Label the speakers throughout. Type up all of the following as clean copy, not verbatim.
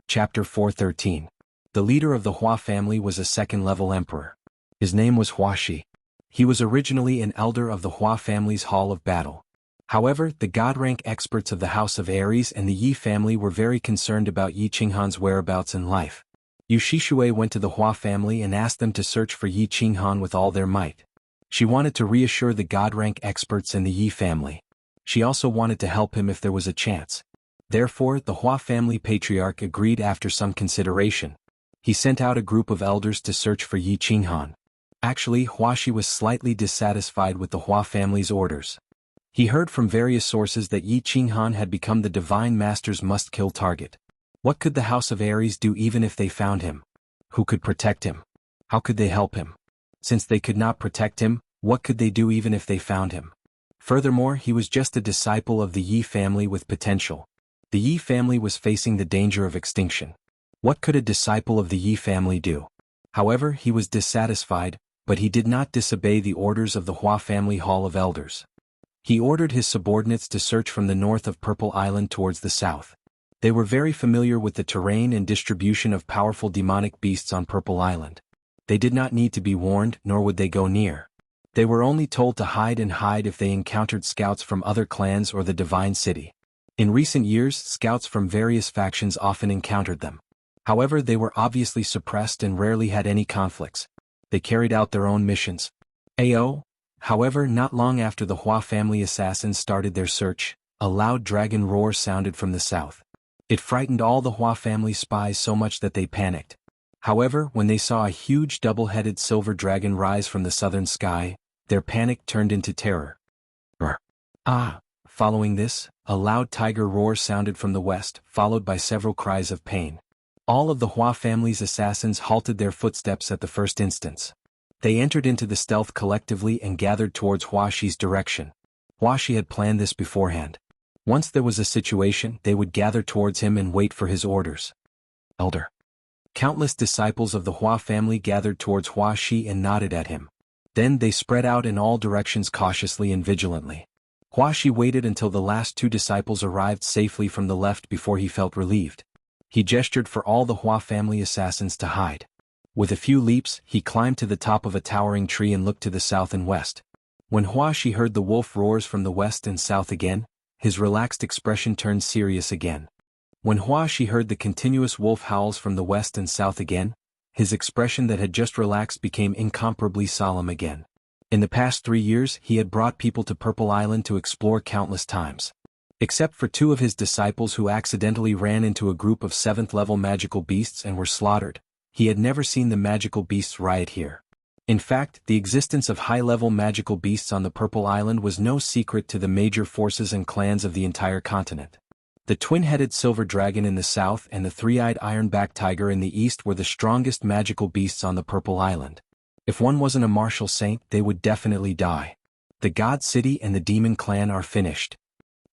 Speaker 1: Chapter 413. The leader of the Hua family was a second-level emperor. His name was Huaxi. He was originally an elder of the Hua family's Hall of Battle. However, the god-rank experts of the House of Aries and the Yi family were very concerned about Yi Qinghan's whereabouts in life. Yu Shishui went to the Hua family and asked them to search for Yi Qinghan with all their might. She wanted to reassure the god-rank experts in the Yi family. She also wanted to help him if there was a chance. Therefore, the Hua family patriarch agreed after some consideration. He sent out a group of elders to search for Yi Qinghan. Actually, Huaxi was slightly dissatisfied with the Hua family's orders. He heard from various sources that Yi Qinghan had become the Divine Master's must-kill target. What could the House of Aries do even if they found him? Who could protect him? How could they help him? Since they could not protect him, what could they do even if they found him? Furthermore, he was just a disciple of the Yi family with potential. The Yi family was facing the danger of extinction. What could a disciple of the Yi family do? However, he was dissatisfied, but he did not disobey the orders of the Hua family Hall of Elders. He ordered his subordinates to search from the north of Purple Island towards the south. They were very familiar with the terrain and distribution of powerful demonic beasts on Purple Island. They did not need to be warned, nor would they go near. They were only told to hide if they encountered scouts from other clans or the Divine City. In recent years, scouts from various factions often encountered them. However, they were obviously suppressed and rarely had any conflicts. They carried out their own missions. However, not long after the Hua family assassins started their search, a loud dragon roar sounded from the south. It frightened all the Hua family spies so much that they panicked. However, when they saw a huge double-headed silver dragon rise from the southern sky, their panic turned into terror. Following this, a loud tiger roar sounded from the west, followed by several cries of pain. All of the Hua family's assassins halted their footsteps at the first instance. They entered into the stealth collectively and gathered towards Huaxi's direction. Huaxi had planned this beforehand. Once there was a situation, they would gather towards him and wait for his orders. Elder. Countless disciples of the Hua family gathered towards Huaxi and nodded at him. Then they spread out in all directions cautiously and vigilantly. Huaxi waited until the last two disciples arrived safely from the left before he felt relieved. He gestured for all the Hua family assassins to hide. With a few leaps, he climbed to the top of a towering tree and looked to the south and west. When Huaxi heard the wolf roars from the west and south again, his relaxed expression turned serious again. When Huaxi heard the continuous wolf howls from the west and south again, his expression that had just relaxed became incomparably solemn again. In the past 3 years, he had brought people to Purple Island to explore countless times. Except for 2 of his disciples who accidentally ran into a group of 7th-level magical beasts and were slaughtered, he had never seen the magical beasts riot here. In fact, the existence of high-level magical beasts on the Purple Island was no secret to the major forces and clans of the entire continent. The twin-headed silver dragon in the south and the three-eyed iron-backed tiger in the east were the strongest magical beasts on the Purple Island. If one wasn't a martial saint, they would definitely die. The God City and the Demon Clan are finished.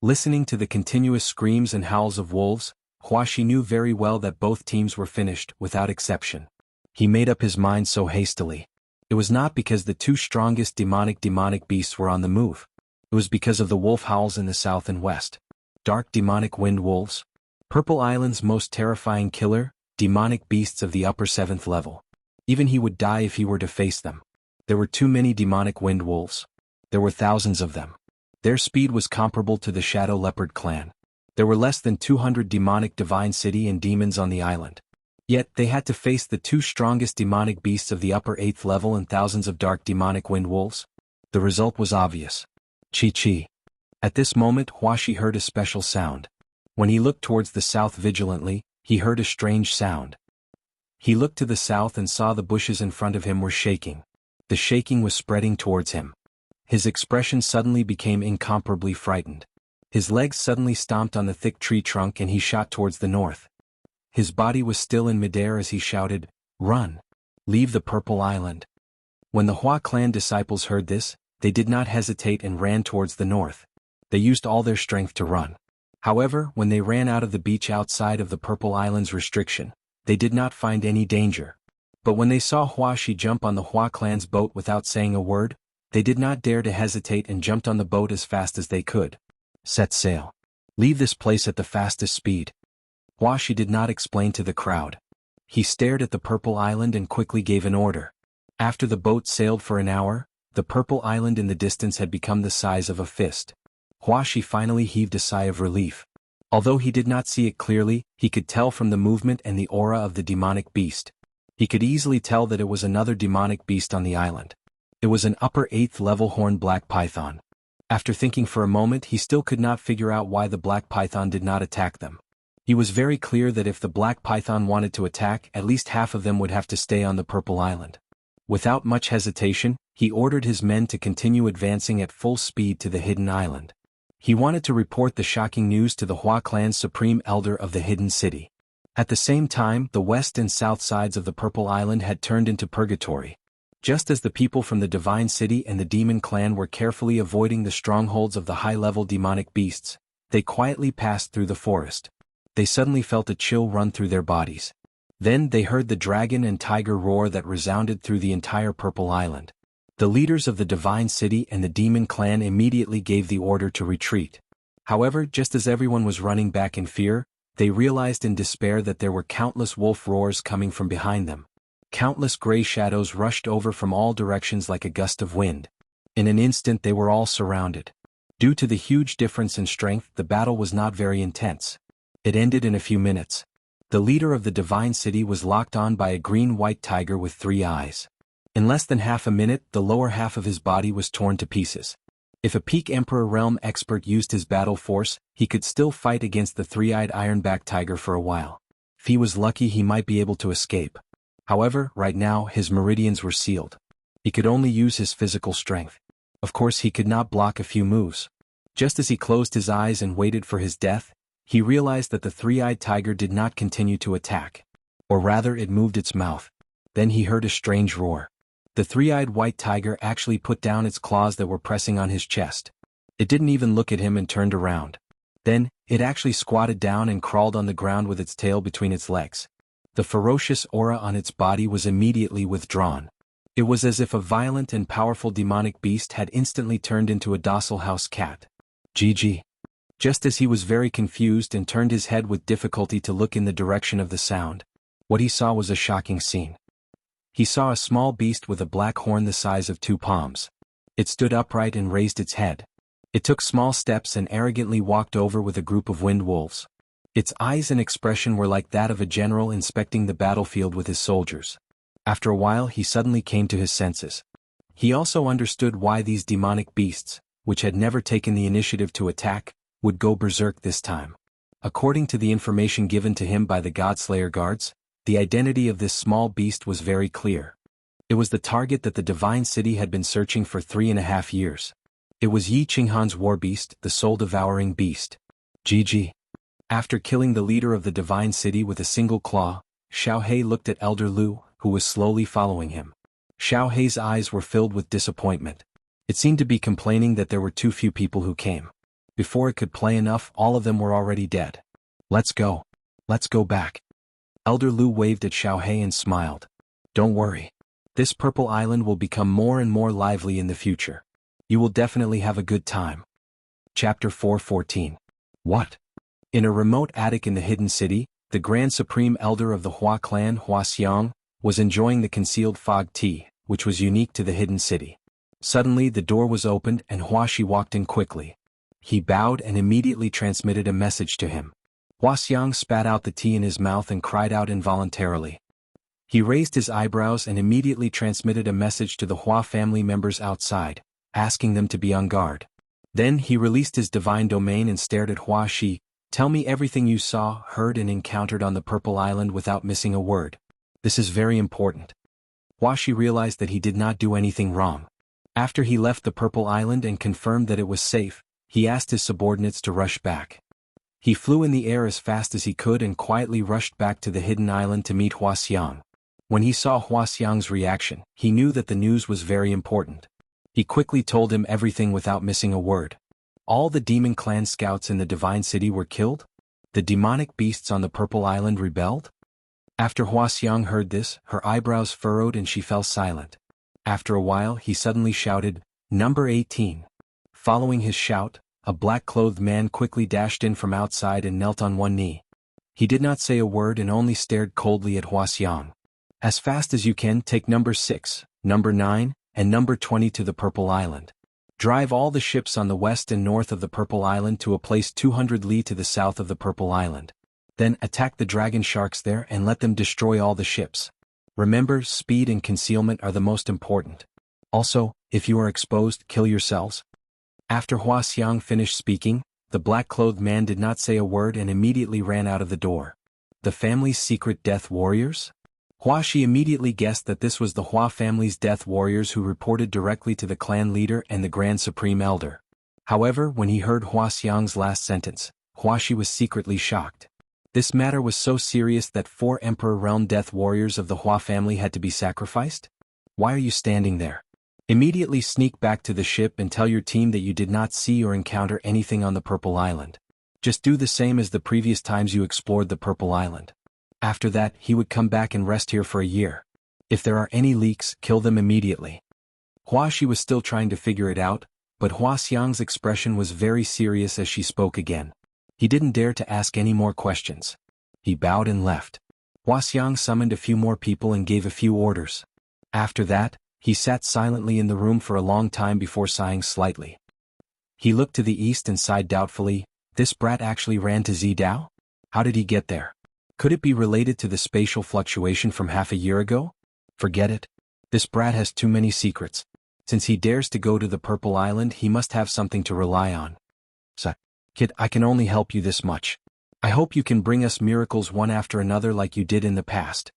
Speaker 1: Listening to the continuous screams and howls of wolves, Huaxi knew very well that both teams were finished, without exception. He made up his mind so hastily. It was not because the 2 strongest demonic beasts were on the move. It was because of the wolf howls in the south and west. Dark demonic wind wolves. Purple Island's most terrifying killer, demonic beasts of the upper 7th level. Even he would die if he were to face them. There were too many demonic wind wolves. There were thousands of them. Their speed was comparable to the Shadow Leopard clan. There were less than 200 demonic Divine City and demons on the island. Yet, they had to face the 2 strongest demonic beasts of the upper 8th level and thousands of dark demonic wind wolves. The result was obvious. Chi. At this moment, Huaxi heard a special sound. When he looked towards the south vigilantly, he heard a strange sound. He looked to the south and saw the bushes in front of him were shaking. The shaking was spreading towards him. His expression suddenly became incomparably frightened. His legs suddenly stomped on the thick tree trunk and he shot towards the north. His body was still in midair as he shouted, "Run! Leave the Purple Island!" When the Hua clan disciples heard this, they did not hesitate and ran towards the north. They used all their strength to run. However, when they ran out of the beach outside of the Purple Island's restriction, they did not find any danger. But when they saw Huaxi jump on the Hua clan's boat without saying a word, they did not dare to hesitate and jumped on the boat as fast as they could. Set sail. Leave this place at the fastest speed. Huaxi did not explain to the crowd. He stared at the purple island and quickly gave an order. After the boat sailed for an hour, the purple island in the distance had become the size of a fist. Huaxi finally heaved a sigh of relief. Although he did not see it clearly, he could tell from the movement and the aura of the demonic beast. He could easily tell that it was another demonic beast on the island. It was an upper 8th level horned black python. After thinking for a moment, he still could not figure out why the black python did not attack them. He was very clear that if the black python wanted to attack, at least half of them would have to stay on the purple island. Without much hesitation, he ordered his men to continue advancing at full speed to the hidden island. He wanted to report the shocking news to the Hua clan's supreme elder of the hidden city. At the same time, the west and south sides of the purple island had turned into purgatory. Just as the people from the divine city and the demon clan were carefully avoiding the strongholds of the high-level demonic beasts, they quietly passed through the forest. They suddenly felt a chill run through their bodies. Then they heard the dragon and tiger roar that resounded through the entire purple island. The leaders of the divine city and the demon clan immediately gave the order to retreat. However, just as everyone was running back in fear, they realized in despair that there were countless wolf roars coming from behind them. Countless gray shadows rushed over from all directions like a gust of wind. In an instant they were all surrounded. Due to the huge difference in strength, the battle was not very intense. It ended in a few minutes. The leader of the divine city was locked on by a green-white tiger with 3 eyes. In less than half a minute, the lower half of his body was torn to pieces. If a peak Emperor Realm expert used his battle force, he could still fight against the 3-eyed ironback tiger for a while. If he was lucky, he might be able to escape. However, right now, his meridians were sealed. He could only use his physical strength. Of course, he could not block a few moves. Just as he closed his eyes and waited for his death, he realized that the 3-eyed tiger did not continue to attack. Or rather, it moved its mouth. Then he heard a strange roar. The 3-eyed white tiger actually put down its claws that were pressing on his chest. It didn't even look at him and turned around. Then, it actually squatted down and crawled on the ground with its tail between its legs. The ferocious aura on its body was immediately withdrawn. It was as if a violent and powerful demonic beast had instantly turned into a docile house cat. GG. Just as he was very confused and turned his head with difficulty to look in the direction of the sound, what he saw was a shocking scene. He saw a small beast with a black horn the size of 2 palms. It stood upright and raised its head. It took small steps and arrogantly walked over with a group of wind wolves. Its eyes and expression were like that of a general inspecting the battlefield with his soldiers. After a while, he suddenly came to his senses. He also understood why these demonic beasts, which had never taken the initiative to attack, would go berserk this time. According to the information given to him by the Godslayer guards, the identity of this small beast was very clear. It was the target that the divine city had been searching for 3.5 years. It was Yi Qinghan's war beast, the soul-devouring beast. GG. After killing the leader of the divine city with a single claw, Xiaohei looked at Elder Lu, who was slowly following him. Xiaohei's eyes were filled with disappointment. It seemed to be complaining that there were too few people who came. Before it could play enough, all of them were already dead. Let's go. Let's go back. Elder Lu waved at Xiaohei and smiled. Don't worry. This purple island will become more and more lively in the future. You will definitely have a good time. Chapter 4:14. What? In a remote attic in the hidden city, the Grand Supreme Elder of the Hua clan, Huaxiang, was enjoying the concealed fog tea, which was unique to the hidden city. Suddenly the door was opened and Huaxi walked in quickly. He bowed and immediately transmitted a message to him. Huaxiang spat out the tea in his mouth and cried out involuntarily. He raised his eyebrows and immediately transmitted a message to the Hua family members outside, asking them to be on guard. Then he released his divine domain and stared at Huaxi. Tell me everything you saw, heard and encountered on the Purple Island without missing a word. This is very important. Huaxi realized that he did not do anything wrong. After he left the Purple Island and confirmed that it was safe, he asked his subordinates to rush back. He flew in the air as fast as he could and quietly rushed back to the hidden island to meet Huaxiang. When he saw Huaxiang's reaction, he knew that the news was very important. He quickly told him everything without missing a word. All the demon clan scouts in the divine city were killed? The demonic beasts on the Purple Island rebelled? After Huaxiang heard this, her eyebrows furrowed and she fell silent. After a while, he suddenly shouted, "Number 18. Following his shout, a black-clothed man quickly dashed in from outside and knelt on one knee. He did not say a word and only stared coldly at Wuxia. As fast as you can, take number 6, number 9, and number 20 to the Purple Island. Drive all the ships on the west and north of the Purple Island to a place 200 li to the south of the Purple Island. Then attack the dragon sharks there and let them destroy all the ships. Remember, speed and concealment are the most important. Also, if you are exposed, kill yourselves. After Wuxia finished speaking, the black-clothed man did not say a word and immediately ran out of the door. The family's secret death warriors? Wuxia immediately guessed that this was the Hua family's death warriors who reported directly to the clan leader and the Grand Supreme Elder. However, when he heard Wuxia's last sentence, Wuxia was secretly shocked. This matter was so serious that 4 Emperor Realm death warriors of the Hua family had to be sacrificed? Why are you standing there? Immediately sneak back to the ship and tell your team that you did not see or encounter anything on the Purple Island. Just do the same as the previous times you explored the Purple Island. After that, he would come back and rest here for a year. If there are any leaks, kill them immediately. Wuxia was still trying to figure it out, but Wuxia's expression was very serious as she spoke again. He didn't dare to ask any more questions. He bowed and left. Wuxia summoned a few more people and gave a few orders. After that, he sat silently in the room for a long time before sighing slightly. He looked to the east and sighed doubtfully. This brat actually ran to Zidao? How did he get there? Could it be related to the spatial fluctuation from half a year ago? Forget it. This brat has too many secrets. Since he dares to go to the Purple Island, he must have something to rely on. Kid, I can only help you this much. I hope you can bring us miracles one after another like you did in the past.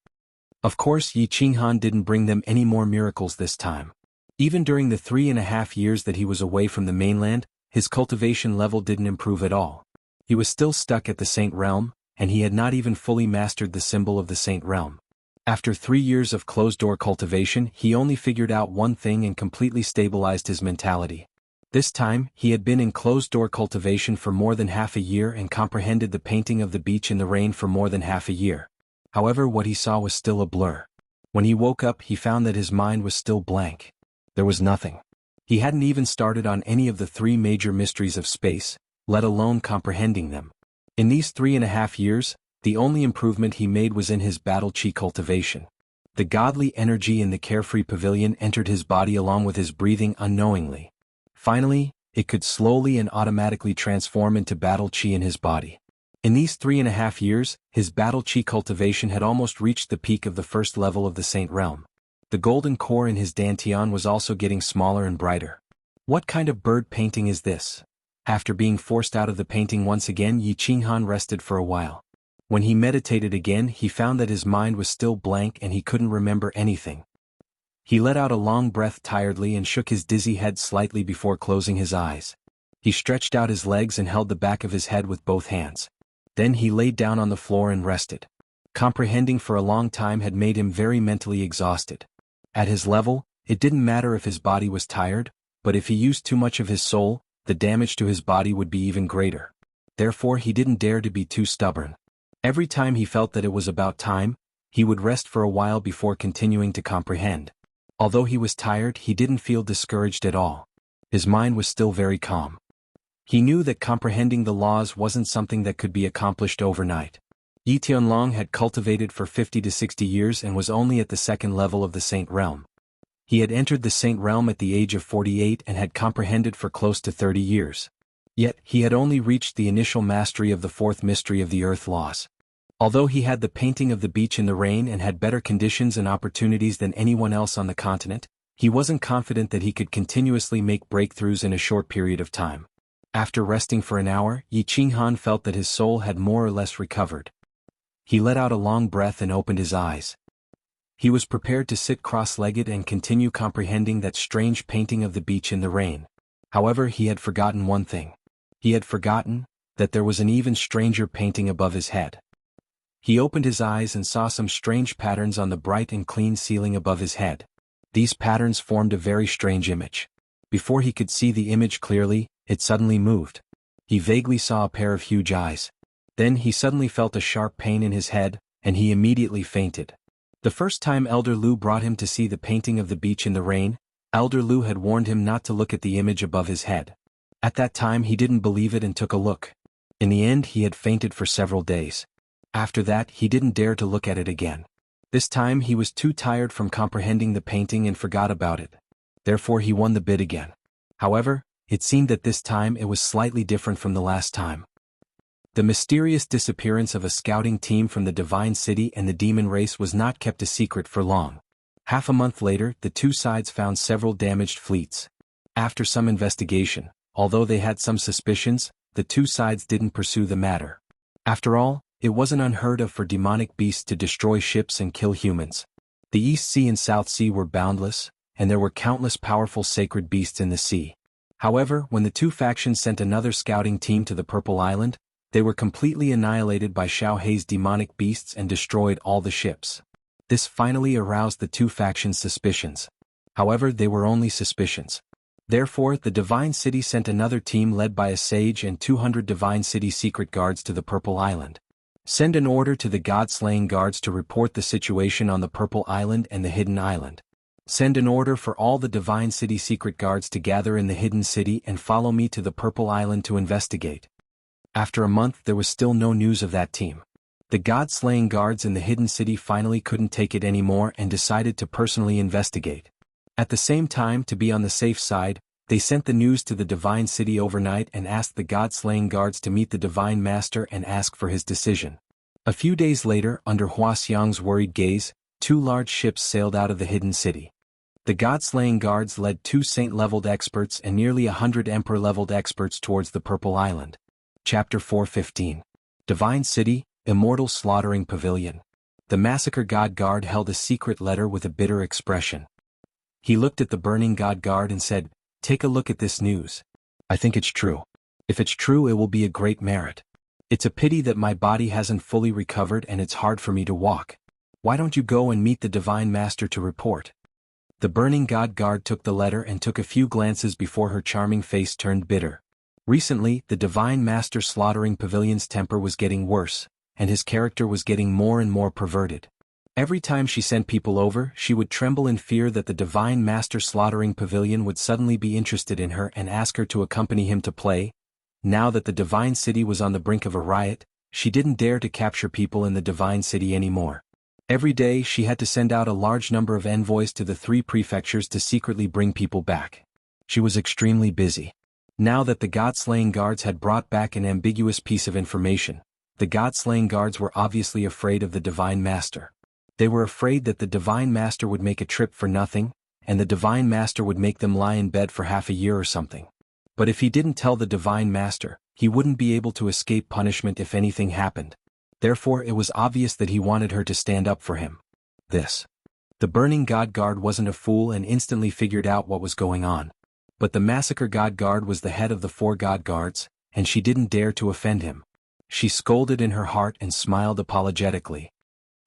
Speaker 1: Of course, Yi Qinghan didn't bring them any more miracles this time. Even during the 3.5 years that he was away from the mainland, his cultivation level didn't improve at all. He was still stuck at the Saint Realm, and he had not even fully mastered the symbol of the Saint Realm. After 3 years of closed-door cultivation, he only figured out one thing and completely stabilized his mentality. This time, he had been in closed-door cultivation for more than half a year and comprehended the painting of the beach in the rain for more than half a year. However, what he saw was still a blur. When he woke up, he found that his mind was still blank. There was nothing. He hadn't even started on any of the 3 major mysteries of space, let alone comprehending them. In these 3.5 years, the only improvement he made was in his battle chi cultivation. The godly energy in the carefree pavilion entered his body along with his breathing unknowingly. Finally, it could slowly and automatically transform into battle chi in his body. In these 3.5 years, his battle chi cultivation had almost reached the peak of the first level of the Saint Realm. The golden core in his dantian was also getting smaller and brighter. What kind of bird painting is this? After being forced out of the painting once again, Yi Qinghan rested for a while. When he meditated again, he found that his mind was still blank and he couldn't remember anything. He let out a long breath tiredly and shook his dizzy head slightly before closing his eyes. He stretched out his legs and held the back of his head with both hands. Then he laid down on the floor and rested. Comprehending for a long time had made him very mentally exhausted. At his level, it didn't matter if his body was tired, but if he used too much of his soul, the damage to his body would be even greater. Therefore, he didn't dare to be too stubborn. Every time he felt that it was about time, he would rest for a while before continuing to comprehend. Although he was tired, he didn't feel discouraged at all. His mind was still very calm. He knew that comprehending the laws wasn't something that could be accomplished overnight. Yi Tianlong had cultivated for 50 to 60 years and was only at the 2nd level of the Saint Realm. He had entered the Saint Realm at the age of 48 and had comprehended for close to 30 years. Yet, he had only reached the initial mastery of the 4th mystery of the Earth laws. Although he had the painting of the beach in the rain and had better conditions and opportunities than anyone else on the continent, he wasn't confident that he could continuously make breakthroughs in a short period of time. After resting for an hour, Yi Qinghan felt that his soul had more or less recovered. He let out a long breath and opened his eyes. He was prepared to sit cross-legged and continue comprehending that strange painting of the beach in the rain. However, he had forgotten one thing. He had forgotten that there was an even stranger painting above his head. He opened his eyes and saw some strange patterns on the bright and clean ceiling above his head. These patterns formed a very strange image. Before he could see the image clearly, it suddenly moved. He vaguely saw a pair of huge eyes. Then he suddenly felt a sharp pain in his head, and he immediately fainted. The first time Elder Lu brought him to see the painting of the beach in the rain, Elder Lu had warned him not to look at the image above his head. At that time he didn't believe it and took a look. In the end he had fainted for several days. After that he didn't dare to look at it again. This time he was too tired from comprehending the painting and forgot about it. Therefore he won the bid again. However, it seemed that this time it was slightly different from the last time. The mysterious disappearance of a scouting team from the Divine City and the demon race was not kept a secret for long. Half a month later, the two sides found several damaged fleets. After some investigation, although they had some suspicions, the two sides didn't pursue the matter. After all, it wasn't unheard of for demonic beasts to destroy ships and kill humans. The East Sea and South Sea were boundless, and there were countless powerful sacred beasts in the sea. However, when the two factions sent another scouting team to the Purple Island, they were completely annihilated by Xiao Hei's demonic beasts and destroyed all the ships. This finally aroused the two factions' suspicions. However, they were only suspicions. Therefore, the Divine City sent another team led by a sage and 200 Divine City secret guards to the Purple Island. Send an order to the God-slaying guards to report the situation on the Purple Island and the Hidden Island. Send an order for all the Divine City secret guards to gather in the Hidden City and follow me to the Purple Island to investigate. After a month there was still no news of that team. The God-slaying guards in the Hidden City finally couldn't take it anymore and decided to personally investigate. At the same time, to be on the safe side, they sent the news to the Divine City overnight and asked the God-slaying guards to meet the Divine Master and ask for his decision. A few days later, under Hua Xiang's worried gaze, two large ships sailed out of the Hidden City. The God-slaying guards led 2 saint-leveled experts and nearly 100 emperor-leveled experts towards the Purple Island. Chapter 4:15. Divine City, Immortal Slaughtering Pavilion. The Massacre God Guard held a secret letter with a bitter expression. He looked at the burning God Guard and said, "Take a look at this news. I think it's true. If it's true, it will be a great merit. It's a pity that my body hasn't fully recovered and it's hard for me to walk. Why don't you go and meet the Divine Master to report?" The burning God Guard took the letter and took a few glances before her charming face turned bitter. Recently, the Divine Master Slaughtering Pavilion's temper was getting worse, and his character was getting more and more perverted. Every time she sent people over, she would tremble in fear that the Divine Master Slaughtering Pavilion would suddenly be interested in her and ask her to accompany him to play. Now that the Divine City was on the brink of a riot, she didn't dare to capture people in the Divine City anymore. Every day she had to send out a large number of envoys to the 3 prefectures to secretly bring people back. She was extremely busy. Now that the God-slaying guards had brought back an ambiguous piece of information, the God-slaying guards were obviously afraid of the Divine Master. They were afraid that the Divine Master would make a trip for nothing, and the Divine Master would make them lie in bed for half a year or something. But if he didn't tell the Divine Master, he wouldn't be able to escape punishment if anything happened. Therefore it was obvious that he wanted her to stand up for him. The burning God Guard wasn't a fool and instantly figured out what was going on. But the Massacre God Guard was the head of the 4 God Guards, and she didn't dare to offend him. She scolded in her heart and smiled apologetically.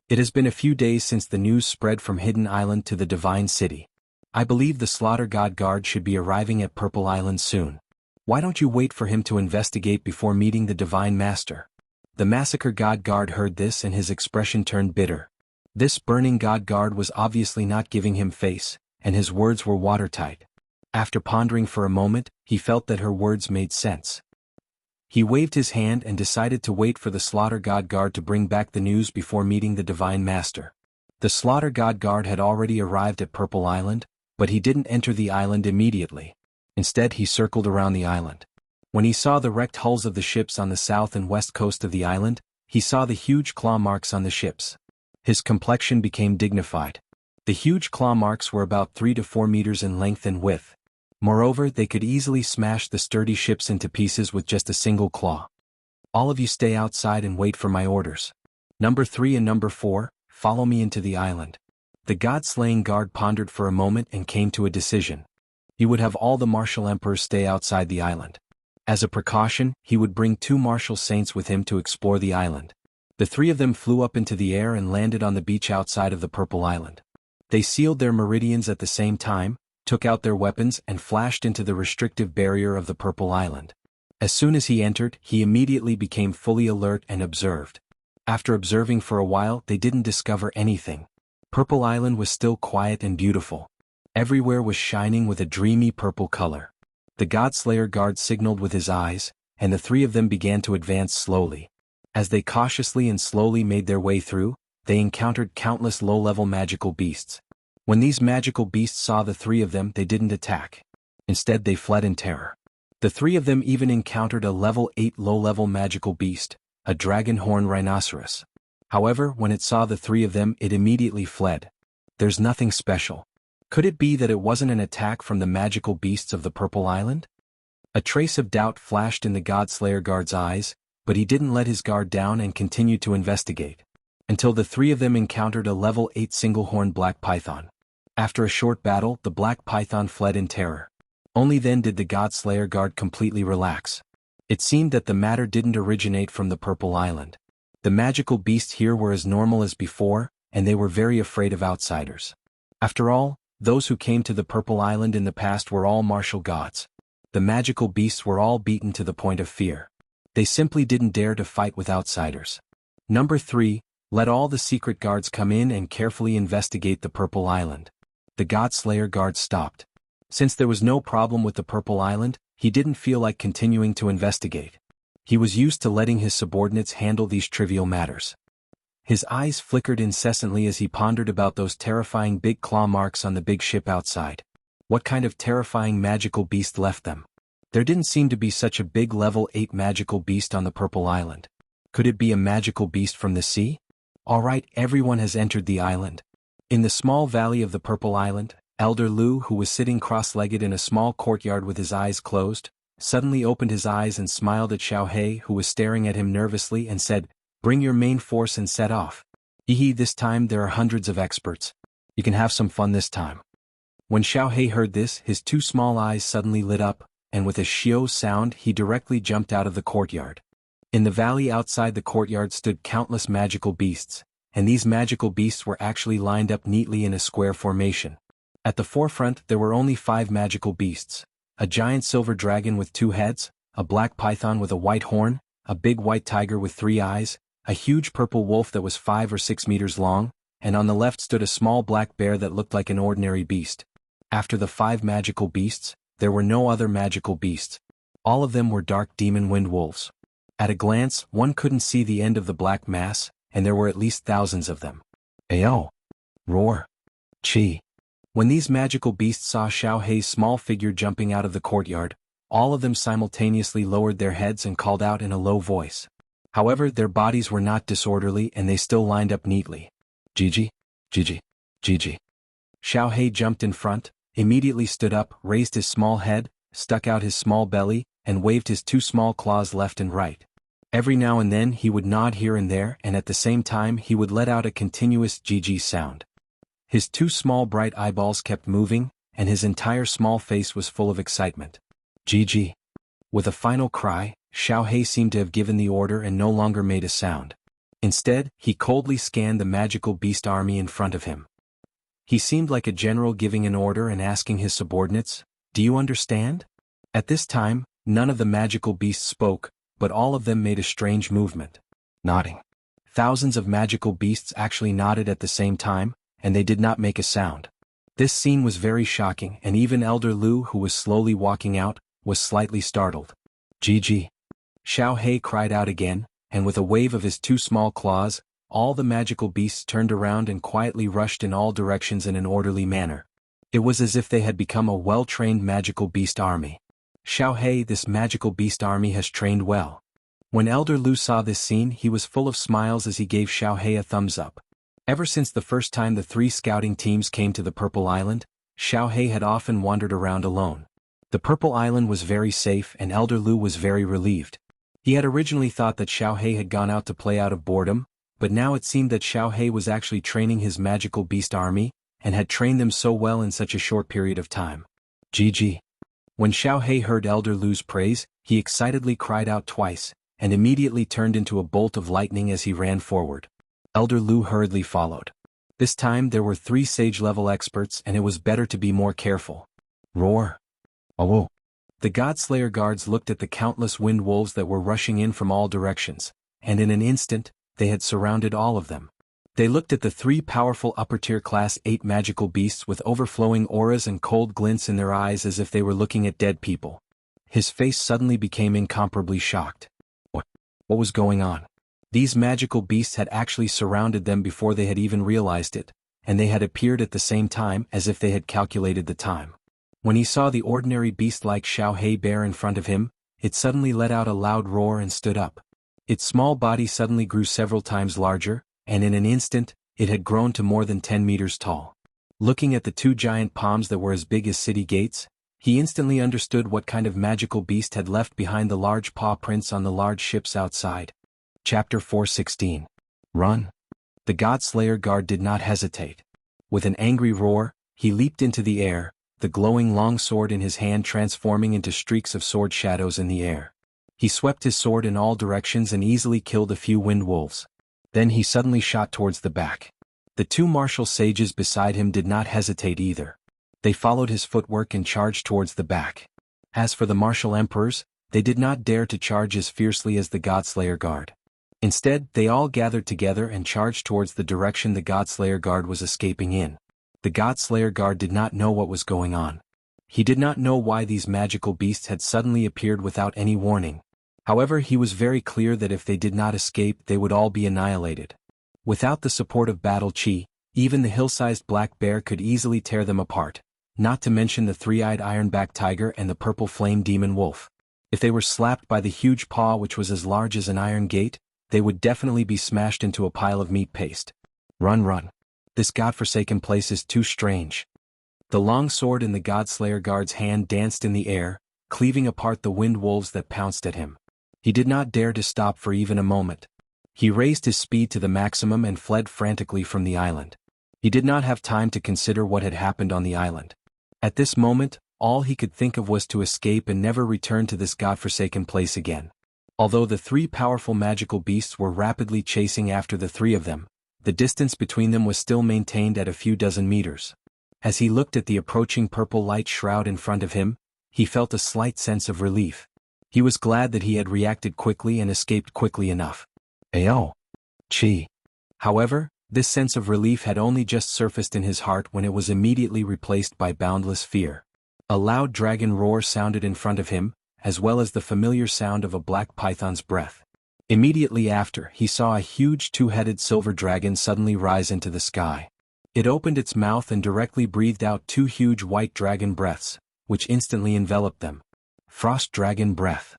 Speaker 1: "It has been a few days since the news spread from Hidden Island to the Divine City. I believe the Slaughter God Guard should be arriving at Purple Island soon. Why don't you wait for him to investigate before meeting the Divine Master?" The Massacre God Guard heard this and his expression turned bitter. This burning God Guard was obviously not giving him face, and his words were watertight. After pondering for a moment, he felt that her words made sense. He waved his hand and decided to wait for the Slaughter God Guard to bring back the news before meeting the Divine Master. The Slaughter God Guard had already arrived at Purple Island, but he didn't enter the island immediately. Instead he circled around the island. When he saw the wrecked hulls of the ships on the south and west coast of the island, he saw the huge claw marks on the ships. His complexion became dignified. The huge claw marks were about 3 to 4 meters in length and width. Moreover, they could easily smash the sturdy ships into pieces with just a single claw. "All of you stay outside and wait for my orders. Number 3 and Number 4, follow me into the island." The God-slaying guard pondered for a moment and came to a decision. He would have all the martial emperors stay outside the island. As a precaution, he would bring 2 martial saints with him to explore the island. The 3 of them flew up into the air and landed on the beach outside of the Purple Island. They sealed their meridians at the same time, took out their weapons and flashed into the restrictive barrier of the Purple Island. As soon as he entered, he immediately became fully alert and observed. After observing for a while, they didn't discover anything. Purple Island was still quiet and beautiful. Everywhere was shining with a dreamy purple color. The Godslayer guard signaled with his eyes, and the 3 of them began to advance slowly. As they cautiously and slowly made their way through, they encountered countless low-level magical beasts. When these magical beasts saw the three of them, they didn't attack. Instead, they fled in terror. The three of them even encountered a level 8 low-level magical beast, a dragon-horn rhinoceros. However, when it saw the three of them, it immediately fled. There's nothing special. Could it be that it wasn't an attack from the magical beasts of the Purple Island? A trace of doubt flashed in the Godslayer guard's eyes, but he didn't let his guard down and continued to investigate. Until the three of them encountered a level 8 single-horned black python. After a short battle, the black python fled in terror. Only then did the Godslayer guard completely relax. It seemed that the matter didn't originate from the Purple Island. The magical beasts here were as normal as before, and they were very afraid of outsiders. After all, those who came to the Purple Island in the past were all martial gods. The magical beasts were all beaten to the point of fear. They simply didn't dare to fight with outsiders. Number 3, let all the secret guards come in and carefully investigate the Purple Island. The Godslayer guard stopped. Since there was no problem with the Purple Island, he didn't feel like continuing to investigate. He was used to letting his subordinates handle these trivial matters. His eyes flickered incessantly as he pondered about those terrifying big claw marks on the big ship outside. What kind of terrifying magical beast left them? There didn't seem to be such a big level 8 magical beast on the Purple Island. Could it be a magical beast from the sea? Alright, everyone has entered the island. In the small valley of the Purple Island, Elder Lu, who was sitting cross-legged in a small courtyard with his eyes closed, suddenly opened his eyes and smiled at Xiaohei, who was staring at him nervously, and said, "Bring your main force and set off. This time there are hundreds of experts. You can have some fun this time." When Xiaohei heard this, his two small eyes suddenly lit up, and with a xiao sound he directly jumped out of the courtyard. In the valley outside the courtyard stood countless magical beasts, and these magical beasts were actually lined up neatly in a square formation. At the forefront there were only 5 magical beasts: a giant silver dragon with 2 heads, a black python with a white horn, a big white tiger with 3 eyes, a huge purple wolf that was 5 or 6 meters long, and on the left stood a small black bear that looked like an ordinary beast. After the 5 magical beasts, there were no other magical beasts. All of them were dark demon wind wolves. At a glance, one couldn't see the end of the black mass, and there were at least thousands of them. Ayo! Roar! Chi! When these magical beasts saw Xiaohei's small figure jumping out of the courtyard, all of them simultaneously lowered their heads and called out in a low voice. However, their bodies were not disorderly and they still lined up neatly. Gigi, Gigi, Gigi. Xiaohei jumped in front, immediately stood up, raised his small head, stuck out his small belly, and waved his 2 small claws left and right. Every now and then he would nod here and there, and at the same time he would let out a continuous Gigi sound. His 2 small bright eyeballs kept moving, and his entire small face was full of excitement. Gigi. With a final cry, Xiaohei seemed to have given the order and no longer made a sound. Instead, he coldly scanned the magical beast army in front of him. He seemed like a general giving an order and asking his subordinates, "Do you understand?" At this time, none of the magical beasts spoke, but all of them made a strange movement. Nodding. Thousands of magical beasts actually nodded at the same time, and they did not make a sound. This scene was very shocking, and even Elder Lu, who was slowly walking out, was slightly startled. Gigi. Xiaohei cried out again, and with a wave of his 2 small claws, all the magical beasts turned around and quietly rushed in all directions in an orderly manner. It was as if they had become a well-trained magical beast army. Xiaohei, this magical beast army has trained well. When Elder Lu saw this scene, he was full of smiles as he gave Xiaohei a thumbs up. Ever since the first time the 3 scouting teams came to the Purple Island, Xiaohei had often wandered around alone. The Purple Island was very safe and Elder Lu was very relieved. He had originally thought that Xiaohei had gone out to play out of boredom, but now it seemed that Xiaohei was actually training his magical beast army, and had trained them so well in such a short period of time. Gigi. When Xiaohei heard Elder Lu's praise, he excitedly cried out twice, and immediately turned into a bolt of lightning as he ran forward. Elder Lu hurriedly followed. This time there were 3 sage-level experts and it was better to be more careful. Roar! Oh! The Godslayer guards looked at the countless wind wolves that were rushing in from all directions, and in an instant, they had surrounded all of them. They looked at the 3 powerful upper-tier Class 8 magical beasts with overflowing auras and cold glints in their eyes as if they were looking at dead people. His face suddenly became incomparably shocked. What was going on? These magical beasts had actually surrounded them before they had even realized it, and they had appeared at the same time as if they had calculated the time. When he saw the ordinary beast-like Xiaohei bear in front of him, it suddenly let out a loud roar and stood up. Its small body suddenly grew several times larger, and in an instant, it had grown to more than 10 meters tall. Looking at the two giant palms that were as big as city gates, he instantly understood what kind of magical beast had left behind the large paw prints on the large ships outside. Chapter 4:16. Run. The God-Slayer guard did not hesitate. With an angry roar, he leaped into the air, the glowing long sword in his hand transforming into streaks of sword shadows in the air. He swept his sword in all directions and easily killed a few wind wolves. Then he suddenly shot towards the back. The two martial sages beside him did not hesitate either. They followed his footwork and charged towards the back. As for the martial emperors, they did not dare to charge as fiercely as the God-Slayer guard. Instead, they all gathered together and charged towards the direction the God-Slayer guard was escaping in. The God-Slayer guard did not know what was going on. He did not know why these magical beasts had suddenly appeared without any warning. However, he was very clear that if they did not escape, they would all be annihilated. Without the support of battle chi, even the hill-sized black bear could easily tear them apart, not to mention the three-eyed iron-backed tiger and the purple flame demon wolf. If they were slapped by the huge paw which was as large as an iron gate, they would definitely be smashed into a pile of meat paste. Run, run. This godforsaken place is too strange. The long sword in the God-Slayer guard's hand danced in the air, cleaving apart the wind wolves that pounced at him. He did not dare to stop for even a moment. He raised his speed to the maximum and fled frantically from the island. He did not have time to consider what had happened on the island. At this moment, all he could think of was to escape and never return to this godforsaken place again. Although the three powerful magical beasts were rapidly chasing after the three of them, the distance between them was still maintained at a few dozen meters. As he looked at the approaching purple light shroud in front of him, he felt a slight sense of relief. He was glad that he had reacted quickly and escaped quickly enough. Ayo. Chi. However, this sense of relief had only just surfaced in his heart when it was immediately replaced by boundless fear. A loud dragon roar sounded in front of him, as well as the familiar sound of a black python's breath. Immediately after, he saw a huge two-headed silver dragon suddenly rise into the sky. It opened its mouth and directly breathed out two huge white dragon breaths, which instantly enveloped them. Frost dragon breath.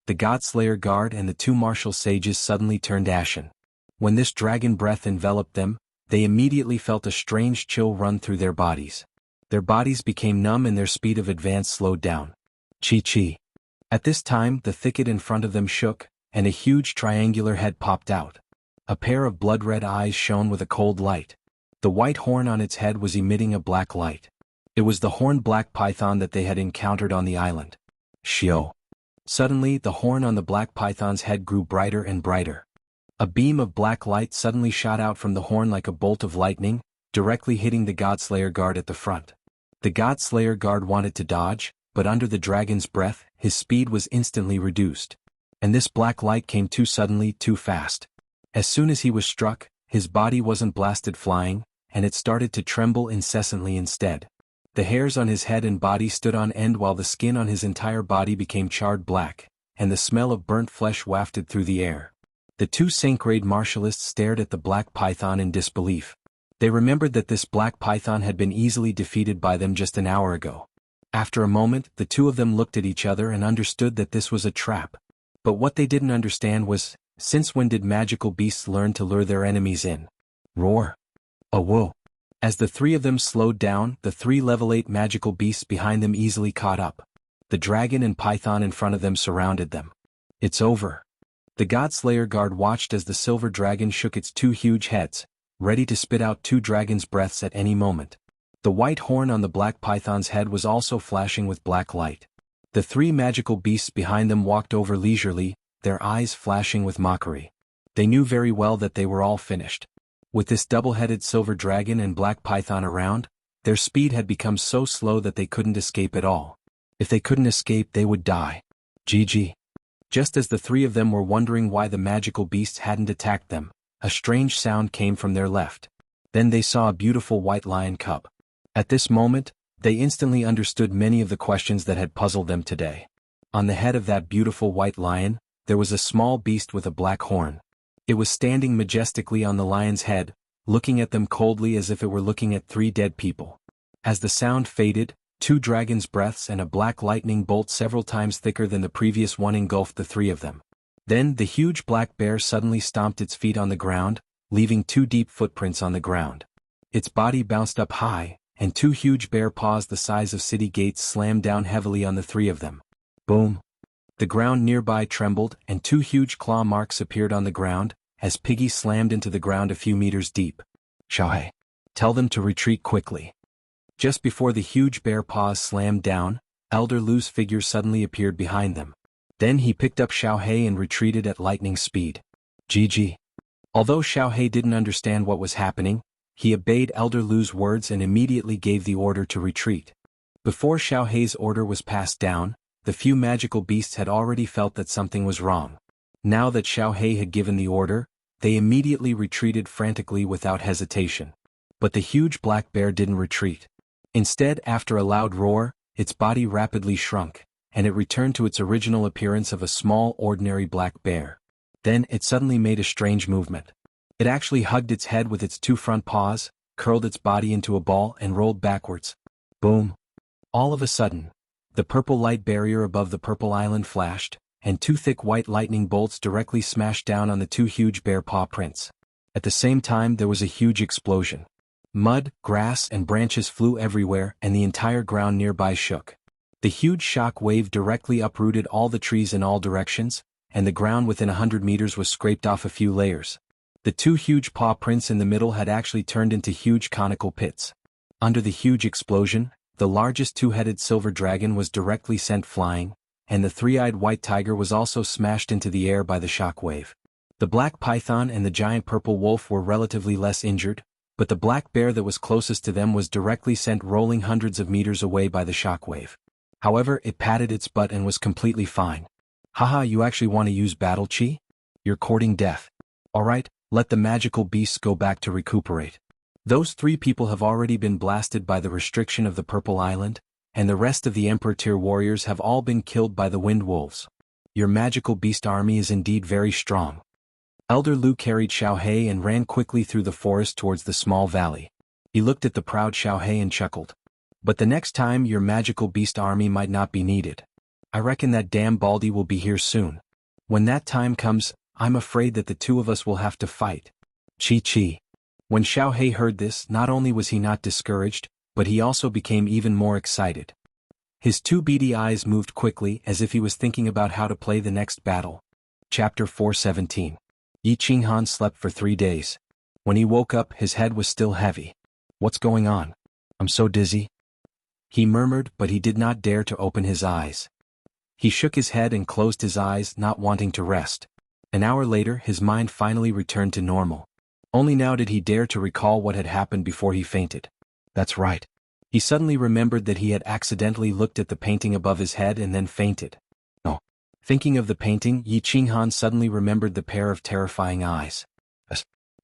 Speaker 1: The God-Slayer guard and the two martial sages suddenly turned ashen. When this dragon breath enveloped them, they immediately felt a strange chill run through their bodies. Their bodies became numb and their speed of advance slowed down. Chi. At this time, the thicket in front of them shook, and a huge triangular head popped out. A pair of blood-red eyes shone with a cold light. The white horn on its head was emitting a black light. It was the horned black python that they had encountered on the island. Shio. Suddenly, the horn on the black python's head grew brighter and brighter. A beam of black light suddenly shot out from the horn like a bolt of lightning, directly hitting the God-Slayer guard at the front. The God-Slayer guard wanted to dodge, but under the dragon's breath, his speed was instantly reduced. And this black light came too suddenly, too fast. As soon as he was struck, his body wasn't blasted flying, and it started to tremble incessantly instead. The hairs on his head and body stood on end while the skin on his entire body became charred black, and the smell of burnt flesh wafted through the air. The two Saint-grade martialists stared at the black python in disbelief. They remembered that this black python had been easily defeated by them just an hour ago. After a moment, the two of them looked at each other and understood that this was a trap. But what they didn't understand was, since when did magical beasts learn to lure their enemies in? Roar. A whoa. As the three of them slowed down, the three level 8 magical beasts behind them easily caught up. The dragon and python in front of them surrounded them. It's over. The God-Slayer guard watched as the silver dragon shook its two huge heads, ready to spit out two dragon's breaths at any moment. The white horn on the black python's head was also flashing with black light. The three magical beasts behind them walked over leisurely, their eyes flashing with mockery. They knew very well that they were all finished. With this double-headed silver dragon and black python around, their speed had become so slow that they couldn't escape at all. If they couldn't escape, they would die. GG. Just as the three of them were wondering why the magical beasts hadn't attacked them, a strange sound came from their left. Then they saw a beautiful white lion cub. At this moment, they instantly understood many of the questions that had puzzled them today. On the head of that beautiful white lion, there was a small beast with a black horn. It was standing majestically on the lion's head, looking at them coldly as if it were looking at 3 dead people. As the sound faded, 2 dragons' breaths and a black lightning bolt several times thicker than the previous one engulfed the 3 of them. Then the huge black bear suddenly stomped its feet on the ground, leaving 2 deep footprints on the ground. Its body bounced up high, and 2 huge bear paws the size of city gates slammed down heavily on the 3 of them. Boom! The ground nearby trembled, and 2 huge claw marks appeared on the ground, as Piggy slammed into the ground a few meters deep. Xiaohei, tell them to retreat quickly. Just before the huge bear paws slammed down, Elder Lu's figure suddenly appeared behind them. Then he picked up Xiaohei and retreated at lightning speed. GG. Although Xiaohei didn't understand what was happening, he obeyed Elder Lu's words and immediately gave the order to retreat. Before Xiaohei's order was passed down, the few magical beasts had already felt that something was wrong. Now that Xiaohei had given the order, they immediately retreated frantically without hesitation. But the huge black bear didn't retreat. Instead, after a loud roar, its body rapidly shrunk, and it returned to its original appearance of a small, ordinary black bear. Then it suddenly made a strange movement. It actually hugged its head with its 2 front paws, curled its body into a ball and rolled backwards. Boom! All of a sudden, the purple light barrier above the purple island flashed, and 2 thick white lightning bolts directly smashed down on the 2 huge bear paw prints. At the same time there was a huge explosion. Mud, grass and branches flew everywhere and the entire ground nearby shook. The huge shock wave directly uprooted all the trees in all directions, and the ground within 100 meters was scraped off a few layers. The 2 huge paw prints in the middle had actually turned into huge conical pits. Under the huge explosion, the largest 2-headed silver dragon was directly sent flying, and the 3-eyed white tiger was also smashed into the air by the shock wave. The black python and the giant purple wolf were relatively less injured, but the black bear that was closest to them was directly sent rolling hundreds of meters away by the shock wave. However, it patted its butt and was completely fine. Haha, you actually want to use battle chi? You're courting death. Alright, let the magical beasts go back to recuperate. Those 3 people have already been blasted by the restriction of the Purple Island, and the rest of the Emperor tier warriors have all been killed by the Wind Wolves. Your magical beast army is indeed very strong. Elder Lu carried Xiaohei and ran quickly through the forest towards the small valley. He looked at the proud Xiaohei and chuckled. But the next time your magical beast army might not be needed. I reckon that damn Baldy will be here soon. When that time comes, I'm afraid that the 2 of us will have to fight. Chi. When Xiaohei heard this, not only was he not discouraged, but he also became even more excited. His 2 beady eyes moved quickly as if he was thinking about how to play the next battle. Chapter 417. Yi Qinghan slept for 3 days. When he woke up, his head was still heavy. What's going on? I'm so dizzy. He murmured, but he did not dare to open his eyes. He shook his head and closed his eyes, not wanting to rest. An hour later, his mind finally returned to normal. Only now did he dare to recall what had happened before he fainted. That's right. He suddenly remembered that he had accidentally looked at the painting above his head and then fainted. Oh. Thinking of the painting, Yi Qinghan suddenly remembered the pair of terrifying eyes.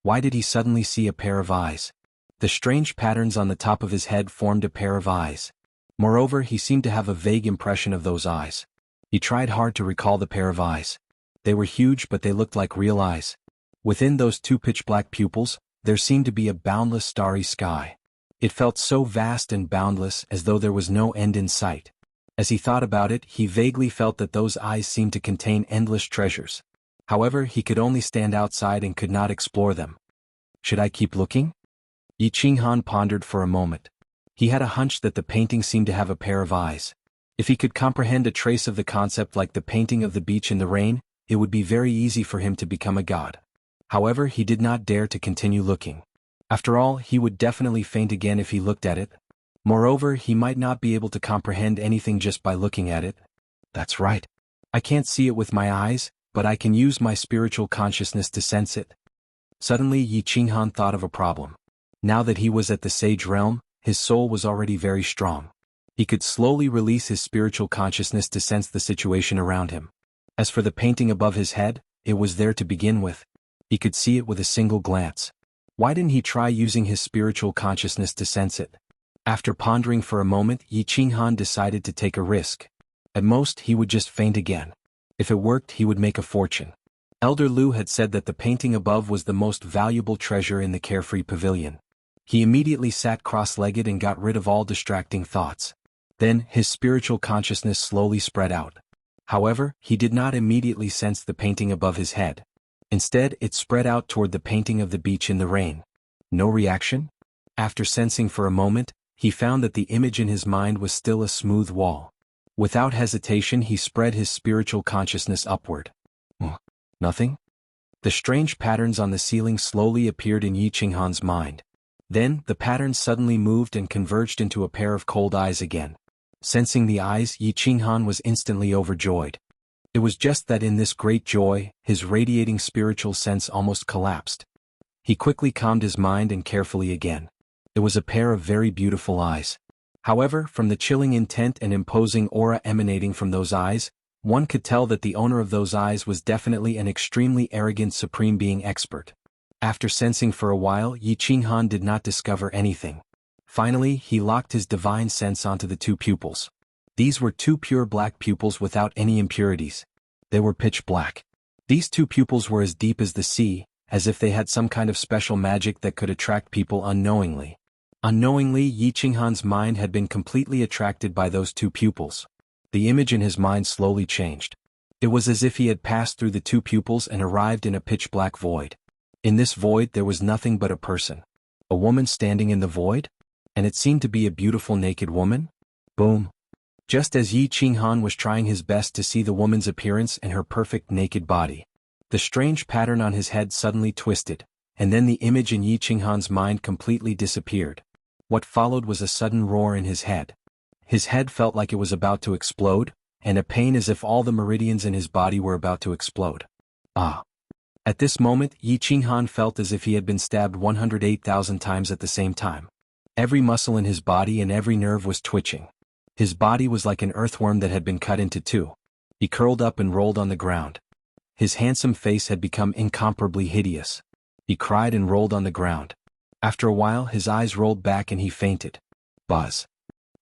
Speaker 1: Why did he suddenly see a pair of eyes? The strange patterns on the top of his head formed a pair of eyes. Moreover, he seemed to have a vague impression of those eyes. He tried hard to recall the pair of eyes. They were huge, but they looked like real eyes. Within those 2 pitch-black pupils, there seemed to be a boundless starry sky. It felt so vast and boundless as though there was no end in sight. As he thought about it, he vaguely felt that those eyes seemed to contain endless treasures. However, he could only stand outside and could not explore them. Should I keep looking? Yi Qinghan pondered for a moment. He had a hunch that the painting seemed to have a pair of eyes. If he could comprehend a trace of the concept like the painting of the beach in the rain, it would be very easy for him to become a god. However, he did not dare to continue looking. After all, he would definitely faint again if he looked at it. Moreover, he might not be able to comprehend anything just by looking at it. That's right. I can't see it with my eyes, but I can use my spiritual consciousness to sense it. Suddenly Yi Qinghan thought of a problem. Now that he was at the sage realm, his soul was already very strong. He could slowly release his spiritual consciousness to sense the situation around him. As for the painting above his head, it was there to begin with. He could see it with a single glance. Why didn't he try using his spiritual consciousness to sense it? After pondering for a moment, Yi Qinghan decided to take a risk. At most, he would just faint again. If it worked, he would make a fortune. Elder Lu had said that the painting above was the most valuable treasure in the carefree pavilion. He immediately sat cross-legged and got rid of all distracting thoughts. Then, his spiritual consciousness slowly spread out. However, he did not immediately sense the painting above his head. Instead, it spread out toward the painting of the beach in the rain. No reaction? After sensing for a moment, he found that the image in his mind was still a smooth wall. Without hesitation, he spread his spiritual consciousness upward. Nothing? The strange patterns on the ceiling slowly appeared in Yi Qinghan's mind. Then, the patterns suddenly moved and converged into a pair of cold eyes again. Sensing the eyes, Yi Qinghan was instantly overjoyed. It was just that in this great joy, his radiating spiritual sense almost collapsed. He quickly calmed his mind and carefully again. It was a pair of very beautiful eyes. However, from the chilling intent and imposing aura emanating from those eyes, one could tell that the owner of those eyes was definitely an extremely arrogant supreme being expert. After sensing for a while, Yi Qinghan did not discover anything. Finally, he locked his divine sense onto the two pupils. These were two pure black pupils without any impurities. They were pitch black. These two pupils were as deep as the sea, as if they had some kind of special magic that could attract people unknowingly. Unknowingly, Yi Qinghan's mind had been completely attracted by those two pupils. The image in his mind slowly changed. It was as if he had passed through the two pupils and arrived in a pitch-black void. In this void there was nothing but a person. A woman standing in the void? And it seemed to be a beautiful naked woman? Boom. Just as Yi Qinghan was trying his best to see the woman's appearance and her perfect naked body, the strange pattern on his head suddenly twisted, and then the image in Yi Qinghan's mind completely disappeared. What followed was a sudden roar in his head. His head felt like it was about to explode, and a pain as if all the meridians in his body were about to explode. Ah! At this moment, Yi Qinghan felt as if he had been stabbed 108,000 times at the same time. Every muscle in his body and every nerve was twitching. His body was like an earthworm that had been cut into two. He curled up and rolled on the ground. His handsome face had become incomparably hideous. He cried and rolled on the ground. After a while, his eyes rolled back and he fainted. Buzz.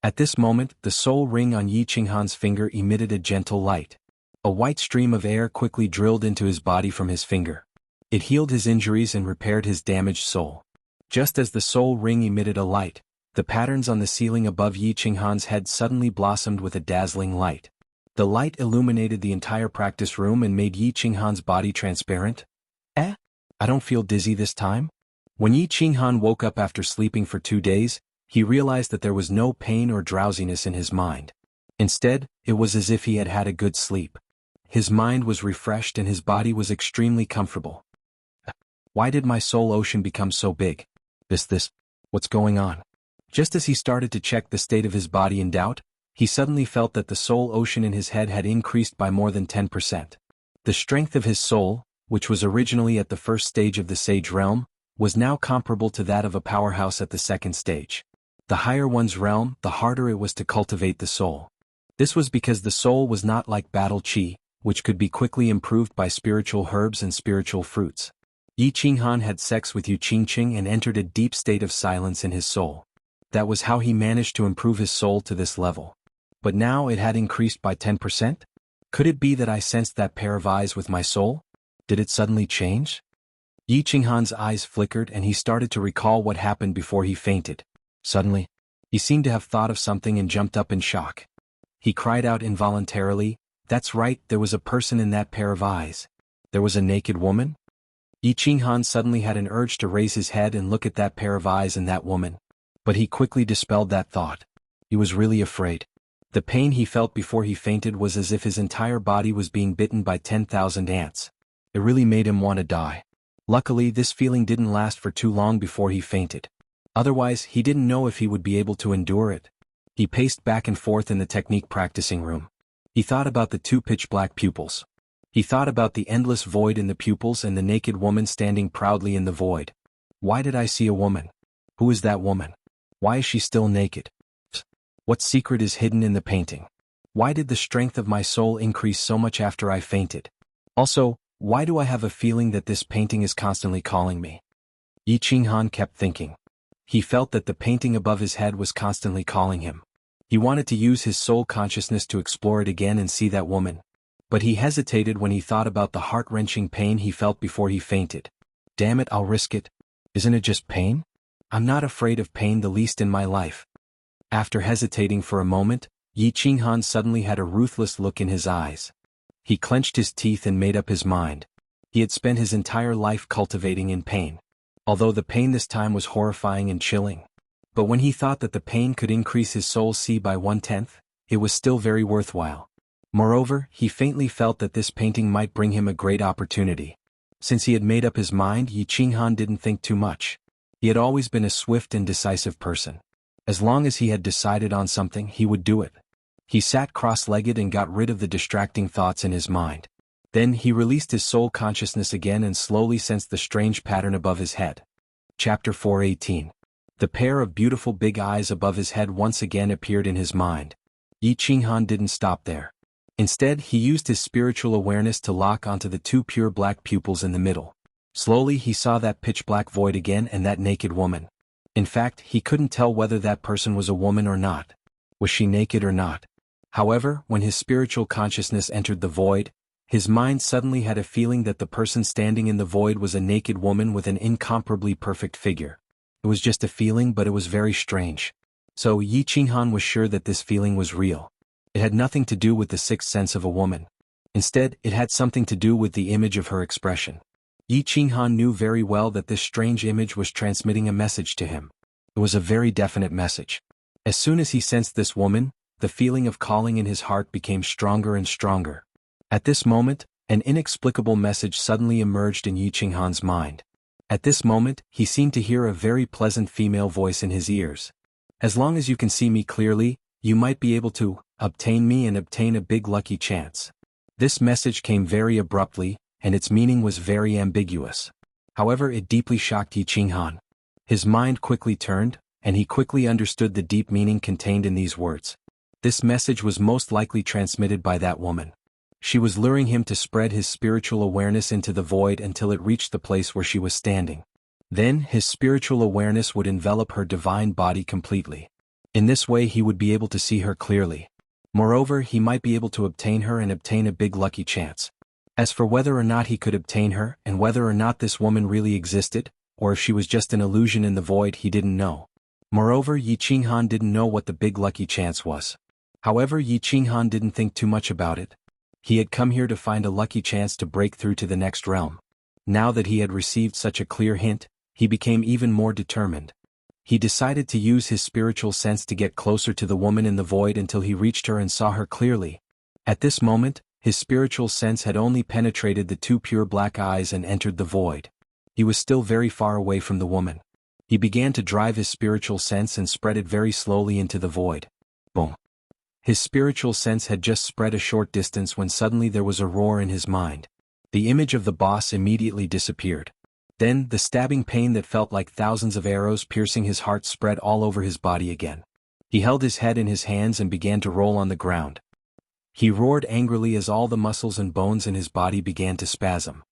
Speaker 1: At this moment, the soul ring on Yi Qinghan's finger emitted a gentle light. A white stream of air quickly drilled into his body from his finger. It healed his injuries and repaired his damaged soul. Just as the soul ring emitted a light, the patterns on the ceiling above Yi Qinghan's head suddenly blossomed with a dazzling light. The light illuminated the entire practice room and made Yi Qinghan's body transparent. I don't feel dizzy this time? When Yi Qinghan woke up after sleeping for 2 days, he realized that there was no pain or drowsiness in his mind. Instead, it was as if he had had a good sleep. His mind was refreshed and his body was extremely comfortable. Why did my soul ocean become so big? What's going on? Just as he started to check the state of his body in doubt, he suddenly felt that the soul ocean in his head had increased by more than 10%. The strength of his soul, which was originally at the first stage of the sage realm, was now comparable to that of a powerhouse at the second stage. The higher one's realm, the harder it was to cultivate the soul. This was because the soul was not like battle chi, which could be quickly improved by spiritual herbs and spiritual fruits. Yi Qinghan had sex with Yu Qingqing and entered a deep state of silence in his soul. That was how he managed to improve his soul to this level. But now it had increased by 10%? Could it be that I sensed that pair of eyes with my soul? Did it suddenly change? Yi Qinghan's eyes flickered and he started to recall what happened before he fainted. Suddenly, he seemed to have thought of something and jumped up in shock. He cried out involuntarily, "That's right, there was a person in that pair of eyes. There was a naked woman?" Yi Qinghan suddenly had an urge to raise his head and look at that pair of eyes and that woman. But he quickly dispelled that thought. He was really afraid. The pain he felt before he fainted was as if his entire body was being bitten by 10,000 ants. It really made him want to die. Luckily, this feeling didn't last for too long before he fainted. Otherwise, he didn't know if he would be able to endure it. He paced back and forth in the technique practicing room. He thought about the two pitch-black pupils. He thought about the endless void in the pupils and the naked woman standing proudly in the void. Why did I see a woman? Who is that woman? Why is she still naked? What secret is hidden in the painting? Why did the strength of my soul increase so much after I fainted? Also, why do I have a feeling that this painting is constantly calling me? Yi Qinghan kept thinking. He felt that the painting above his head was constantly calling him. He wanted to use his soul consciousness to explore it again and see that woman. But he hesitated when he thought about the heart-wrenching pain he felt before he fainted. Damn it, I'll risk it. Isn't it just pain? I'm not afraid of pain the least in my life. After hesitating for a moment, Yi Qinghan suddenly had a ruthless look in his eyes. He clenched his teeth and made up his mind. He had spent his entire life cultivating in pain. Although the pain this time was horrifying and chilling. But when he thought that the pain could increase his soul C by 1/10, it was still very worthwhile. Moreover, he faintly felt that this painting might bring him a great opportunity. Since he had made up his mind, Yi Qinghan didn't think too much. He had always been a swift and decisive person. As long as he had decided on something, he would do it. He sat cross-legged and got rid of the distracting thoughts in his mind. Then he released his soul consciousness again and slowly sensed the strange pattern above his head. Chapter 418. The pair of beautiful big eyes above his head once again appeared in his mind. Yi Qinghan didn't stop there. Instead, he used his spiritual awareness to lock onto the two pure black pupils in the middle. Slowly he saw that pitch-black void again and that naked woman. In fact, he couldn't tell whether that person was a woman or not. Was she naked or not? However, when his spiritual consciousness entered the void, his mind suddenly had a feeling that the person standing in the void was a naked woman with an incomparably perfect figure. It was just a feeling, but it was very strange. So Yi Qinghan was sure that this feeling was real. It had nothing to do with the sixth sense of a woman. Instead, it had something to do with the image of her expression. Yi Qinghan knew very well that this strange image was transmitting a message to him. It was a very definite message. As soon as he sensed this woman, the feeling of calling in his heart became stronger and stronger. At this moment, an inexplicable message suddenly emerged in Yi Qinghan's mind. At this moment, he seemed to hear a very pleasant female voice in his ears. As long as you can see me clearly, you might be able to obtain me and obtain a big lucky chance. This message came very abruptly, and its meaning was very ambiguous. However, it deeply shocked Yi Qinghan. His mind quickly turned, and he quickly understood the deep meaning contained in these words. This message was most likely transmitted by that woman. She was luring him to spread his spiritual awareness into the void until it reached the place where she was standing. Then his spiritual awareness would envelop her divine body completely. In this way he would be able to see her clearly. Moreover, he might be able to obtain her and obtain a big lucky chance. As for whether or not he could obtain her, and whether or not this woman really existed, or if she was just an illusion in the void, he didn't know. Moreover, Yi Qinghan didn't know what the big lucky chance was. However, Yi Qinghan didn't think too much about it. He had come here to find a lucky chance to break through to the next realm. Now that he had received such a clear hint, he became even more determined. He decided to use his spiritual sense to get closer to the woman in the void until he reached her and saw her clearly. At this moment, his spiritual sense had only penetrated the two pure black eyes and entered the void. He was still very far away from the woman. He began to drive his spiritual sense and spread it very slowly into the void. Boom. His spiritual sense had just spread a short distance when suddenly there was a roar in his mind. The image of the boss immediately disappeared. Then, the stabbing pain that felt like thousands of arrows piercing his heart spread all over his body again. He held his head in his hands and began to roll on the ground. He roared angrily as all the muscles and bones in his body began to spasm.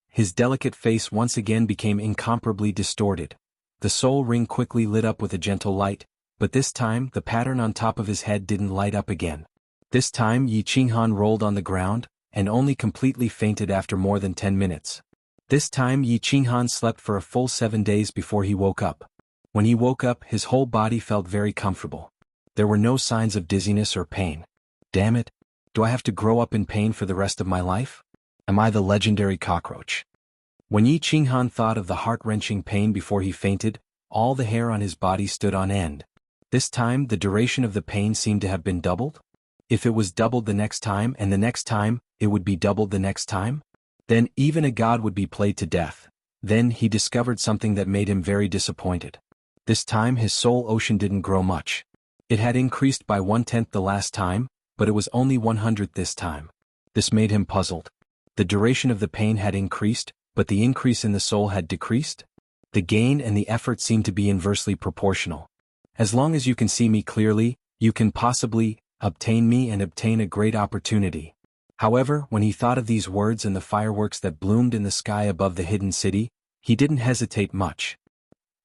Speaker 1: His delicate face once again became incomparably distorted. The soul ring quickly lit up with a gentle light, but this time the pattern on top of his head didn't light up again. This time Yi Qinghan rolled on the ground, and only completely fainted after more than 10 minutes. This time Yi Qinghan slept for a full 7 days before he woke up. When he woke up, his whole body felt very comfortable. There were no signs of dizziness or pain. Damn it! Do I have to grow up in pain for the rest of my life? Am I the legendary cockroach? When Yi Qinghan thought of the heart-wrenching pain before he fainted, all the hair on his body stood on end. This time the duration of the pain seemed to have been doubled? If it was doubled the next time and the next time, it would be doubled the next time? Then even a god would be played to death. Then he discovered something that made him very disappointed. This time his soul ocean didn't grow much. It had increased by 1/10 the last time, but it was only 1/100 this time. This made him puzzled. The duration of the pain had increased, but the increase in the soul had decreased? The gain and the effort seemed to be inversely proportional. As long as you can see me clearly, you can possibly obtain me and obtain a great opportunity. However, when he thought of these words and the fireworks that bloomed in the sky above the hidden city, he didn't hesitate much.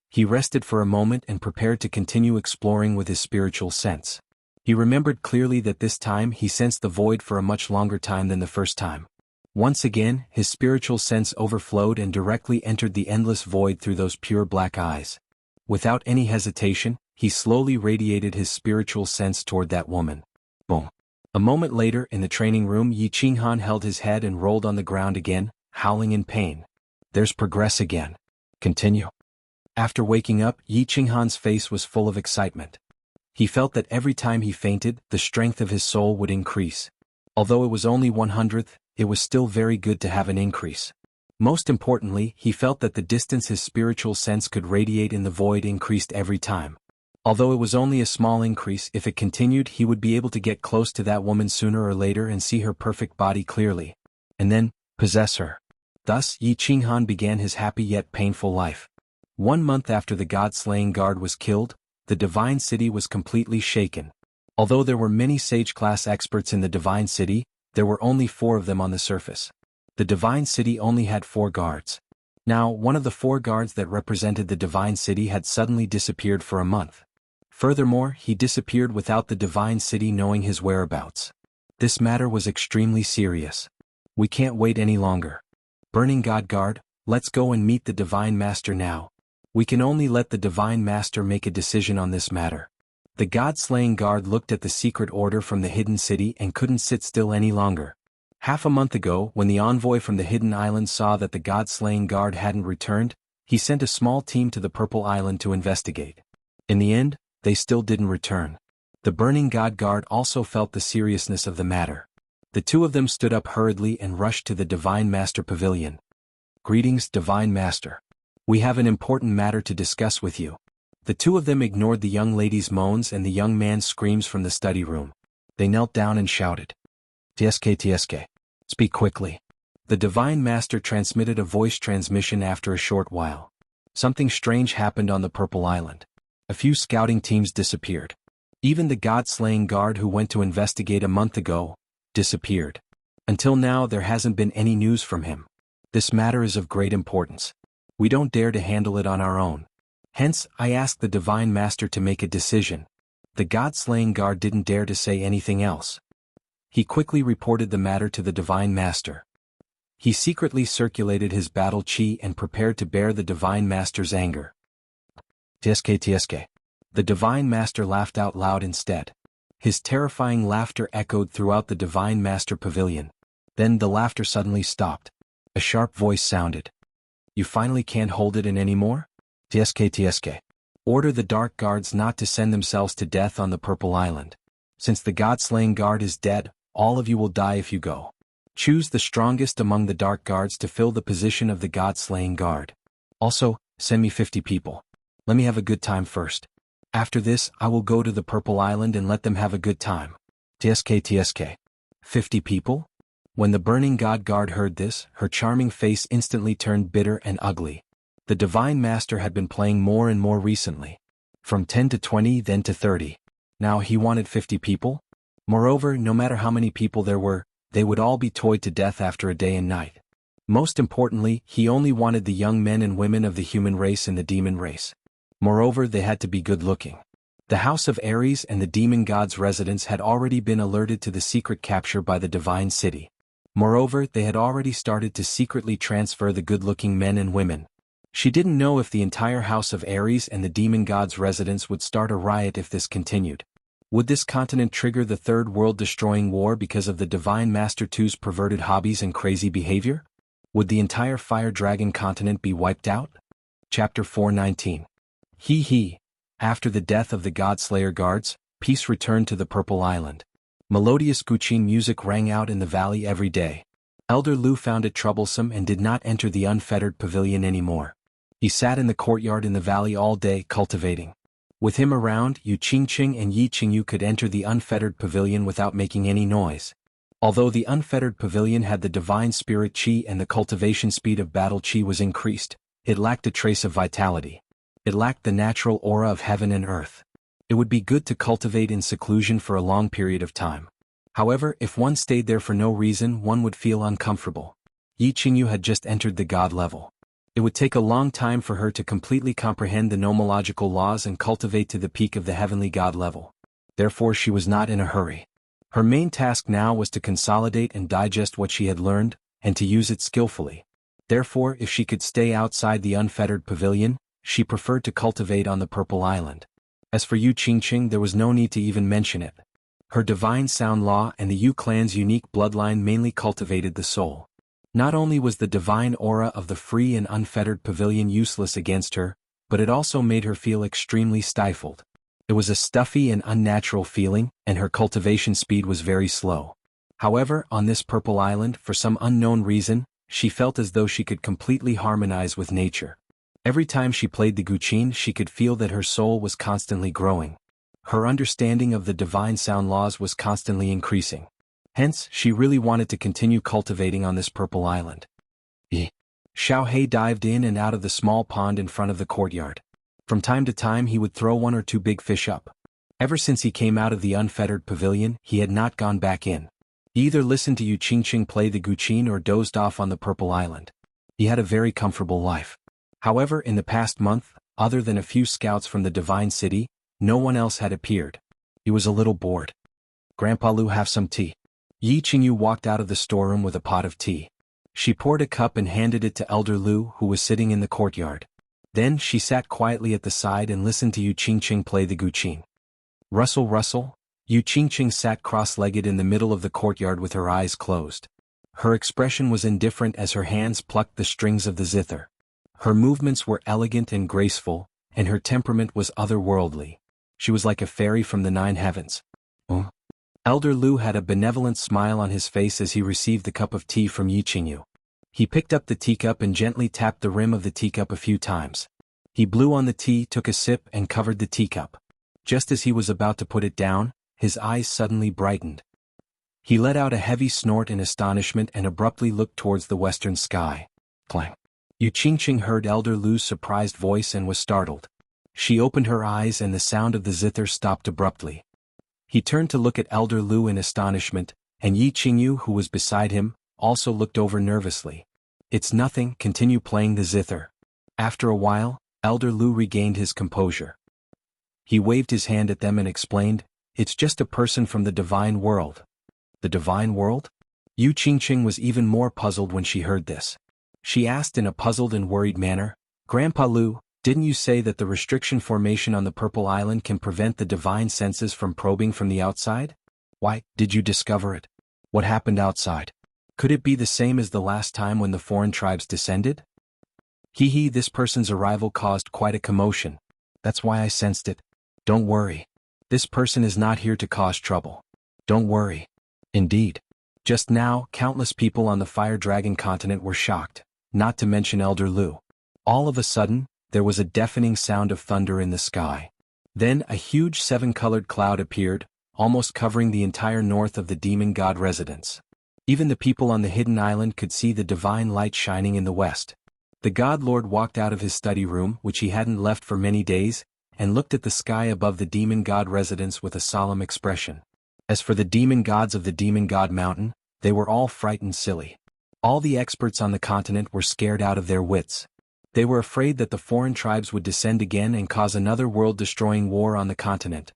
Speaker 1: He rested for a moment and prepared to continue exploring with his spiritual sense. He remembered clearly that this time he sensed the void for a much longer time than the first time. Once again, his spiritual sense overflowed and directly entered the endless void through those pure black eyes. Without any hesitation, he slowly radiated his spiritual sense toward that woman. Boom. A moment later, in the training room, Yi Qinghan held his head and rolled on the ground again, howling in pain. There's progress again. Continue. After waking up, Yi Qinghan's face was full of excitement. He felt that every time he fainted, the strength of his soul would increase. Although it was only 100th, it was still very good to have an increase. Most importantly, he felt that the distance his spiritual sense could radiate in the void increased every time. Although it was only a small increase, if it continued, he would be able to get close to that woman sooner or later and see her perfect body clearly. And then, possess her. Thus, Yi Qinghan began his happy yet painful life. 1 month after the god-slaying guard was killed, the Divine City was completely shaken. Although there were many sage-class experts in the Divine City, there were only 4 of them on the surface. The Divine City only had 4 guards. Now, one of the 4 guards that represented the Divine City had suddenly disappeared for a month. Furthermore, he disappeared without the Divine City knowing his whereabouts. This matter was extremely serious. We can't wait any longer. Burning God Guard, let's go and meet the Divine Master now. We can only let the Divine Master make a decision on this matter. The God-slaying guard looked at the secret order from the hidden city and couldn't sit still any longer. Half a month ago, when the envoy from the hidden island saw that the God-slaying guard hadn't returned, he sent a small team to the Purple Island to investigate. In the end, they still didn't return. The Burning God Guard also felt the seriousness of the matter. The 2 of them stood up hurriedly and rushed to the Divine Master Pavilion. Greetings, Divine Master. We have an important matter to discuss with you. The 2 of them ignored the young lady's moans and the young man's screams from the study room. They knelt down and shouted. TSK. Speak quickly. The Divine Master transmitted a voice transmission after a short while. Something strange happened on the Purple Island. A few scouting teams disappeared. Even the god-slaying guard who went to investigate a month ago disappeared. Until now, there hasn't been any news from him. This matter is of great importance. We don't dare to handle it on our own. Hence, I asked the Divine Master to make a decision. The god-slaying guard didn't dare to say anything else. He quickly reported the matter to the Divine Master. He secretly circulated his battle chi and prepared to bear the Divine Master's anger. TSK. The Divine Master laughed out loud instead. His terrifying laughter echoed throughout the Divine Master Pavilion. Then the laughter suddenly stopped. A sharp voice sounded. You finally can't hold it in anymore? TSK. Order the Dark Guards not to send themselves to death on the Purple Island. Since the God-slaying guard is dead, all of you will die if you go. Choose the strongest among the Dark Guards to fill the position of the God-slaying guard. Also, send me 50 people. Let me have a good time first. After this, I will go to the Purple Island and let them have a good time. TSK. 50 people? When the Burning God Guard heard this, her charming face instantly turned bitter and ugly. The Divine Master had been playing more and more recently. From 10 to 20, then to 30. Now he wanted 50 people? Moreover, no matter how many people there were, they would all be toyed to death after a day and night. Most importantly, he only wanted the young men and women of the human race and the demon race. Moreover, they had to be good-looking. The House of Ares and the demon god's residents had already been alerted to the secret capture by the Divine City. Moreover, they had already started to secretly transfer the good-looking men and women. She didn't know if the entire House of Ares and the demon god's residents would start a riot if this continued. Would this continent trigger the Third World-destroying war because of the Divine Master II's perverted hobbies and crazy behavior? Would the entire Fire Dragon continent be wiped out? Chapter 419. After the death of the God-Slayer guards, peace returned to the Purple Island. Melodious Guqin music rang out in the valley every day. Elder Lu found it troublesome and did not enter the unfettered pavilion anymore. He sat in the courtyard in the valley all day cultivating. With him around, Yu Qingqing and Yi Qingyu could enter the unfettered pavilion without making any noise. Although the unfettered pavilion had the divine spirit chi and the cultivation speed of battle chi was increased, it lacked a trace of vitality. It lacked the natural aura of heaven and earth. It would be good to cultivate in seclusion for a long period of time. However, if one stayed there for no reason, one would feel uncomfortable. Yi Qingyu had just entered the god level. It would take a long time for her to completely comprehend the nomological laws and cultivate to the peak of the heavenly god level. therefore she was not in a hurry. Her main task now was to consolidate and digest what she had learned, and to use it skillfully. Therefore, if she could stay outside the unfettered pavilion, she preferred to cultivate on the Purple Island. As for Yu Qingqing, there was no need to even mention it. Her divine sound law and the Yu clan's unique bloodline mainly cultivated the soul. Not only was the divine aura of the free and unfettered pavilion useless against her, but it also made her feel extremely stifled. It was a stuffy and unnatural feeling, and her cultivation speed was very slow. However, on this Purple Island, for some unknown reason, she felt as though she could completely harmonize with nature. Every time she played the guqin, she could feel that her soul was constantly growing. Her understanding of the divine sound laws was constantly increasing. Hence, she really wanted to continue cultivating on this Purple Island. Xiao He dived in and out of the small pond in front of the courtyard. From time to time he would throw one or two big fish up. Ever since he came out of the unfettered pavilion, he had not gone back in. He either listened to Yu Qingqing play the guqin or dozed off on the Purple Island. He had a very comfortable life. However, in the past month, other than a few scouts from the Divine City, no one else had appeared. He was a little bored. "Grandpa Lu, have some tea." Yi Qingyu walked out of the storeroom with a pot of tea. She poured a cup and handed it to Elder Lu, who was sitting in the courtyard. Then she sat quietly at the side and listened to Yu Qingqing play the guqin. Rustle, rustle. Yu Qingqing sat cross-legged in the middle of the courtyard with her eyes closed. Her expression was indifferent as her hands plucked the strings of the zither. Her movements were elegant and graceful, and her temperament was otherworldly. She was like a fairy from the 9 heavens. Elder Lu had a benevolent smile on his face as he received the cup of tea from Yi Qingyu. He picked up the teacup and gently tapped the rim of the teacup a few times. He blew on the tea, took a sip, and covered the teacup. Just as he was about to put it down, his eyes suddenly brightened. He let out a heavy snort in astonishment and abruptly looked towards the western sky. Clang. Yu Qingqing heard Elder Lu's surprised voice and was startled. She opened her eyes and the sound of the zither stopped abruptly. He turned to look at Elder Lu in astonishment, and Yi Qingyu, who was beside him, also looked over nervously. "It's nothing, continue playing the zither." After a while, Elder Lu regained his composure. He waved his hand at them and explained, "It's just a person from the divine world." "The divine world?" Yu Qingqing was even more puzzled when she heard this. She asked in a puzzled and worried manner, "Grandpa Lu, didn't you say that the restriction formation on the Purple Island can prevent the divine senses from probing from the outside? Why, did you discover it? What happened outside? Could it be the same as the last time when the foreign tribes descended?" This person's arrival caused quite a commotion. That's why I sensed it. Don't worry. This person is not here to cause trouble. Don't worry. Indeed. Just now, countless people on the Fire Dragon continent were shocked, not to mention Elder Lu. All of a sudden, there was a deafening sound of thunder in the sky. Then a huge 7-colored cloud appeared, almost covering the entire north of the demon god residence. Even the people on the hidden island could see the divine light shining in the west. The god lord walked out of his study room, which he hadn't left for many days, and looked at the sky above the demon god residence with a solemn expression. As for the demon gods of the demon god mountain, they were all frightened silly. All the experts on the continent were scared out of their wits. They were afraid that the foreign tribes would descend again and cause another world-destroying war on the continent.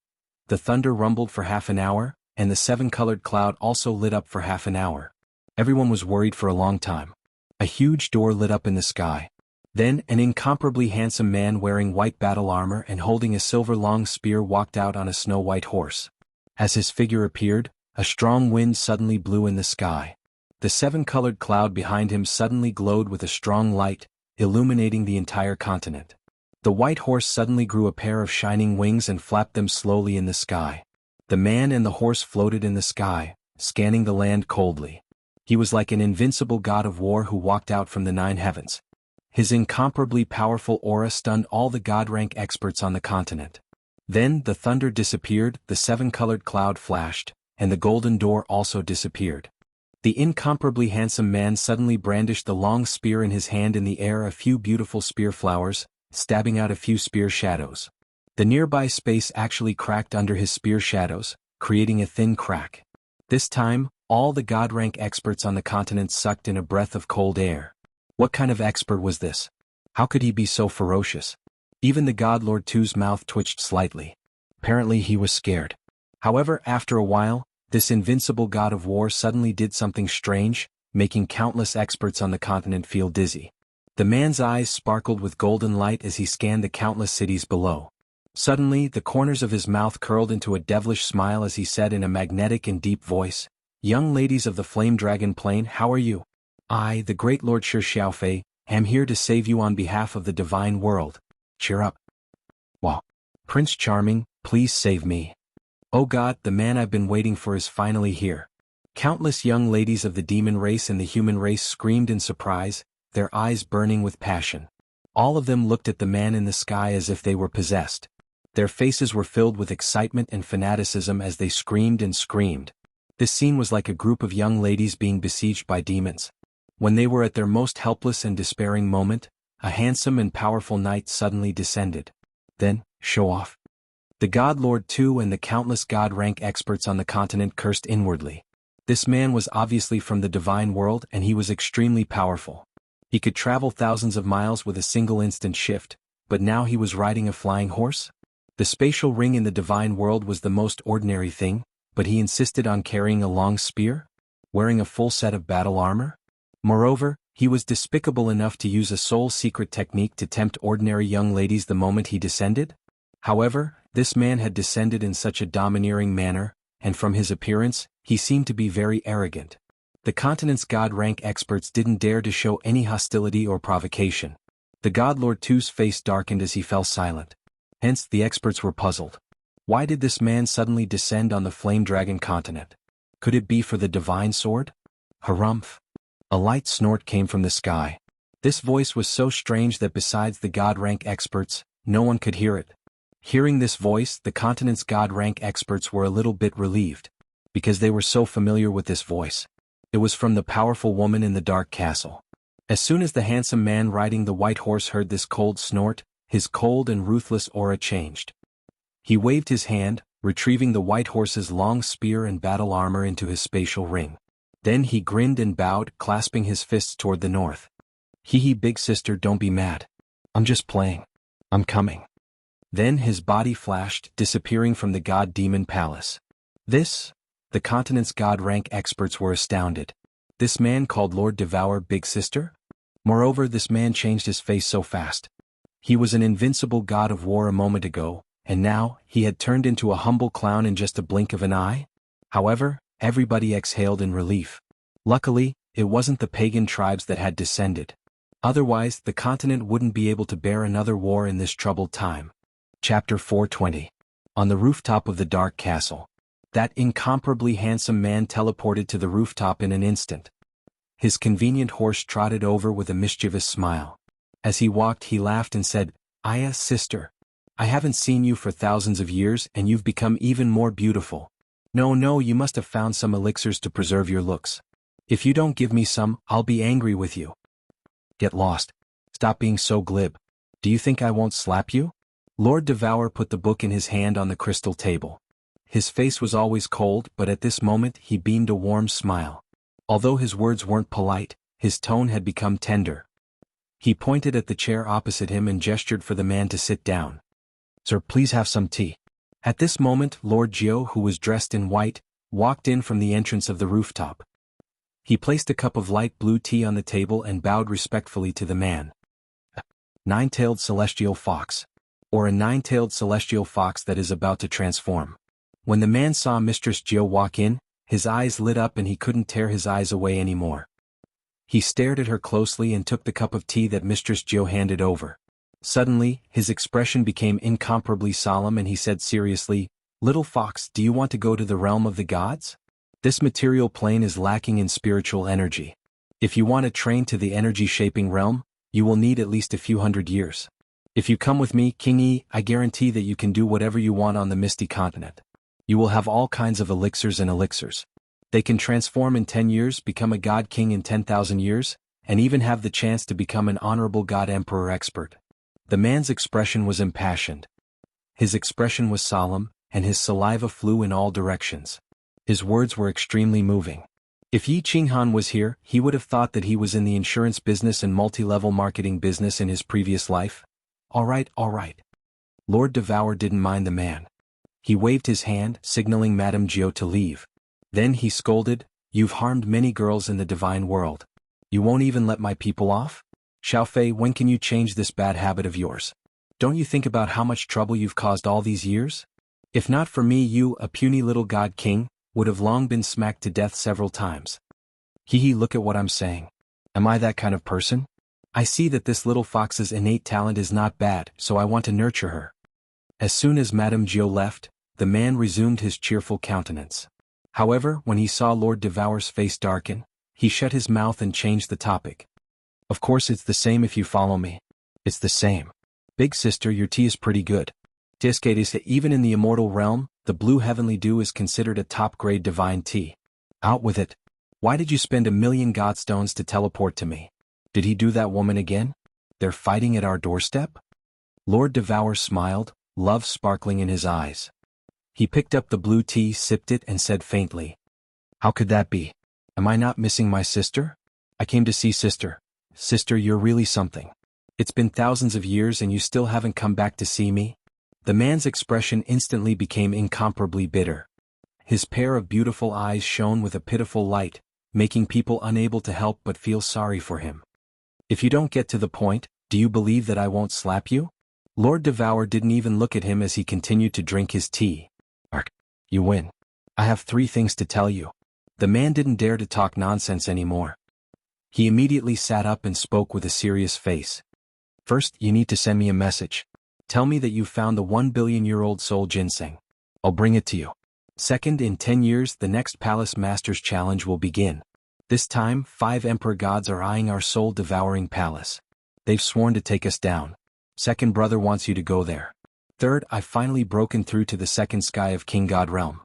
Speaker 1: The thunder rumbled for half an hour, and the 7-colored cloud also lit up for half an hour. Everyone was worried for a long time. A huge door lit up in the sky. Then an incomparably handsome man wearing white battle armor and holding a silver long spear walked out on a snow-white horse. As his figure appeared, a strong wind suddenly blew in the sky. The 7-colored cloud behind him suddenly glowed with a strong light, illuminating the entire continent. The white horse suddenly grew a pair of shining wings and flapped them slowly in the sky. The man and the horse floated in the sky, scanning the land coldly. He was like an invincible god of war who walked out from the 9 heavens. His incomparably powerful aura stunned all the god-rank experts on the continent. Then the thunder disappeared, the 7-colored cloud flashed, and the golden door also disappeared. The incomparably handsome man suddenly brandished the long spear in his hand, in the air a few beautiful spear flowers, stabbing out a few spear shadows. The nearby space actually cracked under his spear shadows, creating a thin crack. This time, all the god-rank experts on the continent sucked in a breath of cold air. What kind of expert was this? How could he be so ferocious? Even the god Lord Tu's mouth twitched slightly. Apparently he was scared. However, after a while, this invincible god of war suddenly did something strange, making countless experts on the continent feel dizzy. The man's eyes sparkled with golden light as he scanned the countless cities below. Suddenly, the corners of his mouth curled into a devilish smile as he said in a magnetic and deep voice, "Young ladies of the Flame Dragon Plain, how are you? I, the great Lord Xiaofei, am here to save you on behalf of the divine world. Cheer up. Wow. Prince Charming, please save me. Oh God, the man I've been waiting for is finally here." Countless young ladies of the demon race and the human race screamed in surprise, their eyes burning with passion. All of them looked at the man in the sky as if they were possessed. Their faces were filled with excitement and fanaticism as they screamed and screamed. This scene was like a group of young ladies being besieged by demons. When they were at their most helpless and despairing moment, a handsome and powerful knight suddenly descended. Then, show off. The God Lord too and the countless God rank experts on the continent cursed inwardly. This man was obviously from the divine world and he was extremely powerful. He could travel thousands of miles with a single instant shift, but now he was riding a flying horse? The spatial ring in the divine world was the most ordinary thing, but he insisted on carrying a long spear? Wearing a full set of battle armor? Moreover, he was despicable enough to use a soul-secret technique to tempt ordinary young ladies the moment he descended? However, this man had descended in such a domineering manner, and from his appearance, he seemed to be very arrogant. The continent's God rank experts didn't dare to show any hostility or provocation. The God Lord too's face darkened as he fell silent. Hence, the experts were puzzled. Why did this man suddenly descend on the Flame Dragon continent? Could it be for the divine sword? Harumph! A light snort came from the sky. This voice was so strange that besides the God rank experts, no one could hear it. Hearing this voice, the continent's God rank experts were a little bit relieved, because they were so familiar with this voice. It was from the powerful woman in the dark castle. As soon as the handsome man riding the white horse heard this cold snort, his cold and ruthless aura changed. He waved his hand, retrieving the white horse's long spear and battle armor into his spatial ring. Then he grinned and bowed, clasping his fists toward the north. Hee big sister, don't be mad. I'm just playing. I'm coming. Then his body flashed, disappearing from the god-demon palace. The continent's god rank experts were astounded. This man called Lord Devour Big Sister? Moreover, this man changed his face so fast. He was an invincible god of war a moment ago, and now, he had turned into a humble clown in just a blink of an eye? However, everybody exhaled in relief. Luckily, it wasn't the pagan tribes that had descended. Otherwise, the continent wouldn't be able to bear another war in this troubled time. Chapter 420. On the rooftop of the dark castle. That incomparably handsome man teleported to the rooftop in an instant. His convenient horse trotted over with a mischievous smile. As he walked, he laughed and said, "Aya, sister. I haven't seen you for thousands of years and you've become even more beautiful. No, you must have found some elixirs to preserve your looks. If you don't give me some, I'll be angry with you." "Get lost. Stop being so glib. Do you think I won't slap you?" Lord Devour put the book in his hand on the crystal table. His face was always cold, but at this moment he beamed a warm smile. Although his words weren't polite, his tone had become tender. He pointed at the chair opposite him and gestured for the man to sit down. "Sir, please have some tea." At this moment, Lord Jiao, who was dressed in white, walked in from the entrance of the rooftop. He placed a cup of light blue tea on the table and bowed respectfully to the man. "A nine-tailed celestial fox. Or a nine-tailed celestial fox that is about to transform." When the man saw Mistress Jiao walk in, his eyes lit up and he couldn't tear his eyes away anymore. He stared at her closely and took the cup of tea that Mistress Jiao handed over. Suddenly, his expression became incomparably solemn and he said seriously, "Little fox, do you want to go to the realm of the gods? This material plane is lacking in spiritual energy. If you want to train to the energy-shaping realm, you will need at least a few hundred years. If you come with me, King Yi, I guarantee that you can do whatever you want on the Misty Continent. You will have all kinds of elixirs. They can transform in 10 years, become a god king in 10,000 years, and even have the chance to become an honorable god emperor expert." The man's expression was impassioned. His expression was solemn, and his saliva flew in all directions. His words were extremely moving. If Yi Qinghan was here, he would have thought that he was in the insurance business and multi-level marketing business in his previous life. All right. Lord Devour didn't mind the man. He waved his hand, signaling Madame Jiao to leave. Then he scolded, "You've harmed many girls in the divine world. You won't even let my people off? Xiaofei, when can you change this bad habit of yours? Don't you think about how much trouble you've caused all these years? If not for me, you, a puny little god king, would have long been smacked to death several times." Hee, look at what I'm saying. Am I that kind of person? I see that this little fox's innate talent is not bad, so I want to nurture her. As soon as Madame Jiao left, the man resumed his cheerful countenance. However, when he saw Lord Devour's face darken, he shut his mouth and changed the topic. "Of course it's the same if you follow me. It's the same. Big sister, your tea is pretty good. Even in the immortal realm, the blue heavenly dew is considered a top-grade divine tea. Out with it. Why did you spend 1,000,000 godstones to teleport to me? Did he do that woman again? They're fighting at our doorstep?" Lord Devour smiled, love sparkling in his eyes. He picked up the blue tea, sipped it, and said faintly, "How could that be? Am I not missing my sister? I came to see sister. Sister, you're really something. It's been thousands of years and you still haven't come back to see me?" The man's expression instantly became incomparably bitter. His pair of beautiful eyes shone with a pitiful light, making people unable to help but feel sorry for him. "If you don't get to the point, do you believe that I won't slap you?" Lord Devour didn't even look at him as he continued to drink his tea. "Ark, you win. I have 3 things to tell you." The man didn't dare to talk nonsense anymore. He immediately sat up and spoke with a serious face. "First, you need to send me a message. Tell me that you found the 1 billion-year-old soul ginseng. I'll bring it to you. Second, in 10 years the next Palace Masters Challenge will begin. This time, 5 Emperor gods are eyeing our soul-devouring palace. They've sworn to take us down. Second brother wants you to go there. Third, I've finally broken through to the second sky of King God Realm.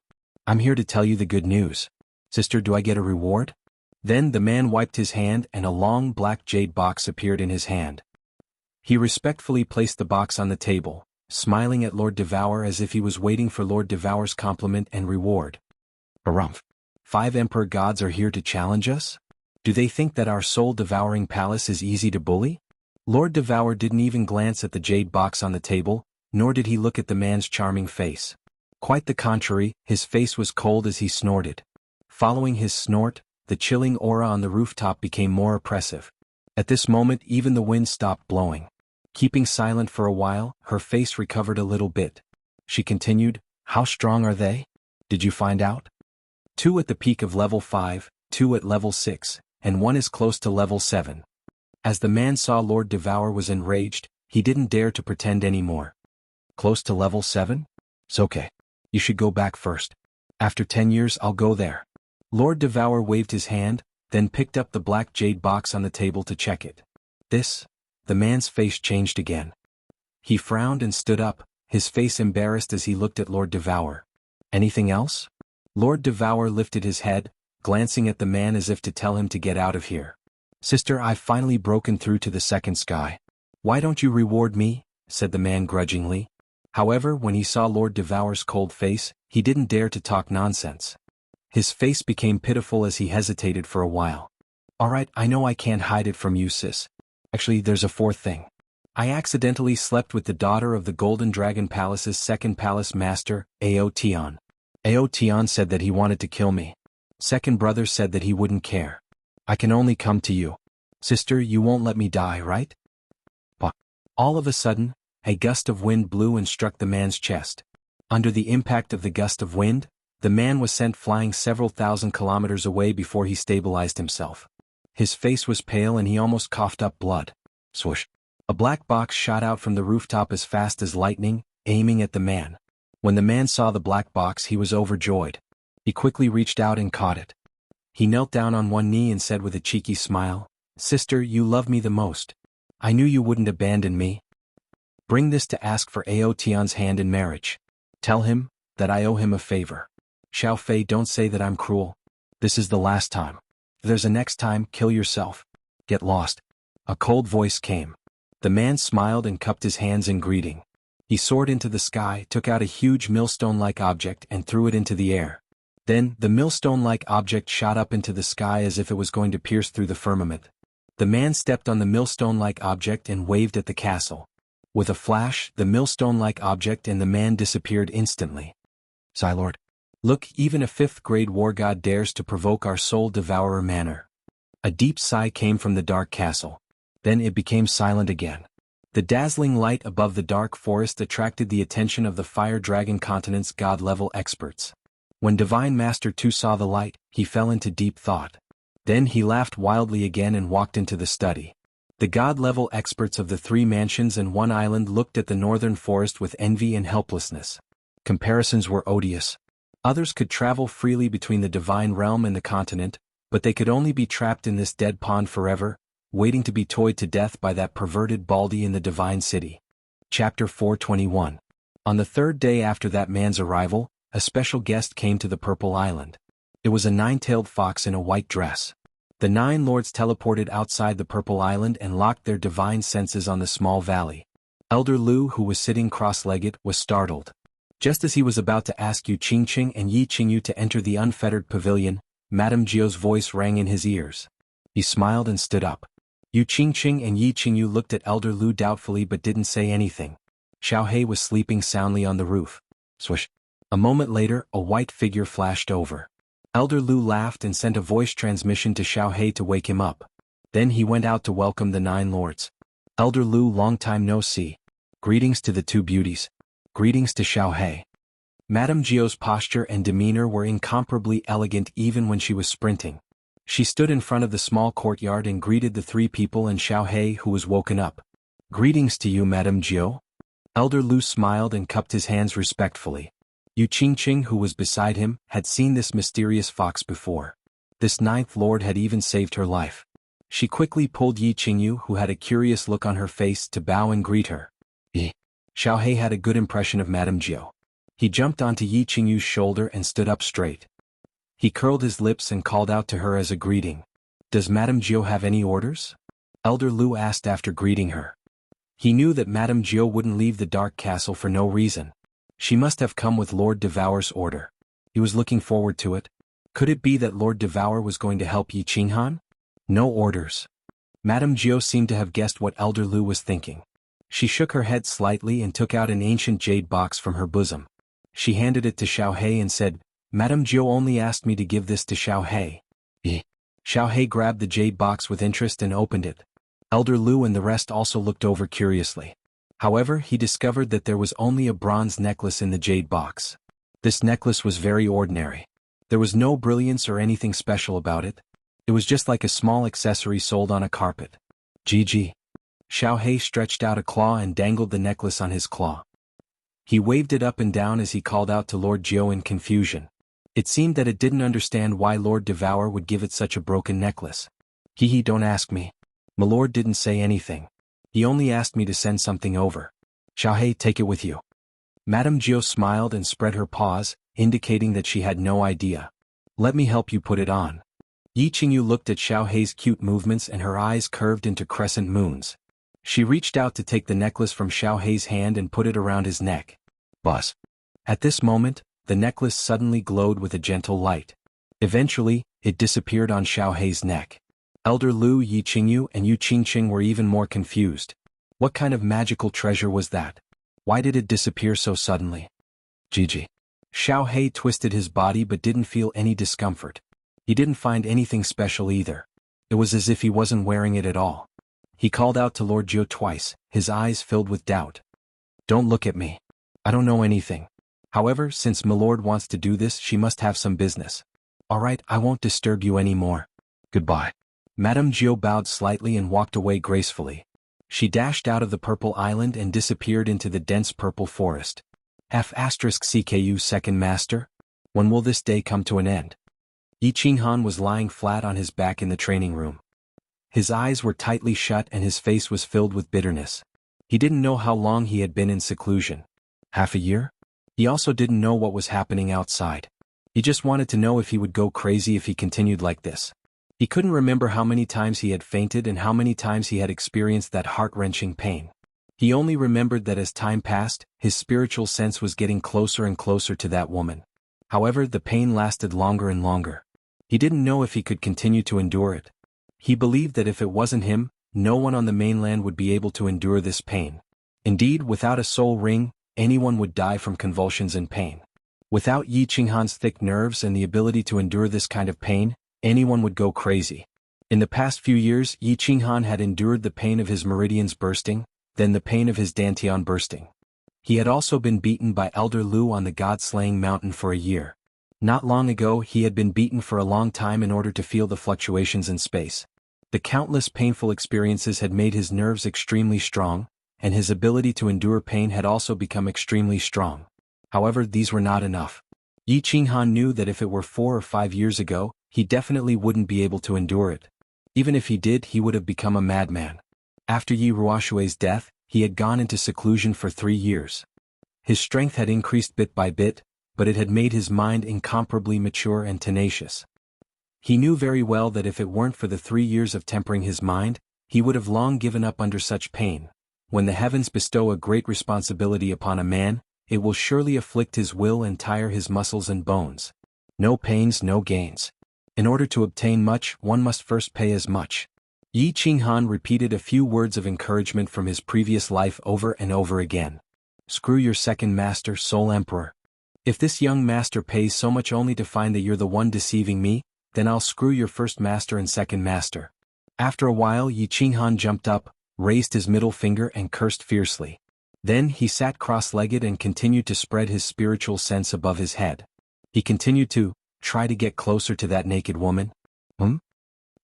Speaker 1: I'm here to tell you the good news. Sister, do I get a reward?" Then the man wiped his hand and a long black jade box appeared in his hand. He respectfully placed the box on the table, smiling at Lord Devour as if he was waiting for Lord Devour's compliment and reward. "Harumph. 5 Emperor gods are here to challenge us? Do they think that our soul-devouring palace is easy to bully?" Lord Devour didn't even glance at the jade box on the table, nor did he look at the man's charming face. Quite the contrary, his face was cold as he snorted. Following his snort, the chilling aura on the rooftop became more oppressive. At this moment even the wind stopped blowing. Keeping silent for a while, her face recovered a little bit. She continued, "How strong are they? Did you find out? 2 at the peak of level 5, 2 at level 6, and 1 is close to level 7. As the man saw Lord Devour was enraged, he didn't dare to pretend anymore. "Close to level 7? It's okay. You should go back first. After 10 years I'll go there." Lord Devour waved his hand, then picked up the black jade box on the table to check it. The man's face changed again. He frowned and stood up, his face embarrassed as he looked at Lord Devour. "Anything else?" Lord Devour lifted his head, glancing at the man as if to tell him to get out of here. "Sister, I've finally broken through to the second sky. Why don't you reward me?" said the man grudgingly. However, when he saw Lord Devour's cold face, he didn't dare to talk nonsense. His face became pitiful as he hesitated for a while. "Alright, I know I can't hide it from you, sis. Actually, there's a 4th thing. I accidentally slept with the daughter of the Golden Dragon Palace's second palace master, Aotian. Aotian said that he wanted to kill me. Second brother said that he wouldn't care. I can only come to you. Sister, you won't let me die, right?" All of a sudden, a gust of wind blew and struck the man's chest. Under the impact of the gust of wind, the man was sent flying several thousand kilometers away before he stabilized himself. His face was pale and he almost coughed up blood. Swoosh! A black box shot out from the rooftop as fast as lightning, aiming at the man. When the man saw the black box, he was overjoyed. He quickly reached out and caught it. He knelt down on one knee and said with a cheeky smile, "Sister, you love me the most. I knew you wouldn't abandon me. Bring this to ask for Aotian's hand in marriage. Tell him that I owe him a favor. Xiaofei, don't say that I'm cruel. This is the last time. If there's a next time, kill yourself. Get lost." A cold voice came. The man smiled and cupped his hands in greeting. He soared into the sky, took out a huge millstone-like object and threw it into the air. Then, the millstone-like object shot up into the sky as if it was going to pierce through the firmament. The man stepped on the millstone-like object and waved at the castle. With a flash, the millstone-like object and the man disappeared instantly. Lord. Look, even a fifth-grade war god dares to provoke our soul-devourer manner. A deep sigh came from the dark castle. Then it became silent again. The dazzling light above the dark forest attracted the attention of the Fire Dragon Continent's god-level experts. When Divine Master Tu saw the light, he fell into deep thought. Then he laughed wildly again and walked into the study. The god-level experts of the 3 mansions and 1 island looked at the northern forest with envy and helplessness. Comparisons were odious. Others could travel freely between the divine realm and the continent, but they could only be trapped in this dead pond forever, waiting to be toyed to death by that perverted Baldy in the divine city. Chapter 421. On the 3rd day after that man's arrival, a special guest came to the Purple Island. It was a 9-tailed fox in a white dress. The 9 lords teleported outside the Purple Island and locked their divine senses on the small valley. Elder Lu, who was sitting cross-legged, was startled. Just as he was about to ask Yu Qingqing and Yi Qingyu to enter the unfettered pavilion, Madame Jiao's voice rang in his ears. He smiled and stood up. Yu Qingqing and Yi Qingyu looked at Elder Lu doubtfully but didn't say anything. Xiaohei was sleeping soundly on the roof. Swish. A moment later, a white figure flashed over. Elder Lu laughed and sent a voice transmission to Xiaohei to wake him up. Then he went out to welcome the 9 lords. Elder Lu, long time no see. Greetings to the 2 beauties. Greetings to Xiaohei. Madame Jiao's posture and demeanor were incomparably elegant even when she was sprinting. She stood in front of the small courtyard and greeted the 3 people and Xiaohei, who was woken up. Greetings to you, Madame Jiao. Elder Lu smiled and cupped his hands respectfully. Yu Qingqing, who was beside him, had seen this mysterious fox before. This 9th lord had even saved her life. She quickly pulled Yi Qingyu, who had a curious look on her face, to bow and greet her. Xiaohei had a good impression of Madame Jiao. He jumped onto Yi Qingyu's shoulder and stood up straight. He curled his lips and called out to her as a greeting. Does Madame Jiao have any orders? Elder Lu asked after greeting her. He knew that Madame Jiao wouldn't leave the dark castle for no reason. She must have come with Lord Devour's order. He was looking forward to it. Could it be that Lord Devour was going to help Yi Qinghan? No orders. Madame Jiao seemed to have guessed what Elder Lu was thinking. She shook her head slightly and took out an ancient jade box from her bosom. She handed it to Xiaohei and said, Madame Jiao only asked me to give this to Xiaohei. Xiaohei grabbed the jade box with interest and opened it. Elder Lu and the rest also looked over curiously. However, he discovered that there was only a bronze necklace in the jade box. This necklace was very ordinary. There was no brilliance or anything special about it. It was just like a small accessory sold on a carpet. GG. Xiaohei stretched out a claw and dangled the necklace on his claw. He waved it up and down as he called out to Lord Jiao in confusion. It seemed that it didn't understand why Lord Devour would give it such a broken necklace. Don't ask me. My lord didn't say anything. He only asked me to send something over. Xiaohei, take it with you. Madame Jiao smiled and spread her paws, indicating that she had no idea. Let me help you put it on. Yi Qingyu looked at Xiaohei's cute movements and her eyes curved into crescent moons. She reached out to take the necklace from Xiaohei's hand and put it around his neck. Buzz. At this moment, the necklace suddenly glowed with a gentle light. Eventually, it disappeared on Xiaohei's neck. Elder Lu, Yi Qingyu, and Yu Qingqing were even more confused. What kind of magical treasure was that? Why did it disappear so suddenly? GG. Xiaohei twisted his body but didn't feel any discomfort. He didn't find anything special either. It was as if he wasn't wearing it at all. He called out to Lord Jiao twice, his eyes filled with doubt. Don't look at me. I don't know anything. However, since Milord wants to do this, she must have some business. Alright, I won't disturb you anymore. Goodbye. Madame Jiao bowed slightly and walked away gracefully. She dashed out of the Purple Island and disappeared into the dense purple forest. F***CKU Second Master? When will this day come to an end? Yi Qinghan was lying flat on his back in the training room. His eyes were tightly shut and his face was filled with bitterness. He didn't know how long he had been in seclusion. Half a year? He also didn't know what was happening outside. He just wanted to know if he would go crazy if he continued like this. He couldn't remember how many times he had fainted and how many times he had experienced that heart-wrenching pain. He only remembered that as time passed, his spiritual sense was getting closer and closer to that woman. However, the pain lasted longer and longer. He didn't know if he could continue to endure it. He believed that if it wasn't him, no one on the mainland would be able to endure this pain. Indeed, without a soul ring, anyone would die from convulsions and pain. Without Yi Qinghan's thick nerves and the ability to endure this kind of pain, anyone would go crazy. In the past few years, Yi Qinghan had endured the pain of his meridians bursting, then the pain of his dantian bursting. He had also been beaten by Elder Lu on the god-slaying mountain for a year. Not long ago he had been beaten for a long time in order to feel the fluctuations in space. The countless painful experiences had made his nerves extremely strong, and his ability to endure pain had also become extremely strong. However, these were not enough. Yi Qinghan knew that if it were 4 or 5 years ago, he definitely wouldn't be able to endure it. Even if he did, he would have become a madman. After Yi Ruoshui's death, he had gone into seclusion for 3 years. His strength had increased bit by bit, but it had made his mind incomparably mature and tenacious. He knew very well that if it weren't for the 3 years of tempering his mind, he would have long given up under such pain. When the heavens bestow a great responsibility upon a man, it will surely afflict his will and tire his muscles and bones. No pains, no gains. In order to obtain much, one must first pay as much. Yi Qinghan repeated a few words of encouragement from his previous life over and over again. Screw your second master, Soul Emperor. If this young master pays so much only to find that you're the one deceiving me, then I'll screw your first master and second master. After a while Yi Qinghan jumped up, raised his middle finger and cursed fiercely. Then he sat cross-legged and continued to spread his spiritual sense above his head. He continued to try to get closer to that naked woman.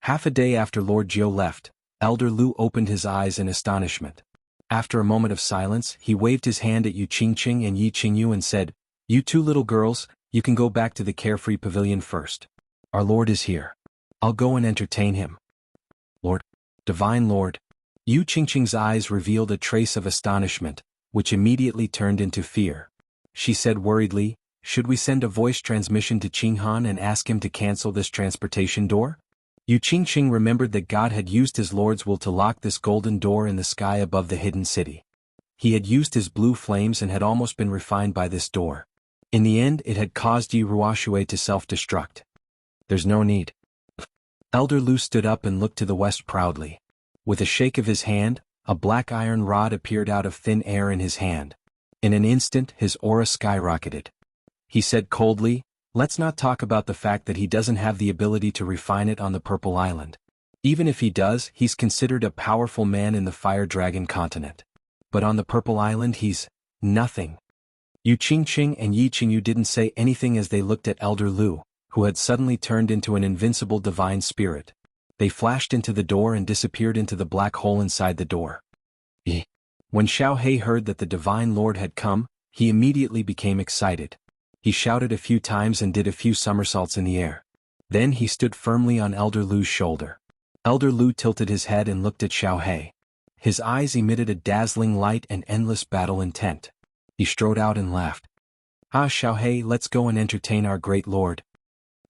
Speaker 1: Half a day after Lord Jiu left, Elder Lu opened his eyes in astonishment. After a moment of silence, he waved his hand at Yu Qingqing and Yi Qingyu and said, "You two little girls, you can go back to the carefree pavilion first. Our Lord is here. I'll go and entertain him." "Lord, Divine Lord." Yu Qingqing's eyes revealed a trace of astonishment, which immediately turned into fear. She said worriedly, "Should we send a voice transmission to Qinghan and ask him to cancel this transportation door?" Yu Qingqing remembered that God had used his Lord's will to lock this golden door in the sky above the hidden city. He had used his blue flames and had almost been refined by this door. In the end, it had caused Yi Ruoshui to self-destruct. "There's no need." Elder Lu stood up and looked to the west proudly. With a shake of his hand, a black iron rod appeared out of thin air in his hand. In an instant, his aura skyrocketed. He said coldly, "Let's not talk about the fact that he doesn't have the ability to refine it on the Purple Island. Even if he does, he's considered a powerful man in the Fire Dragon continent. But on the Purple Island he's nothing." Yu Qingqing and Yi Qingyu didn't say anything as they looked at Elder Lu, who had suddenly turned into an invincible divine spirit. They flashed into the door and disappeared into the black hole inside the door. When Xiaohei heard that the Divine Lord had come, he immediately became excited. He shouted a few times and did a few somersaults in the air. Then he stood firmly on Elder Lu's shoulder. Elder Lu tilted his head and looked at Xiaohei. His eyes emitted a dazzling light and endless battle intent. He strode out and laughed. "Ah, Xiaohei, let's go and entertain our great lord."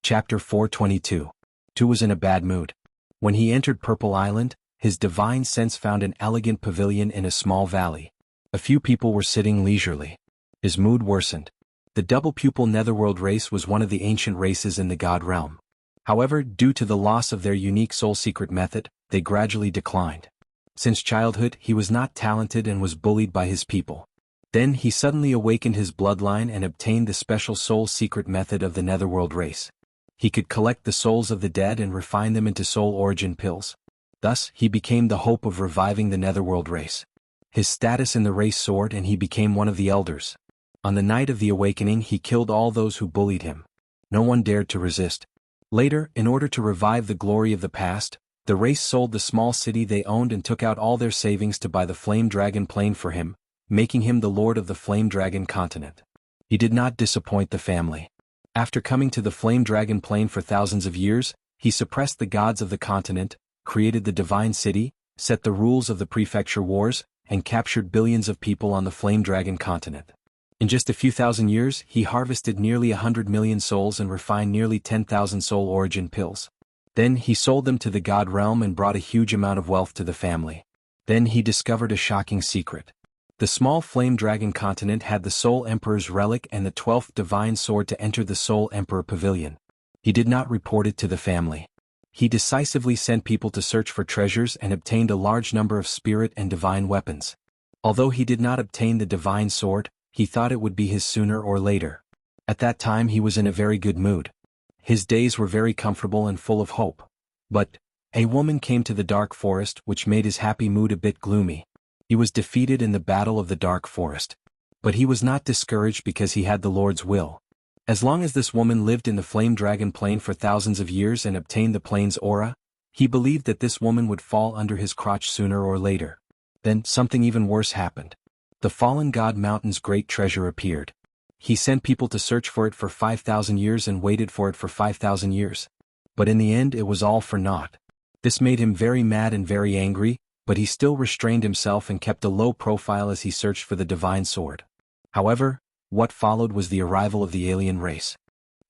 Speaker 1: Chapter 422. Tu was in a bad mood. When he entered Purple Island, his divine sense found an elegant pavilion in a small valley. A few people were sitting leisurely. His mood worsened. The double-pupil netherworld race was one of the ancient races in the god realm. However, due to the loss of their unique soul secret method, they gradually declined. Since childhood, he was not talented and was bullied by his people. Then he suddenly awakened his bloodline and obtained the special soul secret method of the netherworld race. He could collect the souls of the dead and refine them into soul origin pills. Thus, he became the hope of reviving the netherworld race. His status in the race soared and he became one of the elders. On the night of the awakening he killed all those who bullied him. No one dared to resist. Later, in order to revive the glory of the past, the race sold the small city they owned and took out all their savings to buy the Flame Dragon plane for him, making him the lord of the Flame Dragon continent. He did not disappoint the family. After coming to the Flame Dragon plane for thousands of years, he suppressed the gods of the continent, created the divine city, set the rules of the prefecture wars, and captured billions of people on the Flame Dragon continent. In just a few thousand years, he harvested nearly 100 million souls and refined nearly 10,000 soul origin pills. Then he sold them to the god realm and brought a huge amount of wealth to the family. Then he discovered a shocking secret. The small Flame Dragon continent had the Soul Emperor's relic and the 12th divine sword to enter the Soul Emperor pavilion. He did not report it to the family. He decisively sent people to search for treasures and obtained a large number of spirit and divine weapons. Although he did not obtain the divine sword, he thought it would be his sooner or later. At that time he was in a very good mood. His days were very comfortable and full of hope. But a woman came to the dark forest which made his happy mood a bit gloomy. He was defeated in the battle of the dark forest. But he was not discouraged because he had the Lord's will. As long as this woman lived in the flame dragon plane for thousands of years and obtained the plane's aura, he believed that this woman would fall under his crotch sooner or later. Then something even worse happened. The fallen god mountain's great treasure appeared. He sent people to search for it for 5,000 years and waited for it for 5,000 years. But in the end it was all for naught. This made him very mad and very angry, but he still restrained himself and kept a low profile as he searched for the divine sword. However, what followed was the arrival of the alien race.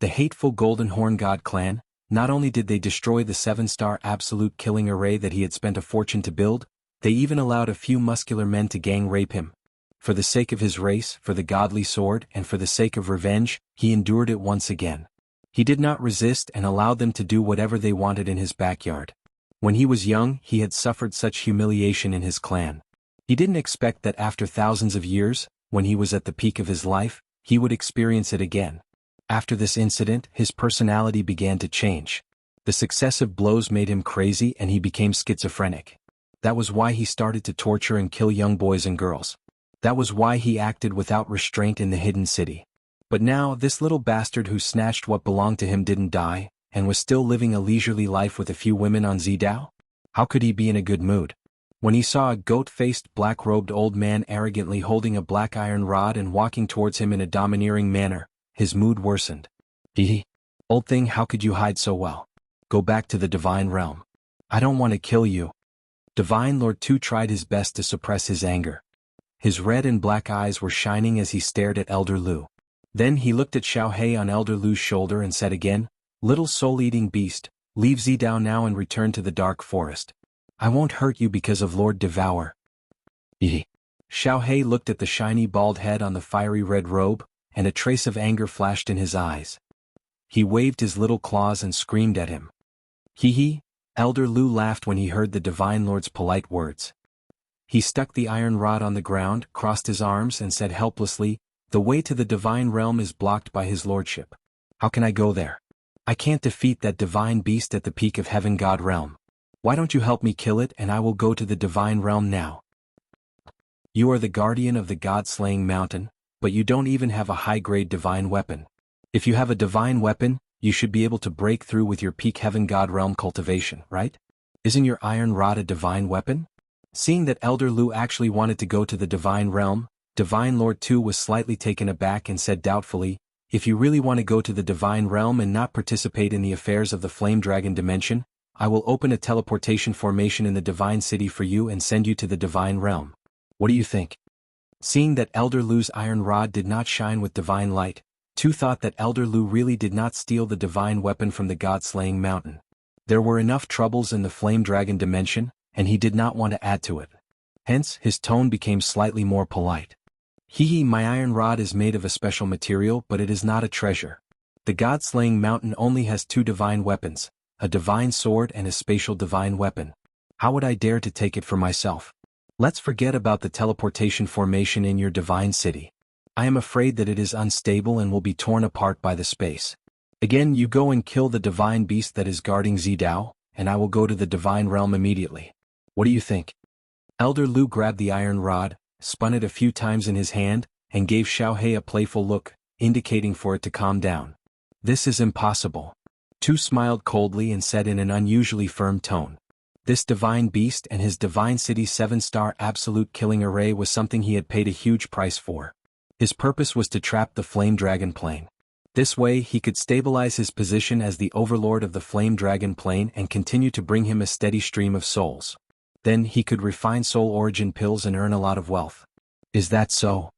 Speaker 1: The hateful Golden Horn God clan. Not only did they destroy the 7-star absolute killing array that he had spent a fortune to build, they even allowed a few muscular men to gang rape him. For the sake of his race, for the godly sword, and for the sake of revenge, he endured it once again. He did not resist and allowed them to do whatever they wanted in his backyard. When he was young, he had suffered such humiliation in his clan. He didn't expect that after thousands of years, when he was at the peak of his life, he would experience it again. After this incident, his personality began to change. The successive blows made him crazy and he became schizophrenic. That was why he started to torture and kill young boys and girls. That was why he acted without restraint in the hidden city. But now, this little bastard who snatched what belonged to him didn't die, and was still living a leisurely life with a few women on Zidao? How could he be in a good mood? When he saw a goat-faced, black-robed old man arrogantly holding a black iron rod and walking towards him in a domineering manner, his mood worsened. Hee. Old thing, how could you hide so well? Go back to the divine realm. I don't want to kill you. Divine Lord 2 tried his best to suppress his anger. His red and black eyes were shining as he stared at Elder Lu. Then he looked at Xiaohei on Elder Lu's shoulder and said again, "Little soul-eating beast, leave Zidao now and return to the dark forest. I won't hurt you because of Lord Devour." Xiaohei looked at the shiny bald head on the fiery red robe, and a trace of anger flashed in his eyes. He waved his little claws and screamed at him. Hee. Elder Lu laughed when he heard the Divine Lord's polite words. He stuck the iron rod on the ground, crossed his arms and said helplessly, "The way to the divine realm is blocked by his lordship. How can I go there? I can't defeat that divine beast at the peak of Heaven God realm. Why don't you help me kill it and I will go to the divine realm now?" You are the guardian of the god-slaying mountain, but you don't even have a high-grade divine weapon. If you have a divine weapon, you should be able to break through with your peak Heaven God realm cultivation, right? Isn't your iron rod a divine weapon? Seeing that Elder Lu actually wanted to go to the divine realm, Divine Lord 2 was slightly taken aback and said doubtfully, "If you really want to go to the divine realm and not participate in the affairs of the flame dragon dimension, I will open a teleportation formation in the divine city for you and send you to the divine realm. What do you think?" Seeing that Elder Lu's iron rod did not shine with divine light, 2 thought that Elder Lu really did not steal the divine weapon from the god-slaying mountain. There were enough troubles in the flame dragon dimension, and he did not want to add to it. Hence, his tone became slightly more polite. My iron rod is made of a special material, but it is not a treasure. The god-slaying mountain only has 2 divine weapons, a divine sword and a spatial divine weapon. How would I dare to take it for myself? Let's forget about the teleportation formation in your divine city. I am afraid that it is unstable and will be torn apart by the space. Again, you go and kill the divine beast that is guarding Zidao, and I will go to the divine realm immediately. What do you think? Elder Lu grabbed the iron rod, spun it a few times in his hand, and gave Xiaohei a playful look, indicating for it to calm down. "This is impossible." 2 smiled coldly and said in an unusually firm tone. This divine beast and his divine city 7-star absolute killing array was something he had paid a huge price for. His purpose was to trap the flame dragon plane. This way he could stabilize his position as the overlord of the flame dragon plane and continue to bring him a steady stream of souls. Then he could refine soul origin pills and earn a lot of wealth. Is that so?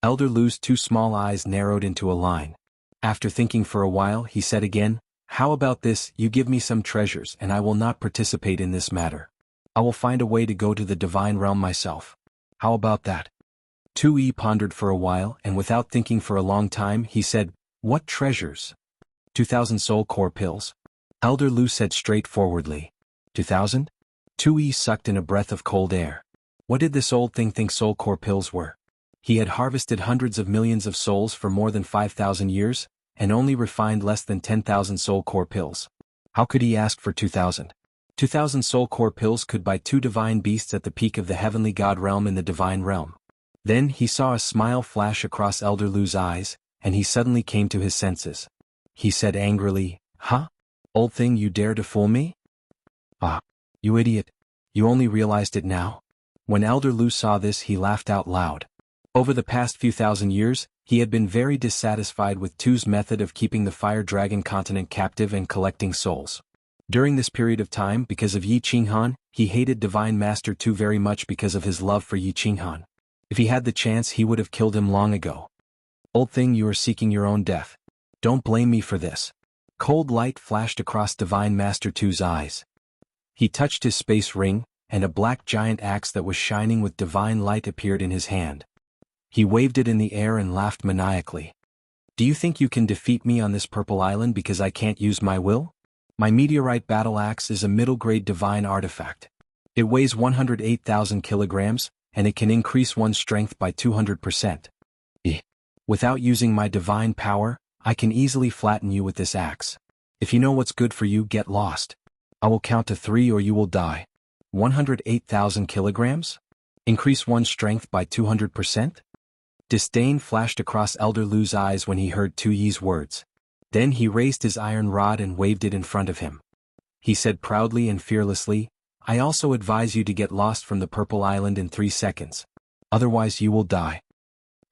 Speaker 1: Elder Lu's 2 small eyes narrowed into a line. After thinking for a while, he said again, "How about this, you give me some treasures and I will not participate in this matter. I will find a way to go to the divine realm myself. How about that?" 2E pondered for a while and without thinking for a long time he said, "What treasures?" 2,000 soul core pills. Elder Lu said straightforwardly. 2,000? 2E sucked in a breath of cold air. What did this old thing think soul core pills were? He had harvested hundreds of millions of souls for more than 5,000 years, and only refined less than 10,000 soul core pills. How could he ask for 2,000? 2,000 soul core pills could buy 2 divine beasts at the peak of the heavenly god realm in the divine realm. Then he saw a smile flash across Elder Lu's eyes, and he suddenly came to his senses. He said angrily, "Huh? Old thing, you dare to fool me? Ah, you idiot. You only realized it now?" When Elder Lu saw this, he laughed out loud. Over the past few thousand years, he had been very dissatisfied with Tu's method of keeping the Fire Dragon continent captive and collecting souls. During this period of time, because of Yi Qinghan, he hated Divine Master Tu very much because of his love for Yi Qinghan. If he had the chance, he would have killed him long ago. "Old thing, you are seeking your own death. Don't blame me for this." Cold light flashed across Divine Master Tu's eyes. He touched his space ring, and a black giant axe that was shining with divine light appeared in his hand. He waved it in the air and laughed maniacally. "Do you think you can defeat me on this purple island because I can't use my will? My meteorite battle axe is a middle-grade divine artifact. It weighs 108,000 kilograms, and it can increase one's strength by 200%. Without using my divine power, I can easily flatten you with this axe. If you know what's good for you, get lost. I will count to 3 or you will die." 108,000 kilograms? Increase one's strength by 200%? Disdain flashed across Elder Lu's eyes when he heard Tu Yi's words. Then he raised his iron rod and waved it in front of him. He said proudly and fearlessly, "I also advise you to get lost from the Purple Island in 3 seconds. Otherwise you will die."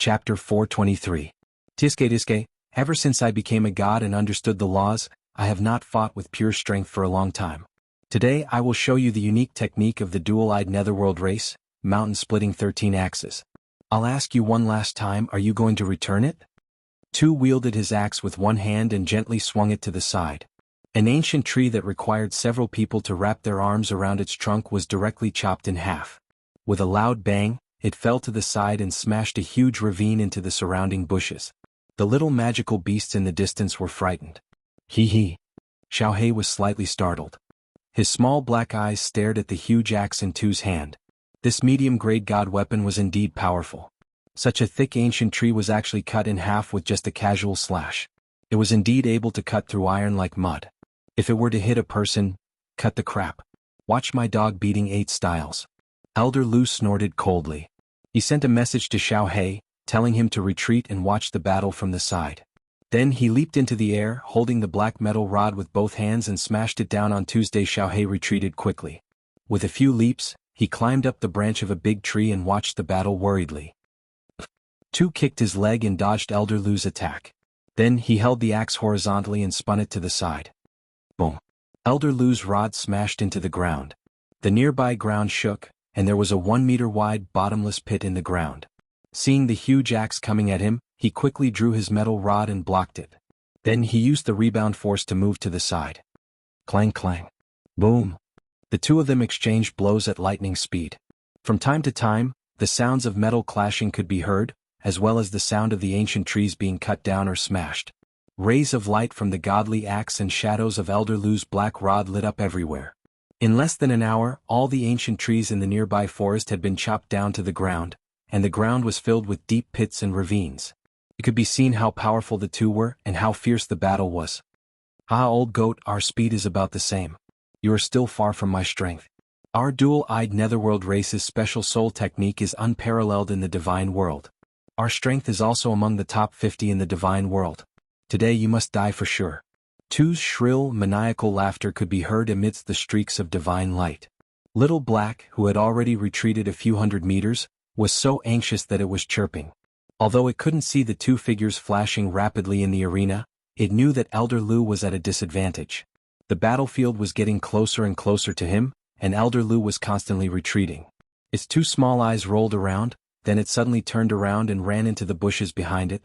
Speaker 1: Chapter 423. Tiske, ever since I became a god and understood the laws, I have not fought with pure strength for a long time. Today I will show you the unique technique of the dual-eyed netherworld race, mountain-splitting 13 axes. I'll ask you one last time, are you going to return it? Tu wielded his axe with one hand and gently swung it to the side. An ancient tree that required several people to wrap their arms around its trunk was directly chopped in half. With a loud bang, it fell to the side and smashed a huge ravine into the surrounding bushes. The little magical beasts in the distance were frightened. Hee. Xiaohe was slightly startled. His small black eyes stared at the huge axe in Tu's hand. This medium-grade god weapon was indeed powerful. Such a thick ancient tree was actually cut in half with just a casual slash. It was indeed able to cut through iron like mud. If it were to hit a person, cut the crap. Watch my dog beating 8 styles. Elder Lu snorted coldly. He sent a message to Xiaohe, telling him to retreat and watch the battle from the side. Then he leaped into the air, holding the black metal rod with both hands and smashed it down on Tuesday. Xiaohe retreated quickly. With a few leaps, he climbed up the branch of a big tree and watched the battle worriedly. Tu kicked his leg and dodged Elder Lu's attack. Then he held the axe horizontally and spun it to the side. Boom! Elder Lu's rod smashed into the ground. The nearby ground shook, and there was a 1-meter-wide bottomless pit in the ground. Seeing the huge axe coming at him, he quickly drew his metal rod and blocked it. Then he used the rebound force to move to the side. Clang clang. Boom! The two of them exchanged blows at lightning speed. From time to time, the sounds of metal clashing could be heard, as well as the sound of the ancient trees being cut down or smashed. Rays of light from the godly axe and shadows of Elder Lu's black rod lit up everywhere. In less than an hour, all the ancient trees in the nearby forest had been chopped down to the ground, and the ground was filled with deep pits and ravines. It could be seen how powerful the two were and how fierce the battle was. "Ah, old goat, our speed is about the same. You are still far from my strength. Our dual-eyed netherworld race's special soul technique is unparalleled in the divine world. Our strength is also among the top 50 in the divine world. Today you must die for sure." Tu's shrill, maniacal laughter could be heard amidst the streaks of divine light. Little Black, who had already retreated a few hundred meters, was so anxious that it was chirping. Although it couldn't see the two figures flashing rapidly in the arena, it knew that Elder Lu was at a disadvantage. The battlefield was getting closer and closer to him, and Elder Lu was constantly retreating. Its 2 small eyes rolled around, then it suddenly turned around and ran into the bushes behind it.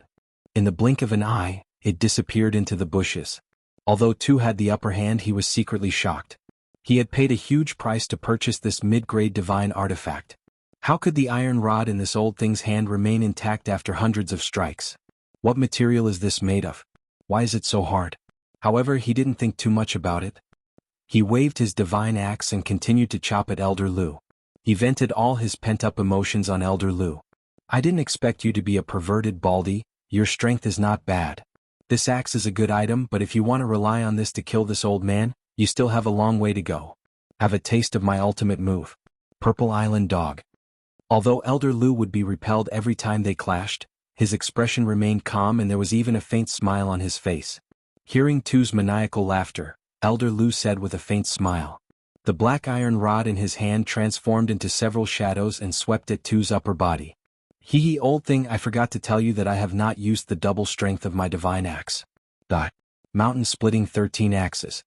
Speaker 1: In the blink of an eye, it disappeared into the bushes. Although Tu had the upper hand, he was secretly shocked. He had paid a huge price to purchase this mid-grade divine artifact. How could the iron rod in this old thing's hand remain intact after hundreds of strikes? What material is this made of? Why is it so hard? However, he didn't think too much about it. He waved his divine axe and continued to chop at Elder Lu. He vented all his pent-up emotions on Elder Lu. I didn't expect you to be a perverted baldy, your strength is not bad. This axe is a good item, but if you want to rely on this to kill this old man, you still have a long way to go. Have a taste of my ultimate move. Purple Island Dog. Although Elder Lu would be repelled every time they clashed, his expression remained calm and there was even a faint smile on his face. Hearing Tu's maniacal laughter, Elder Lu said with a faint smile. The black iron rod in his hand transformed into several shadows and swept at Tu's upper body. Hee hee, old thing, I forgot to tell you that I have not used the double strength of my divine axe. Mountain splitting 13 axes.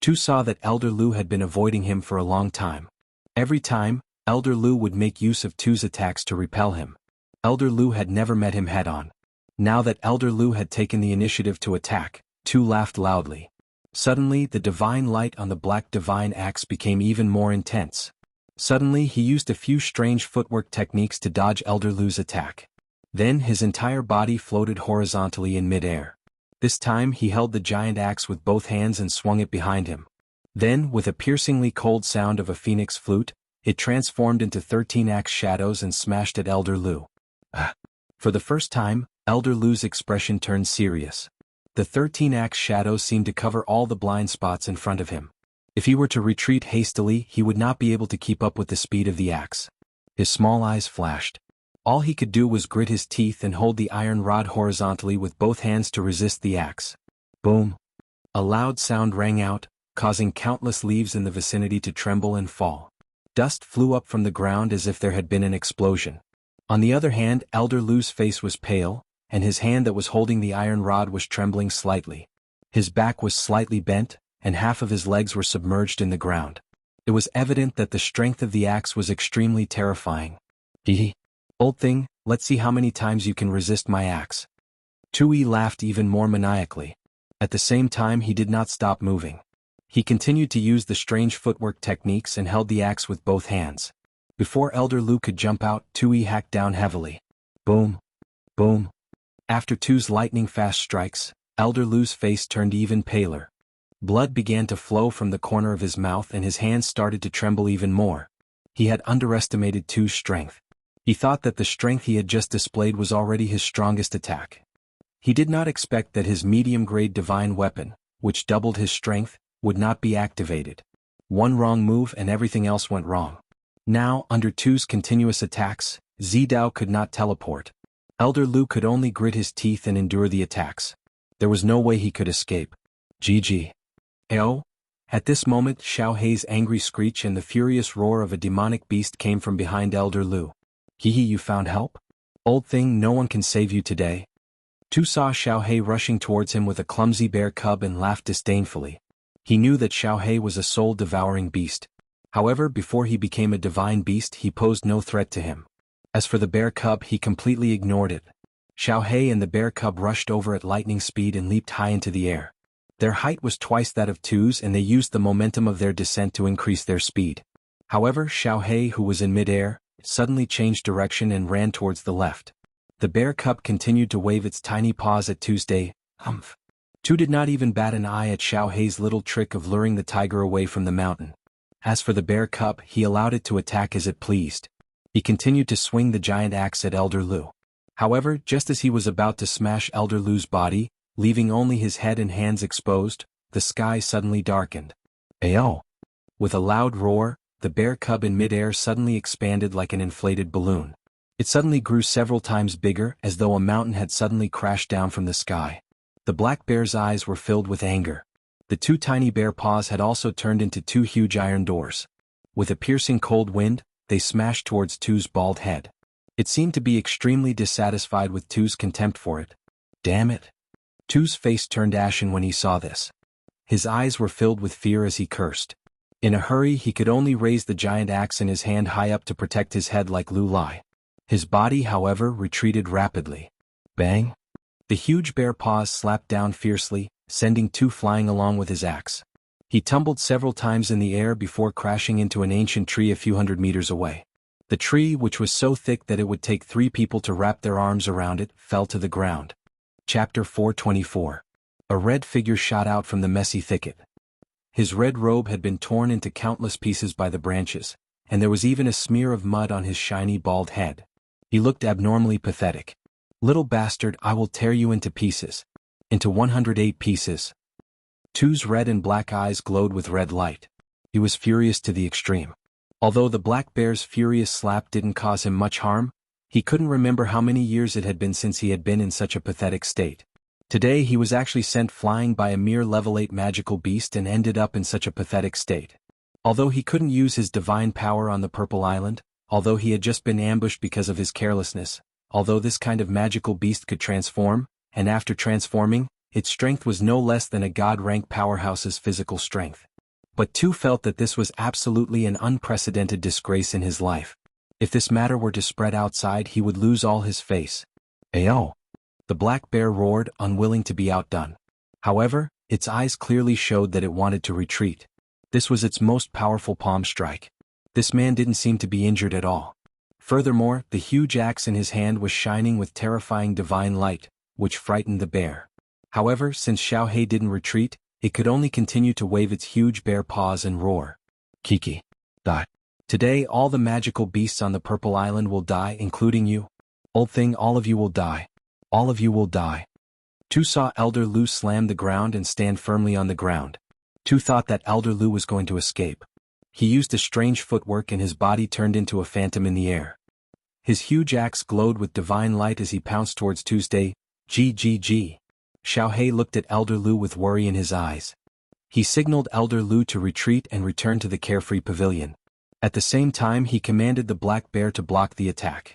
Speaker 1: Tu saw that Elder Lu had been avoiding him for a long time. Every time, Elder Lu would make use of Tu's attacks to repel him. Elder Lu had never met him head-on. Now that Elder Lu had taken the initiative to attack, Tu laughed loudly. Suddenly the divine light on the black divine axe became even more intense. Suddenly he used a few strange footwork techniques to dodge Elder Lu's attack. Then his entire body floated horizontally in mid-air. This time he held the giant axe with both hands and swung it behind him. Then, with a piercingly cold sound of a phoenix flute, it transformed into 13 axe shadows and smashed at Elder Lu. For the first time, Elder Lu's expression turned serious. The 13 axe shadows seemed to cover all the blind spots in front of him. If he were to retreat hastily, he would not be able to keep up with the speed of the axe. His small eyes flashed. All he could do was grit his teeth and hold the iron rod horizontally with both hands to resist the axe. Boom! A loud sound rang out, causing countless leaves in the vicinity to tremble and fall. Dust flew up from the ground as if there had been an explosion. On the other hand, Elder Lu's face was pale, and his hand that was holding the iron rod was trembling slightly. His back was slightly bent, and half of his legs were submerged in the ground. It was evident that the strength of the axe was extremely terrifying. Hee. Old thing, let's see how many times you can resist my axe. Tui laughed even more maniacally. At the same time he did not stop moving. He continued to use the strange footwork techniques and held the axe with both hands. Before Elder Lu could jump out, Tui hacked down heavily. Boom. Boom. After Tu's lightning-fast strikes, Elder Lu's face turned even paler. Blood began to flow from the corner of his mouth and his hands started to tremble even more. He had underestimated Tu's strength. He thought that the strength he had just displayed was already his strongest attack. He did not expect that his medium-grade divine weapon, which doubled his strength, would not be activated. One wrong move and everything else went wrong. Now, under Tu's continuous attacks, Zidao could not teleport. Elder Lu could only grit his teeth and endure the attacks. There was no way he could escape. GG. Ayo? At this moment, Xiaohei's angry screech and the furious roar of a demonic beast came from behind Elder Lu. Hee, you found help? Old thing, no one can save you today. Tu saw Xiaohei rushing towards him with a clumsy bear cub and laughed disdainfully. He knew that Xiaohei was a soul-devouring beast. However, before he became a divine beast he posed no threat to him. As for the bear cub, he completely ignored it. Xiaohei and the bear cub rushed over at lightning speed and leaped high into the air. Their height was twice that of Tu's and they used the momentum of their descent to increase their speed. However, Xiaohei, who was in mid-air, suddenly changed direction and ran towards the left. The bear cub continued to wave its tiny paws at Tuesday. Tu did not even bat an eye at Xiaohei's little trick of luring the tiger away from the mountain. As for the bear cub, he allowed it to attack as it pleased. He continued to swing the giant axe at Elder Lu. However, just as he was about to smash Elder Lu's body, leaving only his head and hands exposed, the sky suddenly darkened. Ayo! With a loud roar, the bear cub in mid-air suddenly expanded like an inflated balloon. It suddenly grew several times bigger as though a mountain had suddenly crashed down from the sky. The black bear's eyes were filled with anger. The two tiny bear paws had also turned into two huge iron doors. With a piercing cold wind, they smashed towards Tu's bald head. It seemed to be extremely dissatisfied with Tu's contempt for it. Damn it! Tu's face turned ashen when he saw this. His eyes were filled with fear as he cursed. In a hurry he could only raise the giant axe in his hand high up to protect his head like Lu Lai. His body, however, retreated rapidly. Bang! The huge bear paws slapped down fiercely, sending Tu flying along with his axe. He tumbled several times in the air before crashing into an ancient tree a few hundred meters away. The tree, which was so thick that it would take 3 people to wrap their arms around it, fell to the ground. Chapter 424. A red figure shot out from the messy thicket. His red robe had been torn into countless pieces by the branches, and there was even a smear of mud on his shiny bald head. He looked abnormally pathetic. Little bastard, I will tear you into pieces. Into 108 pieces. Two's red and black eyes glowed with red light. He was furious to the extreme. Although the black bear's furious slap didn't cause him much harm, he couldn't remember how many years it had been since he had been in such a pathetic state. Today he was actually sent flying by a mere level 8 magical beast and ended up in such a pathetic state. Although he couldn't use his divine power on the Purple Island, although he had just been ambushed because of his carelessness, although this kind of magical beast could transform, and after transforming, its strength was no less than a god-rank powerhouse's physical strength. But Tu felt that this was absolutely an unprecedented disgrace in his life. If this matter were to spread outside, he would lose all his face. Ayo! The black bear roared, unwilling to be outdone. However, its eyes clearly showed that it wanted to retreat. This was its most powerful palm strike. This man didn't seem to be injured at all. Furthermore, the huge axe in his hand was shining with terrifying divine light, which frightened the bear. However, since Xiaohei didn't retreat, it could only continue to wave its huge bare paws and roar. Kiki. Die. Today all the magical beasts on the Purple Island will die, including you. Old thing, all of you will die. All of you will die. Tu saw Elder Lu slam the ground and stand firmly on the ground. Tu thought that Elder Lu was going to escape. He used a strange footwork and his body turned into a phantom in the air. His huge axe glowed with divine light as he pounced towards Tuesday. GGG. Xiaohei looked at Elder Lu with worry in his eyes. He signaled Elder Lu to retreat and return to the carefree pavilion. At the same time he commanded the black bear to block the attack.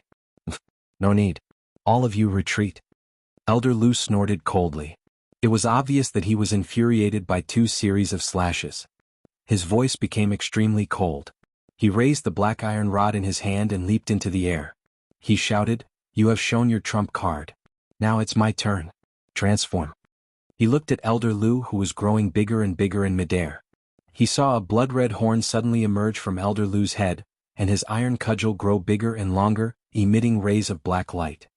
Speaker 1: No need. All of you retreat. Elder Lu snorted coldly. It was obvious that he was infuriated by two series of slashes. His voice became extremely cold. He raised the black iron rod in his hand and leaped into the air. He shouted, "You have shown your trump card. Now it's my turn. Transform." He looked at Elder Lu, who was growing bigger and bigger in midair. He saw a blood-red horn suddenly emerge from Elder Lu's head, and his iron cudgel grow bigger and longer, emitting rays of black light.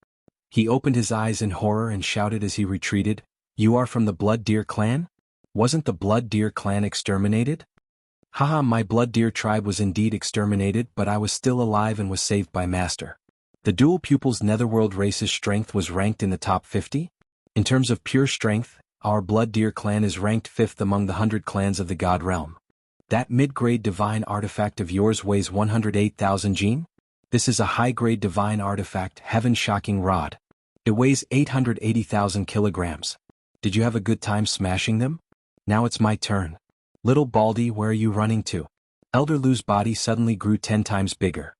Speaker 1: He opened his eyes in horror and shouted as he retreated, "You are from the Blood Deer clan? Wasn't the Blood Deer clan exterminated?" Haha, my Blood Deer tribe was indeed exterminated, but I was still alive and was saved by Master. The dual pupils Netherworld race's strength was ranked in the top 50? In terms of pure strength, our Blood Deer clan is ranked 5th among the 100 clans of the God Realm. That mid-grade divine artifact of yours weighs 108,000 gene? This is a high-grade divine artifact, Heaven-Shocking Rod. It weighs 880,000 kilograms. Did you have a good time smashing them? Now it's my turn. Little Baldy, where are you running to? Elder Lu's body suddenly grew 10 times bigger.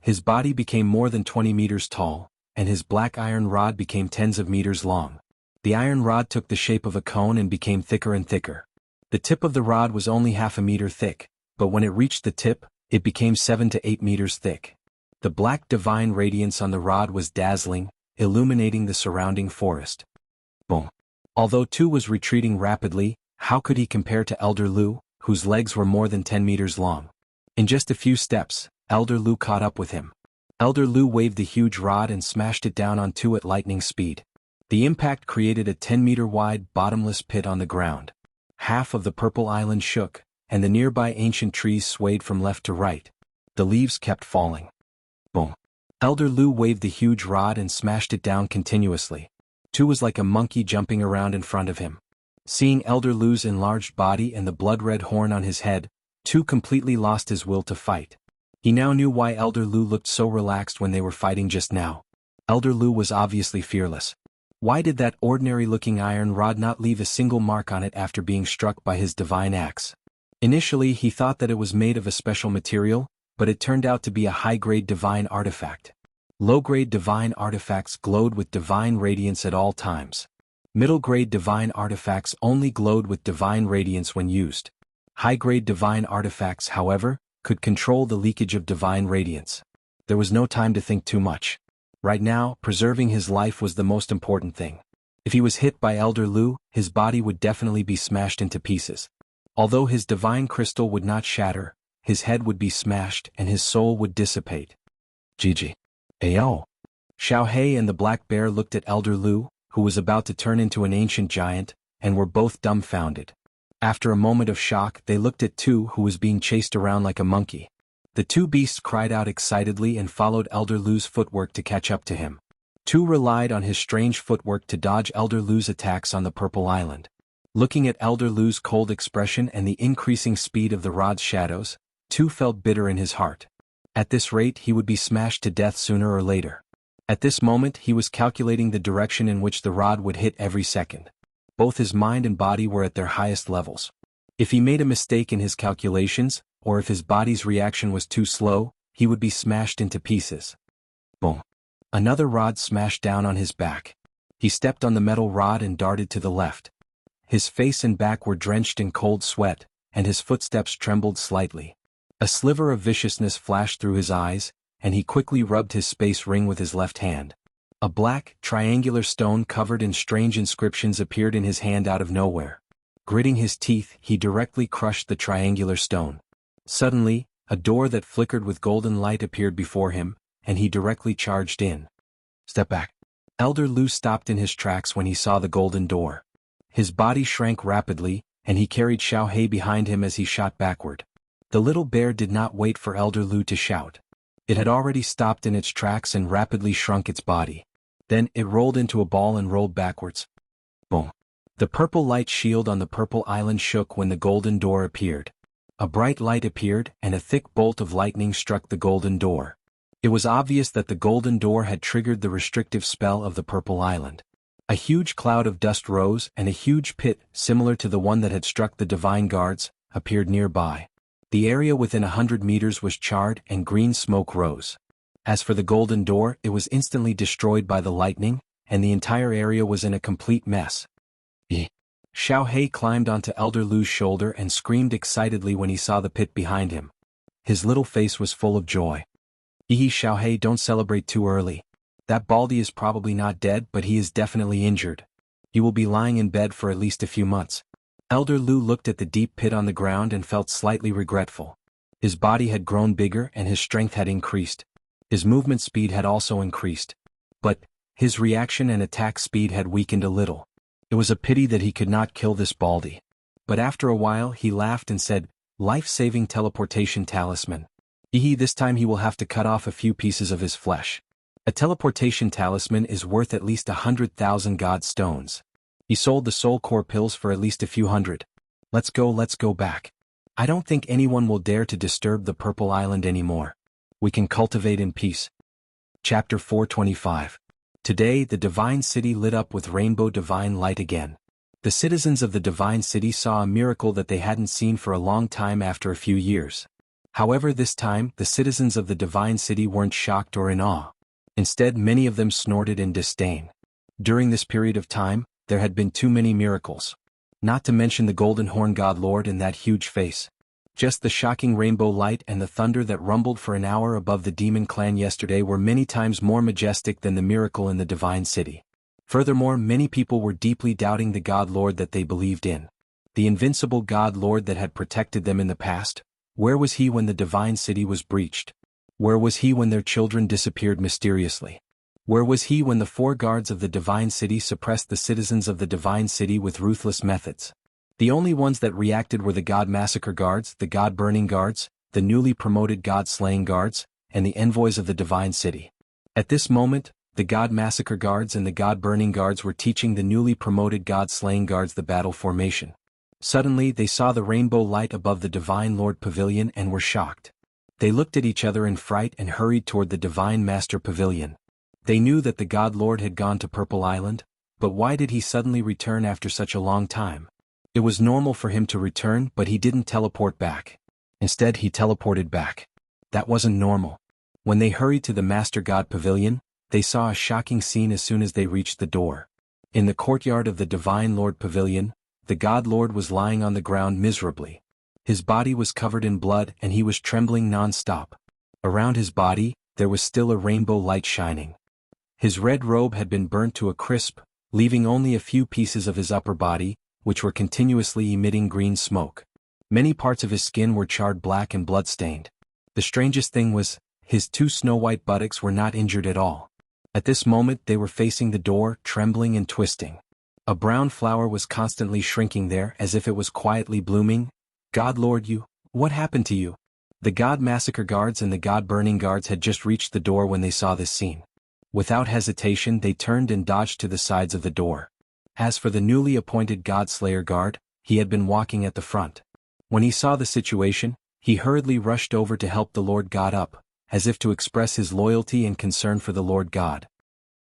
Speaker 1: His body became more than 20 meters tall, and his black iron rod became tens of meters long. The iron rod took the shape of a cone and became thicker and thicker. The tip of the rod was only half a meter thick, but when it reached the tip, it became 7 to 8 meters thick. The black divine radiance on the rod was dazzling, illuminating the surrounding forest. Boom. Although Tu was retreating rapidly, how could he compare to Elder Lu, whose legs were more than 10 meters long? In just a few steps, Elder Lu caught up with him. Elder Lu waved the huge rod and smashed it down on Tu at lightning speed. The impact created a 10-meter-wide bottomless pit on the ground. Half of the Purple Island shook, and the nearby ancient trees swayed from left to right. The leaves kept falling. Boom. Elder Lu waved the huge rod and smashed it down continuously. Tu was like a monkey jumping around in front of him. Seeing Elder Lu's enlarged body and the blood-red horn on his head, Tu completely lost his will to fight. He now knew why Elder Lu looked so relaxed when they were fighting just now. Elder Lu was obviously fearless. Why did that ordinary-looking iron rod not leave a single mark on it after being struck by his divine axe? Initially he thought that it was made of a special material, but it turned out to be a high-grade divine artifact. Low-grade divine artifacts glowed with divine radiance at all times. Middle-grade divine artifacts only glowed with divine radiance when used. High-grade divine artifacts, however, could control the leakage of divine radiance. There was no time to think too much. Right now, preserving his life was the most important thing. If he was hit by Elder Lu, his body would definitely be smashed into pieces. Although his divine crystal would not shatter, his head would be smashed and his soul would dissipate. GG. Ayo. Xiaohei and the black bear looked at Elder Lu, who was about to turn into an ancient giant, and were both dumbfounded. After a moment of shock, they looked at Tu, who was being chased around like a monkey. The two beasts cried out excitedly and followed Elder Lu's footwork to catch up to him. Tu relied on his strange footwork to dodge Elder Lu's attacks on the Purple Island. Looking at Elder Lu's cold expression and the increasing speed of the rod's shadows, Tu felt bitter in his heart. At this rate he would be smashed to death sooner or later. At this moment he was calculating the direction in which the rod would hit every second. Both his mind and body were at their highest levels. If he made a mistake in his calculations, or if his body's reaction was too slow, he would be smashed into pieces. Boom. Another rod smashed down on his back. He stepped on the metal rod and darted to the left. His face and back were drenched in cold sweat, and his footsteps trembled slightly. A sliver of viciousness flashed through his eyes, and he quickly rubbed his space ring with his left hand. A black, triangular stone covered in strange inscriptions appeared in his hand out of nowhere. Gritting his teeth, he directly crushed the triangular stone. Suddenly, a door that flickered with golden light appeared before him, and he directly charged in. Step back. Elder Lu stopped in his tracks when he saw the golden door. His body shrank rapidly, and he carried Xiaohei behind him as he shot backward. The little bear did not wait for Elder Lu to shout. It had already stopped in its tracks and rapidly shrunk its body. Then it rolled into a ball and rolled backwards. Boom. The purple light shield on the Purple Island shook when the golden door appeared. A bright light appeared and a thick bolt of lightning struck the golden door. It was obvious that the golden door had triggered the restrictive spell of the Purple Island. A huge cloud of dust rose and a huge pit, similar to the one that had struck the divine guards, appeared nearby. The area within 100 meters was charred and green smoke rose. As for the golden door, it was instantly destroyed by the lightning, and the entire area was in a complete mess. Xiaohei climbed onto Elder Lu's shoulder and screamed excitedly when he saw the pit behind him. His little face was full of joy. Xiaohei, don't celebrate too early. That Baldy is probably not dead, but he is definitely injured. He will be lying in bed for at least a few months. Elder Lu looked at the deep pit on the ground and felt slightly regretful. His body had grown bigger and his strength had increased. His movement speed had also increased. But his reaction and attack speed had weakened a little. It was a pity that he could not kill this Baldy. But after a while he laughed and said, "Life-saving teleportation talisman. This time he will have to cut off a few pieces of his flesh. A teleportation talisman is worth at least 100,000 god stones. He sold the soul core pills for at least a few hundred. Let's go back. I don't think anyone will dare to disturb the Purple Island anymore. We can cultivate in peace." Chapter 425. Today the Divine City lit up with rainbow divine light again. The citizens of the Divine City saw a miracle that they hadn't seen for a long time after a few years. However, this time, the citizens of the Divine City weren't shocked or in awe. Instead, many of them snorted in disdain. During this period of time, there had been too many miracles. Not to mention the Golden Horn God Lord and that huge face. Just the shocking rainbow light and the thunder that rumbled for an hour above the demon clan yesterday were many times more majestic than the miracle in the Divine City. Furthermore, many people were deeply doubting the God Lord that they believed in. The invincible God Lord that had protected them in the past. Where was he when the Divine City was breached? Where was he when their children disappeared mysteriously? Where was he when the 4 guards of the Divine City suppressed the citizens of the Divine City with ruthless methods? The only ones that reacted were the God Massacre Guards, the God Burning Guards, the newly promoted God Slaying Guards, and the envoys of the Divine City. At this moment, the God Massacre Guards and the God Burning Guards were teaching the newly promoted God Slaying Guards the battle formation. Suddenly they saw the rainbow light above the Divine Lord Pavilion and were shocked. They looked at each other in fright and hurried toward the Divine Master Pavilion. They knew that the God Lord had gone to Purple Island, but why did he suddenly return after such a long time? It was normal for him to return, but he didn't teleport back. Instead, he teleported back. That wasn't normal. When they hurried to the Master God Pavilion, they saw a shocking scene as soon as they reached the door. In the courtyard of the Divine Lord Pavilion, the God Lord was lying on the ground miserably. His body was covered in blood and he was trembling non-stop. Around his body, there was still a rainbow light shining. His red robe had been burnt to a crisp, leaving only a few pieces of his upper body, which were continuously emitting green smoke. Many parts of his skin were charred black and blood-stained. The strangest thing was, his 2 snow-white buttocks were not injured at all. At this moment they were facing the door, trembling and twisting. A brown flower was constantly shrinking there as if it was quietly blooming. "God Lord, what happened to you?" The God Massacre Guards and the God Burning Guards had just reached the door when they saw this scene. Without hesitation they turned and dodged to the sides of the door. As for the newly appointed God Slayer Guard, he had been walking at the front. When he saw the situation, he hurriedly rushed over to help the Lord God up, as if to express his loyalty and concern for the Lord God.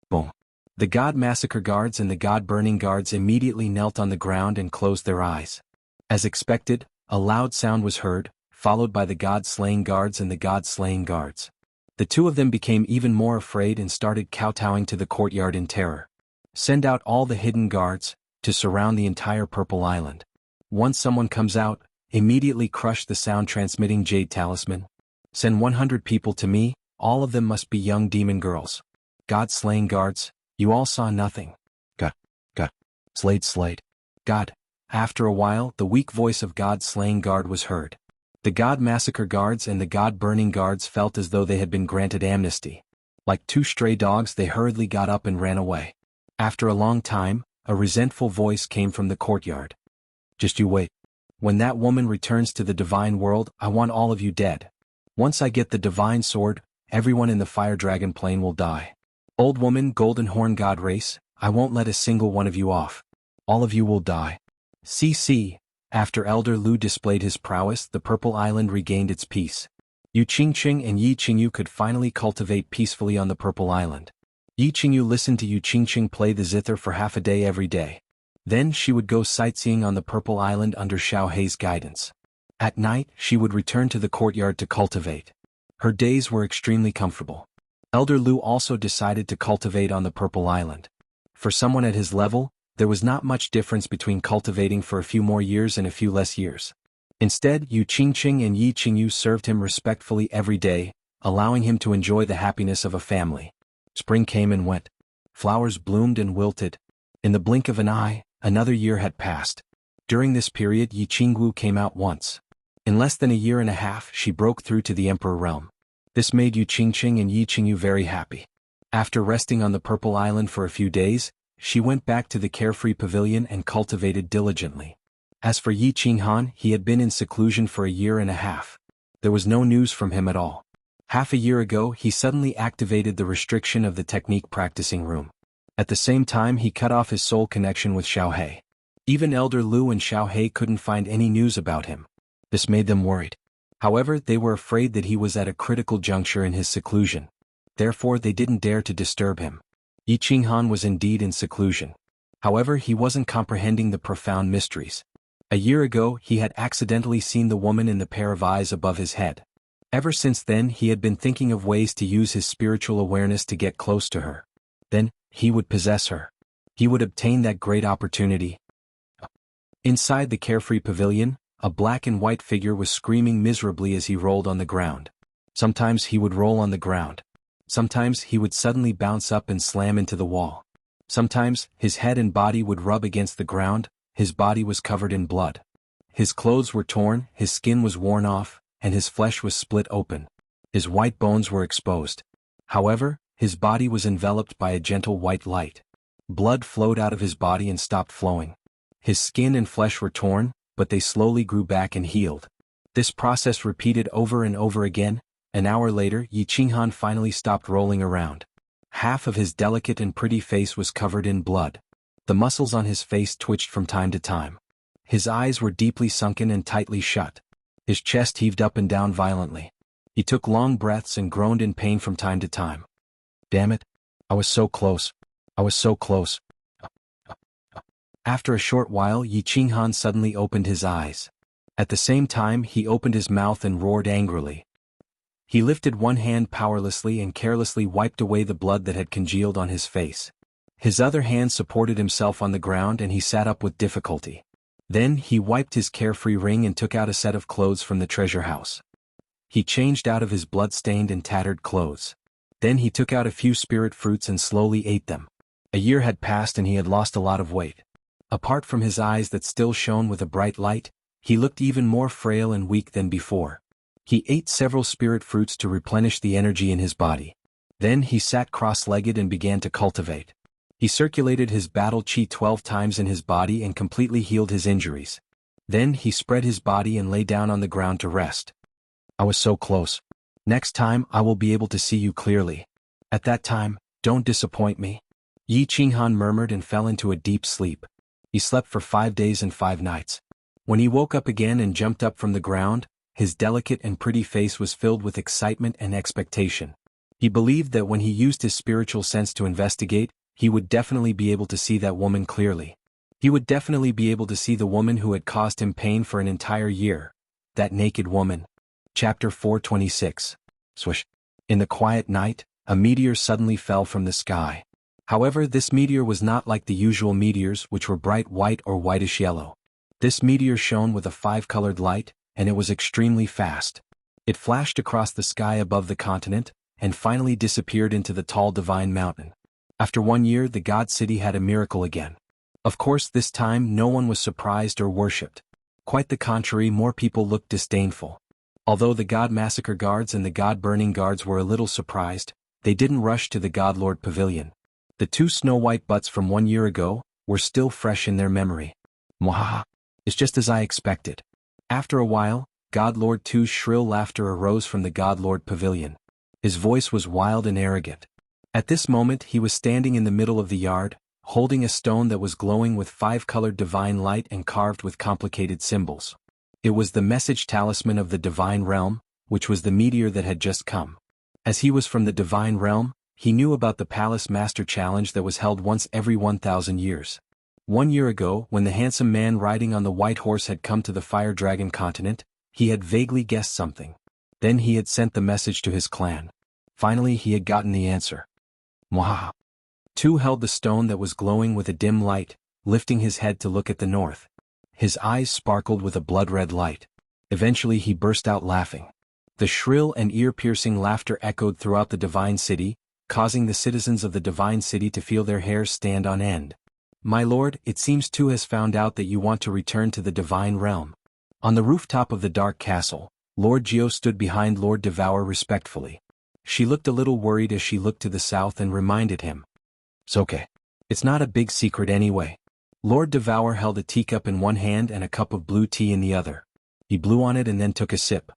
Speaker 1: Boom. The God Massacre Guards and the God Burning Guards immediately knelt on the ground and closed their eyes. As expected, a loud sound was heard, followed by the God Slaying Guards and the God Slaying Guards. The two of them became even more afraid and started kowtowing to the courtyard in terror. Send out all the hidden guards, to surround the entire Purple Island. Once someone comes out, immediately crush the sound-transmitting Jade Talisman. Send 100 people to me, all of them must be young demon girls. God Slaying Guards, you all saw nothing. God. Slade. God. After a while, the weak voice of God Slaying Guard was heard. The God Massacre Guards and the God Burning Guards felt as though they had been granted amnesty. Like two stray dogs, they hurriedly got up and ran away. After a long time, a resentful voice came from the courtyard. Just you wait. When that woman returns to the divine world, I want all of you dead. Once I get the divine sword, everyone in the Fire Dragon Plain will die. Old woman, Golden Horn God race, I won't let a single one of you off. All of you will die. CC. After Elder Lu displayed his prowess, the Purple Island regained its peace. Yu Qingqing and Yi Qingyu could finally cultivate peacefully on the Purple Island. Yi Qingyu listened to Yu Qingqing play the zither for half a day every day. Then she would go sightseeing on the Purple Island under Xiaohei's guidance. At night, she would return to the courtyard to cultivate. Her days were extremely comfortable. Elder Lu also decided to cultivate on the Purple Island. For someone at his level, there was not much difference between cultivating for a few more years and a few less years. Instead, Yu Qingqing and Yi Qingyu served him respectfully every day, allowing him to enjoy the happiness of a family. Spring came and went. Flowers bloomed and wilted. In the blink of an eye, another year had passed. During this period, Yi Qingwu came out once. In less than a year and a half, she broke through to the Emperor realm. This made Yu Qingqing and Yi Qingyu very happy. After resting on the Purple Island for a few days, she went back to the carefree pavilion and cultivated diligently. As for Yi Qinghan, he had been in seclusion for a year and a half. There was no news from him at all. Half a year ago, he suddenly activated the restriction of the technique practicing room. At the same time, he cut off his soul connection with Xiaohei. Even Elder Lu and Xiaohei couldn't find any news about him. This made them worried. However, they were afraid that he was at a critical juncture in his seclusion. Therefore, they didn't dare to disturb him. Yi Qinghan was indeed in seclusion. However, he wasn't comprehending the profound mysteries. A year ago, he had accidentally seen the woman in the pair of eyes above his head. Ever since then, he had been thinking of ways to use his spiritual awareness to get close to her. Then, he would possess her. He would obtain that great opportunity. Inside the carefree pavilion, a black and white figure was screaming miserably as he rolled on the ground. Sometimes he would roll on the ground. Sometimes he would suddenly bounce up and slam into the wall. Sometimes, his head and body would rub against the ground, his body was covered in blood. His clothes were torn, his skin was worn off, and his flesh was split open. His white bones were exposed. However, his body was enveloped by a gentle white light. Blood flowed out of his body and stopped flowing. His skin and flesh were torn, but they slowly grew back and healed. This process repeated over and over again. An hour later, Yi Qinghan finally stopped rolling around. Half of his delicate and pretty face was covered in blood. The muscles on his face twitched from time to time. His eyes were deeply sunken and tightly shut. His chest heaved up and down violently. He took long breaths and groaned in pain from time to time. Damn it! I was so close. I was so close. After a short while, Yi Qinghan suddenly opened his eyes. At the same time, he opened his mouth and roared angrily. He lifted one hand powerlessly and carelessly wiped away the blood that had congealed on his face. His other hand supported himself on the ground and he sat up with difficulty. Then he wiped his carefree ring and took out a set of clothes from the treasure house. He changed out of his blood-stained and tattered clothes. Then he took out a few spirit fruits and slowly ate them. A year had passed and he had lost a lot of weight. Apart from his eyes that still shone with a bright light, he looked even more frail and weak than before. He ate several spirit fruits to replenish the energy in his body. Then he sat cross-legged and began to cultivate. He circulated his battle chi 12 times in his body and completely healed his injuries. Then he spread his body and lay down on the ground to rest. I was so close. Next time I will be able to see you clearly. At that time, don't disappoint me. Yi Qinghan murmured and fell into a deep sleep. He slept for 5 days and 5 nights. When he woke up again and jumped up from the ground, his delicate and pretty face was filled with excitement and expectation. He believed that when he used his spiritual sense to investigate, he would definitely be able to see that woman clearly. He would definitely be able to see the woman who had caused him pain for an entire year. That naked woman. Chapter 426. Swish. In the quiet night, a meteor suddenly fell from the sky. However, this meteor was not like the usual meteors, which were bright white or whitish yellow. This meteor shone with a 5-colored light, and it was extremely fast. It flashed across the sky above the continent, and finally disappeared into the tall divine mountain. After 1 year, the god city had a miracle again. Of course, this time no one was surprised or worshipped. Quite the contrary, more people looked disdainful. Although the god massacre guards and the god burning guards were a little surprised, they didn't rush to the god lord pavilion. The 2 snow-white butts from 1 year ago were still fresh in their memory. Mwahaha! It's just as I expected. After a while, God Lord 2's shrill laughter arose from the God Lord pavilion. His voice was wild and arrogant. At this moment he was standing in the middle of the yard, holding a stone that was glowing with 5-colored divine light and carved with complicated symbols. It was the message talisman of the divine realm, which was the meteor that had just come. As he was from the divine realm, he knew about the Palace Master Challenge that was held once every 1,000 years. 1 year ago, when the handsome man riding on the white horse had come to the Fire Dragon continent, he had vaguely guessed something. Then he had sent the message to his clan. Finally he had gotten the answer. Mwahaha! 2 held the stone that was glowing with a dim light, lifting his head to look at the north. His eyes sparkled with a blood-red light. Eventually he burst out laughing. The shrill and ear-piercing laughter echoed throughout the divine city, causing the citizens of the divine city to feel their hairs stand on end. My lord, it seems 2 has found out that you want to return to the divine realm. On the rooftop of the dark castle, Lord Jiao stood behind Lord Devour respectfully. She looked a little worried as she looked to the south and reminded him. It's okay. It's not a big secret anyway. Lord Devour held a teacup in one hand and a cup of blue tea in the other. He blew on it and then took a sip.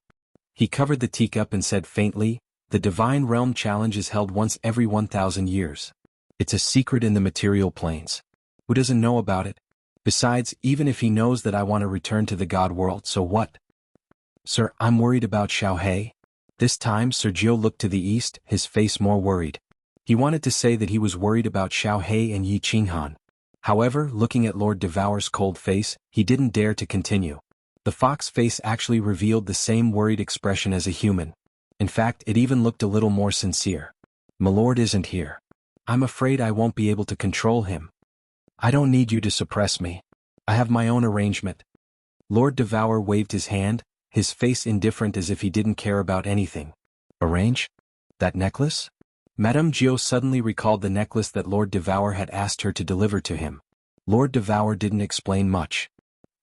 Speaker 1: He covered the teacup and said faintly, "The Divine Realm Challenge is held once every 1,000 years. It's a secret in the material planes. Who doesn't know about it? Besides, even if he knows that I want to return to the God world, so what? Sir, I'm worried about Xiaohe." This time Sergio looked to the east, his face more worried. He wanted to say that he was worried about Xiaohe and Yi Qinghan. However, looking at Lord Devour's cold face, he didn't dare to continue. The fox face actually revealed the same worried expression as a human. In fact, it even looked a little more sincere. "My lord isn't here. I'm afraid I won't be able to control him. I don't need you to suppress me. I have my own arrangement." Lord Devour waved his hand, his face indifferent as if he didn't care about anything. "Arrange? That necklace?" Madame Jiao suddenly recalled the necklace that Lord Devour had asked her to deliver to him. Lord Devour didn't explain much.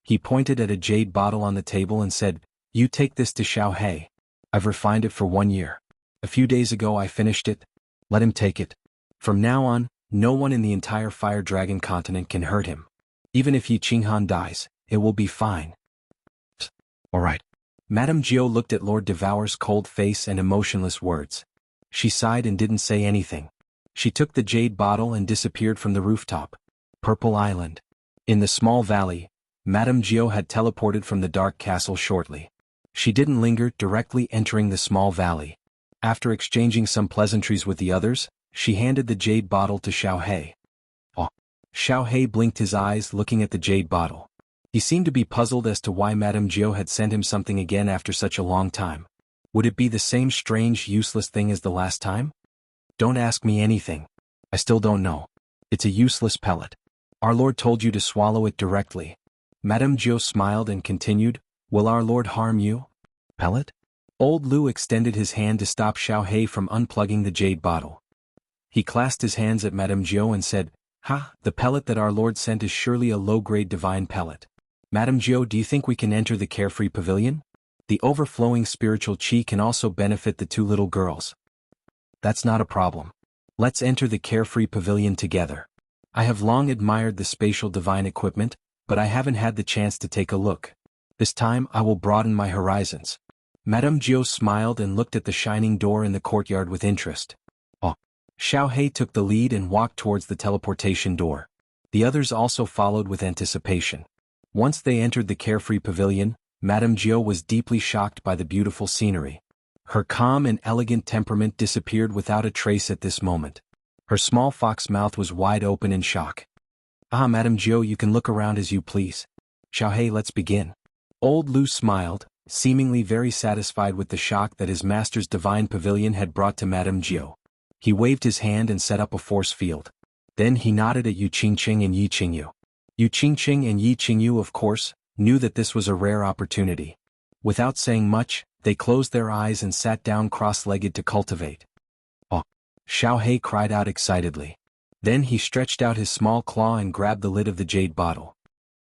Speaker 1: He pointed at a jade bottle on the table and said, "You take this to Xiaohe. I've refined it for 1 year. A few days ago I finished it. Let him take it. From now on, no one in the entire Fire Dragon continent can hurt him. Even if Yi Qinghan dies, it will be fine." "All right." Madame Jiao looked at Lord Devour's cold face and emotionless words. She sighed and didn't say anything. She took the jade bottle and disappeared from the rooftop. Purple Island. In the small valley, Madame Jiao had teleported from the dark castle shortly. She didn't linger, directly entering the small valley. After exchanging some pleasantries with the others, she handed the jade bottle to Xiaohe. Oh. Xiaohe blinked his eyes looking at the jade bottle. He seemed to be puzzled as to why Madame Jiao had sent him something again after such a long time. Would it be the same strange, useless thing as the last time? "Don't ask me anything. I still don't know. It's a useless pellet. Our Lord told you to swallow it directly." Madame Jiao smiled and continued, "Will our Lord harm you?" "Pellet?" Old Lu extended his hand to stop Xiaohe from unplugging the jade bottle. He clasped his hands at Madame Jiao and said, "Ha, the pellet that our Lord sent is surely a low-grade divine pellet. Madame Jiao, do you think we can enter the carefree pavilion? The overflowing spiritual qi can also benefit the 2 little girls." "That's not a problem. Let's enter the carefree pavilion together. I have long admired the spatial divine equipment, but I haven't had the chance to take a look. This time I will broaden my horizons." Madame Jiao smiled and looked at the shining door in the courtyard with interest. Oh. Xiaohei took the lead and walked towards the teleportation door. The others also followed with anticipation. Once they entered the carefree pavilion, Madame Jiao was deeply shocked by the beautiful scenery. Her calm and elegant temperament disappeared without a trace at this moment. Her small fox mouth was wide open in shock. Ah, Madame Jiao, you can look around as you please. Xiaohei, let's begin. Old Lu smiled, seemingly very satisfied with the shock that his master's divine pavilion had brought to Madame Jiao. He waved his hand and set up a force field. Then he nodded at Yu Qingqing and Yi Qingyu. Yu Qingqing and Yi Qingyu, of course, knew that this was a rare opportunity. Without saying much, they closed their eyes and sat down cross-legged to cultivate. Oh! Xiaohei cried out excitedly. Then he stretched out his small claw and grabbed the lid of the jade bottle.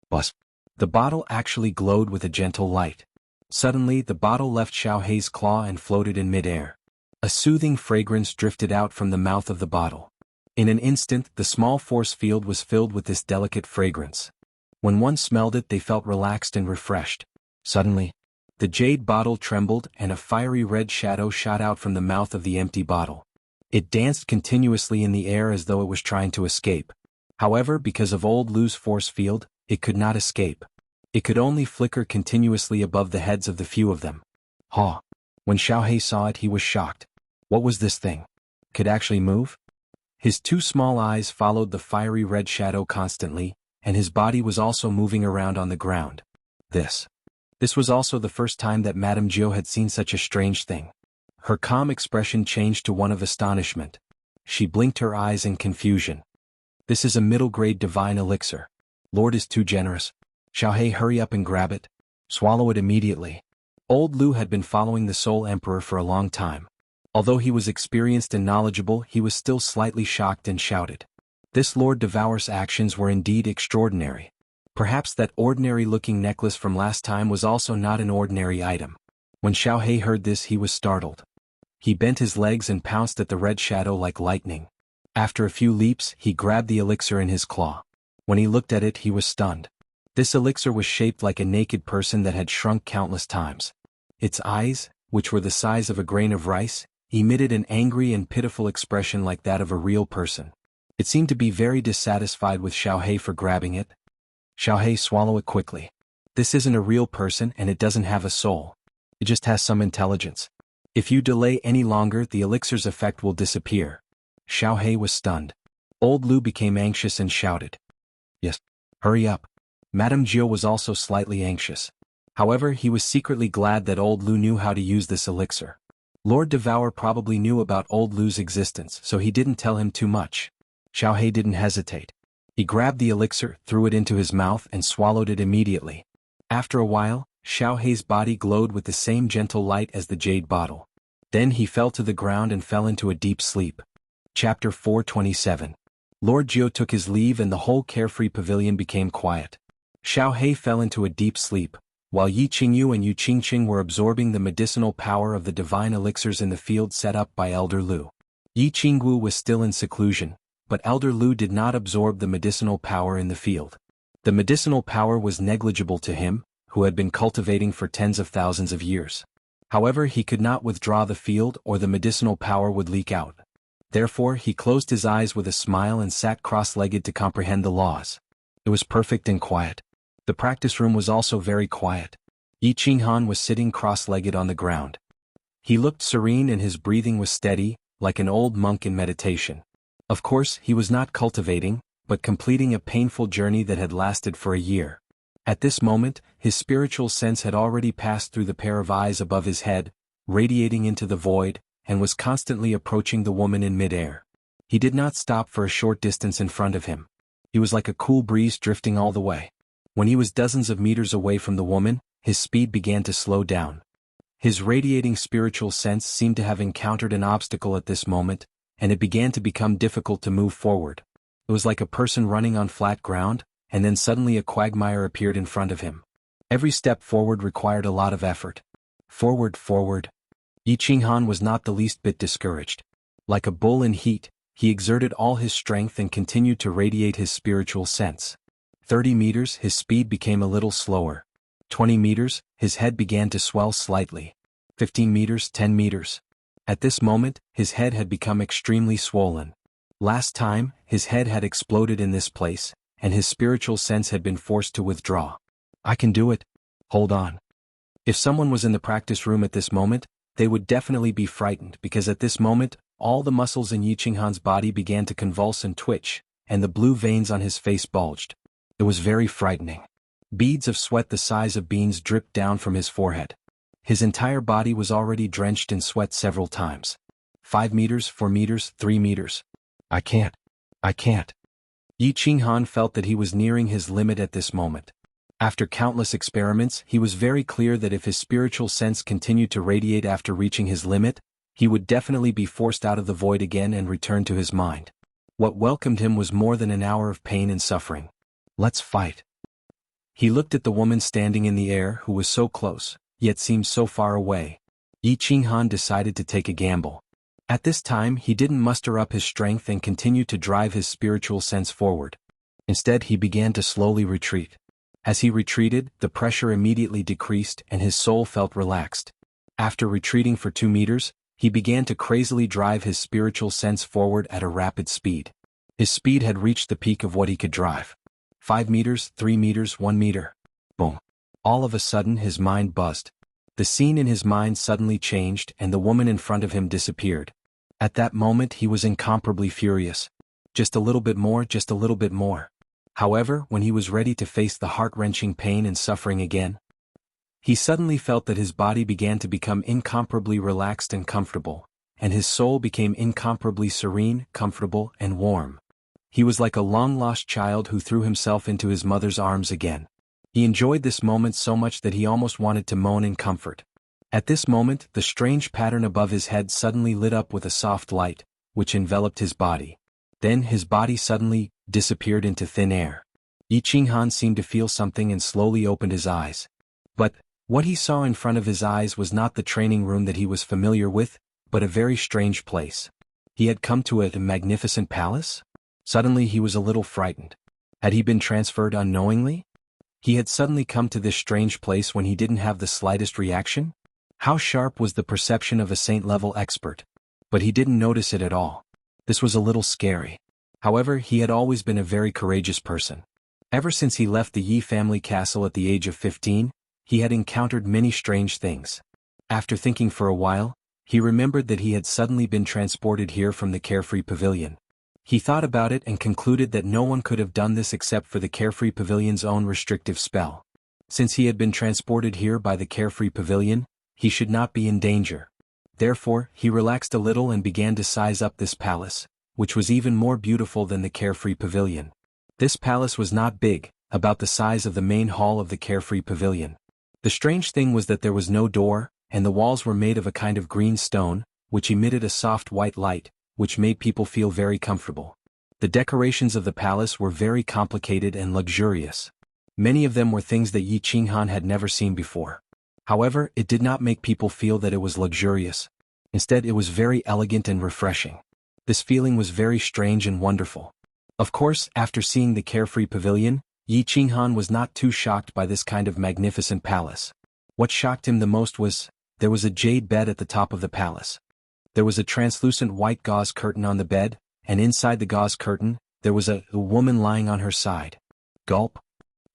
Speaker 1: Buzz! The bottle actually glowed with a gentle light. Suddenly the bottle left Xiaohei's claw and floated in mid-air. A soothing fragrance drifted out from the mouth of the bottle. In an instant the small force field was filled with this delicate fragrance. When one smelled it they felt relaxed and refreshed. Suddenly, the jade bottle trembled and a fiery red shadow shot out from the mouth of the empty bottle. It danced continuously in the air as though it was trying to escape. However, because of old Lu's force field, it could not escape. It could only flicker continuously above the heads of the few of them. Ha! When Xiaohei saw it he was shocked. What was this thing? Could actually move? His two small eyes followed the fiery red shadow constantly, and his body was also moving around on the ground. This was also the first time that Madame Jiao had seen such a strange thing. Her calm expression changed to one of astonishment. She blinked her eyes in confusion. This is a middle-grade divine elixir. Lord is too generous. Xiaohei, hurry up and grab it. Swallow it immediately. Old Lu had been following the Soul Emperor for a long time. Although he was experienced and knowledgeable, he was still slightly shocked and shouted. This Lord Devourer's actions were indeed extraordinary. Perhaps that ordinary-looking necklace from last time was also not an ordinary item. When Xiaohei heard this he was startled. He bent his legs and pounced at the red shadow like lightning. After a few leaps he grabbed the elixir in his claw. When he looked at it he was stunned. This elixir was shaped like a naked person that had shrunk countless times. Its eyes, which were the size of a grain of rice, emitted an angry and pitiful expression like that of a real person. It seemed to be very dissatisfied with Xiaohei for grabbing it. Xiaohei, swallow it quickly. This isn't a real person and it doesn't have a soul. It just has some intelligence. If you delay any longer the elixir's effect will disappear. Xiaohei was stunned. Old Lu became anxious and shouted. Yes, hurry up. Madame Jiao was also slightly anxious. However, he was secretly glad that old Lu knew how to use this elixir. Lord Devour probably knew about old Lu's existence, so he didn't tell him too much. Xiaohei didn't hesitate. He grabbed the elixir, threw it into his mouth and swallowed it immediately. After a while, Xiaohei's body glowed with the same gentle light as the jade bottle. Then he fell to the ground and fell into a deep sleep. Chapter 427. Lord Jiao took his leave and the whole carefree pavilion became quiet. Xiaohei fell into a deep sleep, while Yi Qingyu and Yu Qingqing were absorbing the medicinal power of the divine elixirs in the field set up by Elder Lu. Yi Qingwu was still in seclusion, but Elder Lu did not absorb the medicinal power in the field. The medicinal power was negligible to him, who had been cultivating for tens of thousands of years. However, he could not withdraw the field or the medicinal power would leak out. Therefore, he closed his eyes with a smile and sat cross-legged to comprehend the laws. It was perfect and quiet. The practice room was also very quiet. Yi Qinghan was sitting cross-legged on the ground. He looked serene and his breathing was steady, like an old monk in meditation. Of course, he was not cultivating, but completing a painful journey that had lasted for a year. At this moment, his spiritual sense had already passed through the pair of eyes above his head, radiating into the void, and was constantly approaching the woman in mid-air. He did not stop for a short distance in front of him. He was like a cool breeze drifting all the way. When he was dozens of meters away from the woman, his speed began to slow down. His radiating spiritual sense seemed to have encountered an obstacle at this moment, and it began to become difficult to move forward. It was like a person running on flat ground, and then suddenly a quagmire appeared in front of him. Every step forward required a lot of effort. Forward, forward. Yi Qinghan was not the least bit discouraged. Like a bull in heat, he exerted all his strength and continued to radiate his spiritual sense. 30 meters, his speed became a little slower. 20 meters, his head began to swell slightly. 15 meters, 10 meters. At this moment, his head had become extremely swollen. Last time, his head had exploded in this place, and his spiritual sense had been forced to withdraw. I can do it. Hold on. If someone was in the practice room at this moment, they would definitely be frightened because at this moment, all the muscles in Yi Qinghan's body began to convulse and twitch, and the blue veins on his face bulged. It was very frightening. Beads of sweat the size of beans dripped down from his forehead. His entire body was already drenched in sweat several times. 5 meters, 4 meters, 3 meters. I can't. Yi Qinghan felt that he was nearing his limit at this moment. After countless experiments, he was very clear that if his spiritual sense continued to radiate after reaching his limit, he would definitely be forced out of the void again and return to his mind. What welcomed him was more than an hour of pain and suffering. Let's fight. He looked at the woman standing in the air who was so close, yet seemed so far away. Yi Qinghan decided to take a gamble. At this time he didn't muster up his strength and continue to drive his spiritual sense forward. Instead he began to slowly retreat. As he retreated, the pressure immediately decreased and his soul felt relaxed. After retreating for 2 meters, he began to crazily drive his spiritual sense forward at a rapid speed. His speed had reached the peak of what he could drive. 5 meters, 3 meters, 1 meter. Boom. All of a sudden his mind buzzed. The scene in his mind suddenly changed and the woman in front of him disappeared. At that moment he was incomparably furious. Just a little bit more, just a little bit more. However, when he was ready to face the heart-wrenching pain and suffering again, he suddenly felt that his body began to become incomparably relaxed and comfortable, and his soul became incomparably serene, comfortable, and warm. He was like a long-lost child who threw himself into his mother's arms again. He enjoyed this moment so much that he almost wanted to moan in comfort. At this moment, the strange pattern above his head suddenly lit up with a soft light, which enveloped his body. Then his body suddenly disappeared into thin air. Yi Qinghan seemed to feel something and slowly opened his eyes. But what he saw in front of his eyes was not the training room that he was familiar with, but a very strange place. He had come to a magnificent palace? Suddenly he was a little frightened. Had he been transferred unknowingly? He had suddenly come to this strange place when he didn't have the slightest reaction? How sharp was the perception of a saint-level expert? But he didn't notice it at all. This was a little scary. However, he had always been a very courageous person. Ever since he left the Yi family castle at the age of 15, he had encountered many strange things. After thinking for a while, he remembered that he had suddenly been transported here from the Carefree Pavilion. He thought about it and concluded that no one could have done this except for the Carefree Pavilion's own restrictive spell. Since he had been transported here by the Carefree Pavilion, he should not be in danger. Therefore, he relaxed a little and began to size up this palace, which was even more beautiful than the Carefree Pavilion. This palace was not big, about the size of the main hall of the Carefree Pavilion. The strange thing was that there was no door, and the walls were made of a kind of green stone, which emitted a soft white light, which made people feel very comfortable. The decorations of the palace were very complicated and luxurious. Many of them were things that Yi Qinghan had never seen before. However, it did not make people feel that it was luxurious. Instead, it was very elegant and refreshing. This feeling was very strange and wonderful. Of course, after seeing the Carefree Pavilion, Yi Qinghan was not too shocked by this kind of magnificent palace. What shocked him the most was, there was a jade bed at the top of the palace. There was a translucent white gauze curtain on the bed, and inside the gauze curtain, there was a woman lying on her side. Gulp.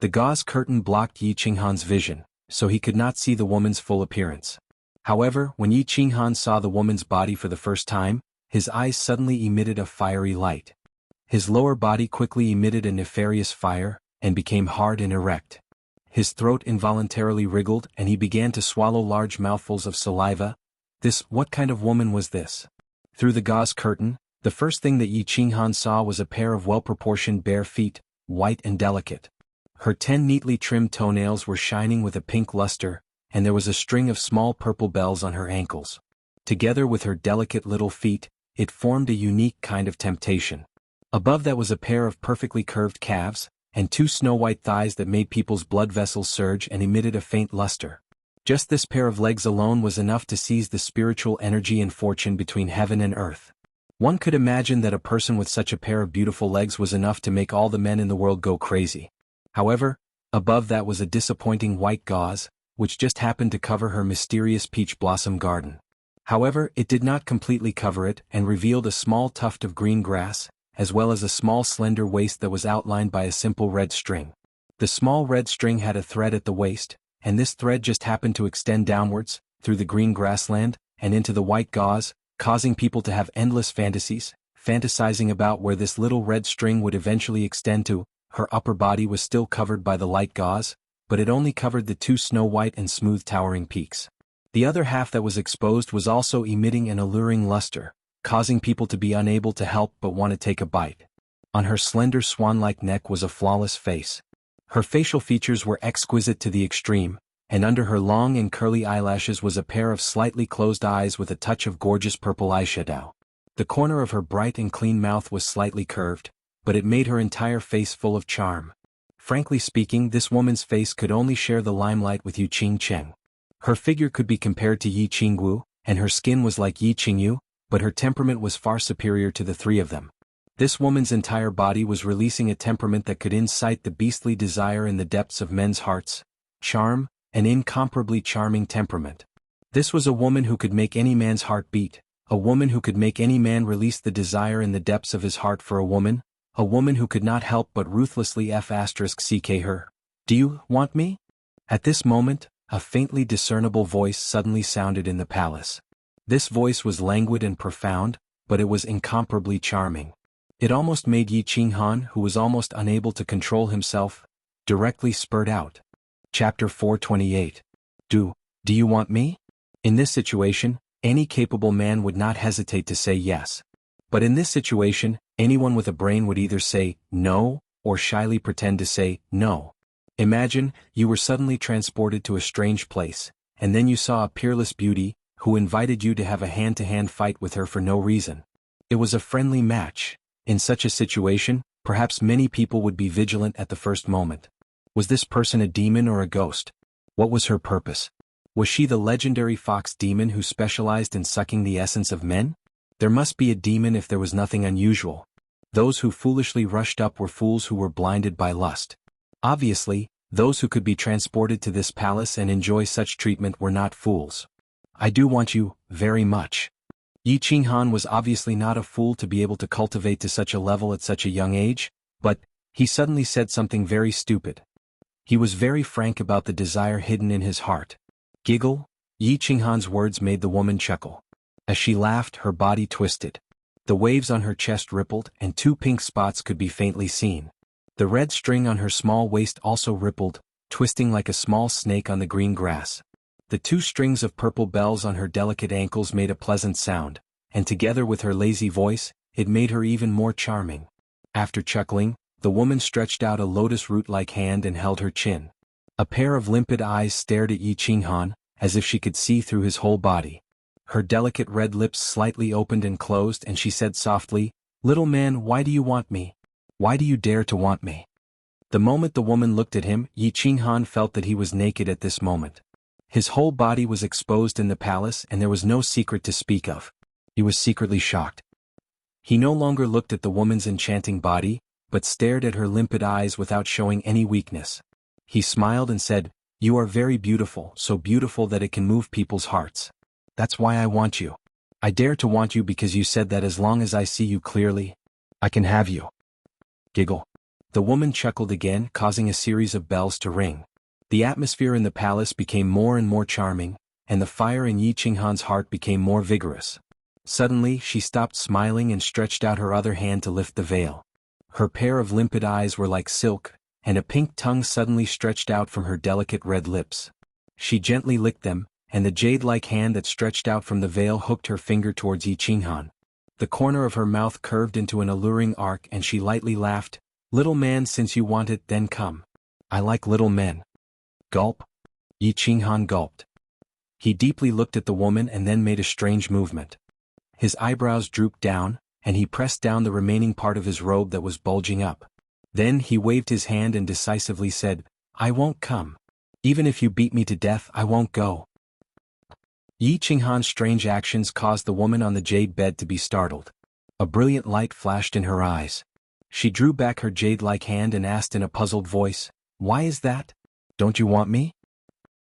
Speaker 1: The gauze curtain blocked Yi Qinghan's vision, so he could not see the woman's full appearance. However, when Yi Qinghan saw the woman's body for the first time, his eyes suddenly emitted a fiery light. His lower body quickly emitted a nefarious fire, and became hard and erect. His throat involuntarily wriggled and he began to swallow large mouthfuls of saliva. What kind of woman was this? Through the gauze curtain, the first thing that Yi Qinghan saw was a pair of well-proportioned bare feet, white and delicate. Her 10 neatly trimmed toenails were shining with a pink luster, and there was a string of small purple bells on her ankles. Together with her delicate little feet, it formed a unique kind of temptation. Above that was a pair of perfectly curved calves, and 2 snow-white thighs that made people's blood vessels surge and emitted a faint luster. Just this pair of legs alone was enough to seize the spiritual energy and fortune between heaven and earth. One could imagine that a person with such a pair of beautiful legs was enough to make all the men in the world go crazy. However, above that was a disappointing white gauze, which just happened to cover her mysterious peach blossom garden. However, it did not completely cover it and revealed a small tuft of green grass, as well as a small slender waist that was outlined by a simple red string. The small red string had a thread at the waist, and this thread just happened to extend downwards, through the green grassland, and into the white gauze, causing people to have endless fantasies, fantasizing about where this little red string would eventually extend to. Her upper body was still covered by the light gauze, but it only covered the two snow-white and smooth towering peaks. The other half that was exposed was also emitting an alluring luster, causing people to be unable to help but want to take a bite. On her slender swan-like neck was a flawless face. Her facial features were exquisite to the extreme, and under her long and curly eyelashes was a pair of slightly closed eyes with a touch of gorgeous purple eyeshadow. The corner of her bright and clean mouth was slightly curved, but it made her entire face full of charm. Frankly speaking, this woman's face could only share the limelight with Yu Qingcheng. Her figure could be compared to Yi Qingwu, and her skin was like Yi Qingyu, but her temperament was far superior to the three of them. This woman's entire body was releasing a temperament that could incite the beastly desire in the depths of men's hearts. Charm, an incomparably charming temperament. This was a woman who could make any man's heart beat, a woman who could make any man release the desire in the depths of his heart for a woman who could not help but ruthlessly *ck her. "Do you want me?" At this moment, a faintly discernible voice suddenly sounded in the palace. This voice was languid and profound, but it was incomparably charming. It almost made Yi Qinghan, who was almost unable to control himself, directly spurt out. Chapter 428. Do you want me? In this situation, any capable man would not hesitate to say yes. But in this situation, anyone with a brain would either say no, or shyly pretend to say no. Imagine, you were suddenly transported to a strange place, and then you saw a peerless beauty, who invited you to have a hand-to-hand fight with her for no reason. It was a friendly match. In such a situation, perhaps many people would be vigilant at the first moment. Was this person a demon or a ghost? What was her purpose? Was she the legendary fox demon who specialized in sucking the essence of men? There must be a demon if there was nothing unusual. Those who foolishly rushed up were fools who were blinded by lust. Obviously, those who could be transported to this palace and enjoy such treatment were not fools. I do want you, very much. Yi Qinghan was obviously not a fool to be able to cultivate to such a level at such a young age, but he suddenly said something very stupid. He was very frank about the desire hidden in his heart. Giggle? Yi Qinghan's words made the woman chuckle. As she laughed, her body twisted. The waves on her chest rippled, and two pink spots could be faintly seen. The red string on her small waist also rippled, twisting like a small snake on the green grass. The two strings of purple bells on her delicate ankles made a pleasant sound, and together with her lazy voice, it made her even more charming. After chuckling, the woman stretched out a lotus root-like hand and held her chin. A pair of limpid eyes stared at Yi Qinghan, as if she could see through his whole body. Her delicate red lips slightly opened and closed, and she said softly, "Little man, why do you want me? Why do you dare to want me?" The moment the woman looked at him, Yi Qinghan felt that he was naked at this moment. His whole body was exposed in the palace, and there was no secret to speak of. He was secretly shocked. He no longer looked at the woman's enchanting body, but stared at her limpid eyes without showing any weakness. He smiled and said, "You are very beautiful, so beautiful that it can move people's hearts. That's why I want you. I dare to want you because you said that as long as I see you clearly, I can have you." Giggle. The woman chuckled again, causing a series of bells to ring. The atmosphere in the palace became more and more charming, and the fire in Yi Qinghan's heart became more vigorous. Suddenly, she stopped smiling and stretched out her other hand to lift the veil. Her pair of limpid eyes were like silk, and a pink tongue suddenly stretched out from her delicate red lips. She gently licked them, and the jade-like hand that stretched out from the veil hooked her finger towards Yi Qinghan. The corner of her mouth curved into an alluring arc, and she lightly laughed. "Little man, since you want it, then come. I like little men." Gulp. Yi Qinghan gulped. He deeply looked at the woman and then made a strange movement. His eyebrows drooped down, and he pressed down the remaining part of his robe that was bulging up. Then he waved his hand and decisively said, "I won't come. Even if you beat me to death, I won't go." Yi Qinghan's strange actions caused the woman on the jade bed to be startled. A brilliant light flashed in her eyes. She drew back her jade-like hand and asked in a puzzled voice, "Why is that? Don't you want me?"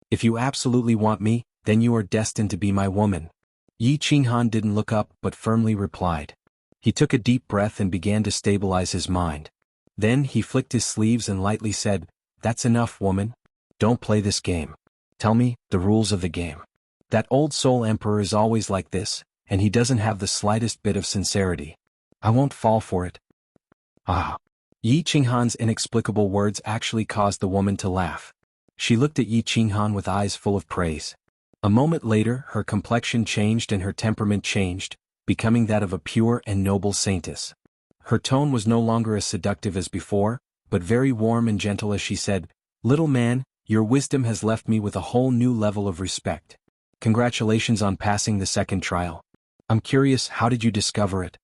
Speaker 1: If you absolutely want me, then you are destined to be my woman. Yi Qinghan didn't look up but firmly replied. He took a deep breath and began to stabilize his mind. Then he flicked his sleeves and lightly said, "That's enough, woman. Don't play this game. Tell me the rules of the game." That old soul emperor is always like this, and he doesn't have the slightest bit of sincerity. I won't fall for it. Ah. Yi Qinghan's inexplicable words actually caused the woman to laugh. She looked at Yi Qinghan with eyes full of praise. A moment later, her complexion changed and her temperament changed, becoming that of a pure and noble saintess. Her tone was no longer as seductive as before, but very warm and gentle as she said, "Little man, your wisdom has left me with a whole new level of respect. Congratulations on passing the second trial. I'm curious, how did you discover it?"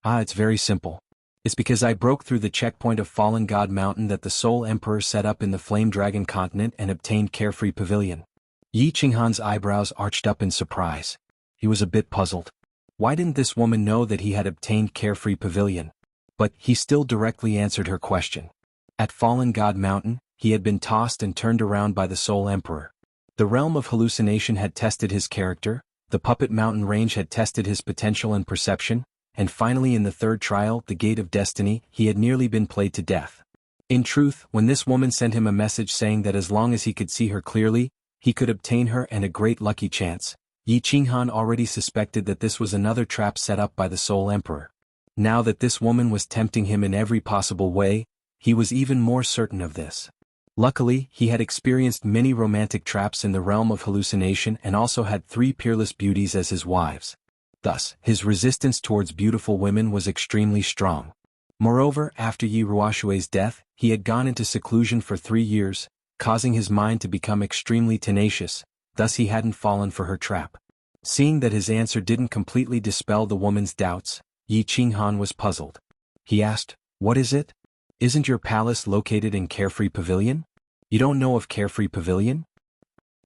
Speaker 1: "Ah, it's very simple. It's because I broke through the checkpoint of Fallen God Mountain that the Soul Emperor set up in the Flame Dragon continent and obtained Carefree Pavilion." Yi Qinghan's eyebrows arched up in surprise. He was a bit puzzled. Why didn't this woman know that he had obtained Carefree Pavilion? But he still directly answered her question. At Fallen God Mountain, he had been tossed and turned around by the Soul Emperor. The realm of hallucination had tested his character, the Puppet Mountain range had tested his potential and perception, and finally in the third trial, the Gate of Destiny, he had nearly been played to death. In truth, when this woman sent him a message saying that as long as he could see her clearly, he could obtain her and a great lucky chance, Yi Qinghan already suspected that this was another trap set up by the Soul Emperor. Now that this woman was tempting him in every possible way, he was even more certain of this. Luckily, he had experienced many romantic traps in the realm of hallucination and also had 3 peerless beauties as his wives. Thus, his resistance towards beautiful women was extremely strong. Moreover, after Yi Ruoshui's death, he had gone into seclusion for 3 years, causing his mind to become extremely tenacious, thus he hadn't fallen for her trap. Seeing that his answer didn't completely dispel the woman's doubts, Yi Qinghan was puzzled. He asked, "What is it? Isn't your palace located in Carefree Pavilion? You don't know of Carefree Pavilion?"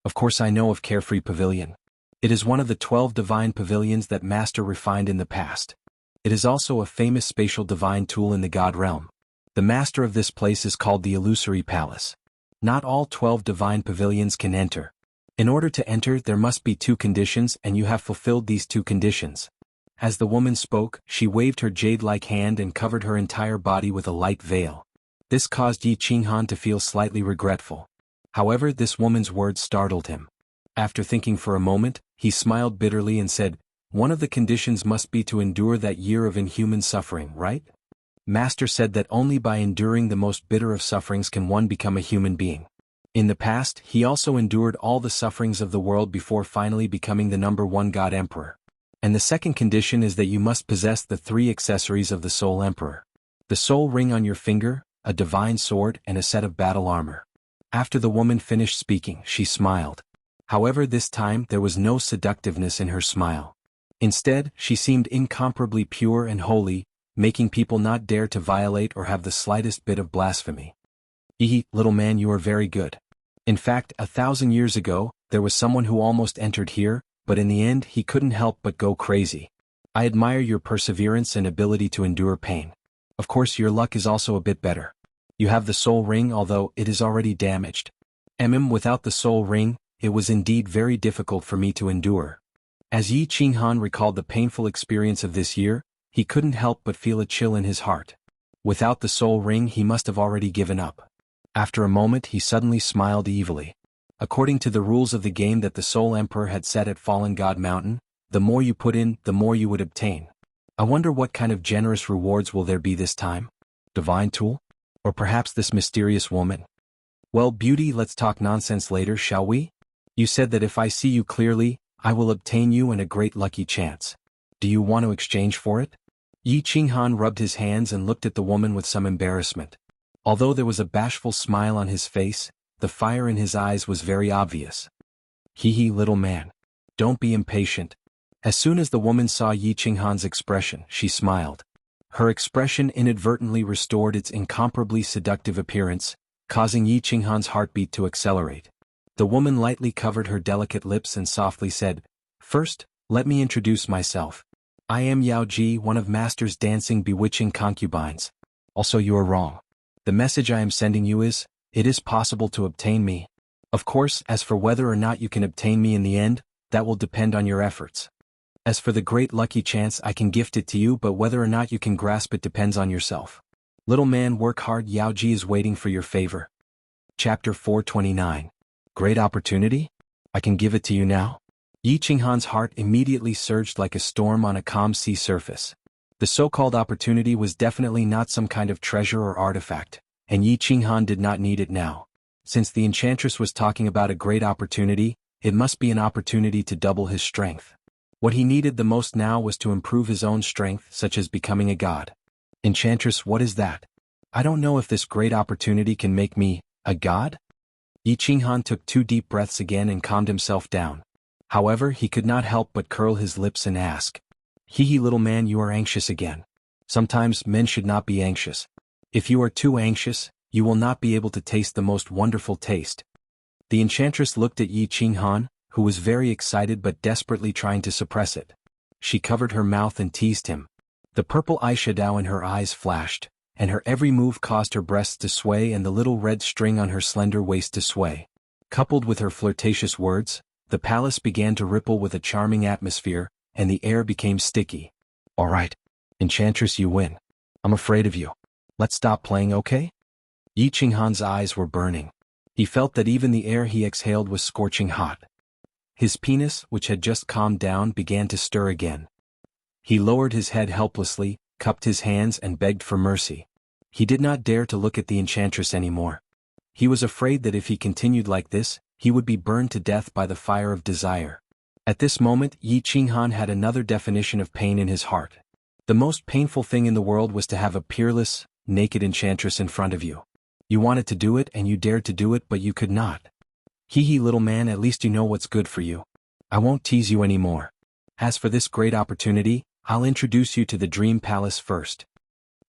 Speaker 1: "Of course I know of Carefree Pavilion. It is one of the 12 divine pavilions that Master refined in the past. It is also a famous spatial divine tool in the God realm. The master of this place is called the Illusory Palace. Not all 12 divine pavilions can enter. In order to enter, there must be 2 conditions and you have fulfilled these 2 conditions." As the woman spoke, she waved her jade-like hand and covered her entire body with a light veil. This caused Yi Qinghan to feel slightly regretful. However, this woman's words startled him. After thinking for a moment, he smiled bitterly and said, "One of the conditions must be to endure that year of inhuman suffering, right? Master said that only by enduring the most bitter of sufferings can one become a human being. In the past, he also endured all the sufferings of the world before finally becoming the #1 God Emperor. And the second condition is that you must possess the 3 accessories of the Soul Emperor. The soul ring on your finger, a divine sword and a set of battle armor." After the woman finished speaking, she smiled. However, this time there was no seductiveness in her smile. Instead, she seemed incomparably pure and holy, making people not dare to violate or have the slightest bit of blasphemy. Little man, you are very good. In fact, 1,000 years ago, there was someone who almost entered here, but in the end he couldn't help but go crazy. I admire your perseverance and ability to endure pain. Of course your luck is also a bit better. You have the soul ring although it is already damaged. Without the soul ring, it was indeed very difficult for me to endure." As Yi Qinghan recalled the painful experience of this year, he couldn't help but feel a chill in his heart. Without the soul ring he must have already given up. After a moment he suddenly smiled evilly. According to the rules of the game that the Soul Emperor had set at Fallen God Mountain, the more you put in, the more you would obtain. I wonder what kind of generous rewards will there be this time? Divine tool? Or perhaps this mysterious woman? Well, beauty, let's talk nonsense later, shall we? You said that if I see you clearly, I will obtain you and a great lucky chance. Do you want to exchange for it? Yi Qinghan rubbed his hands and looked at the woman with some embarrassment. Although there was a bashful smile on his face, the fire in his eyes was very obvious. Little man. Don't be impatient. As soon as the woman saw Yi Qinghan's expression, she smiled. Her expression inadvertently restored its incomparably seductive appearance, causing Yi Qinghan's heartbeat to accelerate. The woman lightly covered her delicate lips and softly said, "First, let me introduce myself. I am Yao Ji, one of Master's dancing bewitching concubines. Also you are wrong. The message I am sending you is, it is possible to obtain me. Of course, as for whether or not you can obtain me in the end, that will depend on your efforts. As for the great lucky chance, I can gift it to you, but whether or not you can grasp it depends on yourself. Little man, work hard. Yao Ji is waiting for your favor. Chapter 429. Great opportunity? I can give it to you now? Yi Qinghan's heart immediately surged like a storm on a calm sea surface. The so-called opportunity was definitely not some kind of treasure or artifact, and Yi Qinghan did not need it now. Since the enchantress was talking about a great opportunity, it must be an opportunity to double his strength. What he needed the most now was to improve his own strength, such as becoming a god. Enchantress, what is that? I don't know if this great opportunity can make me a god? Yi Qinghan took 2 deep breaths again and calmed himself down. However, he could not help but curl his lips and ask, Hee little man, you are anxious again. Sometimes men should not be anxious. If you are too anxious, you will not be able to taste the most wonderful taste. The enchantress looked at Yi Qinghan, who was very excited but desperately trying to suppress it. She covered her mouth and teased him. The purple eyeshadow in her eyes flashed, and her every move caused her breasts to sway and the little red string on her slender waist to sway. Coupled with her flirtatious words, the palace began to ripple with a charming atmosphere, and the air became sticky. All right, Enchantress, you win. I'm afraid of you. Let's stop playing, okay? Yi Qinghan's eyes were burning. He felt that even the air he exhaled was scorching hot. His penis, which had just calmed down, began to stir again. He lowered his head helplessly, cupped his hands and begged for mercy. He did not dare to look at the enchantress anymore. He was afraid that if he continued like this, he would be burned to death by the fire of desire. At this moment, Yi Qinghan had another definition of pain in his heart. The most painful thing in the world was to have a peerless, naked enchantress in front of you. You wanted to do it and you dared to do it, but you could not. Hee little man, at least you know what's good for you. I won't tease you anymore. As for this great opportunity, I'll introduce you to the Dream Palace first.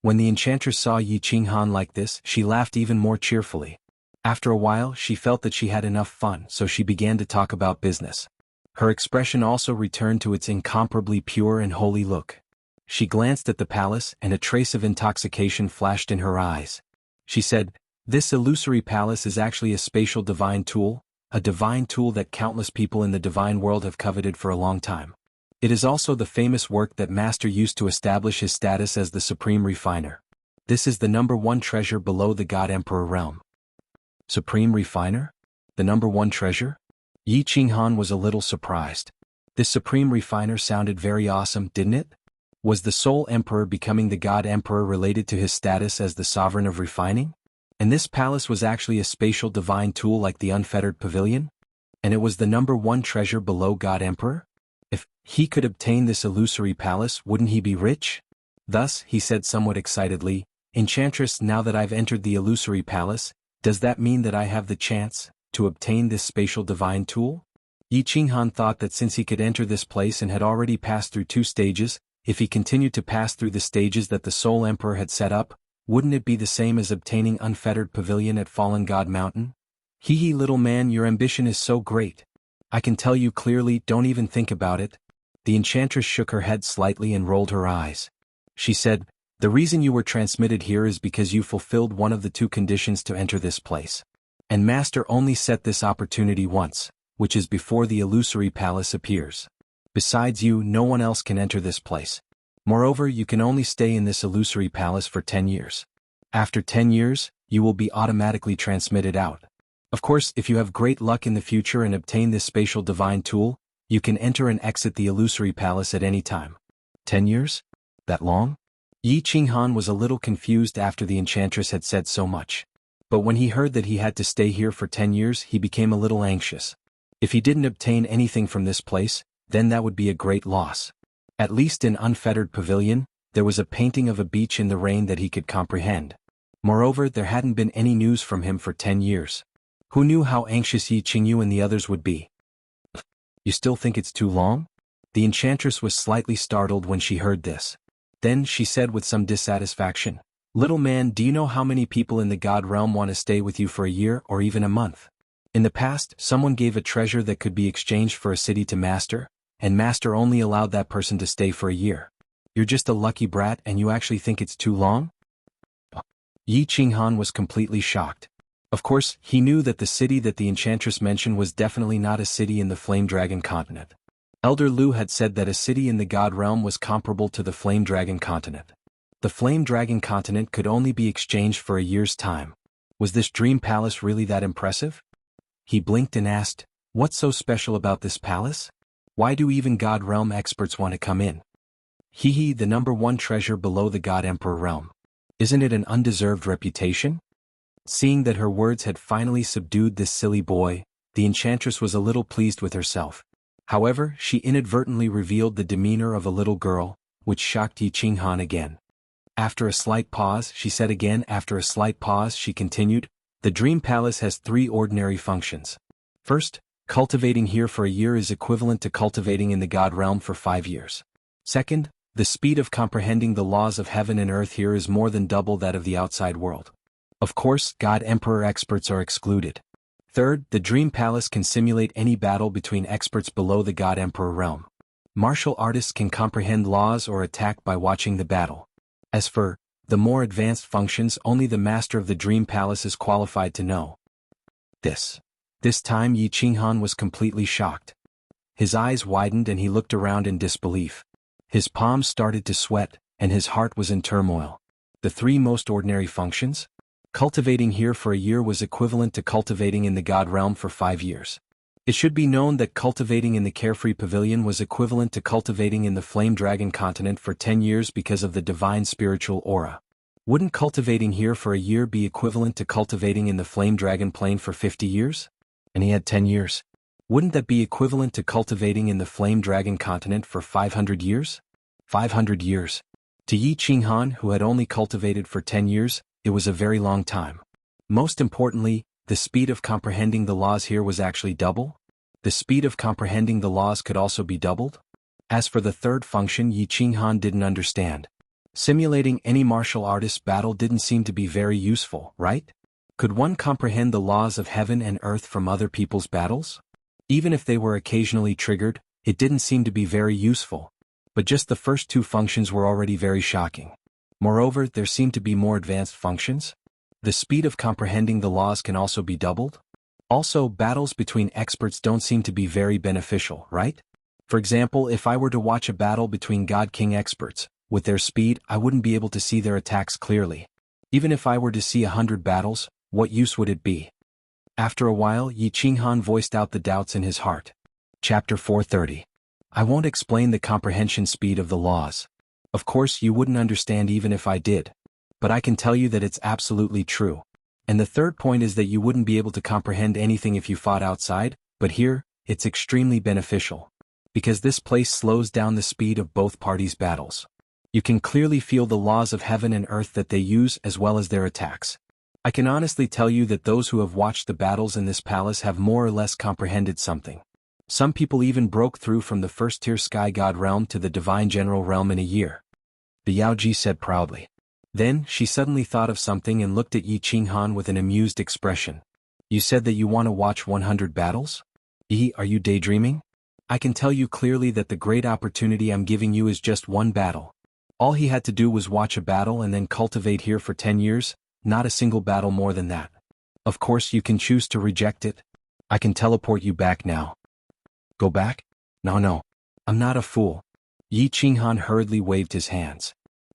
Speaker 1: When the enchantress saw Yi Qinghan like this, she laughed even more cheerfully. After a while, she felt that she had enough fun, so she began to talk about business. Her expression also returned to its incomparably pure and holy look. She glanced at the palace, and a trace of intoxication flashed in her eyes. She said, This illusory palace is actually a spatial divine tool, a divine tool that countless people in the divine world have coveted for a long time. It is also the famous work that Master used to establish his status as the Supreme Refiner. This is the #1 treasure below the God Emperor realm. Supreme Refiner? The #1 treasure? Yi Qinghan was a little surprised. This Supreme Refiner sounded very awesome, didn't it? Was the Soul Emperor becoming the God Emperor related to his status as the Sovereign of Refining? And this palace was actually a spatial divine tool like the Unfettered Pavilion? And it was the #1 treasure below God Emperor? If he could obtain this illusory palace, wouldn't he be rich? Thus, he said somewhat excitedly, Enchantress, now that I've entered the illusory palace, does that mean that I have the chance to obtain this spatial divine tool? Yi Qinghan thought that since he could enter this place and had already passed through 2 stages, if he continued to pass through the stages that the Soul Emperor had set up, wouldn't it be the same as obtaining Unfettered Pavilion at Fallen God Mountain? Hee little man, your ambition is so great. I can tell you clearly, don't even think about it. The enchantress shook her head slightly and rolled her eyes. She said, The reason you were transmitted here is because you fulfilled one of the 2 conditions to enter this place. And Master only set this opportunity once, which is before the illusory palace appears. Besides you, no one else can enter this place. Moreover, you can only stay in this illusory palace for 10 years. After 10 years, you will be automatically transmitted out. Of course, if you have great luck in the future and obtain this spatial divine tool, you can enter and exit the illusory palace at any time. 10 years? That long? Yi Qinghan was a little confused after the enchantress had said so much. But when he heard that he had to stay here for 10 years, he became a little anxious. If he didn't obtain anything from this place, then that would be a great loss. At least in Unfettered Pavilion, there was a painting of a beach in the rain that he could comprehend. Moreover, there hadn't been any news from him for 10 years. Who knew how anxious Yi Qingyu and the others would be? You still think it's too long? The enchantress was slightly startled when she heard this. Then she said with some dissatisfaction, Little man, do you know how many people in the God realm want to stay with you for a year or even a month? In the past, someone gave a treasure that could be exchanged for a city to Master, and Master only allowed that person to stay for a year. You're just a lucky brat and you actually think it's too long? Yi Qinghan was completely shocked. Of course, he knew that the city that the enchantress mentioned was definitely not a city in the Flame Dragon continent. Elder Lu had said that a city in the God realm was comparable to the Flame Dragon continent. The Flame Dragon continent could only be exchanged for a year's time. Was this dream palace really that impressive? He blinked and asked, "What's so special about this palace? Why do even God realm experts want to come in?" "Hee, the #1 treasure below the God Emperor realm. Isn't it an undeserved reputation?" Seeing that her words had finally subdued this silly boy, the enchantress was a little pleased with herself. However, she inadvertently revealed the demeanor of a little girl, which shocked Yi Qinghan again. After a slight pause, she said again. After a slight pause, she continued, "The Dream Palace has 3 ordinary functions. First, cultivating here for a year is equivalent to cultivating in the God realm for 5 years. Second, the speed of comprehending the laws of heaven and earth here is more than double that of the outside world. Of course, God Emperor experts are excluded. Third, the Dream Palace can simulate any battle between experts below the God Emperor realm. Martial artists can comprehend laws or attack by watching the battle. As for the more advanced functions, only the master of the Dream Palace is qualified to know." This time Yi Qinghan was completely shocked. His eyes widened and he looked around in disbelief. His palms started to sweat, and his heart was in turmoil. The 3 most ordinary functions? Cultivating here for a year was equivalent to cultivating in the God realm for 5 years. It should be known that cultivating in the Carefree Pavilion was equivalent to cultivating in the Flame Dragon continent for 10 years because of the divine spiritual aura. Wouldn't cultivating here for a year be equivalent to cultivating in the Flame Dragon plane for 50 years? And he had 10 years. Wouldn't that be equivalent to cultivating in the Flame Dragon continent for 500 years? 500 years. To Yi Qinghan, who had only cultivated for 10 years, it was a very long time. Most importantly, the speed of comprehending the laws here was actually double. The speed of comprehending the laws could also be doubled. As for the third function, Yi Qinghan didn't understand. Simulating any martial artist's battle didn't seem to be very useful, right? Could one comprehend the laws of heaven and earth from other people's battles? Even if they were occasionally triggered, it didn't seem to be very useful. But just the first 2 functions were already very shocking. Moreover, there seemed to be more advanced functions. The speed of comprehending the laws can also be doubled. Also, battles between experts don't seem to be very beneficial, right? For example, if I were to watch a battle between God King experts, with their speed, I wouldn't be able to see their attacks clearly. Even if I were to see 100 battles, what use would it be? After a while, Yi Qinghan voiced out the doubts in his heart. Chapter 430. I won't explain the comprehension speed of the laws. Of course, you wouldn't understand even if I did. But I can tell you that it's absolutely true. And the third point is that you wouldn't be able to comprehend anything if you fought outside, but here, it's extremely beneficial. Because this place slows down the speed of both parties' battles. You can clearly feel the laws of heaven and earth that they use as well as their attacks. I can honestly tell you that those who have watched the battles in this palace have more or less comprehended something. Some people even broke through from the first-tier Sky God realm to the Divine General realm in a year. The Yaoji said proudly. Then, she suddenly thought of something and looked at Yi Qinghan with an amused expression. You said that you want to watch 100 battles? Yi, are you daydreaming? I can tell you clearly that the great opportunity I'm giving you is just 1 battle. All he had to do was watch a battle and then cultivate here for 10 years, not a single battle more than that. Of course you can choose to reject it. I can teleport you back now. Go back? No. I'm not a fool. Yi Qinghan hurriedly waved his hands.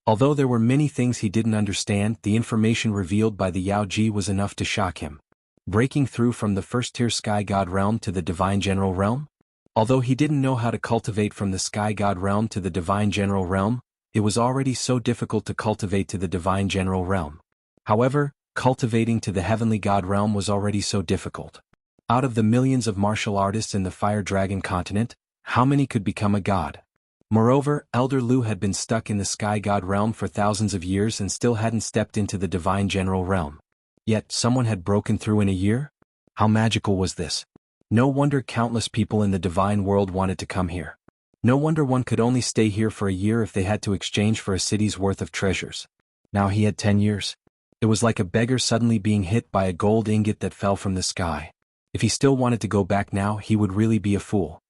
Speaker 1: Although there were many things he didn't understand, the information revealed by the Yaoji was enough to shock him. Breaking through from the first-tier Sky God realm to the Divine General realm? Although he didn't know how to cultivate from the Sky God realm to the Divine General realm, it was already so difficult to cultivate to the Divine General realm. However, cultivating to the Heavenly God realm was already so difficult. Out of the millions of martial artists in the Fire Dragon continent, how many could become a god? Moreover, Elder Lu had been stuck in the Sky God realm for thousands of years and still hadn't stepped into the Divine General realm. Yet, someone had broken through in a year? How magical was this? No wonder countless people in the divine world wanted to come here. No wonder one could only stay here for a year if they had to exchange for a city's worth of treasures. Now he had 10 years. It was like a beggar suddenly being hit by a gold ingot that fell from the sky. If he still wanted to go back now, he would really be a fool.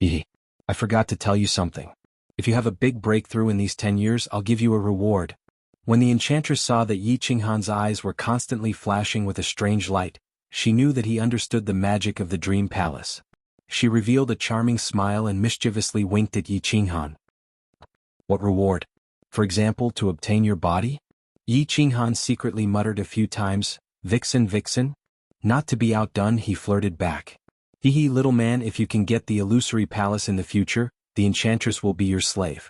Speaker 1: I forgot to tell you something. If you have a big breakthrough in these 10 years, I'll give you a reward. When the enchantress saw that Yi Qinghan's eyes were constantly flashing with a strange light, she knew that he understood the magic of the dream palace. She revealed a charming smile and mischievously winked at Yi Qinghan. What reward? For example, to obtain your body? Yi Qinghan secretly muttered a few times, "Vixen, vixen?" Not to be outdone, he flirted back. Hee hee, little man, if you can get the illusory palace in the future, the enchantress will be your slave.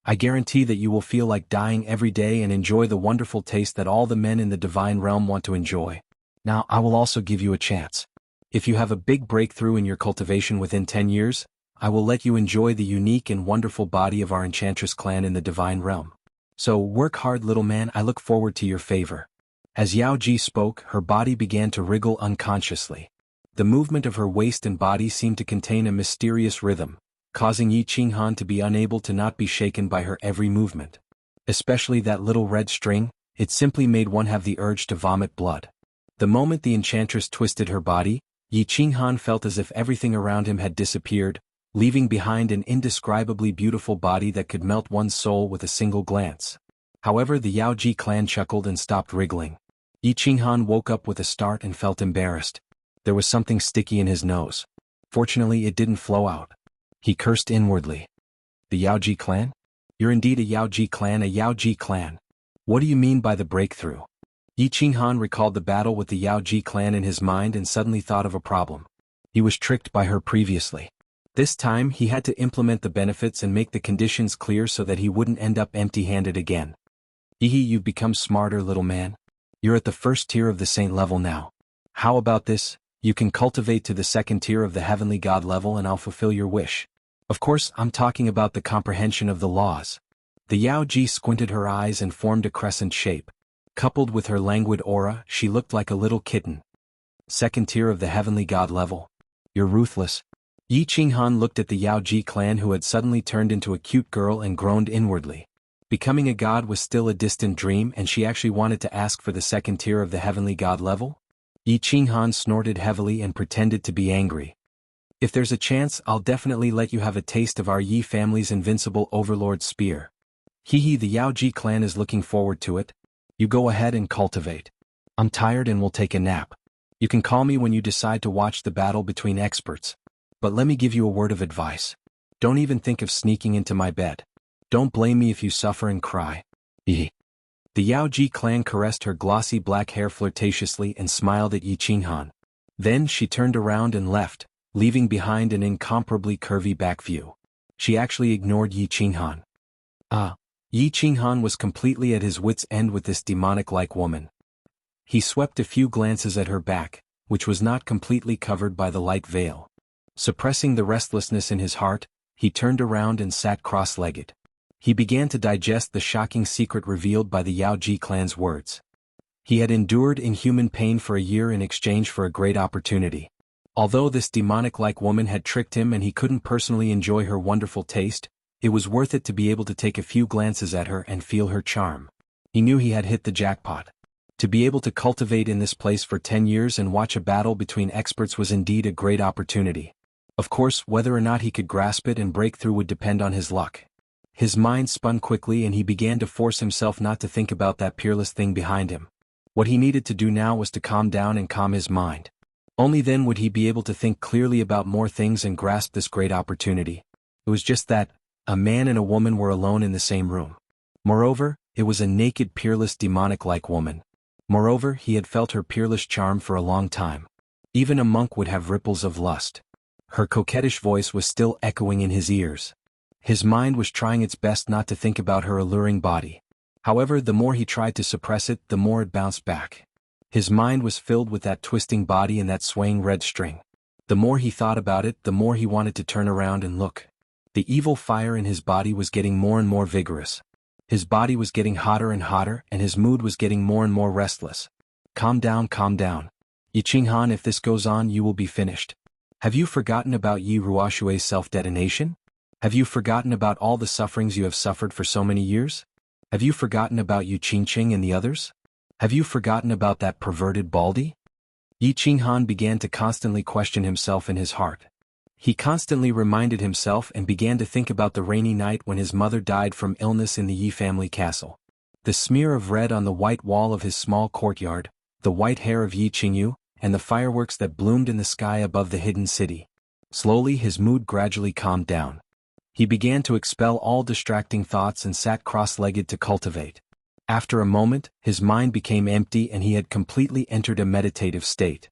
Speaker 1: I guarantee that you will feel like dying every day and enjoy the wonderful taste that all the men in the divine realm want to enjoy. Now I will also give you a chance. If you have a big breakthrough in your cultivation within 10 years, I will let you enjoy the unique and wonderful body of our enchantress clan in the divine realm. So work hard, little man, I look forward to your favor. As Yao Ji spoke, her body began to wriggle unconsciously. The movement of her waist and body seemed to contain a mysterious rhythm, causing Yi Qinghan to be unable to not be shaken by her every movement. Especially that little red string, it simply made one have the urge to vomit blood. The moment the enchantress twisted her body, Yi Qinghan felt as if everything around him had disappeared, leaving behind an indescribably beautiful body that could melt one's soul with a single glance. However, the Yao Ji clan chuckled and stopped wriggling. Yi Qinghan woke up with a start and felt embarrassed. There was something sticky in his nose. Fortunately, it didn't flow out. He cursed inwardly. The Yao Ji clan? You're indeed a Yao Ji clan, a Yao Ji clan. What do you mean by the breakthrough? Yi Qinghan recalled the battle with the Yao Ji clan in his mind and suddenly thought of a problem. He was tricked by her previously. This time he had to implement the benefits and make the conditions clear so that he wouldn't end up empty-handed again. Hee, you've become smarter, little man. You're at the first tier of the saint level now. How about this? You can cultivate to the second tier of the heavenly god level and I'll fulfill your wish. Of course, I'm talking about the comprehension of the laws. The Yao Ji squinted her eyes and formed a crescent shape. Coupled with her languid aura, she looked like a little kitten. Second tier of the heavenly god level. You're ruthless. Yi Qinghan looked at the Yao Ji clan who had suddenly turned into a cute girl and groaned inwardly. Becoming a god was still a distant dream and she actually wanted to ask for the second tier of the heavenly god level? Yi Qinghan snorted heavily and pretended to be angry. If there's a chance, I'll definitely let you have a taste of our Yi family's invincible overlord spear. Hee, the Yao Ji clan is looking forward to it. You go ahead and cultivate. I'm tired and will take a nap. You can call me when you decide to watch the battle between experts. But let me give you a word of advice. Don't even think of sneaking into my bed. Don't blame me if you suffer and cry. Hee. The Yao Ji clan caressed her glossy black hair flirtatiously and smiled at Yi Qinghan. Then she turned around and left, leaving behind an incomparably curvy back view. She actually ignored Yi Qinghan. Yi Qinghan was completely at his wits' end with this demonic-like woman. He swept a few glances at her back, which was not completely covered by the light veil. Suppressing the restlessness in his heart, he turned around and sat cross-legged. He began to digest the shocking secret revealed by the Yao Ji clan's words. He had endured inhuman pain for a year in exchange for a great opportunity. Although this demonic-like woman had tricked him and he couldn't personally enjoy her wonderful taste, it was worth it to be able to take a few glances at her and feel her charm. He knew he had hit the jackpot. To be able to cultivate in this place for 10 years and watch a battle between experts was indeed a great opportunity. Of course, whether or not he could grasp it and break through would depend on his luck. His mind spun quickly and he began to force himself not to think about that peerless thing behind him. What he needed to do now was to calm down and calm his mind. Only then would he be able to think clearly about more things and grasp this great opportunity. It was just that, a man and a woman were alone in the same room. Moreover, it was a naked, peerless, demonic-like woman. Moreover, he had felt her peerless charm for a long time. Even a monk would have ripples of lust. Her coquettish voice was still echoing in his ears. His mind was trying its best not to think about her alluring body. However, the more he tried to suppress it, the more it bounced back. His mind was filled with that twisting body and that swaying red string. The more he thought about it, the more he wanted to turn around and look. The evil fire in his body was getting more and more vigorous. His body was getting hotter and hotter, and his mood was getting more and more restless. Calm down, calm down. Yi Qinghan, if this goes on, you will be finished. Have you forgotten about Yi Ruoshui's self-detonation? Have you forgotten about all the sufferings you have suffered for so many years? Have you forgotten about Yu Qingqing and the others? Have you forgotten about that perverted Baldy? Yi Qinghan began to constantly question himself in his heart. He constantly reminded himself and began to think about the rainy night when his mother died from illness in the Yi family castle. The smear of red on the white wall of his small courtyard, the white hair of Yi Qingyu, and the fireworks that bloomed in the sky above the hidden city. Slowly his mood gradually calmed down. He began to expel all distracting thoughts and sat cross-legged to cultivate. After a moment, his mind became empty and he had completely entered a meditative state.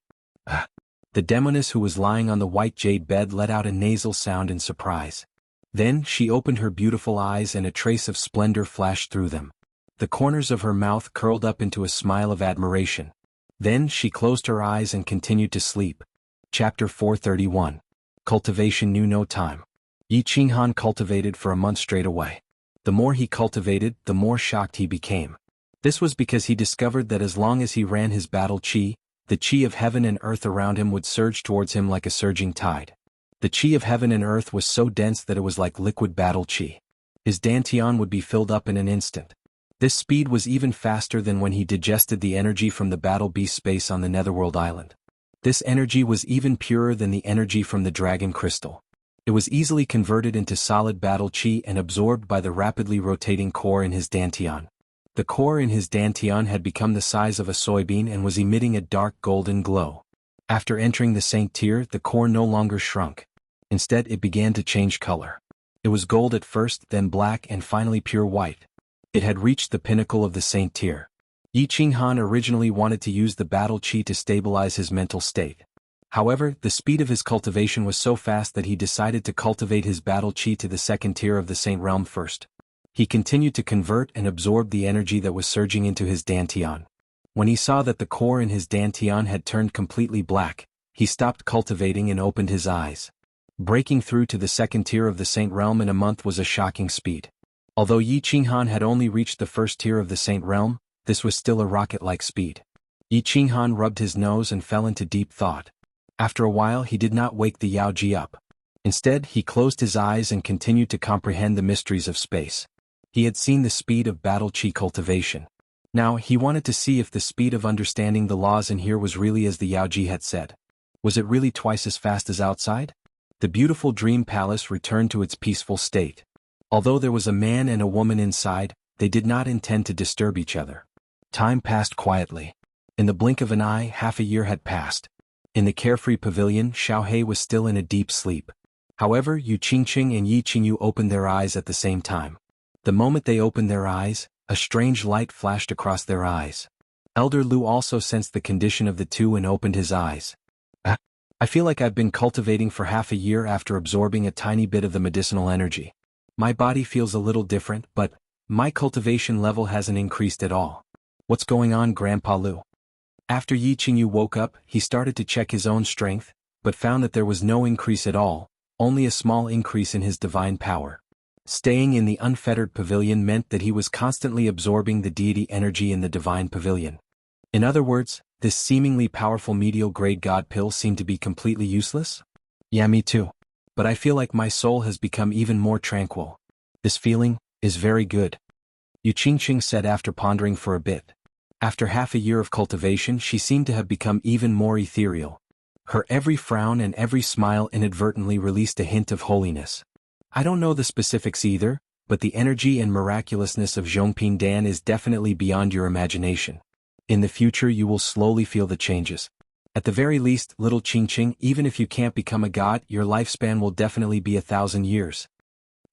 Speaker 1: The demoness who was lying on the white jade bed let out a nasal sound in surprise. Then she opened her beautiful eyes and a trace of splendor flashed through them. The corners of her mouth curled up into a smile of admiration. Then she closed her eyes and continued to sleep. Chapter 431. Cultivation knew no time. Yi Qinghan cultivated for a month straight away. The more he cultivated, the more shocked he became. This was because he discovered that as long as he ran his battle qi, the qi of heaven and earth around him would surge towards him like a surging tide. The qi of heaven and earth was so dense that it was like liquid battle qi. His dantian would be filled up in an instant. This speed was even faster than when he digested the energy from the battle beast space on the Netherworld Island. This energy was even purer than the energy from the dragon crystal. It was easily converted into solid battle qi and absorbed by the rapidly rotating core in his dantian. The core in his dantian had become the size of a soybean and was emitting a dark golden glow. After entering the Saint tier, the core no longer shrunk. Instead, it began to change color. It was gold at first, then black and finally pure white. It had reached the pinnacle of the Saint tier. Yi Qinghan originally wanted to use the battle qi to stabilize his mental state. However, the speed of his cultivation was so fast that he decided to cultivate his battle qi to the second tier of the Saint realm first. He continued to convert and absorb the energy that was surging into his dantian. When he saw that the core in his dantian had turned completely black, he stopped cultivating and opened his eyes. Breaking through to the second tier of the Saint realm in a month was a shocking speed. Although Yi Qinghan had only reached the first tier of the Saint realm, this was still a rocket-like speed. Yi Qinghan rubbed his nose and fell into deep thought. After a while he did not wake the Yaoji up. Instead, he closed his eyes and continued to comprehend the mysteries of space. He had seen the speed of battle qi cultivation. Now, he wanted to see if the speed of understanding the laws in here was really as the Yaoji had said. Was it really twice as fast as outside? The beautiful dream palace returned to its peaceful state. Although there was a man and a woman inside, they did not intend to disturb each other. Time passed quietly. In the blink of an eye, half a year had passed. In the carefree pavilion, Xiaohei was still in a deep sleep. However, Yu Qingqing and Yi Qingyu opened their eyes at the same time. The moment they opened their eyes, a strange light flashed across their eyes. Elder Lu also sensed the condition of the two and opened his eyes. I feel like I've been cultivating for half a year after absorbing a tiny bit of the medicinal energy. My body feels a little different, but my cultivation level hasn't increased at all. What's going on, Grandpa Lu? After Yi Qingyu woke up, he started to check his own strength, but found that there was no increase at all, only a small increase in his divine power. Staying in the unfettered pavilion meant that he was constantly absorbing the deity energy in the divine pavilion. In other words, this seemingly powerful medial grade god pill seemed to be completely useless? Yeah, me too. But I feel like my soul has become even more tranquil. This feeling is very good. Yu Qingqing said after pondering for a bit. After half a year of cultivation, she seemed to have become even more ethereal. Her every frown and every smile inadvertently released a hint of holiness. I don't know the specifics either, but the energy and miraculousness of Zhongping Dan is definitely beyond your imagination. In the future you will slowly feel the changes. At the very least, little Qingqing, even if you can't become a god, your lifespan will definitely be 1,000 years.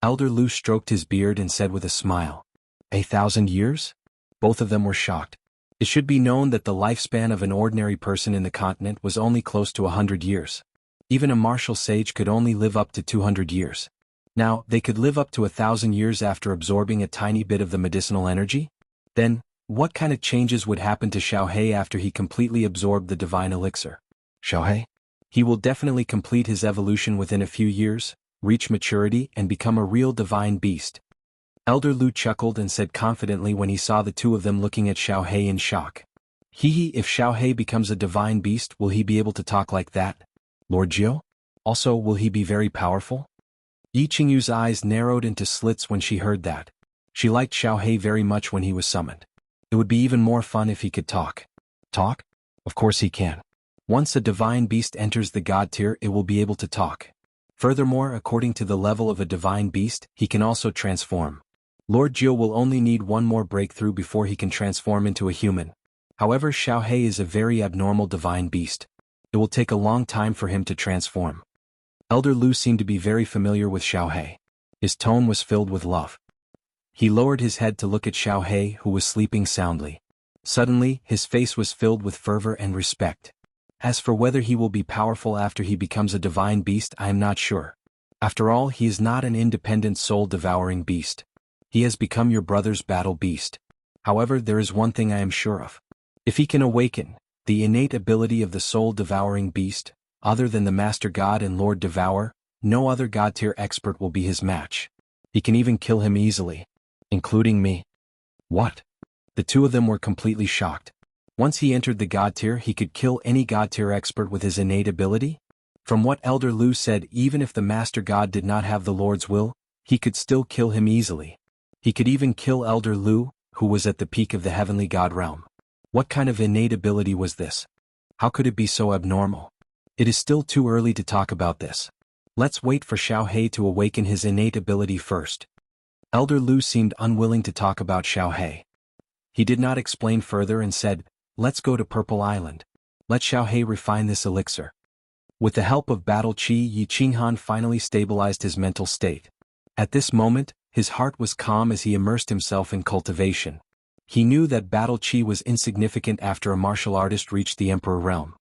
Speaker 1: Elder Lu stroked his beard and said with a smile. 1,000 years? Both of them were shocked. It should be known that the lifespan of an ordinary person in the continent was only close to 100 years. Even a martial sage could only live up to 200 years. Now, they could live up to 1,000 years after absorbing a tiny bit of the medicinal energy? Then, what kind of changes would happen to Xiaohei after he completely absorbed the divine elixir? Xiaohei? He will definitely complete his evolution within a few years, reach maturity and become a real divine beast. Elder Lu chuckled and said confidently when he saw the two of them looking at Xiaohei in shock. If Xiaohei becomes a divine beast, will he be able to talk like that? Lord Jiu? Also, will he be very powerful? Yi Qingyu's eyes narrowed into slits when she heard that. She liked Xiaohei very much when he was summoned. It would be even more fun if he could talk. Talk? Of course he can. Once a divine beast enters the god tier, it will be able to talk. Furthermore, according to the level of a divine beast, he can also transform. Lord Jiu will only need one more breakthrough before he can transform into a human. However, Xiaohe is a very abnormal divine beast. It will take a long time for him to transform. Elder Lu seemed to be very familiar with Xiaohe. His tone was filled with love. He lowered his head to look at Xiaohe, who was sleeping soundly. Suddenly, his face was filled with fervor and respect. As for whether he will be powerful after he becomes a divine beast, I am not sure. After all, he is not an independent soul-devouring beast. He has become your brother's battle beast. However, there is one thing I am sure of. If he can awaken the innate ability of the soul-devouring beast, other than the Master God and Lord Devour, no other God-tier expert will be his match. He can even kill him easily. Including me. What? The two of them were completely shocked. Once he entered the God-tier, he could kill any God-tier expert with his innate ability? From what Elder Lu said, even if the Master God did not have the Lord's will, he could still kill him easily. He could even kill Elder Lu, who was at the peak of the heavenly God realm. What kind of innate ability was this? How could it be so abnormal? It is still too early to talk about this. Let's wait for Xiaohe to awaken his innate ability first. Elder Lu seemed unwilling to talk about Xiaohe. He did not explain further and said, "Let's go to Purple Island. Let Xiaohe refine this elixir." With the help of battle chi, Yi Qinghan finally stabilized his mental state. At this moment, his heart was calm as he immersed himself in cultivation. He knew that battle chi was insignificant after a martial artist reached the Emperor Realm.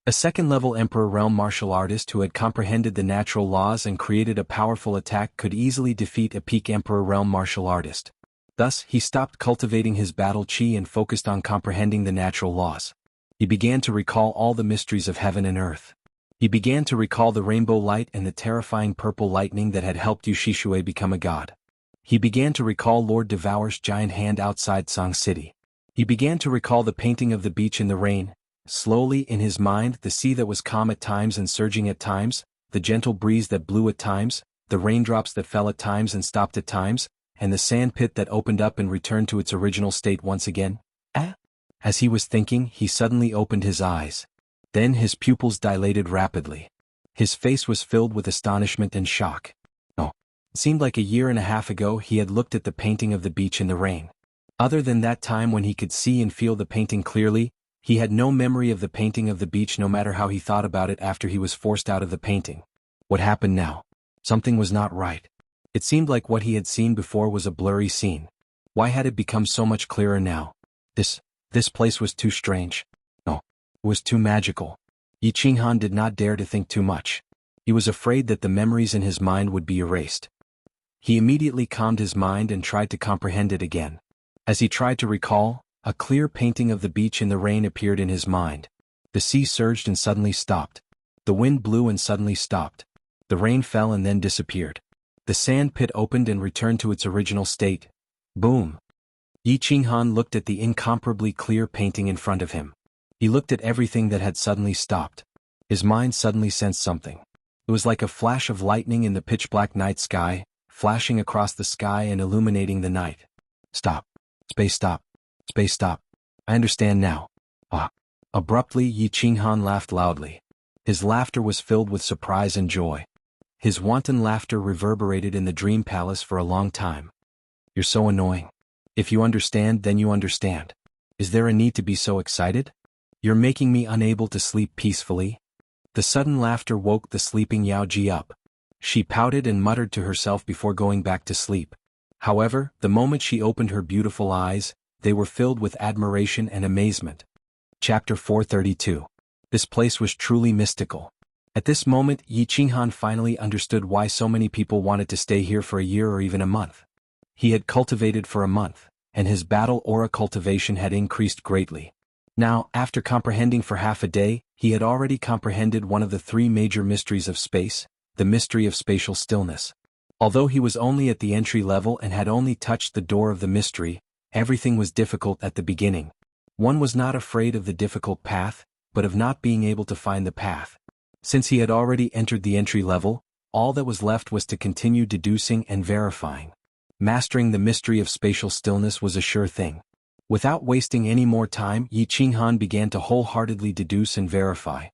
Speaker 1: A second-level Emperor Realm martial artist who had comprehended the natural laws and created a powerful attack could easily defeat a peak Emperor Realm martial artist. Thus, he stopped cultivating his battle chi and focused on comprehending the natural laws. He began to recall all the mysteries of heaven and earth. He began to recall the rainbow light and the terrifying purple lightning that had helped Yu Shishue become a god. He began to recall Lord Devour's giant hand outside Song City. He began to recall the painting of the beach in the rain. Slowly in his mind, the sea that was calm at times and surging at times, the gentle breeze that blew at times, the raindrops that fell at times and stopped at times, and the sand pit that opened up and returned to its original state once again. As he was thinking, he suddenly opened his eyes. Then his pupils dilated rapidly. His face was filled with astonishment and shock. Oh, it seemed like a year and a half ago he had looked at the painting of the beach in the rain. Other than that time when he could see and feel the painting clearly, he had no memory of the painting of the beach no matter how he thought about it after he was forced out of the painting. What happened now? Something was not right. It seemed like what he had seen before was a blurry scene. Why had it become so much clearer now? This place was too strange. No, it was too magical. Yi Qinghan did not dare to think too much. He was afraid that the memories in his mind would be erased. He immediately calmed his mind and tried to comprehend it again. As he tried to recall, a clear painting of the beach in the rain appeared in his mind. The sea surged and suddenly stopped. The wind blew and suddenly stopped. The rain fell and then disappeared. The sand pit opened and returned to its original state. Boom! Yi Qinghan looked at the incomparably clear painting in front of him. He looked at everything that had suddenly stopped. His mind suddenly sensed something. It was like a flash of lightning in the pitch-black night sky, flashing across the sky and illuminating the night. Stop. Space stop. Space stop. I understand now. Abruptly, Yi Qinghan laughed loudly. His laughter was filled with surprise and joy. His wanton laughter reverberated in the dream palace for a long time. You're so annoying. If you understand, then you understand. Is there a need to be so excited? You're making me unable to sleep peacefully. The sudden laughter woke the sleeping Yao Ji up. She pouted and muttered to herself before going back to sleep. However, the moment she opened her beautiful eyes, they were filled with admiration and amazement. Chapter 432. This place was truly mystical. At this moment, Yi Qinghan finally understood why so many people wanted to stay here for a year or even a month. He had cultivated for a month, and his battle aura cultivation had increased greatly. Now, after comprehending for half a day, he had already comprehended one of the three major mysteries of space, the mystery of spatial stillness. Although he was only at the entry level and had only touched the door of the mystery, everything was difficult at the beginning. One was not afraid of the difficult path, but of not being able to find the path. Since he had already entered the entry level, all that was left was to continue deducing and verifying. Mastering the mystery of spatial stillness was a sure thing. Without wasting any more time, Yi Qinghan began to wholeheartedly deduce and verify.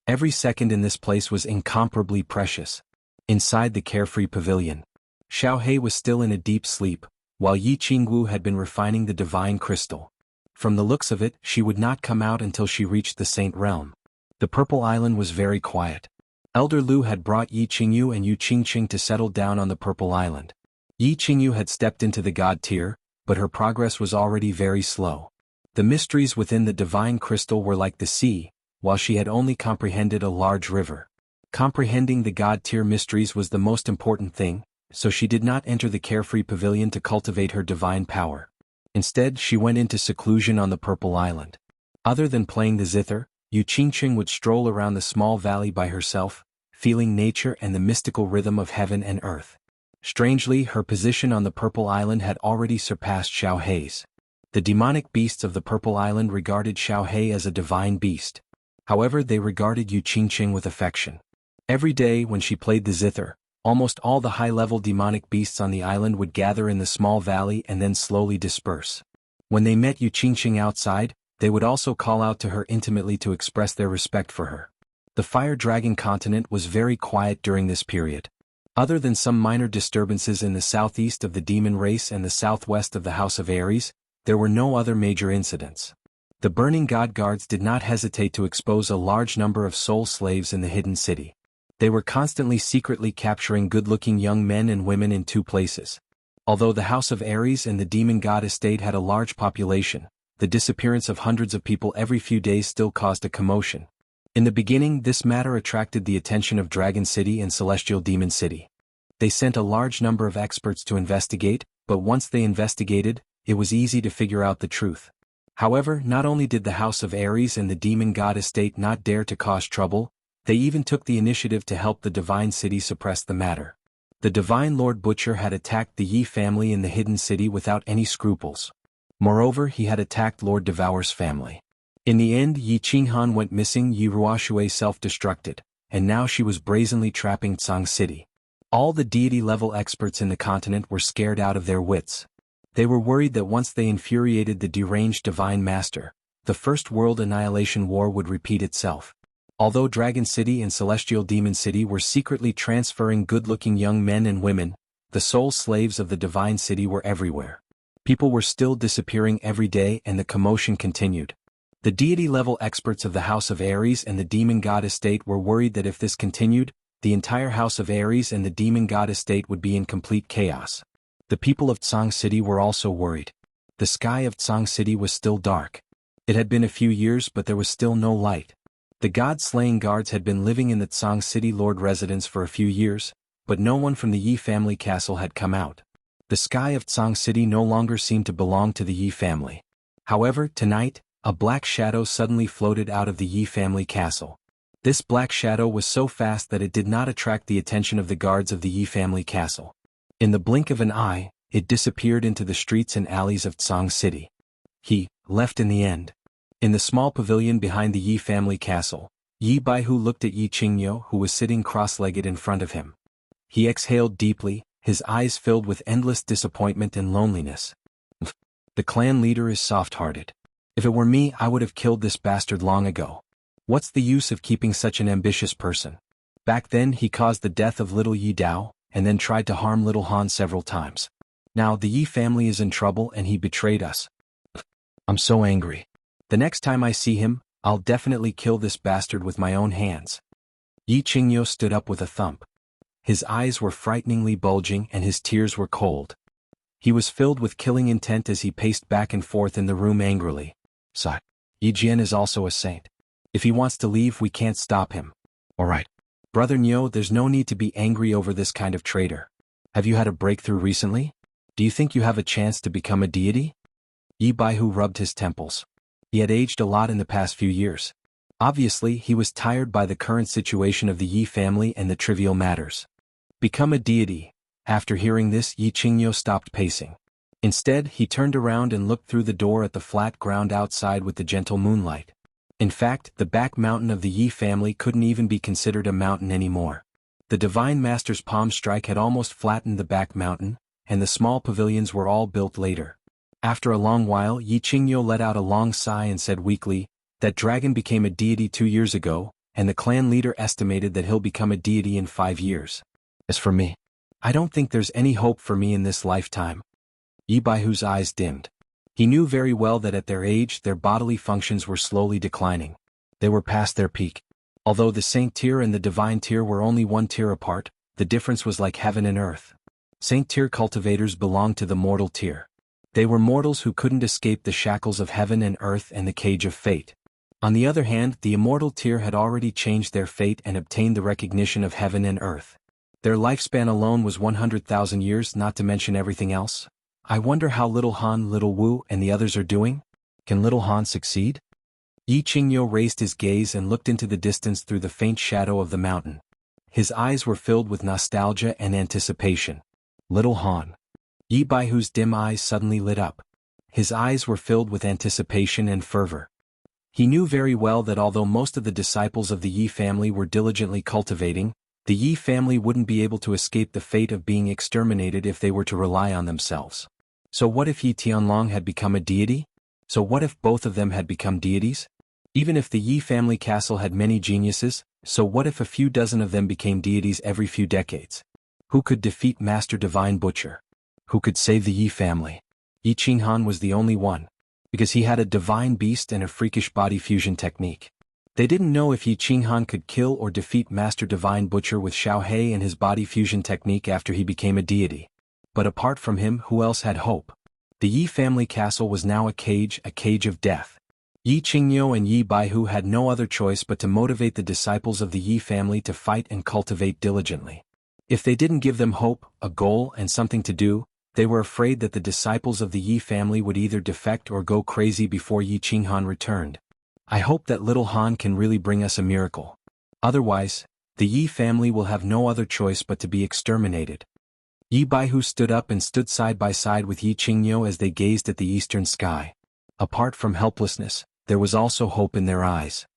Speaker 1: Every second in this place was incomparably precious. Inside the carefree pavilion, Xiaohe was still in a deep sleep, while Yi Qingwu had been refining the divine crystal. From the looks of it, she would not come out until she reached the Saint Realm. The Purple Island was very quiet. Elder Lu had brought Yi Qingyu and Yu Qingqing to settle down on the Purple Island. Yi Qingyu had stepped into the god tier, but her progress was already very slow. The mysteries within the divine crystal were like the sea, while she had only comprehended a large river. Comprehending the god tier mysteries was the most important thing, so she did not enter the carefree pavilion to cultivate her divine power. Instead, she went into seclusion on the Purple Island. Other than playing the zither, Yu Qingqing would stroll around the small valley by herself, feeling nature and the mystical rhythm of heaven and earth. Strangely, her position on the Purple Island had already surpassed Xiao Hei's. The demonic beasts of the Purple Island regarded Xiao Hei as a divine beast. However, they regarded Yu Qingqing with affection. Every day when she played the zither, almost all the high-level demonic beasts on the island would gather in the small valley and then slowly disperse. When they met Yu Qingqing outside, they would also call out to her intimately to express their respect for her. The Fire Dragon continent was very quiet during this period. Other than some minor disturbances in the southeast of the demon race and the southwest of the House of Ares, there were no other major incidents. The Burning God Guards did not hesitate to expose a large number of soul slaves in the hidden city. They were constantly secretly capturing good-looking young men and women in two places. Although the House of Ares and the Demon God Estate had a large population, the disappearance of hundreds of people every few days still caused a commotion. In the beginning, this matter attracted the attention of Dragon City and Celestial Demon City. They sent a large number of experts to investigate, but once they investigated, it was easy to figure out the truth. However, not only did the House of Ares and the Demon God Estate not dare to cause trouble, they even took the initiative to help the Divine City suppress the matter. The Divine Lord Butcher had attacked the Yi family in the hidden city without any scruples. Moreover, he had attacked Lord Devour's family. In the end, Yi Qinghan went missing, Yi Ruoshui self-destructed, and now she was brazenly trapping Tsang City. All the deity-level experts in the continent were scared out of their wits. They were worried that once they infuriated the deranged Divine Master, the First World Annihilation War would repeat itself. Although Dragon City and Celestial Demon City were secretly transferring good-looking young men and women, the soul slaves of the Divine City were everywhere. People were still disappearing every day and the commotion continued. The deity-level experts of the House of Ares and the Demon God Estate were worried that if this continued, the entire House of Ares and the Demon God Estate would be in complete chaos. The people of Tsang City were also worried. The sky of Tsang City was still dark. It had been a few years but there was still no light. The god-slaying guards had been living in the Tsang City Lord residence for a few years, but no one from the Yi family castle had come out. The sky of Tsang City no longer seemed to belong to the Yi family. However, tonight, a black shadow suddenly floated out of the Yi family castle. This black shadow was so fast that it did not attract the attention of the guards of the Yi family castle. In the blink of an eye, it disappeared into the streets and alleys of Tsang City. He left in the end. In the small pavilion behind the Yi family castle, Yi Baihu looked at Yi Qingyo who was sitting cross-legged in front of him. He exhaled deeply, his eyes filled with endless disappointment and loneliness. The clan leader is soft-hearted. If it were me, I would have killed this bastard long ago. What's the use of keeping such an ambitious person? Back then he caused the death of little Yi Dao, and then tried to harm little Han several times. Now the Yi family is in trouble and he betrayed us. I'm so angry. The next time I see him, I'll definitely kill this bastard with my own hands. Yi Qingyo stood up with a thump. His eyes were frighteningly bulging and his tears were cold. He was filled with killing intent as he paced back and forth in the room angrily. Sigh. Yi Jian is also a saint. If he wants to leave, we can't stop him. Alright. Brother Nyo, there's no need to be angry over this kind of traitor. Have you had a breakthrough recently? Do you think you have a chance to become a deity? Yi Baihu rubbed his temples. He had aged a lot in the past few years. Obviously, he was tired by the current situation of the Yi family and the trivial matters. Become a deity. After hearing this, Yi Qingyo stopped pacing. Instead, he turned around and looked through the door at the flat ground outside with the gentle moonlight. In fact, the back mountain of the Yi family couldn't even be considered a mountain anymore. The Divine Master's palm strike had almost flattened the back mountain, and the small pavilions were all built later. After a long while, Yi Qingyo let out a long sigh and said weakly, "That dragon became a deity 2 years ago, and the clan leader estimated that he'll become a deity in 5 years. As for me, I don't think there's any hope for me in this lifetime." Yi Baihu's eyes dimmed. He knew very well that at their age their bodily functions were slowly declining. They were past their peak. Although the Saint tier and the Divine tier were only one tier apart, the difference was like heaven and earth. Saint tier cultivators belonged to the mortal tier. They were mortals who couldn't escape the shackles of heaven and earth and the cage of fate. On the other hand, the immortal tier had already changed their fate and obtained the recognition of heaven and earth. Their lifespan alone was 100,000 years, not to mention everything else. I wonder how little Han, little Wu, and the others are doing? Can little Han succeed? Yi Qingyo raised his gaze and looked into the distance through the faint shadow of the mountain. His eyes were filled with nostalgia and anticipation. Little Han. Yi Baihu's dim eyes suddenly lit up. His eyes were filled with anticipation and fervor. He knew very well that although most of the disciples of the Yi family were diligently cultivating, the Yi family wouldn't be able to escape the fate of being exterminated if they were to rely on themselves. So what if Yi Tianlong had become a deity? So what if both of them had become deities? Even if the Yi family castle had many geniuses, so what if a few dozen of them became deities every few decades? Who could defeat Master Divine Butcher? Who could save the Yi family? Yi Qinghan was the only one, because he had a divine beast and a freakish body fusion technique. They didn't know if Yi Qinghan could kill or defeat Master Divine Butcher with Xiao He and his body fusion technique after he became a deity. But apart from him, who else had hope? The Yi family castle was now a cage of death. Yi Qingyo and Yi Baihu had no other choice but to motivate the disciples of the Yi family to fight and cultivate diligently. If they didn't give them hope, a goal, and something to do, they were afraid that the disciples of the Yi family would either defect or go crazy before Yi Qinghan returned. I hope that little Han can really bring us a miracle. Otherwise, the Yi family will have no other choice but to be exterminated. Yi Baihu stood up and stood side by side with Yi Qingyo as they gazed at the eastern sky. Apart from helplessness, there was also hope in their eyes.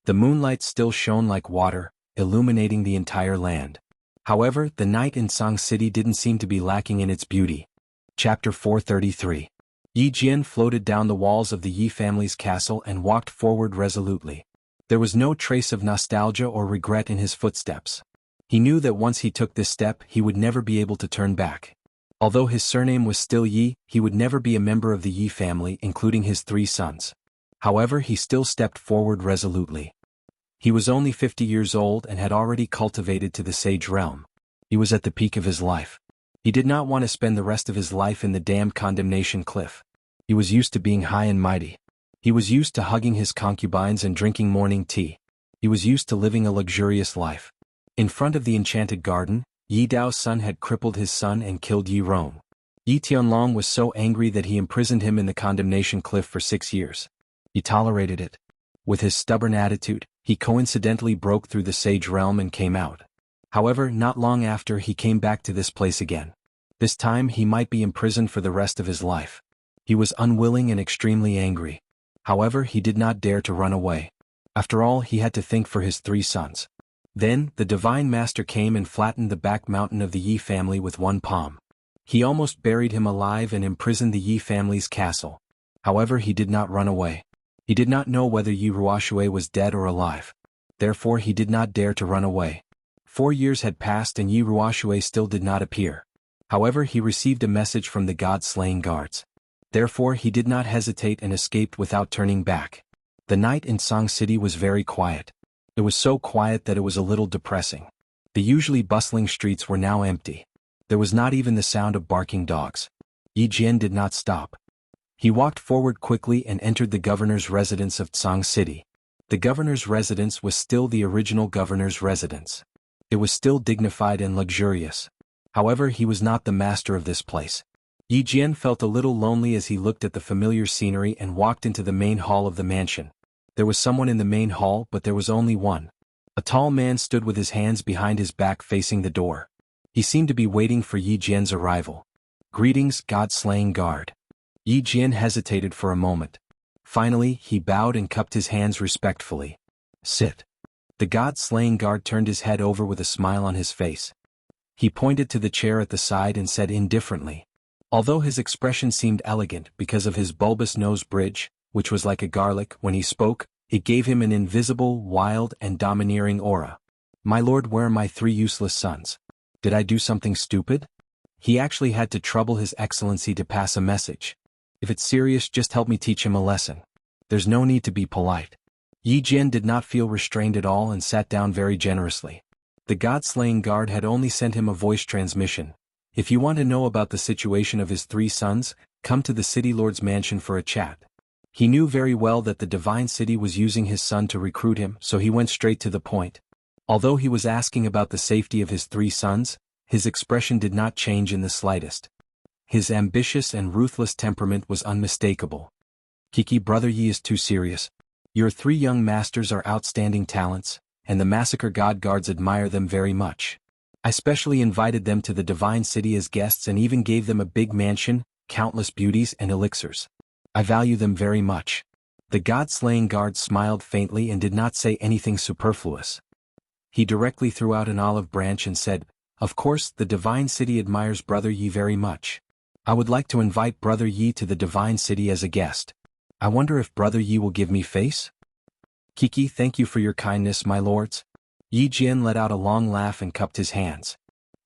Speaker 1: The moonlight still shone like water, illuminating the entire land. However, the night in Song City didn't seem to be lacking in its beauty. Chapter 433. Yi Jian floated down the walls of the Yi family's castle and walked forward resolutely. There was no trace of nostalgia or regret in his footsteps. He knew that once he took this step, he would never be able to turn back. Although his surname was still Yi, he would never be a member of the Yi family, including his 3 sons. However, he still stepped forward resolutely. He was only 50 years old and had already cultivated to the sage realm. He was at the peak of his life. He did not want to spend the rest of his life in the damned condemnation cliff. He was used to being high and mighty. He was used to hugging his concubines and drinking morning tea. He was used to living a luxurious life. In front of the enchanted garden, Yi Dao's son had crippled his son and killed Yi Rong. Yi Tianlong was so angry that he imprisoned him in the condemnation cliff for 6 years. He tolerated it. With his stubborn attitude, he coincidentally broke through the sage realm and came out. However, not long after he came back to this place again. This time he might be imprisoned for the rest of his life. He was unwilling and extremely angry. However, he did not dare to run away. After all, he had to think for his 3 sons. Then, the Divine Master came and flattened the back mountain of the Yi family with one palm. He almost buried him alive and imprisoned the Yi family's castle. However, he did not run away. He did not know whether Yi Ruoshui was dead or alive. Therefore he did not dare to run away. 4 years had passed and Yi Ruoshui still did not appear. However, he received a message from the god-slaying guards. Therefore he did not hesitate and escaped without turning back. The night in Song City was very quiet. It was so quiet that it was a little depressing. The usually bustling streets were now empty. There was not even the sound of barking dogs. Yi Jian did not stop. He walked forward quickly and entered the governor's residence of Song City. The governor's residence was still the original governor's residence. It was still dignified and luxurious. However, he was not the master of this place. Yi Jian felt a little lonely as he looked at the familiar scenery and walked into the main hall of the mansion. There was someone in the main hall, but there was only one. A tall man stood with his hands behind his back facing the door. He seemed to be waiting for Yi Jian's arrival. "Greetings, god-slaying guard." Yi Jian hesitated for a moment. Finally, he bowed and cupped his hands respectfully. "Sit." The god-slaying guard turned his head over with a smile on his face. He pointed to the chair at the side and said indifferently. Although his expression seemed elegant because of his bulbous nose bridge, which was like a garlic when he spoke, it gave him an invisible, wild, and domineering aura. "My lord, where are my 3 useless sons? Did I do something stupid?" He actually had to trouble His Excellency to pass a message. If it's serious, just help me teach him a lesson. There's no need to be polite. Yi Jian did not feel restrained at all and sat down very generously. The God-slaying guard had only sent him a voice transmission. If you want to know about the situation of his 3 sons, come to the city lord's mansion for a chat. He knew very well that the divine city was using his son to recruit him, so he went straight to the point. Although he was asking about the safety of his 3 sons, his expression did not change in the slightest. His ambitious and ruthless temperament was unmistakable. Kiki, brother Yi is too serious. Your 3 young masters are outstanding talents, and the massacre god guards admire them very much. I specially invited them to the divine city as guests and even gave them a big mansion, countless beauties and elixirs. I value them very much. The god-slaying guard smiled faintly and did not say anything superfluous. He directly threw out an olive branch and said, "Of course, the divine city admires brother Yi very much. I would like to invite brother Yi to the divine city as a guest. I wonder if brother Yi will give me face?" "Kiki, thank you for your kindness, my lords." Yi Jian let out a long laugh and cupped his hands.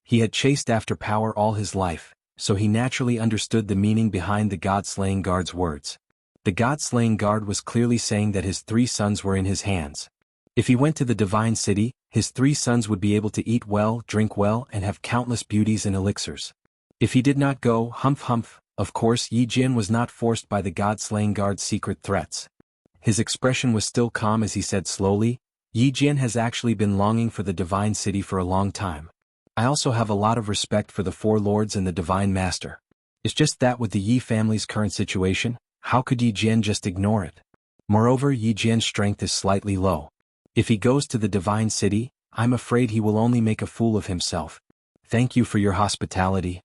Speaker 1: He had chased after power all his life, so he naturally understood the meaning behind the god-slaying guard's words. The god-slaying guard was clearly saying that his 3 sons were in his hands. If he went to the divine city, his 3 sons would be able to eat well, drink well, and have countless beauties and elixirs. If he did not go, humph, of course Yi Jian was not forced by the god-slaying guard's secret threats. His expression was still calm as he said slowly, "Yi Jian has actually been longing for the divine city for a long time. I also have a lot of respect for the 4 lords and the divine master. It's just that with the Yi family's current situation, how could Yi Jian just ignore it? Moreover, Yi Jian's strength is slightly low. If he goes to the divine city, I'm afraid he will only make a fool of himself. Thank you for your hospitality."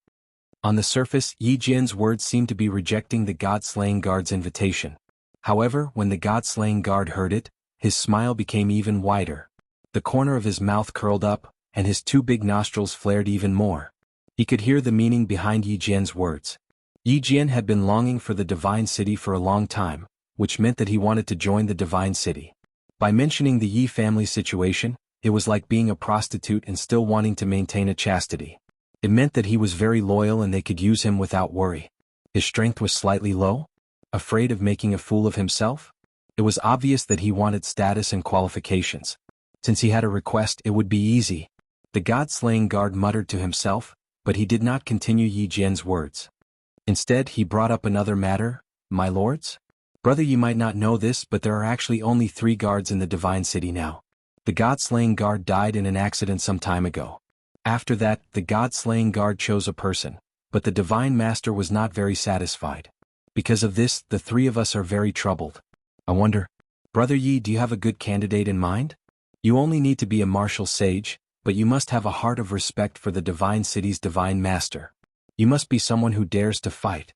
Speaker 1: On the surface, Yi Jian's words seemed to be rejecting the god-slaying guard's invitation. However, when the god-slaying guard heard it, his smile became even wider. The corner of his mouth curled up, and his 2 big nostrils flared even more. He could hear the meaning behind Yi Jian's words. Yi Jian had been longing for the divine city for a long time, which meant that he wanted to join the divine city. By mentioning the Yi family situation, it was like being a prostitute and still wanting to maintain a chastity. It meant that he was very loyal and they could use him without worry. His strength was slightly low? Afraid of making a fool of himself? It was obvious that he wanted status and qualifications. Since he had a request, it would be easy. The god-slaying guard muttered to himself, but he did not continue Yi Jian's words. Instead, he brought up another matter. "My lords? Brother, you might not know this, but there are actually only 3 guards in the divine city now. The god-slaying guard died in an accident some time ago. After that, the god-slaying guard chose a person, but the divine master was not very satisfied. Because of this, the 3 of us are very troubled. I wonder, brother Yi, do you have a good candidate in mind? You only need to be a martial sage, but you must have a heart of respect for the divine city's divine master. You must be someone who dares to fight."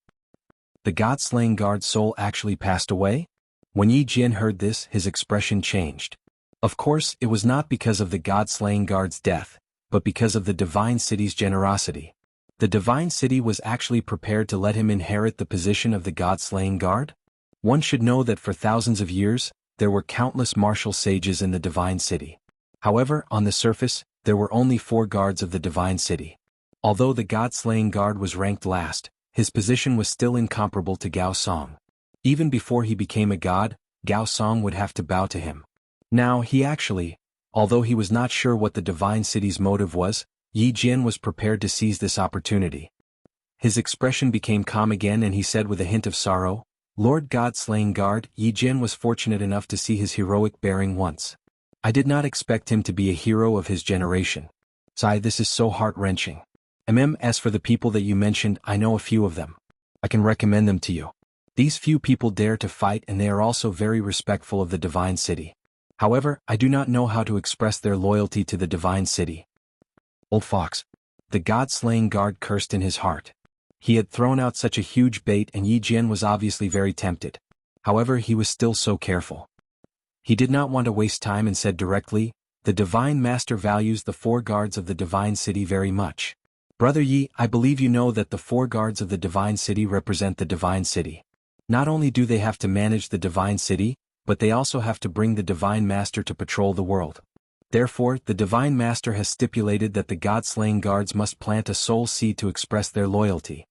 Speaker 1: The god-slaying guard's soul actually passed away? When Yi Jian heard this, his expression changed. Of course, it was not because of the god-slaying guard's death, but because of the divine city's generosity. The divine city was actually prepared to let him inherit the position of the god-slaying guard? One should know that for thousands of years, there were countless martial sages in the divine city. However, on the surface, there were only 4 guards of the divine city. Although the god-slaying guard was ranked last, his position was still incomparable to Gao Song. Even before he became a god, Gao Song would have to bow to him. Now he actually, although he was not sure what the divine city's motive was, Yi Jian was prepared to seize this opportunity. His expression became calm again and he said with a hint of sorrow, "Lord God-slaying guard, Yi Jian was fortunate enough to see his heroic bearing once. I did not expect him to be a hero of his generation. Sigh, this is so heart-wrenching. As for the people that you mentioned, I know a few of them. I can recommend them to you. These few people dare to fight and they are also very respectful of the divine city. However, I do not know how to express their loyalty to the divine city." Old fox. The god-slaying guard cursed in his heart. He had thrown out such a huge bait and Yi Jian was obviously very tempted. However, he was still so careful. He did not want to waste time and said directly, "The divine master values the 4 guards of the divine city very much. Brother Yi, I believe you know that the 4 guards of the divine city represent the divine city. Not only do they have to manage the divine city, but they also have to bring the divine master to patrol the world. Therefore, the Divine Master has stipulated that the God-slaying guards must plant a soul seed to express their loyalty.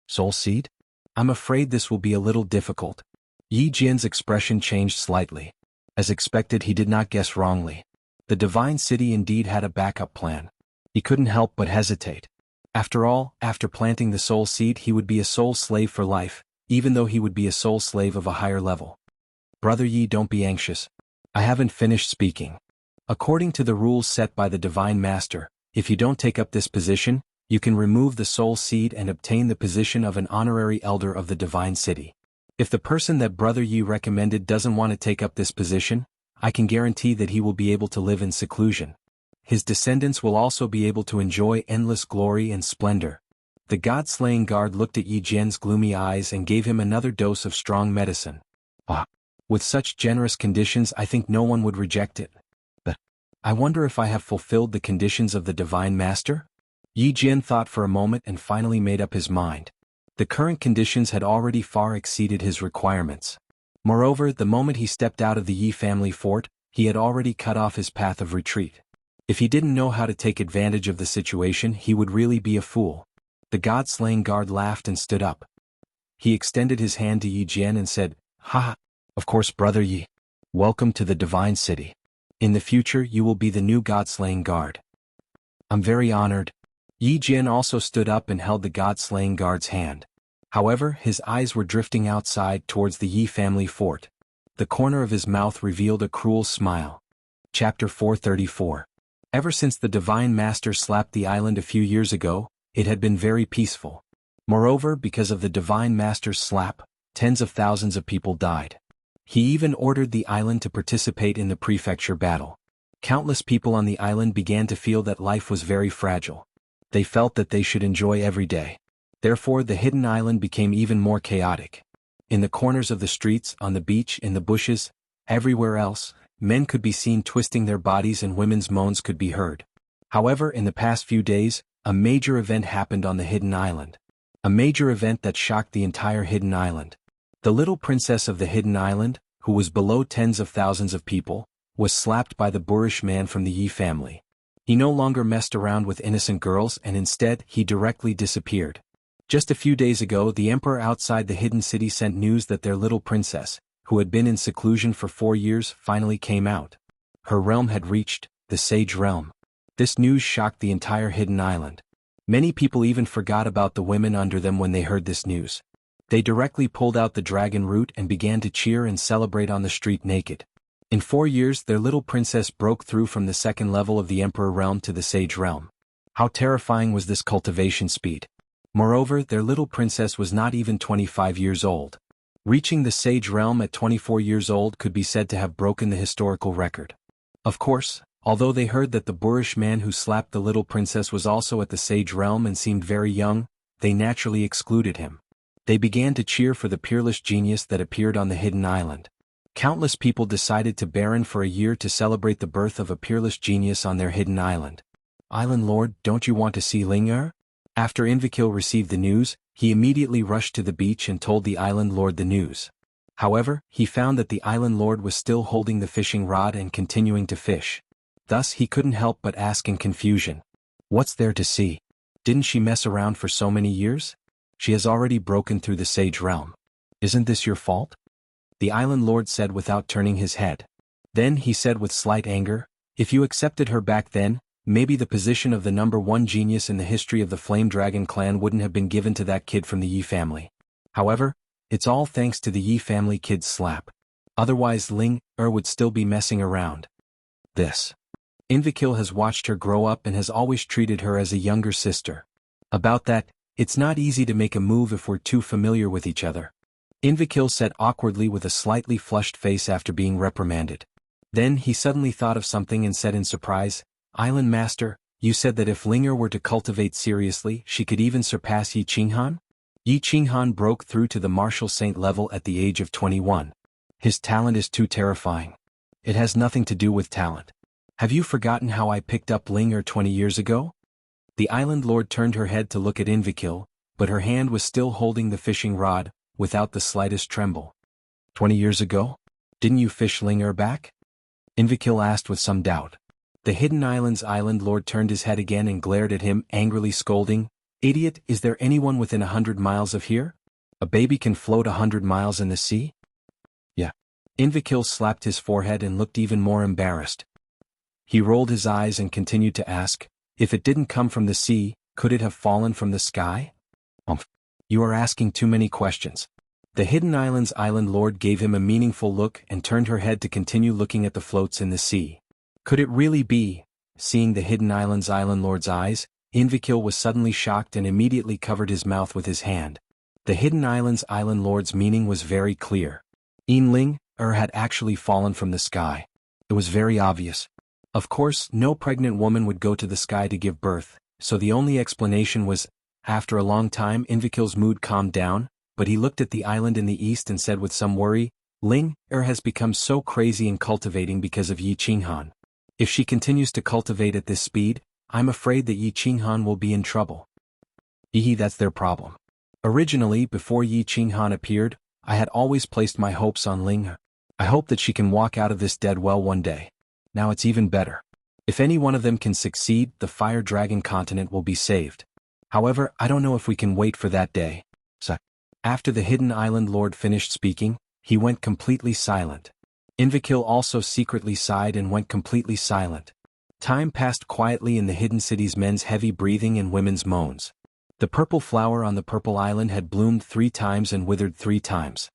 Speaker 1: Soul seed? I'm afraid this will be a little difficult. Yi Jian's expression changed slightly. As expected, he did not guess wrongly. The Divine City indeed had a backup plan. He couldn't help but hesitate. After all, after planting the soul seed he would be a soul slave for life, even though he would be a soul slave of a higher level. Brother Yi, don't be anxious. I haven't finished speaking. According to the rules set by the Divine Master, if you don't take up this position, you can remove the soul seed and obtain the position of an honorary elder of the Divine City. If the person that Brother Yi recommended doesn't want to take up this position, I can guarantee that he will be able to live in seclusion. His descendants will also be able to enjoy endless glory and splendor. The God-slaying guard looked at Yi Jian's gloomy eyes and gave him another dose of strong medicine. With such generous conditions I think no one would reject it. But I wonder if I have fulfilled the conditions of the Divine Master? Yi Jian thought for a moment and finally made up his mind. The current conditions had already far exceeded his requirements. Moreover, the moment he stepped out of the Yi family fort, he had already cut off his path of retreat. If he didn't know how to take advantage of the situation, he would really be a fool. The God-slaying guard laughed and stood up. He extended his hand to Yi Jian and said, "Ha! Of course, Brother Yi. Welcome to the Divine City. In the future you will be the new God-slaying guard." "I'm very honored." Yi Jian also stood up and held the God-slaying guard's hand. However, his eyes were drifting outside towards the Yi family fort. The corner of his mouth revealed a cruel smile. Chapter 434. Ever since the Divine Master slapped the island a few years ago, it had been very peaceful. Moreover, because of the Divine Master's slap, tens of thousands of people died. He even ordered the island to participate in the prefecture battle. Countless people on the island began to feel that life was very fragile. They felt that they should enjoy every day. Therefore, the hidden island became even more chaotic. In the corners of the streets, on the beach, in the bushes, everywhere else, men could be seen twisting their bodies and women's moans could be heard. However, in the past few days, a major event happened on the hidden island. A major event that shocked the entire hidden island. The little princess of the hidden island, who was below tens of thousands of people, was slapped by the boorish man from the Yi family. He no longer messed around with innocent girls and instead he directly disappeared. Just a few days ago the emperor outside the hidden city sent news that their little princess, who had been in seclusion for 4 years, finally came out. Her realm had reached, the Sage Realm. This news shocked the entire hidden island. Many people even forgot about the women under them when they heard this news. They directly pulled out the dragon root and began to cheer and celebrate on the street naked. In 4 years their little princess broke through from the second level of the Emperor realm to the Sage realm. How terrifying was this cultivation speed! Moreover, their little princess was not even 25 years old. Reaching the Sage realm at 24 years old could be said to have broken the historical record. Of course, although they heard that the boorish man who slapped the little princess was also at the Sage realm and seemed very young, they naturally excluded him. They began to cheer for the peerless genius that appeared on the hidden island. Countless people decided to barren for a year to celebrate the birth of a peerless genius on their hidden island. "Island Lord, don't you want to see Ling'er?" After Invakil received the news, he immediately rushed to the beach and told the Island Lord the news. However, he found that the Island Lord was still holding the fishing rod and continuing to fish. Thus he couldn't help but ask in confusion, "What's there to see? Didn't she mess around for so many years? She has already broken through the Sage realm. Isn't this your fault?" The Island Lord said without turning his head. Then he said with slight anger, "If you accepted her back then, maybe the position of the #1 genius in the history of the Flame Dragon clan wouldn't have been given to that kid from the Yi family. However, it's all thanks to the Yi family kid's slap. Otherwise Ling-er would still be messing around. This. Invakil has watched her grow up and has always treated her as a younger sister. About that, it's not easy to make a move if we're too familiar with each other." Invakil said awkwardly with a slightly flushed face after being reprimanded. Then he suddenly thought of something and said in surprise, "Island Master, you said that if Ling'er were to cultivate seriously she could even surpass Yi Qinghan?" Yi Qinghan broke through to the martial saint level at the age of 21. His talent is too terrifying. It has nothing to do with talent. Have you forgotten how I picked up Ling'er 20 years ago? The Island Lord turned her head to look at Invakil, but her hand was still holding the fishing rod, without the slightest tremble. 20 years ago? Didn't you fish Ling'er back? Invakil asked with some doubt. The Hidden Island's island lord turned his head again and glared at him, angrily scolding, "Idiot, is there anyone within 100 miles of here? A baby can float 100 miles in the sea?" Yeah. Invicil slapped his forehead and looked even more embarrassed. He rolled his eyes and continued to ask, "If it didn't come from the sea, could it have fallen from the sky?" You are asking too many questions. The Hidden Island's island lord gave him a meaningful look and turned her head to continue looking at the floats in the sea. Could it really be? Seeing the Hidden Island's island lord's eyes, Invicil was suddenly shocked and immediately covered his mouth with his hand. The Hidden Island's island lord's meaning was very clear. Yinling, had actually fallen from the sky. It was very obvious. Of course, no pregnant woman would go to the sky to give birth, so the only explanation was, after a long time Invicil's mood calmed down, but he looked at the island in the east and said with some worry, "Ling has become so crazy in cultivating because of Yi Qinghan. If she continues to cultivate at this speed, I'm afraid that Yi Qinghan will be in trouble." That's their problem. Originally, before Yi Qinghan appeared, I had always placed my hopes on Ling. I hope that she can walk out of this dead well one day. Now it's even better. If any one of them can succeed, the Fire Dragon continent will be saved. However, I don't know if we can wait for that day. After the Hidden Island Lord finished speaking, he went completely silent. Invicil also secretly sighed and went completely silent. Time passed quietly in the Hidden City's men's heavy breathing and women's moans. The purple flower on the purple island had bloomed 3 times and withered 3 times.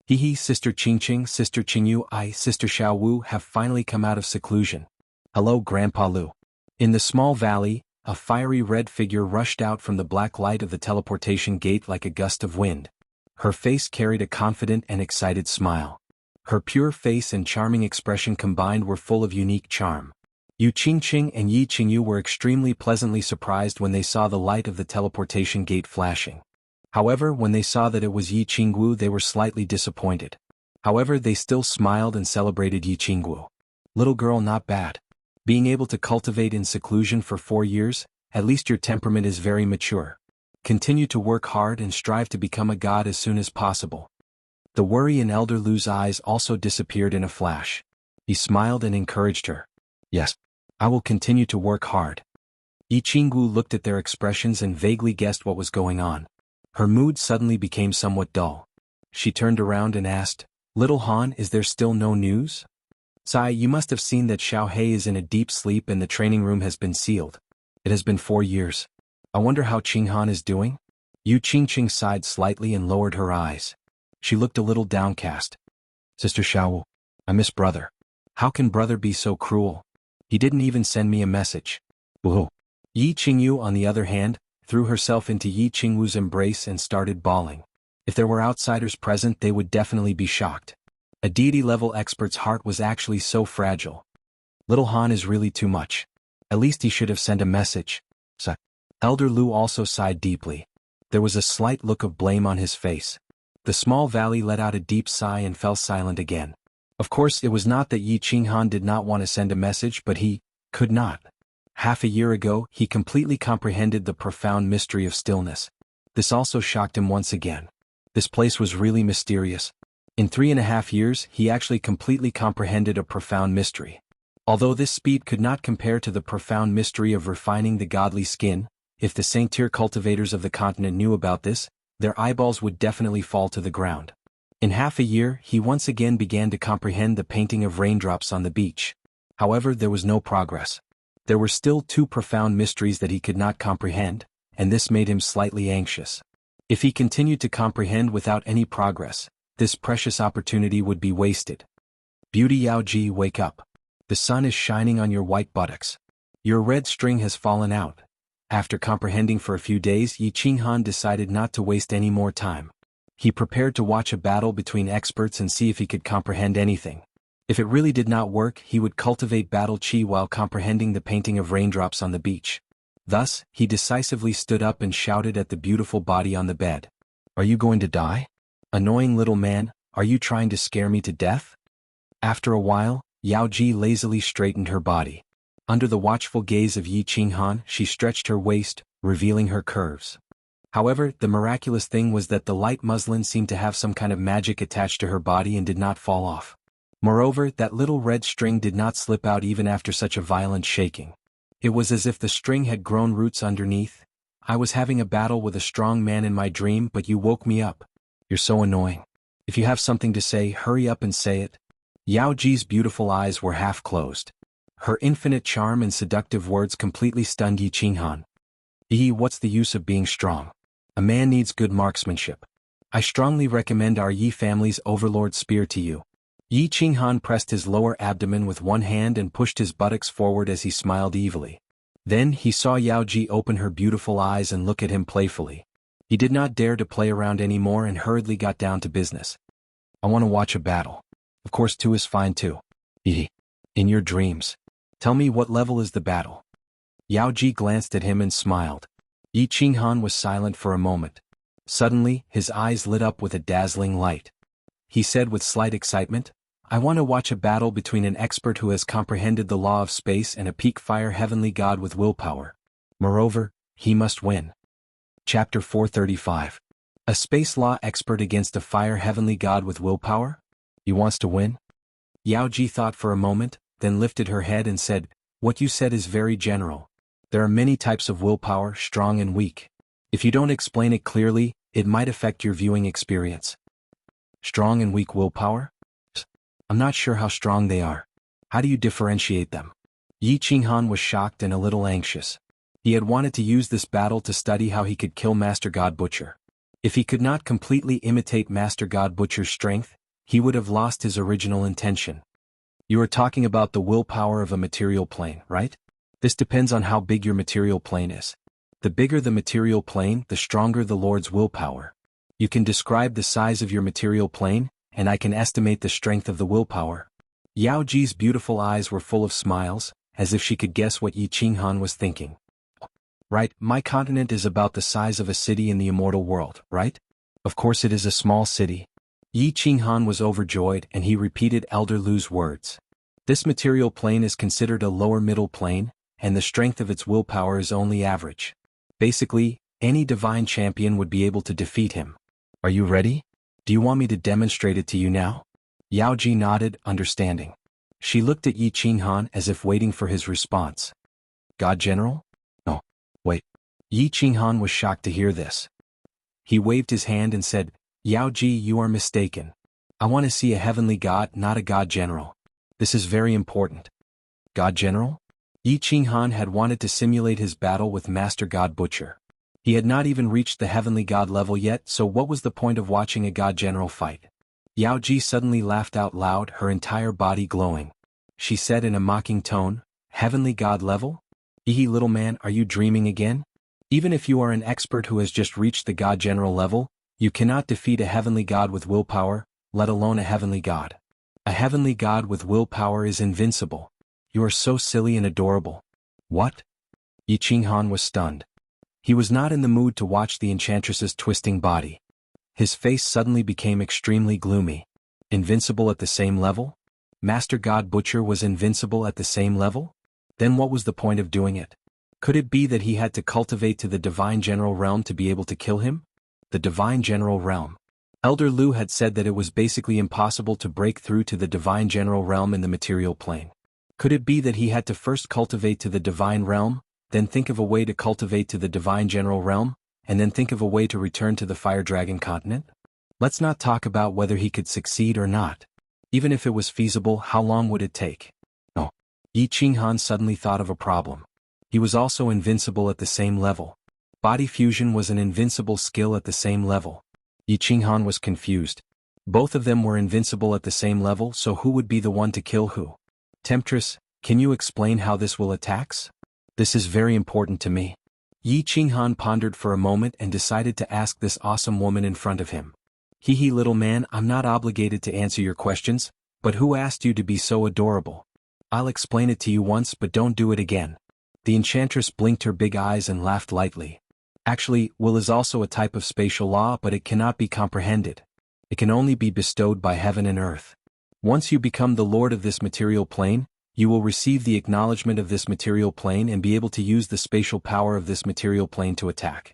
Speaker 1: Sister Qingqing, Sister Qingyu, Sister Xiaowu have finally come out of seclusion. Hello, Grandpa Lu. In the small valley, a fiery red figure rushed out from the black light of the teleportation gate like a gust of wind. Her face carried a confident and excited smile. Her pure face and charming expression combined were full of unique charm. Yu Qingqing and Yi Qingyu were extremely pleasantly surprised when they saw the light of the teleportation gate flashing. However, when they saw that it was Yi Qingwu, they were slightly disappointed. However, they still smiled and celebrated Yi Qingwu. Little girl, not bad. Being able to cultivate in seclusion for 4 years, at least your temperament is very mature. Continue to work hard and strive to become a god as soon as possible. The worry in Elder Lu's eyes also disappeared in a flash. He smiled and encouraged her. Yes, I will continue to work hard. Yi Qingwu looked at their expressions and vaguely guessed what was going on. Her mood suddenly became somewhat dull. She turned around and asked, "Little Han, is there still no news?" "Sai, you must have seen that Xiao Hei is in a deep sleep and the training room has been sealed. It has been 4 years. I wonder how Qinghan is doing?" Yu Qingqing sighed slightly and lowered her eyes. She looked a little downcast. "Sister Xiaowu, I miss brother. How can brother be so cruel? He didn't even send me a message." Whoa. Yi Qingyu, on the other hand, threw herself into Yi Qingwu's embrace and started bawling. If there were outsiders present, they would definitely be shocked. A deity-level expert's heart was actually so fragile. Little Han is really too much. At least he should have sent a message. Elder Lu also sighed deeply. There was a slight look of blame on his face. The small valley let out a deep sigh and fell silent again. Of course, it was not that Yi Qinghan did not want to send a message, but he could not. Half a year ago, he completely comprehended the profound mystery of stillness. This also shocked him once again. This place was really mysterious. In 3.5 years, he actually completely comprehended a profound mystery. Although this speed could not compare to the profound mystery of refining the godly skin, if the Saint-Tier cultivators of the continent knew about this, their eyeballs would definitely fall to the ground. In half a year, he once again began to comprehend the painting of raindrops on the beach. However, there was no progress. There were still 2 profound mysteries that he could not comprehend, and this made him slightly anxious. If he continued to comprehend without any progress, this precious opportunity would be wasted. Beauty Yaoji, wake up. The sun is shining on your white buttocks. Your red string has fallen out. After comprehending for a few days, Yi Qinghan decided not to waste any more time. He prepared to watch a battle between experts and see if he could comprehend anything. If it really did not work, he would cultivate battle chi while comprehending the painting of raindrops on the beach. Thus, he decisively stood up and shouted at the beautiful body on the bed. "Are you going to die? Annoying little man, are you trying to scare me to death?" After a while, Yao Ji lazily straightened her body. Under the watchful gaze of Yi Qinghan, she stretched her waist, revealing her curves. However, the miraculous thing was that the light muslin seemed to have some kind of magic attached to her body and did not fall off. Moreover, that little red string did not slip out even after such a violent shaking. It was as if the string had grown roots underneath. I was having a battle with a strong man in my dream, but you woke me up. You're so annoying. If you have something to say, hurry up and say it. Yao Ji's beautiful eyes were half closed. Her infinite charm and seductive words completely stunned Yi Qinghan. What's the use of being strong? A man needs good marksmanship. I strongly recommend our Yi family's overlord spear to you. Yi Qinghan pressed his lower abdomen with one hand and pushed his buttocks forward as he smiled evilly. Then he saw Yao Ji open her beautiful eyes and look at him playfully. He did not dare to play around anymore and hurriedly got down to business. I want to watch a battle. Of course 2 is fine too. In your dreams. Tell me what level is the battle? Yao Ji glanced at him and smiled. Yi Qinghan was silent for a moment. Suddenly, his eyes lit up with a dazzling light. He said with slight excitement, I want to watch a battle between an expert who has comprehended the law of space and a peak fire heavenly god with willpower. Moreover, he must win. Chapter 435. A space law expert against a fire heavenly god with willpower? He wants to win? Yao Ji thought for a moment, then lifted her head and said, What you said is very general. There are many types of willpower, strong and weak. If you don't explain it clearly, it might affect your viewing experience. Strong and weak willpower? I'm not sure how strong they are. How do you differentiate them? Yi Qinghan was shocked and a little anxious. He had wanted to use this battle to study how he could kill Master God Butcher. If he could not completely imitate Master God Butcher's strength, he would have lost his original intention. You are talking about the willpower of a material plane, right? This depends on how big your material plane is. The bigger the material plane, the stronger the Lord's willpower. You can describe the size of your material plane, and I can estimate the strength of the willpower. Yao Ji's beautiful eyes were full of smiles, as if she could guess what Yi Qinghan was thinking. Right, my continent is about the size of a city in the immortal world, right? Of course it is a small city. Yi Qinghan was overjoyed and he repeated Elder Lu's words. This material plane is considered a lower middle plane, and the strength of its willpower is only average. Basically, any divine champion would be able to defeat him. Are you ready? Do you want me to demonstrate it to you now? Yao Ji nodded, understanding. She looked at Yi Qinghan as if waiting for his response. God General? No. Wait. Yi Qinghan was shocked to hear this. He waved his hand and said, Yao Ji, you are mistaken. I want to see a heavenly god, not a god general. This is very important. God General? Yi Qinghan had wanted to simulate his battle with Master God Butcher. He had not even reached the heavenly god level yet, so what was the point of watching a god general fight? Yao Ji suddenly laughed out loud, her entire body glowing. She said in a mocking tone, Heavenly god level? Little man, are you dreaming again? Even if you are an expert who has just reached the god general level, you cannot defeat a heavenly god with willpower, let alone a heavenly god. A heavenly god with willpower is invincible. You are so silly and adorable. What? Yi Qinghan was stunned. He was not in the mood to watch the enchantress's twisting body. His face suddenly became extremely gloomy. Invincible at the same level? Master God Butcher was invincible at the same level? Then what was the point of doing it? Could it be that he had to cultivate to the Divine General Realm to be able to kill him? The Divine General Realm. Elder Lu had said that it was basically impossible to break through to the Divine General Realm in the material plane. Could it be that he had to first cultivate to the Divine Realm, then think of a way to cultivate to the Divine General Realm, and then think of a way to return to the Fire Dragon continent? Let's not talk about whether he could succeed or not. Even if it was feasible, how long would it take? No. Yi Qinghan suddenly thought of a problem. He was also invincible at the same level. Body fusion was an invincible skill at the same level. Yi Qinghan was confused. Both of them were invincible at the same level, so who would be the one to kill who? Temptress, can you explain how this will attacks? This is very important to me. Yi Qinghan pondered for a moment and decided to ask this awesome woman in front of him. Little man, I'm not obligated to answer your questions, but who asked you to be so adorable? I'll explain it to you once, but don't do it again. The enchantress blinked her big eyes and laughed lightly. Actually, will is also a type of spatial law, but it cannot be comprehended. It can only be bestowed by heaven and earth. Once you become the lord of this material plane, you will receive the acknowledgement of this material plane and be able to use the spatial power of this material plane to attack.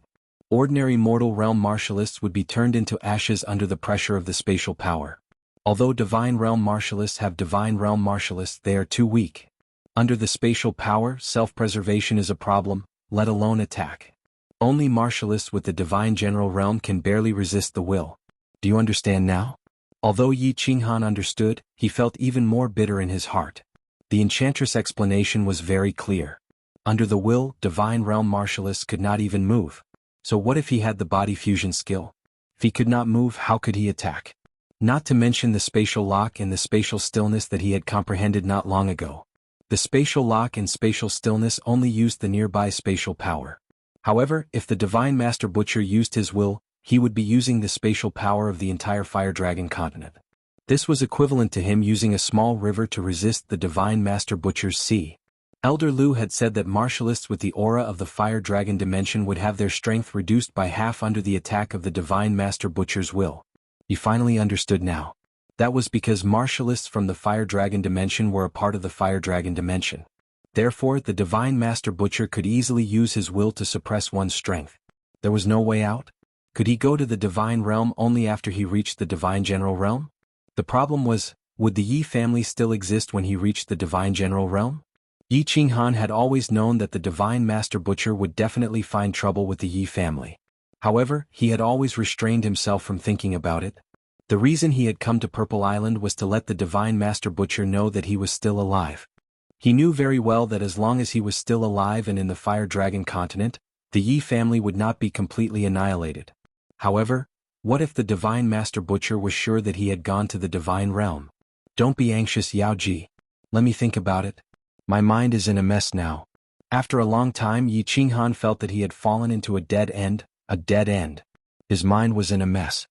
Speaker 1: Ordinary mortal realm martialists would be turned into ashes under the pressure of the spatial power. Although Divine Realm Martialists have Divine Realm Martialists, they are too weak. Under the spatial power, self-preservation is a problem, let alone attack. Only Martialists with the Divine General Realm can barely resist the will. Do you understand now? Although Yi Qinghan understood, he felt even more bitter in his heart. The Enchantress' explanation was very clear. Under the will, Divine Realm Martialists could not even move. So what if he had the body fusion skill? If he could not move, how could he attack? Not to mention the spatial lock and the spatial stillness that he had comprehended not long ago. The spatial lock and spatial stillness only used the nearby spatial power. However, if the Divine Master Butcher used his will, he would be using the spatial power of the entire Fire Dragon continent. This was equivalent to him using a small river to resist the Divine Master Butcher's sea. Elder Lu had said that martialists with the aura of the Fire Dragon dimension would have their strength reduced by half under the attack of the Divine Master Butcher's will. He finally understood now. That was because martialists from the Fire Dragon dimension were a part of the Fire Dragon dimension. Therefore, the Divine Master Butcher could easily use his will to suppress one's strength. There was no way out? Could he go to the Divine Realm only after he reached the Divine General Realm? The problem was, would the Yi family still exist when he reached the Divine General Realm? Yi Qinghan had always known that the Divine Master Butcher would definitely find trouble with the Yi family. However, he had always restrained himself from thinking about it. The reason he had come to Purple Island was to let the Divine Master Butcher know that he was still alive. He knew very well that as long as he was still alive and in the Fire Dragon continent, the Yi family would not be completely annihilated. However, what if the Divine Master Butcher was sure that he had gone to the Divine Realm? Don't be anxious, Yao Ji. Let me think about it. My mind is in a mess now. After a long time, Yi Qinghan felt that he had fallen into a dead end. His mind was in a mess.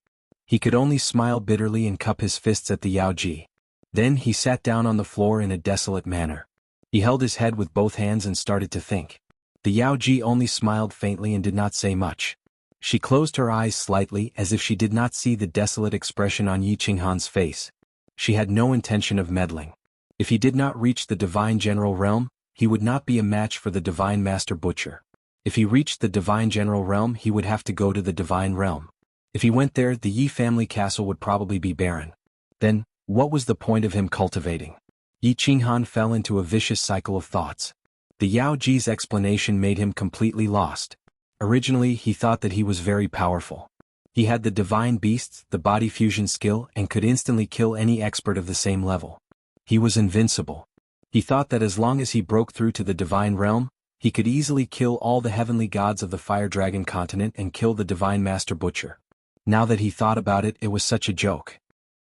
Speaker 1: He could only smile bitterly and cup his fists at the Yao Ji. Then he sat down on the floor in a desolate manner. He held his head with both hands and started to think. The Yao Ji only smiled faintly and did not say much. She closed her eyes slightly as if she did not see the desolate expression on Yi Qinghan's face. She had no intention of meddling. If he did not reach the Divine General Realm, he would not be a match for the Divine Master Butcher. If he reached the Divine General Realm, he would have to go to the Divine Realm. If he went there, the Yi family castle would probably be barren. Then, what was the point of him cultivating? Yi Qinghan fell into a vicious cycle of thoughts. The Yao Ji's explanation made him completely lost. Originally, he thought that he was very powerful. He had the divine beasts, the body fusion skill, and could instantly kill any expert of the same level. He was invincible. He thought that as long as he broke through to the Divine Realm, he could easily kill all the heavenly gods of the Fire Dragon continent and kill the Divine Master Butcher. Now that he thought about it, it was such a joke.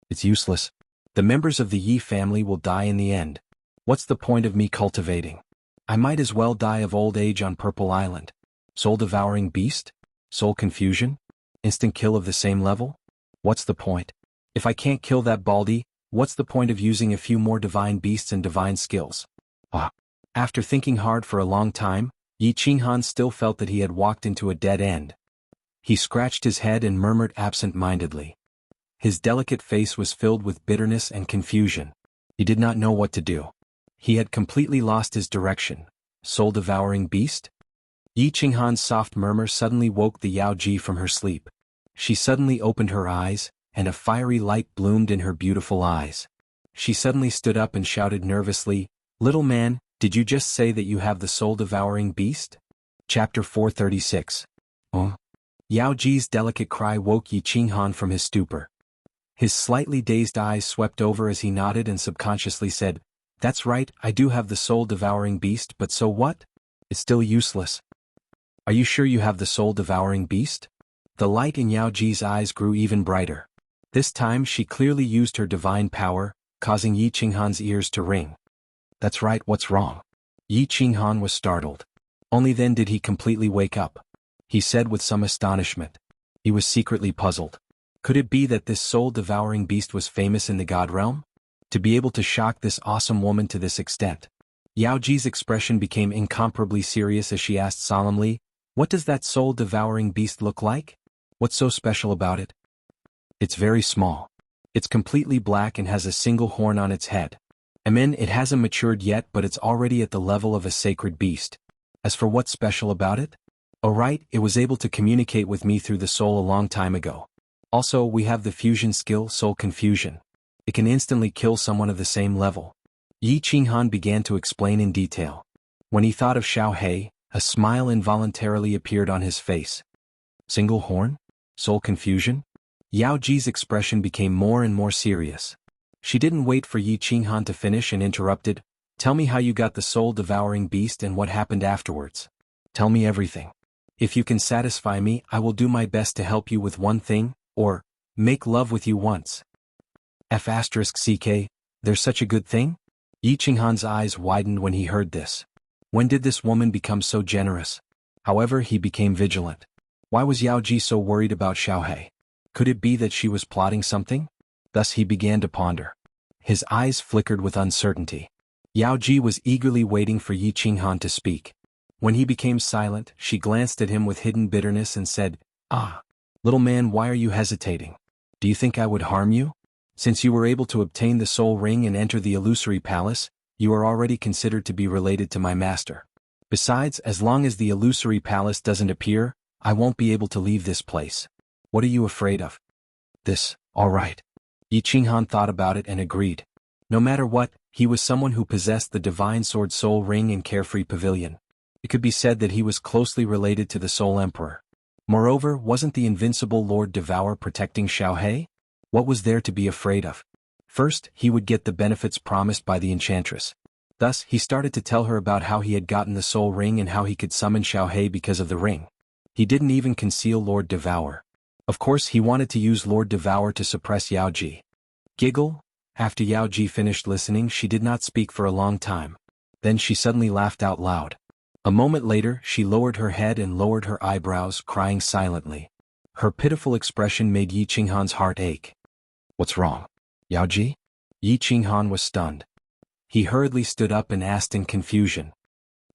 Speaker 1: It's useless. The members of the Yi family will die in the end. What's the point of me cultivating? I might as well die of old age on Purple Island. Soul-devouring beast? Soul confusion? Instant kill of the same level? What's the point? If I can't kill that Baldy, what's the point of using a few more divine beasts and divine skills? After thinking hard for a long time, Yi Qinghan still felt that he had walked into a dead end. He scratched his head and murmured absent-mindedly. His delicate face was filled with bitterness and confusion. He did not know what to do. He had completely lost his direction. Soul-devouring beast? Yi Qinghan's soft murmur suddenly woke the Yao Ji from her sleep. She suddenly opened her eyes, and a fiery light bloomed in her beautiful eyes. She suddenly stood up and shouted nervously, "Little man, did you just say that you have the soul-devouring beast?" Chapter 436. Yao Ji's delicate cry woke Yi Qinghan from his stupor. His slightly dazed eyes swept over as he nodded and subconsciously said, "That's right, I do have the soul-devouring beast, but so what? It's still useless." "Are you sure you have the soul-devouring beast?" The light in Yao Ji's eyes grew even brighter. This time she clearly used her divine power, causing Yi Qinghan's ears to ring. "That's right, what's wrong?" Yi Qinghan was startled. Only then did he completely wake up. He said with some astonishment. He was secretly puzzled. Could it be that this soul-devouring beast was famous in the God realm? To be able to shock this awesome woman to this extent. Yao Ji's expression became incomparably serious as she asked solemnly, "What does that soul-devouring beast look like? What's so special about it?" "It's very small. It's completely black and has a single horn on its head. It hasn't matured yet, but it's already at the level of a sacred beast. As for what's special about it? Oh right, it was able to communicate with me through the soul a long time ago. Also, we have the fusion skill, soul confusion. It can instantly kill someone of the same level. Yi Qinghan began to explain in detail. When he thought of Xiaohei, a smile involuntarily appeared on his face. Single horn? Soul confusion? Yao Ji's expression became more and more serious. She didn't wait for Yi Qinghan to finish and interrupted. Tell me how you got the soul-devouring beast and what happened afterwards. Tell me everything. If you can satisfy me, I will do my best to help you with one thing, or make love with you once. F***CK, there's such a good thing? Yi Qinghan's eyes widened when he heard this. When did this woman become so generous? However, he became vigilant. Why was Yao Ji so worried about Xiaohei? Could it be that she was plotting something? Thus he began to ponder. His eyes flickered with uncertainty. Yao Ji was eagerly waiting for Yi Qinghan to speak. When he became silent, she glanced at him with hidden bitterness and said, "Ah, little man, why are you hesitating? Do you think I would harm you? Since you were able to obtain the soul ring and enter the illusory palace, you are already considered to be related to my master. Besides, as long as the illusory palace doesn't appear, I won't be able to leave this place. What are you afraid of?" This, all right. Yi Qinghan thought about it and agreed. No matter what, he was someone who possessed the divine sword soul ring in Carefree Pavilion. It could be said that he was closely related to the Soul Emperor. Moreover, wasn't the invincible Lord Devourer protecting Xiaohei? What was there to be afraid of? First, he would get the benefits promised by the enchantress. Thus, he started to tell her about how he had gotten the soul ring and how he could summon Xiaohei because of the ring. He didn't even conceal Lord Devourer. Of course, he wanted to use Lord Devourer to suppress Yao Ji. Giggle? After Yao Ji finished listening, she did not speak for a long time. Then she suddenly laughed out loud. A moment later, she lowered her head and lowered her eyebrows, crying silently. Her pitiful expression made Yi Qinghan's heart ache. What's wrong? Yao Ji? Yi Qinghan was stunned. He hurriedly stood up and asked in confusion.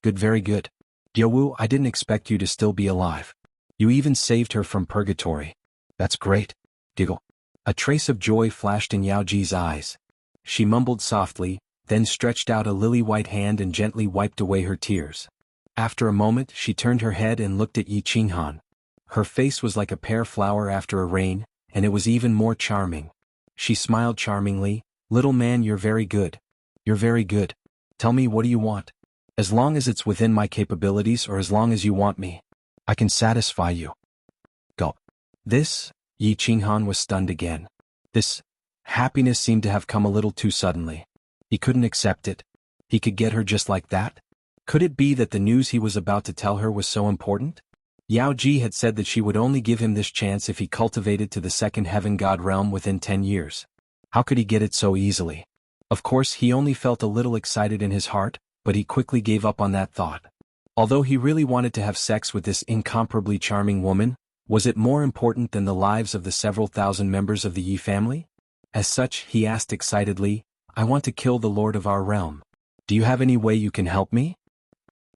Speaker 1: Good, very good. Diawu, I didn't expect you to still be alive. You even saved her from purgatory. That's great. Giggle. A trace of joy flashed in Yao Ji's eyes. She mumbled softly, then stretched out a lily-white hand and gently wiped away her tears. After a moment, she turned her head and looked at Yi Qinghan. Her face was like a pear flower after a rain, and it was even more charming. She smiled charmingly. Little man, you're very good. You're very good. Tell me, what do you want? As long as it's within my capabilities or as long as you want me, I can satisfy you. Gulp. This? Yi Qinghan was stunned again. This happiness seemed to have come a little too suddenly. He couldn't accept it. He could get her just like that? Could it be that the news he was about to tell her was so important? Yao Ji had said that she would only give him this chance if he cultivated to the second heaven god realm within 10 years. How could he get it so easily? Of course, he only felt a little excited in his heart, but he quickly gave up on that thought. Although he really wanted to have sex with this incomparably charming woman, was it more important than the lives of the several thousand members of the Yi family? As such, he asked excitedly, I want to kill the lord of our realm. Do you have any way you can help me?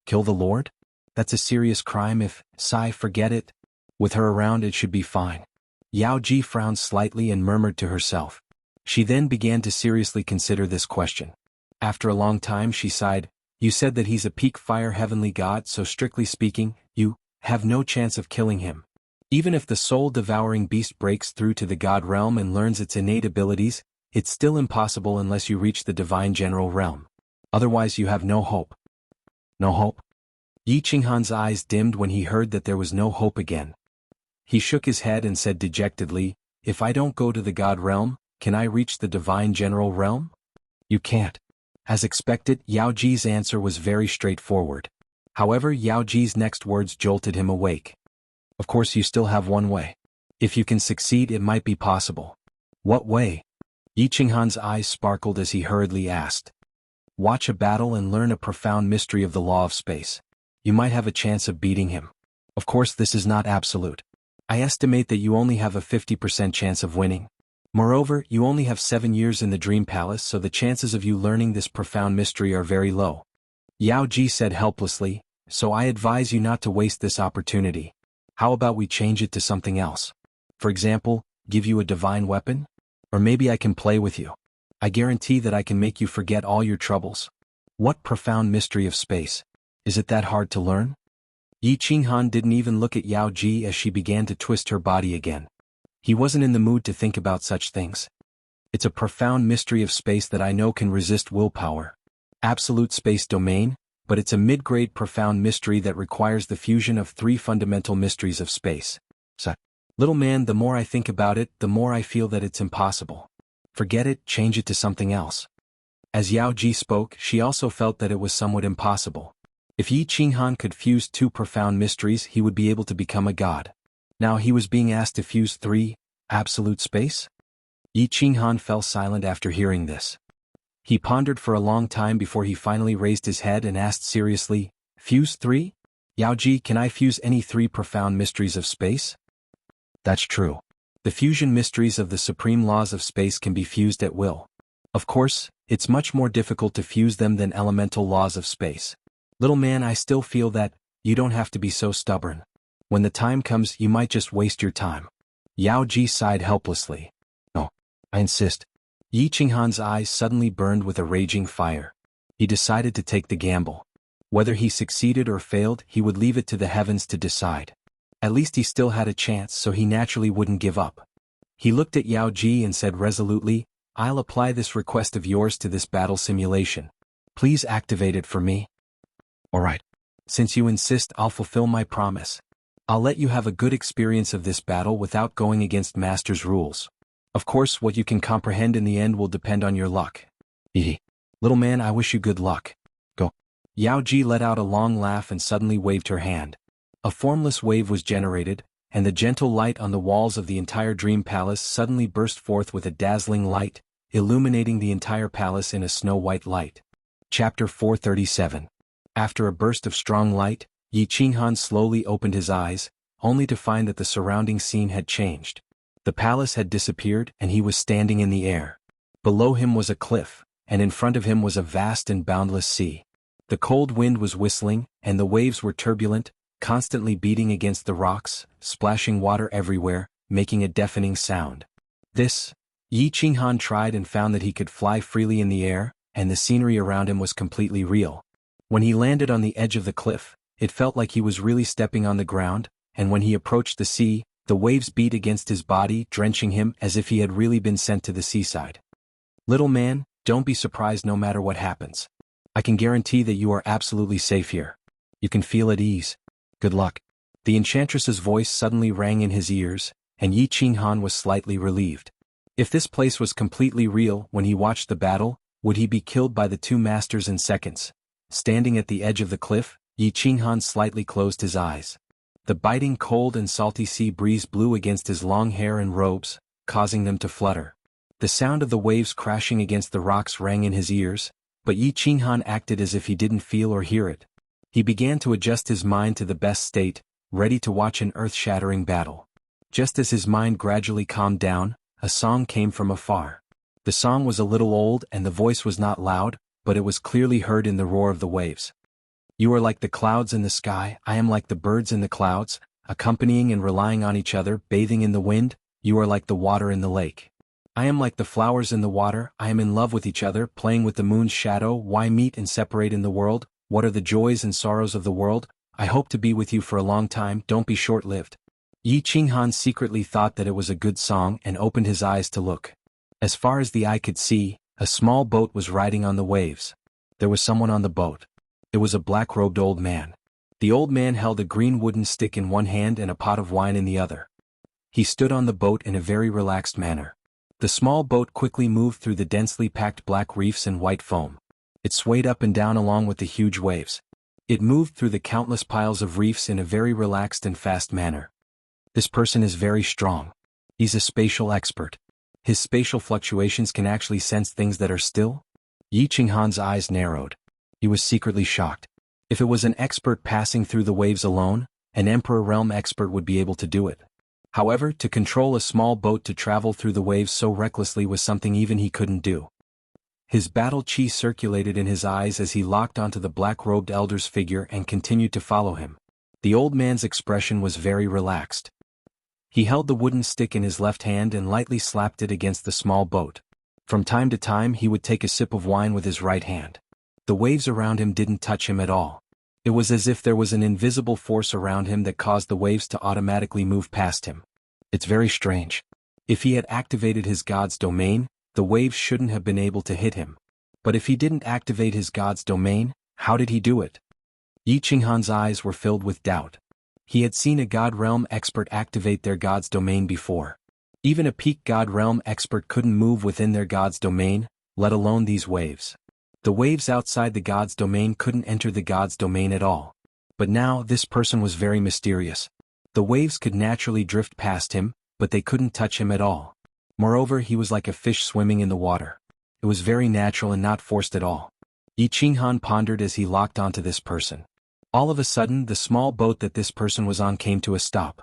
Speaker 1: Kill the lord? That's a serious crime if, forget it. With her around it should be fine. Yao Ji frowned slightly and murmured to herself. She then began to seriously consider this question. After a long time she sighed, You said that he's a peak fire heavenly god, so strictly speaking, you have no chance of killing him. Even if the soul-devouring beast breaks through to the god realm and learns its innate abilities, it's still impossible unless you reach the divine general realm. Otherwise you have no hope. No hope? Yi Qinghan's eyes dimmed when he heard that there was no hope again. He shook his head and said dejectedly, If I don't go to the god realm, can I reach the divine general realm? You can't. As expected, Yao Ji's answer was very straightforward. However, Yao Ji's next words jolted him awake. Of course you still have one way. If you can succeed, it might be possible. What way? Yi Qinghan's eyes sparkled as he hurriedly asked. Watch a battle and learn a profound mystery of the law of space. You might have a chance of beating him. Of course, this is not absolute. I estimate that you only have a 50% chance of winning. Moreover, you only have 7 years in the Dream Palace, so the chances of you learning this profound mystery are very low. Yao Ji said helplessly, So I advise you not to waste this opportunity. How about we change it to something else? For example, give you a divine weapon? Or maybe I can play with you. I guarantee that I can make you forget all your troubles. What profound mystery of space? Is it that hard to learn? Yi Qinghan didn't even look at Yao Ji as she began to twist her body again. He wasn't in the mood to think about such things. It's a profound mystery of space that I know can resist willpower. Absolute space domain, but it's a mid-grade profound mystery that requires the fusion of three fundamental mysteries of space. So, little man, the more I think about it, the more I feel that it's impossible. Forget it, change it to something else. As Yao Ji spoke, she also felt that it was somewhat impossible. If Yi Qinghan could fuse two profound mysteries, he would be able to become a god. Now he was being asked to fuse three, absolute space? Yi Qinghan fell silent after hearing this. He pondered for a long time before he finally raised his head and asked seriously, fuse three? Yao Ji, can I fuse any three profound mysteries of space? That's true. The fusion mysteries of the supreme laws of space can be fused at will. Of course, it's much more difficult to fuse them than elemental laws of space. Little man, I still feel that, you don't have to be so stubborn. When the time comes, you might just waste your time. Yao Ji sighed helplessly. No, I insist. Yi Qinghan's eyes suddenly burned with a raging fire. He decided to take the gamble. Whether he succeeded or failed, he would leave it to the heavens to decide. At least he still had a chance, so he naturally wouldn't give up. He looked at Yao Ji and said resolutely, I'll apply this request of yours to this battle simulation. Please activate it for me. Alright. Since you insist, I'll fulfill my promise. I'll let you have a good experience of this battle without going against Master's rules. Of course, what you can comprehend in the end will depend on your luck. Hehe. Little man, I wish you good luck. Go. Yao Ji let out a long laugh and suddenly waved her hand. A formless wave was generated, and the gentle light on the walls of the entire dream palace suddenly burst forth with a dazzling light, illuminating the entire palace in a snow-white light. Chapter 437. After a burst of strong light, Yi Qinghan slowly opened his eyes, only to find that the surrounding scene had changed. The palace had disappeared and he was standing in the air. Below him was a cliff, and in front of him was a vast and boundless sea. The cold wind was whistling, and the waves were turbulent, constantly beating against the rocks, splashing water everywhere, making a deafening sound. Yi Qinghan tried and found that he could fly freely in the air, and the scenery around him was completely real. When he landed on the edge of the cliff, it felt like he was really stepping on the ground, and when he approached the sea, the waves beat against his body, drenching him as if he had really been sent to the seaside. Little man, don't be surprised no matter what happens. I can guarantee that you are absolutely safe here. You can feel at ease. Good luck. The enchantress's voice suddenly rang in his ears, and Yi Qinghan was slightly relieved. If this place was completely real when he watched the battle, would he be killed by the two masters in seconds? Standing at the edge of the cliff, Yi Qinghan slightly closed his eyes. The biting cold and salty sea breeze blew against his long hair and robes, causing them to flutter. The sound of the waves crashing against the rocks rang in his ears, but Yi Qinghan acted as if he didn't feel or hear it. He began to adjust his mind to the best state, ready to watch an earth-shattering battle. Just as his mind gradually calmed down, a song came from afar. The song was a little old and the voice was not loud, but it was clearly heard in the roar of the waves. You are like the clouds in the sky, I am like the birds in the clouds, accompanying and relying on each other, bathing in the wind, you are like the water in the lake. I am like the flowers in the water, I am in love with each other, playing with the moon's shadow, why meet and separate in the world, what are the joys and sorrows of the world, I hope to be with you for a long time, don't be short-lived. Yi Qinghan secretly thought that it was a good song and opened his eyes to look. As far as the eye could see, a small boat was riding on the waves. There was someone on the boat. It was a black-robed old man. The old man held a green wooden stick in one hand and a pot of wine in the other. He stood on the boat in a very relaxed manner. The small boat quickly moved through the densely packed black reefs and white foam. It swayed up and down along with the huge waves. It moved through the countless piles of reefs in a very relaxed and fast manner. This person is very strong. He's a spatial expert. His spatial fluctuations can actually sense things that are still. Yi Qinghan's eyes narrowed. He was secretly shocked. If it was an expert passing through the waves alone, an Emperor Realm expert would be able to do it. However, to control a small boat to travel through the waves so recklessly was something even he couldn't do. His battle chi circulated in his eyes as he locked onto the black-robed elder's figure and continued to follow him. The old man's expression was very relaxed. He held the wooden stick in his left hand and lightly slapped it against the small boat. From time to time he would take a sip of wine with his right hand. The waves around him didn't touch him at all. It was as if there was an invisible force around him that caused the waves to automatically move past him. It's very strange. If he had activated his god's domain, The waves shouldn't have been able to hit him. But if he didn't activate his god's domain, how did he do it? Yi Qinghan's eyes were filled with doubt. He had seen a God Realm expert activate their god's domain before. Even a peak God Realm expert couldn't move within their god's domain, let alone these waves. The waves outside the god's domain couldn't enter the god's domain at all. But now this person was very mysterious. The waves could naturally drift past him, but they couldn't touch him at all. Moreover, he was like a fish swimming in the water. It was very natural and not forced at all. Yi Qinghan pondered as he locked onto this person. All of a sudden, the small boat that this person was on came to a stop.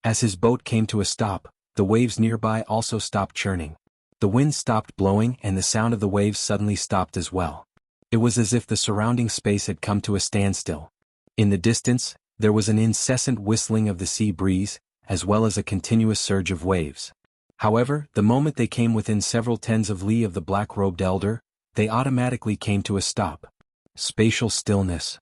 Speaker 1: As his boat came to a stop, the waves nearby also stopped churning. The wind stopped blowing and the sound of the waves suddenly stopped as well. It was as if the surrounding space had come to a standstill. In the distance, there was an incessant whistling of the sea breeze, as well as a continuous surge of waves. However, the moment they came within several tens of li of the black-robed elder, they automatically came to a stop. Spatial stillness.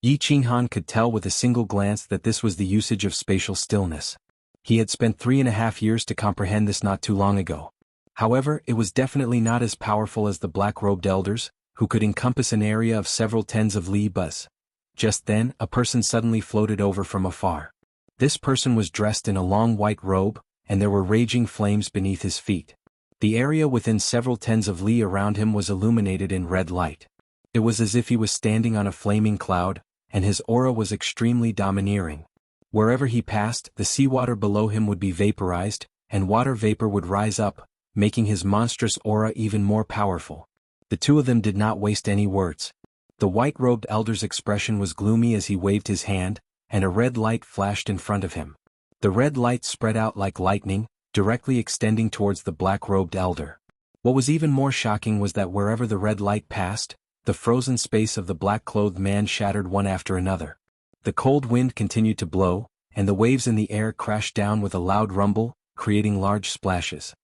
Speaker 1: Yi Qinghan could tell with a single glance that this was the usage of spatial stillness. He had spent 3.5 years to comprehend this not too long ago. However, it was definitely not as powerful as the black-robed elders, who could encompass an area of several tens of li buzz. Just then, a person suddenly floated over from afar. This person was dressed in a long white robe, and there were raging flames beneath his feet. The area within several tens of li around him was illuminated in red light. It was as if he was standing on a flaming cloud, and his aura was extremely domineering. Wherever he passed, the seawater below him would be vaporized, and water vapor would rise up, making his monstrous aura even more powerful. The two of them did not waste any words. The white-robed elder's expression was gloomy as he waved his hand, and a red light flashed in front of him. The red light spread out like lightning, directly extending towards the black-robed elder. What was even more shocking was that wherever the red light passed, the frozen space of the black-clothed man shattered one after another. The cold wind continued to blow, and the waves in the air crashed down with a loud rumble, creating large splashes.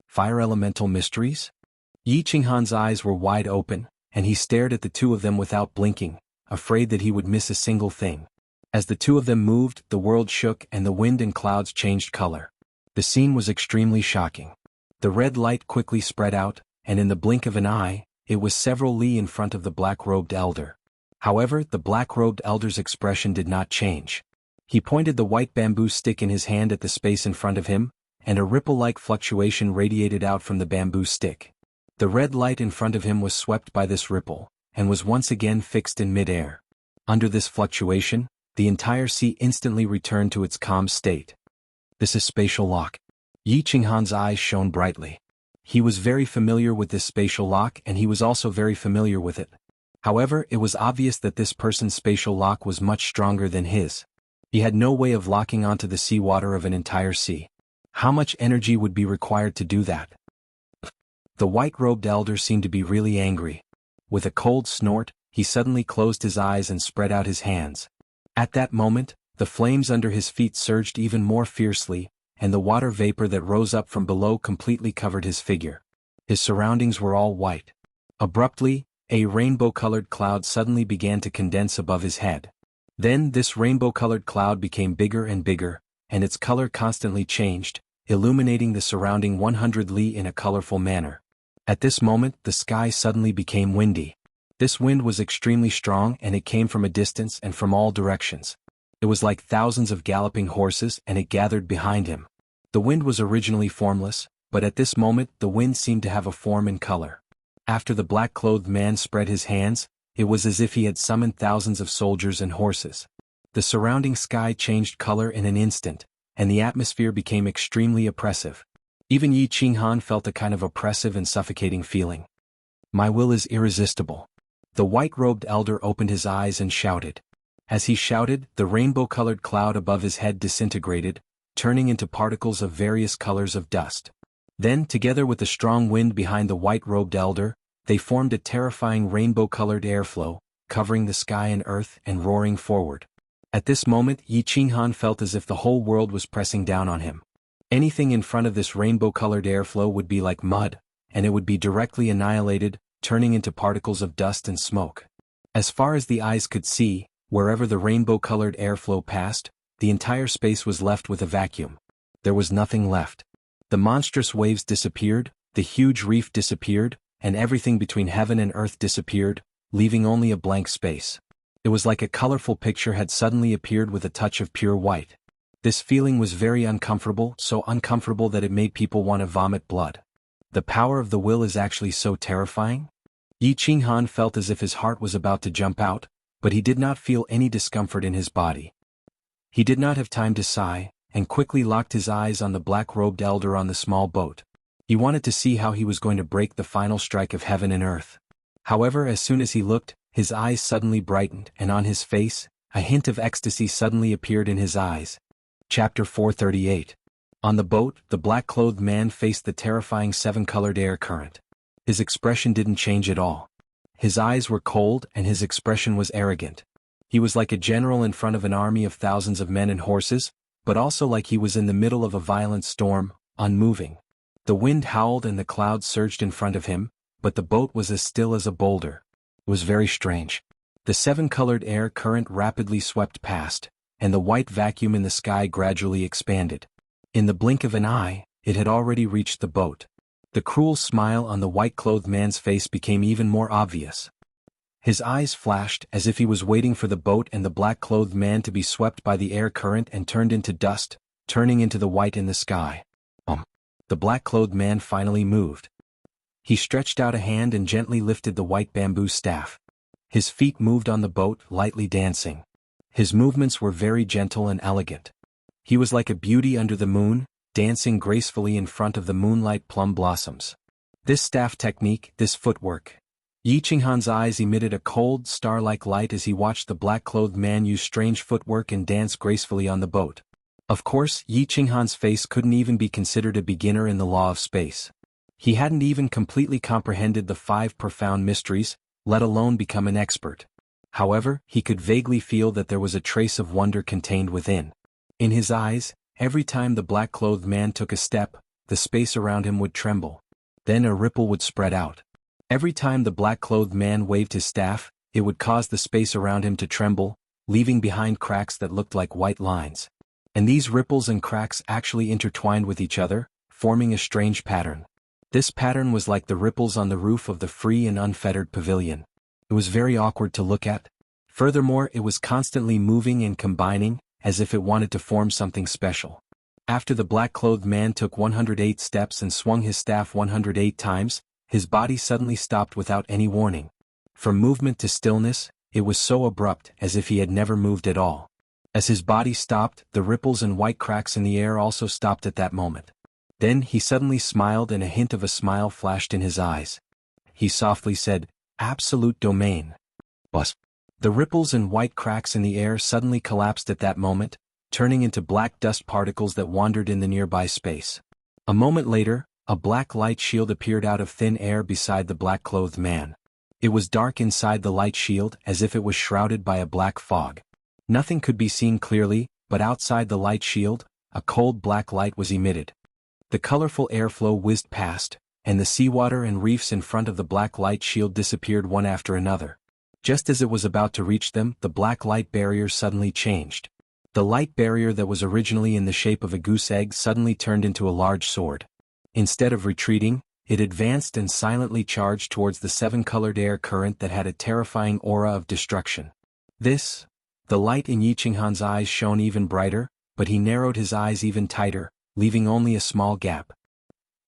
Speaker 1: Fire elemental mysteries? Yi Qinghan's eyes were wide open, and he stared at the two of them without blinking, afraid that he would miss a single thing. As the two of them moved, the world shook and the wind and clouds changed color. The scene was extremely shocking. The red light quickly spread out, and in the blink of an eye, it was several li in front of the black-robed elder. However, the black-robed elder's expression did not change. He pointed the white bamboo stick in his hand at the space in front of him, and a ripple-like fluctuation radiated out from the bamboo stick. The red light in front of him was swept by this ripple, and was once again fixed in mid-air. Under this fluctuation, the entire sea instantly returned to its calm state. This is spatial lock. Yi Qinghan's eyes shone brightly. He was very familiar with this spatial lock and he was also very familiar with it. However, it was obvious that this person's spatial lock was much stronger than his. He had no way of locking onto the seawater of an entire sea. How much energy would be required to do that? The white-robed elder seemed to be really angry. With a cold snort, he suddenly closed his eyes and spread out his hands. At that moment, the flames under his feet surged even more fiercely, and the water vapor that rose up from below completely covered his figure. His surroundings were all white. Abruptly, a rainbow-colored cloud suddenly began to condense above his head. Then this rainbow-colored cloud became bigger and bigger, and its color constantly changed, illuminating the surrounding 100 li in a colorful manner. At this moment, the sky suddenly became windy. This wind was extremely strong and it came from a distance and from all directions. It was like thousands of galloping horses and it gathered behind him. The wind was originally formless, but at this moment the wind seemed to have a form and color. After the black-clothed man spread his hands, it was as if he had summoned thousands of soldiers and horses. The surrounding sky changed color in an instant, and the atmosphere became extremely oppressive. Even Yi Qinghan felt a kind of oppressive and suffocating feeling. My will is irresistible. The white-robed elder opened his eyes and shouted. As he shouted, the rainbow-colored cloud above his head disintegrated, turning into particles of various colors of dust. Then, together with the strong wind behind the white-robed elder, they formed a terrifying rainbow-colored airflow, covering the sky and earth and roaring forward. At this moment, Yi Qinghan felt as if the whole world was pressing down on him. Anything in front of this rainbow-colored airflow would be like mud, and it would be directly annihilated, turning into particles of dust and smoke. As far as the eyes could see, wherever the rainbow-colored airflow passed, the entire space was left with a vacuum. There was nothing left. The monstrous waves disappeared, The huge reef disappeared, and everything between heaven and earth disappeared, leaving only a blank space. It was like a colorful picture had suddenly appeared with a touch of pure white. This feeling was very uncomfortable, so uncomfortable that it made people want to vomit blood. The power of the will is actually so terrifying? Yi Qinghan felt as if his heart was about to jump out, but he did not feel any discomfort in his body. He did not have time to sigh, and quickly locked his eyes on the black-robed elder on the small boat. He wanted to see how he was going to break the final strike of heaven and earth. However, as soon as he looked, his eyes suddenly brightened, and on his face, a hint of ecstasy suddenly appeared in his eyes. Chapter 438. On the boat, the black-clothed man faced the terrifying seven-colored air current. His expression didn't change at all. His eyes were cold and his expression was arrogant. He was like a general in front of an army of thousands of men and horses, but also like he was in the middle of a violent storm, unmoving. The wind howled and the clouds surged in front of him, but the boat was as still as a boulder. It was very strange. The seven-colored air current rapidly swept past, and the white vacuum in the sky gradually expanded. In the blink of an eye, it had already reached the boat. The cruel smile on the white-clothed man's face became even more obvious. His eyes flashed as if he was waiting for the boat and the black-clothed man to be swept by the air current and turned into dust, turning into the white in the sky. The black-clothed man finally moved. He stretched out a hand and gently lifted the white bamboo staff. His feet moved on the boat, lightly dancing. His movements were very gentle and elegant. He was like a beauty under the moon, dancing gracefully in front of the moonlight plum blossoms. This staff technique, this footwork. Yi Qinghan's eyes emitted a cold, star-like light as he watched the black-clothed man use strange footwork and dance gracefully on the boat. Of course, Yi Qinghan's face couldn't even be considered a beginner in the law of space. He hadn't even completely comprehended the 5 profound mysteries, let alone become an expert. However, he could vaguely feel that there was a trace of wonder contained within. In his eyes, every time the black-clothed man took a step, the space around him would tremble. Then a ripple would spread out. Every time the black-clothed man waved his staff, it would cause the space around him to tremble, leaving behind cracks that looked like white lines. And these ripples and cracks actually intertwined with each other, forming a strange pattern. This pattern was like the ripples on the roof of the free and unfettered pavilion. It was very awkward to look at. Furthermore, it was constantly moving and combining, as if it wanted to form something special. After the black-clothed man took 108 steps and swung his staff 108 times, his body suddenly stopped without any warning. From movement to stillness, it was so abrupt as if he had never moved at all. As his body stopped, the ripples and white cracks in the air also stopped at that moment. Then he suddenly smiled and a hint of a smile flashed in his eyes. He softly said, "Absolute domain." Bus. The ripples and white cracks in the air suddenly collapsed at that moment, turning into black dust particles that wandered in the nearby space. A moment later, a black light shield appeared out of thin air beside the black-clothed man. It was dark inside the light shield as if it was shrouded by a black fog. Nothing could be seen clearly, but outside the light shield, a cold black light was emitted. The colorful airflow whizzed past, and the seawater and reefs in front of the black light shield disappeared one after another. Just as it was about to reach them, the black light barrier suddenly changed. The light barrier that was originally in the shape of a goose egg suddenly turned into a large sword. Instead of retreating, it advanced and silently charged towards the 7-colored air current that had a terrifying aura of destruction. The light in Yi Qinghan's eyes shone even brighter, but he narrowed his eyes even tighter, leaving only a small gap.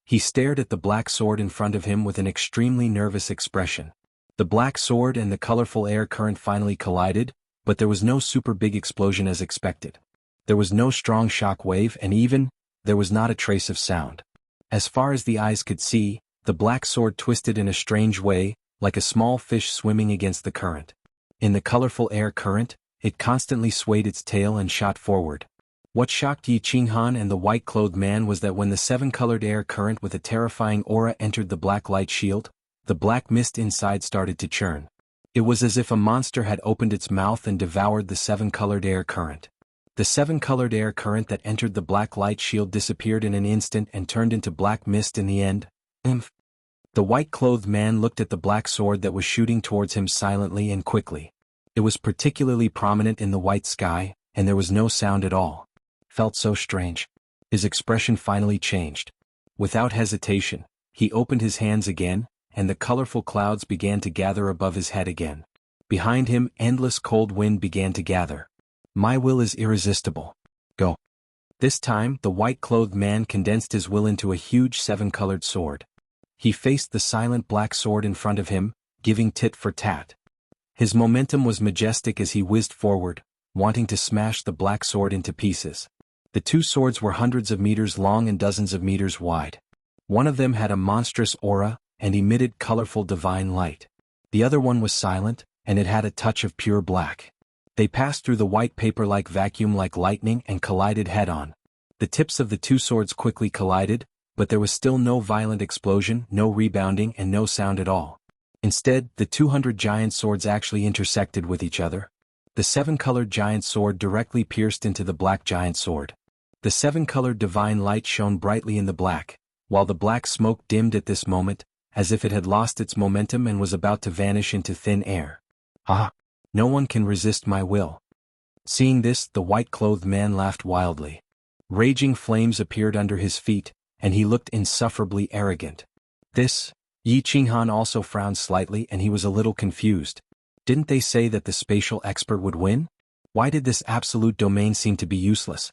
Speaker 1: He stared at the black sword in front of him with an extremely nervous expression. The black sword and the colorful air current finally collided, but there was no super big explosion as expected. There was no strong shock wave and there was not a trace of sound. As far as the eyes could see, the black sword twisted in a strange way, like a small fish swimming against the current. In the colorful air current, it constantly swayed its tail and shot forward. What shocked Yi Qinghan and the white-clothed man was that when the 7-colored air current with a terrifying aura entered the black light shield, the black mist inside started to churn. It was as if a monster had opened its mouth and devoured the 7-colored air current. The 7-colored air current that entered the black light shield disappeared in an instant and turned into black mist in the end. The white-clothed man looked at the black sword that was shooting towards him silently and quickly. It was particularly prominent in the white sky, and there was no sound at all. Felt so strange. His expression finally changed. Without hesitation, he opened his hands again, and the colorful clouds began to gather above his head again. Behind him, endless cold wind began to gather. My will is irresistible. Go. This time, the white-clothed man condensed his will into a huge seven-colored sword. He faced the silent black sword in front of him, giving tit for tat. His momentum was majestic as he whizzed forward, wanting to smash the black sword into pieces. The two swords were hundreds of meters long and dozens of meters wide. One of them had a monstrous aura and emitted colorful divine light. The other one was silent, and it had a touch of pure black. They passed through the white paper-like vacuum like lightning and collided head-on. The tips of the two swords quickly collided, but there was still no violent explosion, no rebounding, and no sound at all. Instead, the 200 giant swords actually intersected with each other. The seven-colored giant sword directly pierced into the black giant sword. The seven-colored divine light shone brightly in the black, while the black smoke dimmed at this moment, as if it had lost its momentum and was about to vanish into thin air. Ah! No one can resist my will. Seeing this, the white-clothed man laughed wildly. Raging flames appeared under his feet, and he looked insufferably arrogant. This, Yi Qinghan also frowned slightly and he was a little confused. Didn't they say that the spatial expert would win? Why did this absolute domain seem to be useless?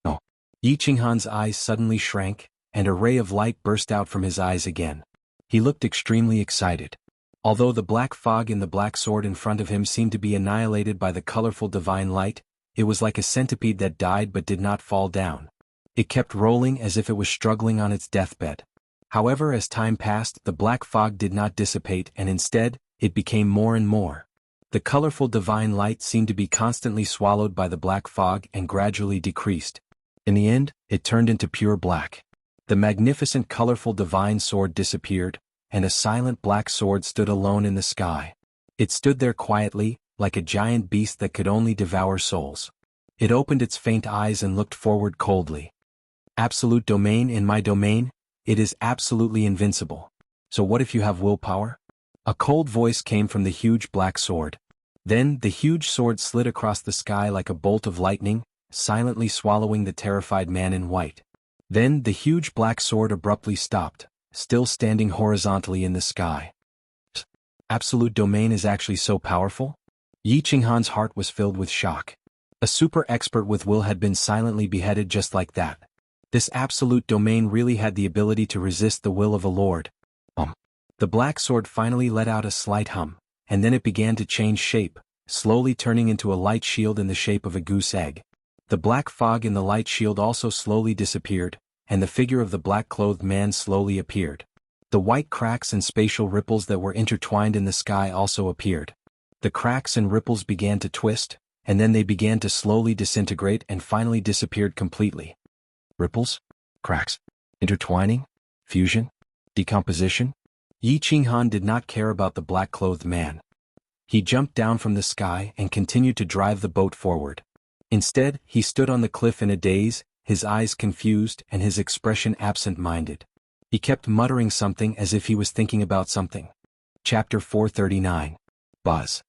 Speaker 1: No. Yi Qinghan's eyes suddenly shrank, and a ray of light burst out from his eyes again. He looked extremely excited. Although the black fog in the black sword in front of him seemed to be annihilated by the colorful divine light, it was like a centipede that died but did not fall down. It kept rolling as if it was struggling on its deathbed. However, as time passed, the black fog did not dissipate and instead, it became more and more. The colorful divine light seemed to be constantly swallowed by the black fog and gradually decreased. In the end, it turned into pure black. The magnificent colorful divine sword disappeared, and a silent black sword stood alone in the sky. It stood there quietly, like a giant beast that could only devour souls. It opened its faint eyes and looked forward coldly. Absolute domain in my domain? It is absolutely invincible. So what if you have willpower? A cold voice came from the huge black sword. Then the huge sword slid across the sky like a bolt of lightning, silently swallowing the terrified man in white. Then the huge black sword abruptly stopped, still standing horizontally in the sky. Absolute domain is actually so powerful? Yi Qinghan's heart was filled with shock. A super expert with will had been silently beheaded just like that. This absolute domain really had the ability to resist the will of a lord. The black sword finally let out a slight hum, and then it began to change shape, slowly turning into a light shield in the shape of a goose egg. The black fog in the light shield also slowly disappeared, and the figure of the black-clothed man slowly appeared. The white cracks and spatial ripples that were intertwined in the sky also appeared. The cracks and ripples began to twist, and then they began to slowly disintegrate and finally disappeared completely. Ripples? Cracks? Intertwining? Fusion? Decomposition? Yi Qinghan did not care about the black-clothed man. He jumped down from the sky and continued to drive the boat forward. Instead, he stood on the cliff in a daze, his eyes confused and his expression absent-minded. He kept muttering something as if he was thinking about something. Chapter 439. Buzz.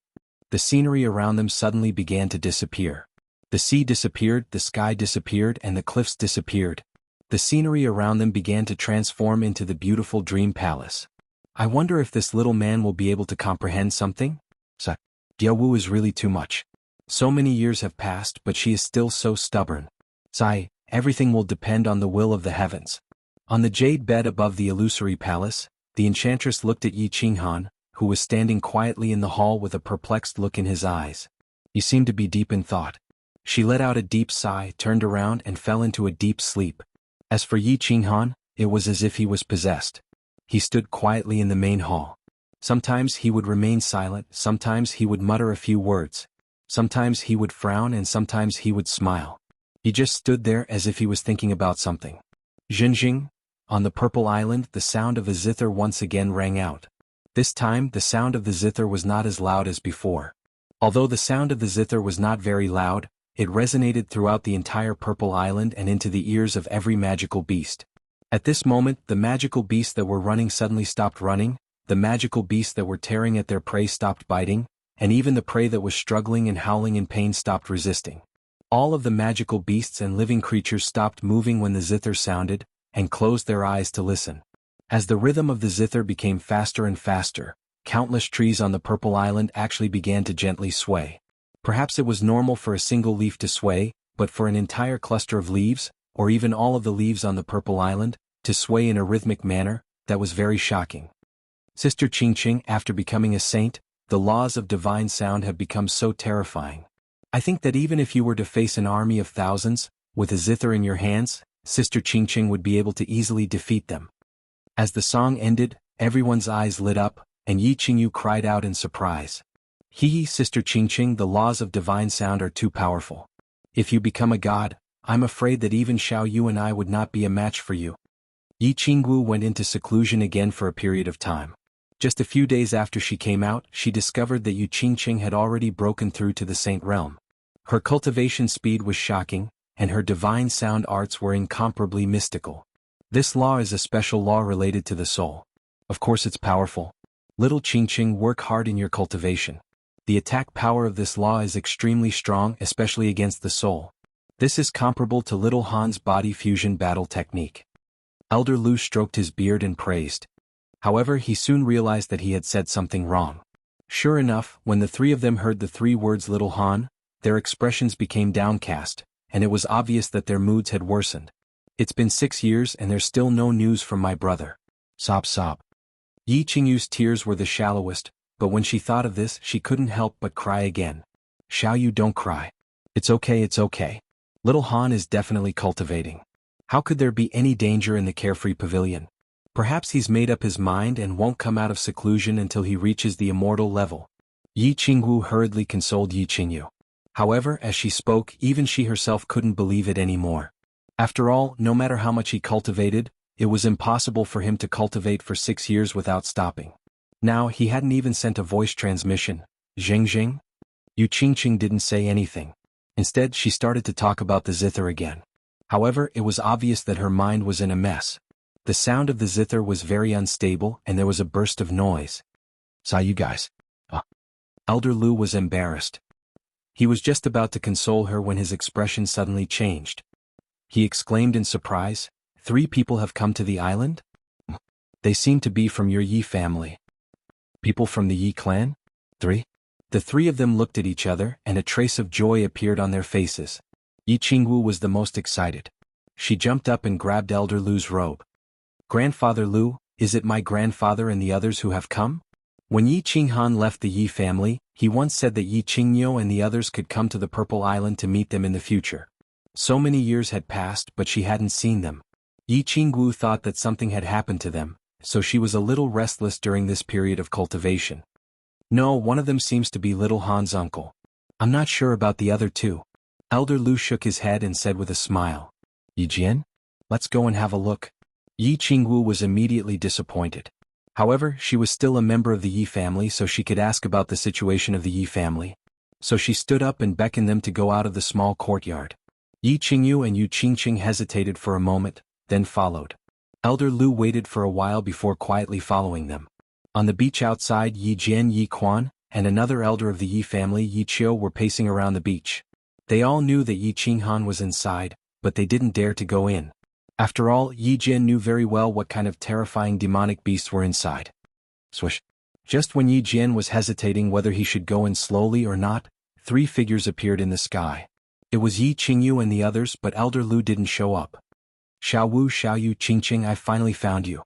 Speaker 1: The scenery around them suddenly began to disappear. The sea disappeared, the sky disappeared, and the cliffs disappeared. The scenery around them began to transform into the beautiful dream palace. I wonder if this little man will be able to comprehend something? Jianghu is really too much. So many years have passed, but she is still so stubborn. Everything will depend on the will of the heavens. On the jade bed above the illusory palace, the enchantress looked at Yi Qinghan, who was standing quietly in the hall with a perplexed look in his eyes. He seemed to be deep in thought. She let out a deep sigh, turned around and fell into a deep sleep. As for Yi Qinghan, it was as if he was possessed. He stood quietly in the main hall. Sometimes he would remain silent, sometimes he would mutter a few words. Sometimes he would frown and sometimes he would smile. He just stood there as if he was thinking about something. Jianghu, on the Purple Island, the sound of the zither once again rang out. This time, the sound of the zither was not as loud as before. Although the sound of the zither was not very loud, it resonated throughout the entire Purple Island and into the ears of every magical beast. At this moment, the magical beasts that were running suddenly stopped running, the magical beasts that were tearing at their prey stopped biting, and even the prey that was struggling and howling in pain stopped resisting. All of the magical beasts and living creatures stopped moving when the zither sounded, and closed their eyes to listen. As the rhythm of the zither became faster and faster, countless trees on the Purple Island actually began to gently sway. Perhaps it was normal for a single leaf to sway, but for an entire cluster of leaves, or even all of the leaves on the Purple Island, to sway in a rhythmic manner, that was very shocking. Sister Qingqing, after becoming a saint, the laws of divine sound have become so terrifying. I think that even if you were to face an army of thousands, with a zither in your hands, Sister Qingqing would be able to easily defeat them. As the song ended, everyone's eyes lit up, and Yi Qingyu cried out in surprise. Hee, Sister Qingqing, the laws of divine sound are too powerful. If you become a god, I'm afraid that even Xiao Yu and I would not be a match for you. Yi Qingwu went into seclusion again for a period of time. Just a few days after she came out, she discovered that Yu Qingqing had already broken through to the saint realm. Her cultivation speed was shocking, and her divine sound arts were incomparably mystical. This law is a special law related to the soul. Of course it's powerful. Little Qingqing, work hard in your cultivation. The attack power of this law is extremely strong, especially against the soul. This is comparable to Little Han's body fusion battle technique. Elder Lu stroked his beard and praised. However, he soon realized that he had said something wrong. Sure enough, when the three of them heard the three words Little Han, their expressions became downcast, and it was obvious that their moods had worsened. It's been 6 years and there's still no news from my brother. Sob sob. Yi Qingyu's tears were the shallowest, but when she thought of this, she couldn't help but cry again. Xiao Yu, don't cry. It's okay, it's okay. Little Han is definitely cultivating. How could there be any danger in the carefree pavilion? Perhaps he's made up his mind and won't come out of seclusion until he reaches the immortal level. Yi Qingwu hurriedly consoled Yi Qingyu. However, as she spoke, even she herself couldn't believe it anymore. After all, no matter how much he cultivated, it was impossible for him to cultivate for 6 years without stopping. Now, he hadn't even sent a voice transmission. Zheng? Yu Qingqing didn't say anything. Instead, she started to talk about the zither again. However, it was obvious that her mind was in a mess. The sound of the zither was very unstable, and there was a burst of noise. Saw you guys. Elder Lu was embarrassed. He was just about to console her when his expression suddenly changed. He exclaimed in surprise, 3 people have come to the island? They seem to be from your Yi family. People from the Yi clan? 3? The 3 of them looked at each other, and a trace of joy appeared on their faces. Yi Qingwu was the most excited. She jumped up and grabbed Elder Lu's robe. Grandfather Lu, is it my grandfather and the others who have come? When Yi Qinghan left the Yi family, he once said that Yi Qingyo and the others could come to the Purple Island to meet them in the future. So many years had passed, but she hadn't seen them. Yi Qingwu thought that something had happened to them, so she was a little restless during this period of cultivation. No, one of them seems to be Little Han's uncle. I'm not sure about the other 2. Elder Lu shook his head and said with a smile. Yi Jian? Let's go and have a look. Yi Qingwu was immediately disappointed. However, she was still a member of the Yi family, so she could ask about the situation of the Yi family. So she stood up and beckoned them to go out of the small courtyard. Yi Qingyu and Yu Qingqing hesitated for a moment, then followed. Elder Lu waited for a while before quietly following them. On the beach outside, Yi Jian, Yi Quan, and another elder of the Yi family, Yi Qiu, were pacing around the beach. They all knew that Yi Qinghan was inside, but they didn't dare to go in. After all, Yi Jian knew very well what kind of terrifying demonic beasts were inside. Swish. Just when Yi Jian was hesitating whether he should go in slowly or not, 3 figures appeared in the sky. It was Yi Qingyu and the others, but Elder Lu didn't show up. Xiao Yu Qingqing, I finally found you.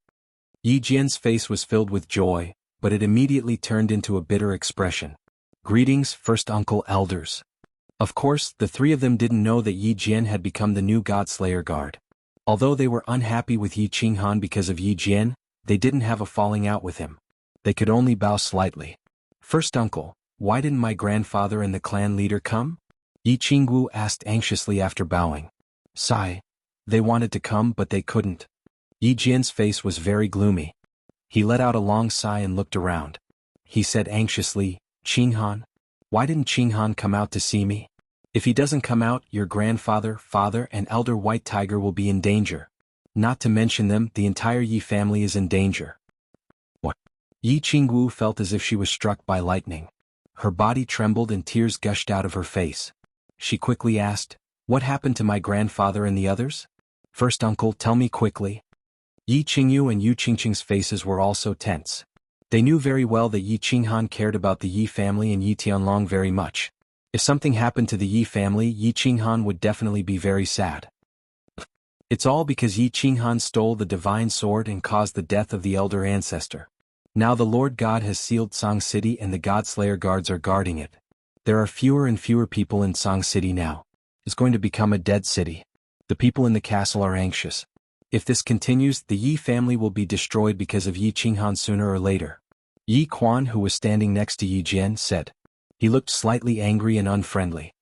Speaker 1: Yi Jian's face was filled with joy, but it immediately turned into a bitter expression. Greetings, first uncle elders. Of course, the 3 of them didn't know that Yi Jian had become the new God-Slayer guard. Although they were unhappy with Yi Qinghan because of Yi Jian, they didn't have a falling out with him. They could only bow slightly. First uncle, why didn't my grandfather and the clan leader come? Yi Qingwu asked anxiously after bowing. Sigh. They wanted to come but they couldn't. Yi Jian's face was very gloomy. He let out a long sigh and looked around. He said anxiously, Qinghan? Why didn't Qinghan come out to see me? If he doesn't come out, your grandfather, father, and elder White Tiger will be in danger. Not to mention them, the entire Yi family is in danger. What? Yi Qingwu felt as if she was struck by lightning. Her body trembled and tears gushed out of her face. She quickly asked, what happened to my grandfather and the others? First uncle, tell me quickly. Yi Qingyu and Yu Qingqing's faces were also tense. They knew very well that Yi Qinghan cared about the Yi family and Yi Tianlong very much. If something happened to the Yi family, Yi Qinghan would definitely be very sad. It's all because Yi Qinghan stole the divine sword and caused the death of the elder ancestor. Now the Lord God has sealed Song City and the Godslayer guards are guarding it. There are fewer and fewer people in Song City now. It's going to become a dead city. The people in the castle are anxious. If this continues, the Yi family will be destroyed because of Yi Qinghan sooner or later. Yi Quan, who was standing next to Yi Jian, said. He looked slightly angry and unfriendly.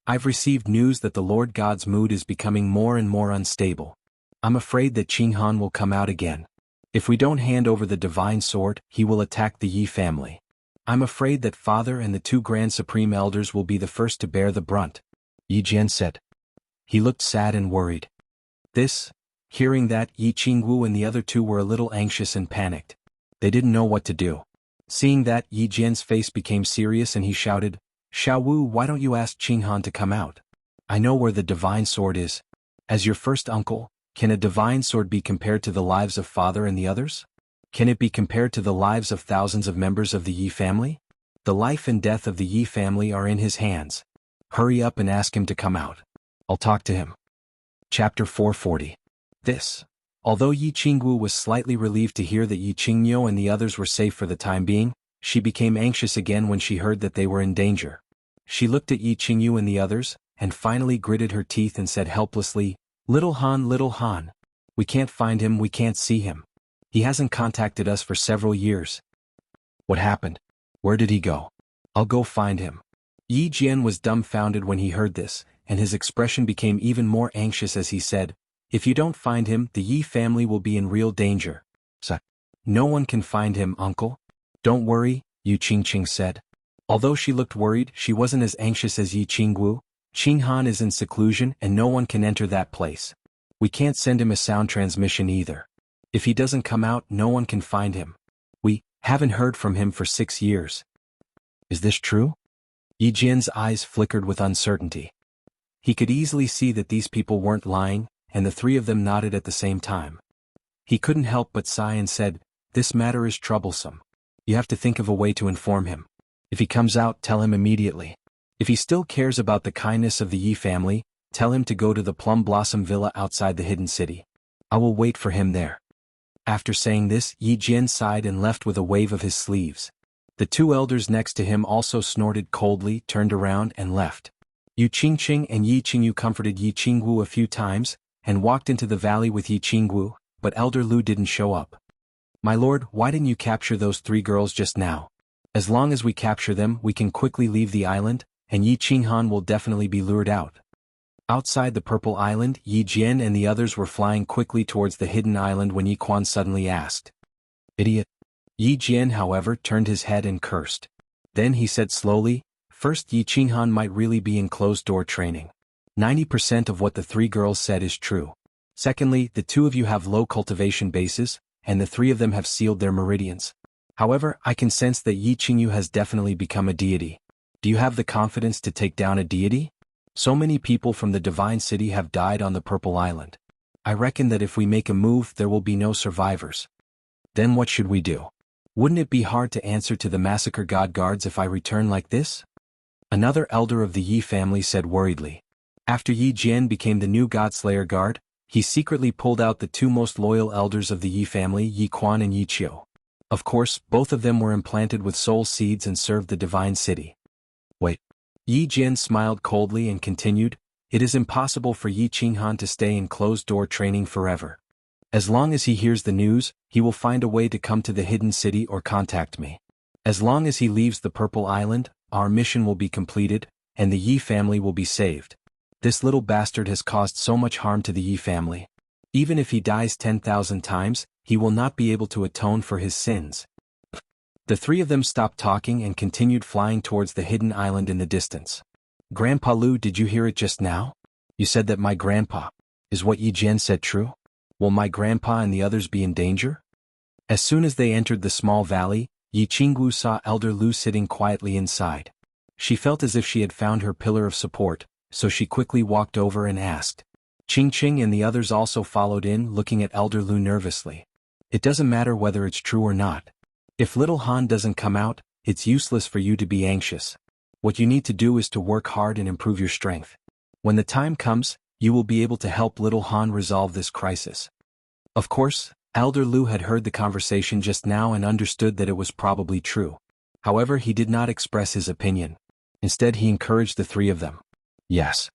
Speaker 1: I've received news that the Lord God's mood is becoming more and more unstable. I'm afraid that Qinghan will come out again. If we don't hand over the divine sword, he will attack the Yi family. I'm afraid that Father and the two Grand Supreme Elders will be the first to bear the brunt, Yi Jian said. He looked sad and worried. Hearing that, Yi Qingwu and the other two were a little anxious and panicked. They didn't know what to do. Seeing that, Yi Jian's face became serious and he shouted, Xiaowu, why don't you ask Qinghan to come out? I know where the divine sword is. As your first uncle, can a divine sword be compared to the lives of Father and the others? Can it be compared to the lives of thousands of members of the Yi family? The life and death of the Yi family are in his hands. Hurry up and ask him to come out. I'll talk to him. Chapter 440. Although Yi Qingwu was slightly relieved to hear that Yi Qingyo and the others were safe for the time being, she became anxious again when she heard that they were in danger. She looked at Yi Qingyu and the others, and finally gritted her teeth and said helplessly, Little Han, we can't find him, we can't see him. He hasn't contacted us for several years. What happened? Where did he go? I'll go find him. Yi Jian was dumbfounded when he heard this, and his expression became even more anxious as he said, If you don't find him, the Yi family will be in real danger. No one can find him, uncle. Don't worry, Yu Qingqing said. Although she looked worried, she wasn't as anxious as Yi Qingwu. Qinghan is in seclusion and no one can enter that place. We can't send him a sound transmission either. If he doesn't come out, no one can find him. We haven't heard from him for 6 years. Is this true? Yi Jian's eyes flickered with uncertainty. He could easily see that these people weren't lying, and the three of them nodded at the same time. He couldn't help but sigh and said, This matter is troublesome. You have to think of a way to inform him. If he comes out, tell him immediately. If he still cares about the kindness of the Yi family, tell him to go to the Plum Blossom Villa outside the hidden city. I will wait for him there. After saying this, Yi Jian sighed and left with a wave of his sleeves. The two elders next to him also snorted coldly, turned around and left. Yu Qingqing and Yi Qingyu comforted Yi Qingwu a few times, and walked into the valley with Yi Qingwu, but Elder Lu didn't show up. My lord, why didn't you capture those 3 girls just now? As long as we capture them, we can quickly leave the island, and Yi Qinghan will definitely be lured out. Outside the Purple Island, Yi Jian and the others were flying quickly towards the hidden island when Yi Quan suddenly asked. Idiot. Yi Jian, however, turned his head and cursed. Then he said slowly, First, Yi Qinghan might really be in closed-door training. 90% of what the 3 girls said is true. Secondly, the 2 of you have low cultivation bases, and the 3 of them have sealed their meridians. However, I can sense that Yi Qingyu has definitely become a deity. Do you have the confidence to take down a deity? So many people from the Divine City have died on the Purple Island. I reckon that if we make a move, there will be no survivors. Then what should we do? Wouldn't it be hard to answer to the Massacre God Guards if I return like this? Another elder of the Yi family said worriedly. After Yi Jian became the new Godslayer Guard, he secretly pulled out the 2 most loyal elders of the Yi family, Yi Quan and Yi Qiu. Of course, both of them were implanted with soul seeds and served the Divine City. Wait. Yi Jian smiled coldly and continued, It is impossible for Yi Qinghan to stay in closed-door training forever. As long as he hears the news, he will find a way to come to the hidden city or contact me. As long as he leaves the Purple Island, our mission will be completed, and the Yi family will be saved. This little bastard has caused so much harm to the Yi family. Even if he dies 10,000 times, he will not be able to atone for his sins. The 3 of them stopped talking and continued flying towards the hidden island in the distance. Grandpa Lu, did you hear it just now? You said that my grandpa. Is what Yi Jian said true? Will my grandpa and the others be in danger? As soon as they entered the small valley, Yi Qingwu saw Elder Lu sitting quietly inside. She felt as if she had found her pillar of support, so she quickly walked over and asked. Qing and the others also followed in, looking at Elder Lu nervously. It doesn't matter whether it's true or not. If little Han doesn't come out, it's useless for you to be anxious. What you need to do is to work hard and improve your strength. When the time comes, you will be able to help little Han resolve this crisis. Of course, Elder Lu had heard the conversation just now and understood that it was probably true. However, he did not express his opinion. Instead, he encouraged the three of them. Yes.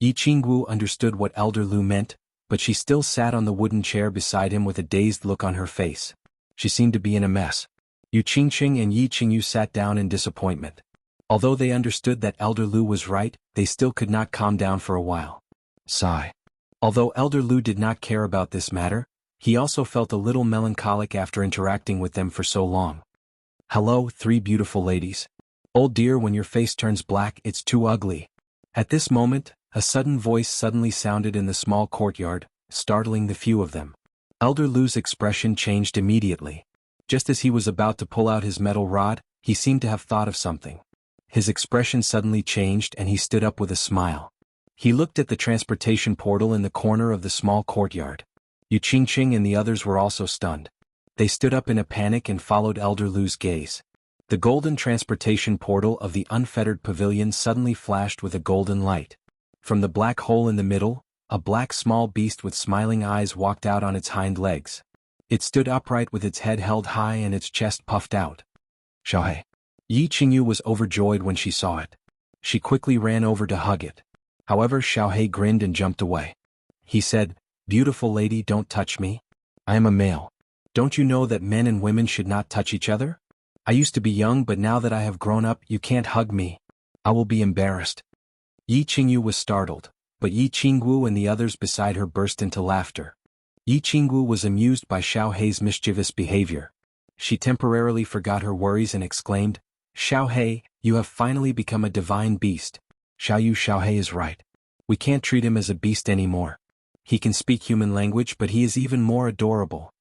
Speaker 1: Yi Qingwu understood what Elder Lu meant, but she still sat on the wooden chair beside him with a dazed look on her face. She seemed to be in a mess. Yu Qingqing and Yi Qingyu sat down in disappointment. Although they understood that Elder Lu was right, they still could not calm down for a while. Sigh. Although Elder Lu did not care about this matter, he also felt a little melancholic after interacting with them for so long. Hello, three beautiful ladies. Oh dear, when your face turns black, it's too ugly. At this moment, a sudden voice suddenly sounded in the small courtyard, startling the few of them. Elder Lu's expression changed immediately. Just as he was about to pull out his metal rod, he seemed to have thought of something. His expression suddenly changed and he stood up with a smile. He looked at the transportation portal in the corner of the small courtyard. Yu Qingqing and the others were also stunned. They stood up in a panic and followed Elder Lu's gaze. The golden transportation portal of the unfettered pavilion suddenly flashed with a golden light. From the black hole in the middle, a black small beast with smiling eyes walked out on its hind legs. It stood upright with its head held high and its chest puffed out. Xiaohe. Yi Qingyu was overjoyed when she saw it. She quickly ran over to hug it. However, Xiaohe grinned and jumped away. He said, "Beautiful lady, don't touch me. I am a male. Don't you know that men and women should not touch each other? I used to be young, but now that I have grown up, you can't hug me. I will be embarrassed." Yi Qingyu was startled, but Yi Qingwu and the others beside her burst into laughter. Yi Qingwu was amused by Xiaohe's mischievous behavior. She temporarily forgot her worries and exclaimed, "Xiaohe, you have finally become a divine beast. Xiaohe is right. We can't treat him as a beast anymore. He can speak human language, but he is even more adorable.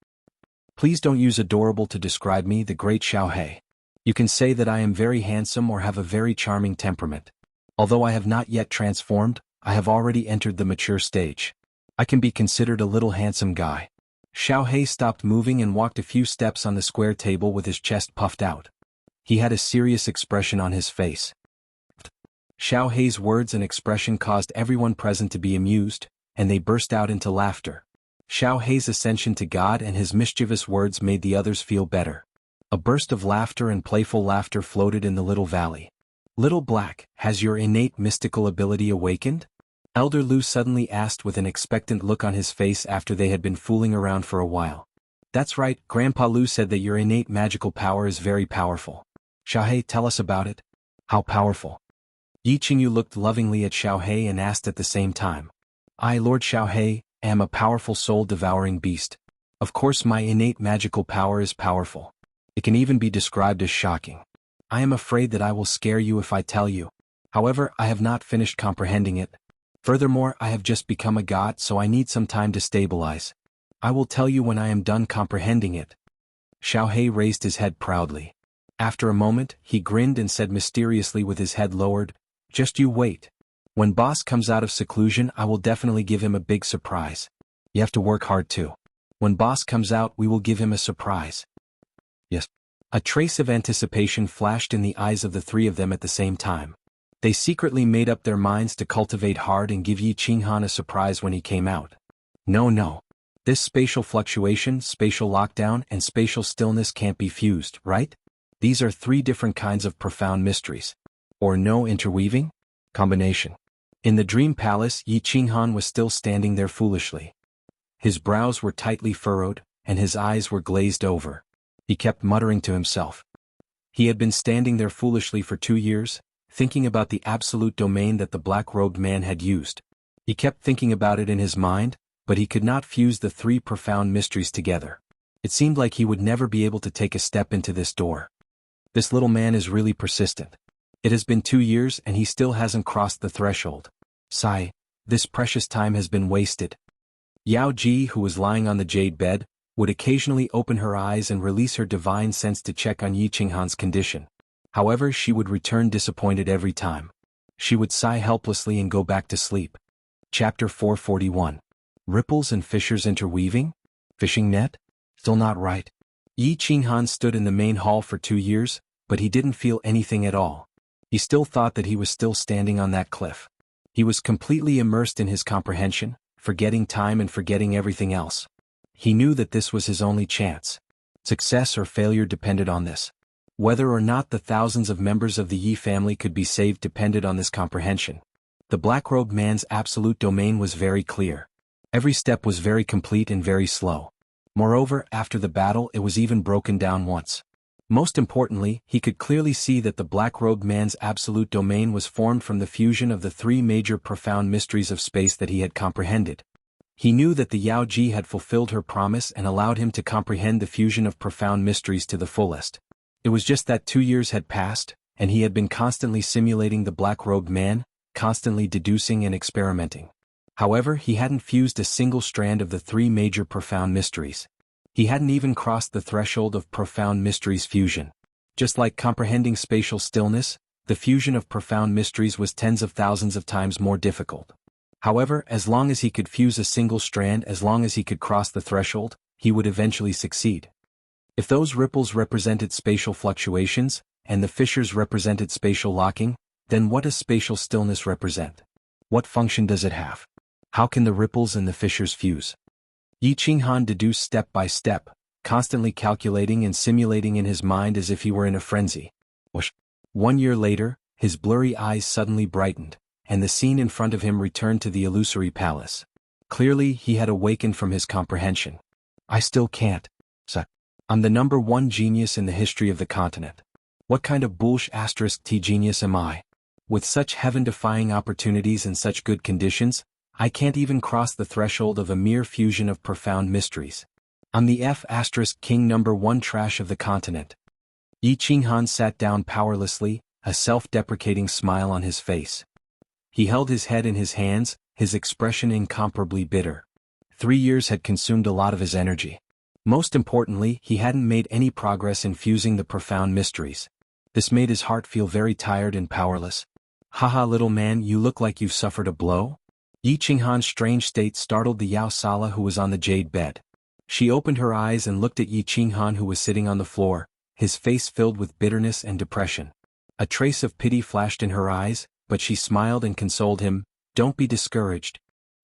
Speaker 1: Please don't use adorable to describe me, the great Xiaohe. You can say that I am very handsome or have a very charming temperament. Although I have not yet transformed, I have already entered the mature stage. I can be considered a little handsome guy." Xiaohe stopped moving and walked a few steps on the square table with his chest puffed out. He had a serious expression on his face. Xiaohe's words and expression caused everyone present to be amused, and they burst out into laughter. Xiaohe's ascension to God and his mischievous words made the others feel better. A burst of laughter and playful laughter floated in the little valley. "Little Black, has your innate mystical ability awakened?" Elder Lu suddenly asked with an expectant look on his face after they had been fooling around for a while. "That's right, Grandpa Lu said that your innate magical power is very powerful. Xiaohe, tell us about it. How powerful?" Yi Qingyu looked lovingly at Xiaohe and asked at the same time. "I, Lord Xiaohe, am a powerful soul-devouring beast. Of course my innate magical power is powerful. It can even be described as shocking. I am afraid that I will scare you if I tell you. However, I have not finished comprehending it. Furthermore, I have just become a god, so I need some time to stabilize. I will tell you when I am done comprehending it." Xiaohe raised his head proudly. After a moment, he grinned and said mysteriously with his head lowered, "Just you wait. When boss comes out of seclusion, I will definitely give him a big surprise. You have to work hard too. When boss comes out, we will give him a surprise." Yes. A trace of anticipation flashed in the eyes of the three of them at the same time. They secretly made up their minds to cultivate hard and give Yi Qinghan a surprise when he came out. No. This spatial fluctuation, spatial lockdown, and spatial stillness can't be fused, right? These are three different kinds of profound mysteries. Or no interweaving? Combination. In the dream palace, Yi Qinghan was still standing there foolishly. His brows were tightly furrowed, and his eyes were glazed over. He kept muttering to himself. He had been standing there foolishly for 2 years, thinking about the absolute domain that the black-robed man had used. He kept thinking about it in his mind, but he could not fuse the three profound mysteries together. It seemed like he would never be able to take a step into this door. This little man is really persistent. It has been 2 years and he still hasn't crossed the threshold. Sigh, this precious time has been wasted. Yao Ji, who was lying on the jade bed, would occasionally open her eyes and release her divine sense to check on Yi Qinghan's condition. However, she would return disappointed every time. She would sigh helplessly and go back to sleep. Chapter 441. Ripples and fissures interweaving? Fishing net? Still not right. Yi Qinghan stood in the main hall for 2 years, but he didn't feel anything at all. He still thought that he was still standing on that cliff. He was completely immersed in his comprehension, forgetting time and forgetting everything else. He knew that this was his only chance. Success or failure depended on this. Whether or not the thousands of members of the Yi family could be saved depended on this comprehension. The black-robed man's absolute domain was very clear. Every step was very complete and very slow. Moreover, after the battle it was even broken down once. Most importantly, he could clearly see that the black-robed man's absolute domain was formed from the fusion of the 3 major profound mysteries of space that he had comprehended. He knew that the Yao Ji had fulfilled her promise and allowed him to comprehend the fusion of profound mysteries to the fullest. It was just that 2 years had passed, and he had been constantly simulating the black-robed man, constantly deducing and experimenting. However, he hadn't fused a single strand of the 3 major profound mysteries. He hadn't even crossed the threshold of profound mysteries fusion. Just like comprehending spatial stillness, the fusion of profound mysteries was tens of thousands of times more difficult. However, as long as he could fuse a single strand, as long as he could cross the threshold, he would eventually succeed. If those ripples represented spatial fluctuations, and the fissures represented spatial locking, then what does spatial stillness represent? What function does it have? How can the ripples and the fissures fuse? Yi Qinghan deduced step by step, constantly calculating and simulating in his mind as if he were in a frenzy. 1 year later, his blurry eyes suddenly brightened, and the scene in front of him returned to the illusory palace. Clearly, he had awakened from his comprehension. I still can't. I'm the #1 genius in the history of the continent. What kind of *T genius am I? With such heaven-defying opportunities and such good conditions, I can't even cross the threshold of a mere fusion of profound mysteries. I'm the King #1 trash of the continent. Yi Qinghan sat down powerlessly, a self-deprecating smile on his face. He held his head in his hands, his expression incomparably bitter. 3 years had consumed a lot of his energy. Most importantly, he hadn't made any progress in fusing the profound mysteries. This made his heart feel very tired and powerless. Haha, little man, you look like you've suffered a blow? Yi Qinghan's strange state startled the Yao Sala who was on the jade bed. She opened her eyes and looked at Yi Qinghan who was sitting on the floor, his face filled with bitterness and depression. A trace of pity flashed in her eyes, but she smiled and consoled him. Don't be discouraged.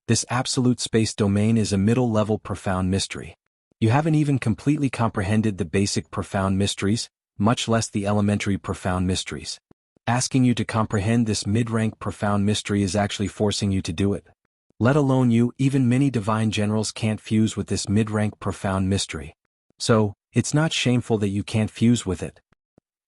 Speaker 1: This absolute space domain is a middle-level profound mystery. You haven't even completely comprehended the basic profound mysteries, much less the elementary profound mysteries. Asking you to comprehend this mid-rank profound mystery is actually forcing you to do it. Let alone you, even many divine generals can't fuse with this mid-rank profound mystery. So, it's not shameful that you can't fuse with it.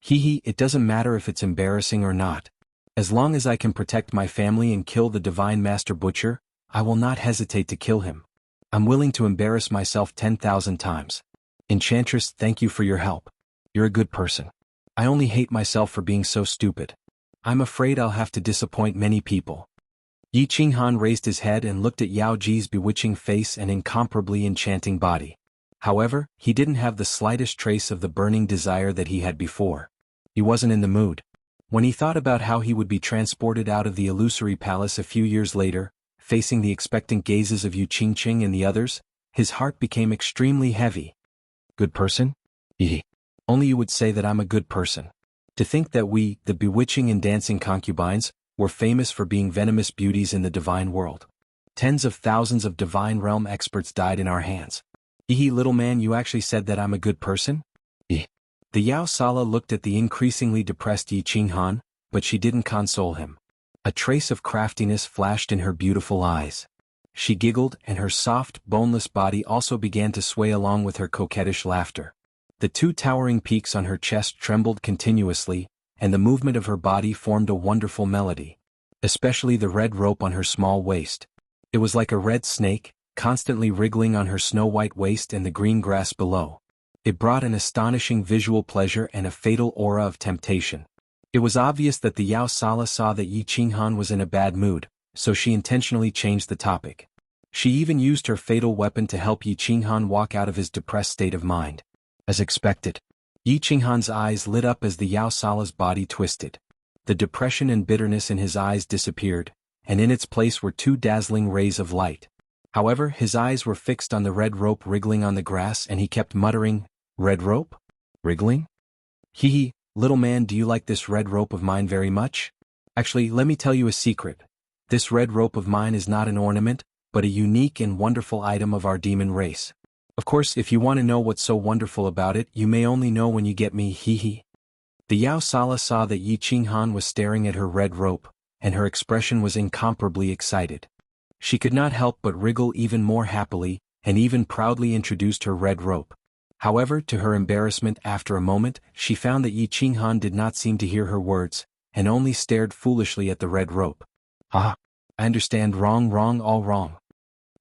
Speaker 1: It doesn't matter if it's embarrassing or not. As long as I can protect my family and kill the divine master butcher, I will not hesitate to kill him. I'm willing to embarrass myself 10,000 times. Enchantress, thank you for your help. You're a good person. I only hate myself for being so stupid. I'm afraid I'll have to disappoint many people. Yi Qinghan raised his head and looked at Yao Ji's bewitching face and incomparably enchanting body. However, he didn't have the slightest trace of the burning desire that he had before. He wasn't in the mood. When he thought about how he would be transported out of the illusory palace a few years later, facing the expectant gazes of Yu Qingqing and the others, his heart became extremely heavy. Good person? Only you would say that I'm a good person. To think that we, the bewitching and dancing concubines, were famous for being venomous beauties in the divine world. Tens of thousands of divine realm experts died in our hands. Little man, you actually said that I'm a good person? The Yao Sala looked at the increasingly depressed Yi Qinghan, but she didn't console him. A trace of craftiness flashed in her beautiful eyes. She giggled, and her soft, boneless body also began to sway along with her coquettish laughter. The 2 towering peaks on her chest trembled continuously, and the movement of her body formed a wonderful melody. Especially the red rope on her small waist. It was like a red snake, constantly wriggling on her snow-white waist and the green grass below. It brought an astonishing visual pleasure and a fatal aura of temptation. It was obvious that the Yao Sala saw that Yi Qinghan was in a bad mood, so she intentionally changed the topic. She even used her fatal weapon to help Yi Qinghan walk out of his depressed state of mind. As expected, Yi Qinghan's eyes lit up as the Yao Sala's body twisted. The depression and bitterness in his eyes disappeared, and in its place were two dazzling rays of light. However, his eyes were fixed on the red rope wriggling on the grass and he kept muttering, "Red rope? Wriggling? Hee hee, little man, do you like this red rope of mine very much? Actually, let me tell you a secret. This red rope of mine is not an ornament, but a unique and wonderful item of our demon race. Of course, if you want to know what's so wonderful about it, you may only know when you get me, hee hee." The Yao Sala saw that Yi Qinghan was staring at her red rope, and her expression was incomparably excited. She could not help but wriggle even more happily, and even proudly introduced her red rope. However, to her embarrassment, after a moment, she found that Yi Qinghan did not seem to hear her words, and only stared foolishly at the red rope. "Ah, I understand, wrong, all wrong."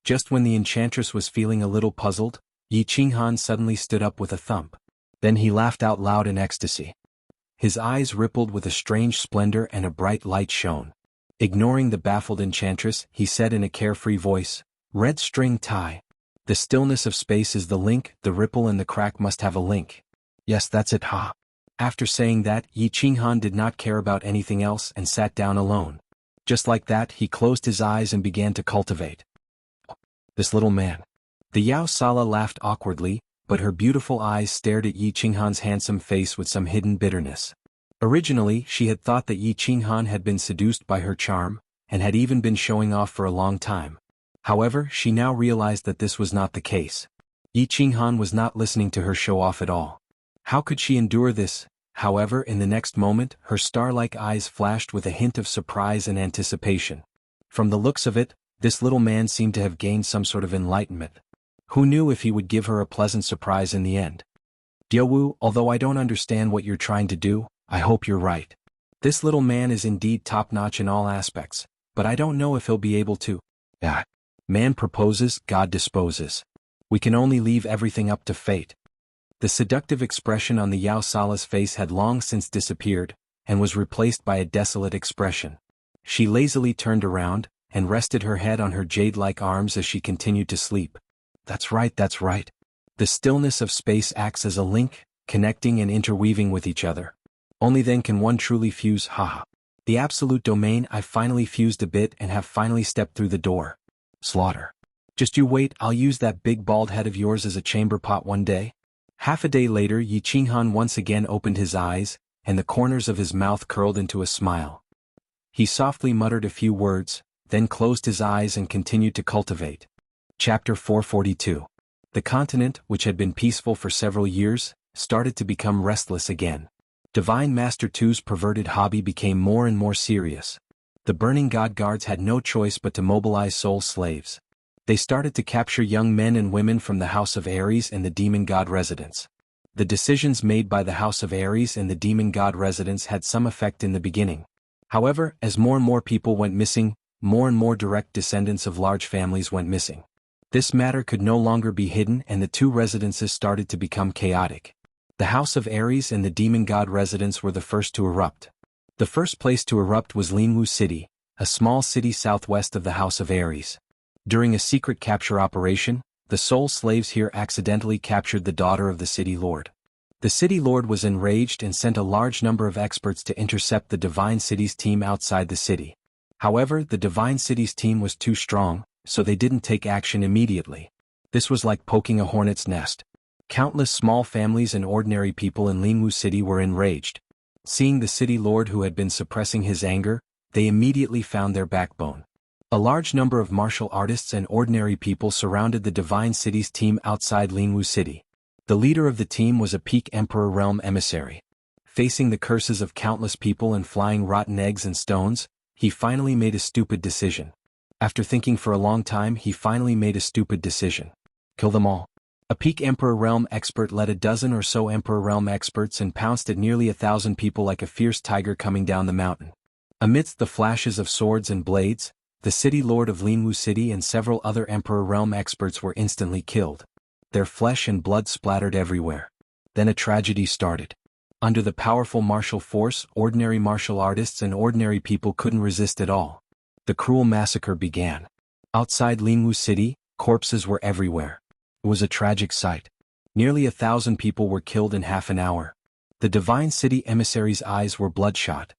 Speaker 1: Just when the enchantress was feeling a little puzzled, Yi Qinghan suddenly stood up with a thump. Then he laughed out loud in ecstasy. His eyes rippled with a strange splendor and a bright light shone. Ignoring the baffled enchantress, he said in a carefree voice, "Red string tie. The stillness of space is the link, the ripple and the crack must have a link. Yes, that's it, ha." After saying that, Yi Qinghan did not care about anything else and sat down alone. Just like that, he closed his eyes and began to cultivate. This little man. The Yao Sala laughed awkwardly, but her beautiful eyes stared at Yi Qinghan's handsome face with some hidden bitterness. Originally, she had thought that Yi Qinghan had been seduced by her charm, and had even been showing off for a long time. However, she now realized that this was not the case. Yi Qinghan was not listening to her show off at all. How could she endure this? However, in the next moment, her star-like eyes flashed with a hint of surprise and anticipation. From the looks of it, this little man seemed to have gained some sort of enlightenment. Who knew if he would give her a pleasant surprise in the end? "Diawu, although I don't understand what you're trying to do, I hope you're right. This little man is indeed top-notch in all aspects, but I don't know if he'll be able to." Man proposes, God disposes. We can only leave everything up to fate. The seductive expression on the Yao Sala's face had long since disappeared, and was replaced by a desolate expression. She lazily turned around, and rested her head on her jade-like arms as she continued to sleep. That's right. The stillness of space acts as a link, connecting and interweaving with each other. Only then can one truly fuse, haha. The absolute domain. I've finally fused a bit and have finally stepped through the door. Slaughter. Just you wait, I'll use that big bald head of yours as a chamber pot one day. Half a day later, Yi Qinghan once again opened his eyes, and the corners of his mouth curled into a smile. He softly muttered a few words, then closed his eyes and continued to cultivate. Chapter 442. The continent, which had been peaceful for several years, started to become restless again. Divine Master Tu's perverted hobby became more and more serious. The Burning God Guards had no choice but to mobilize soul slaves. They started to capture young men and women from the House of Ares and the Demon God residents. The decisions made by the House of Ares and the Demon God residents had some effect in the beginning. However, as more and more people went missing, more and more direct descendants of large families went missing. This matter could no longer be hidden and the two residences started to become chaotic. The House of Ares and the Demon God residents were the first to erupt. The first place to erupt was Jianghu City, a small city southwest of the House of Ares. During a secret capture operation, the soul slaves here accidentally captured the daughter of the city lord. The city lord was enraged and sent a large number of experts to intercept the Divine City's team outside the city. However, the Divine City's team was too strong, so they didn't take action immediately. This was like poking a hornet's nest. Countless small families and ordinary people in Jianghu City were enraged. Seeing the city lord who had been suppressing his anger, they immediately found their backbone. A large number of martial artists and ordinary people surrounded the Divine City's team outside Jianghu City. The leader of the team was a peak Emperor Realm emissary. Facing the curses of countless people and flying rotten eggs and stones, he finally made a stupid decision. After thinking for a long time, he finally made a stupid decision. Kill them all. A peak Emperor Realm expert led a dozen or so Emperor Realm experts and pounced at nearly 1,000 people like a fierce tiger coming down the mountain. Amidst the flashes of swords and blades, the city lord of Jianghu City and several other Emperor Realm experts were instantly killed. Their flesh and blood splattered everywhere. Then a tragedy started. Under the powerful martial force, ordinary martial artists and ordinary people couldn't resist at all. The cruel massacre began. Outside Jianghu City, corpses were everywhere. It was a tragic sight. Nearly 1,000 people were killed in half an hour. The Divine City emissary's eyes were bloodshot.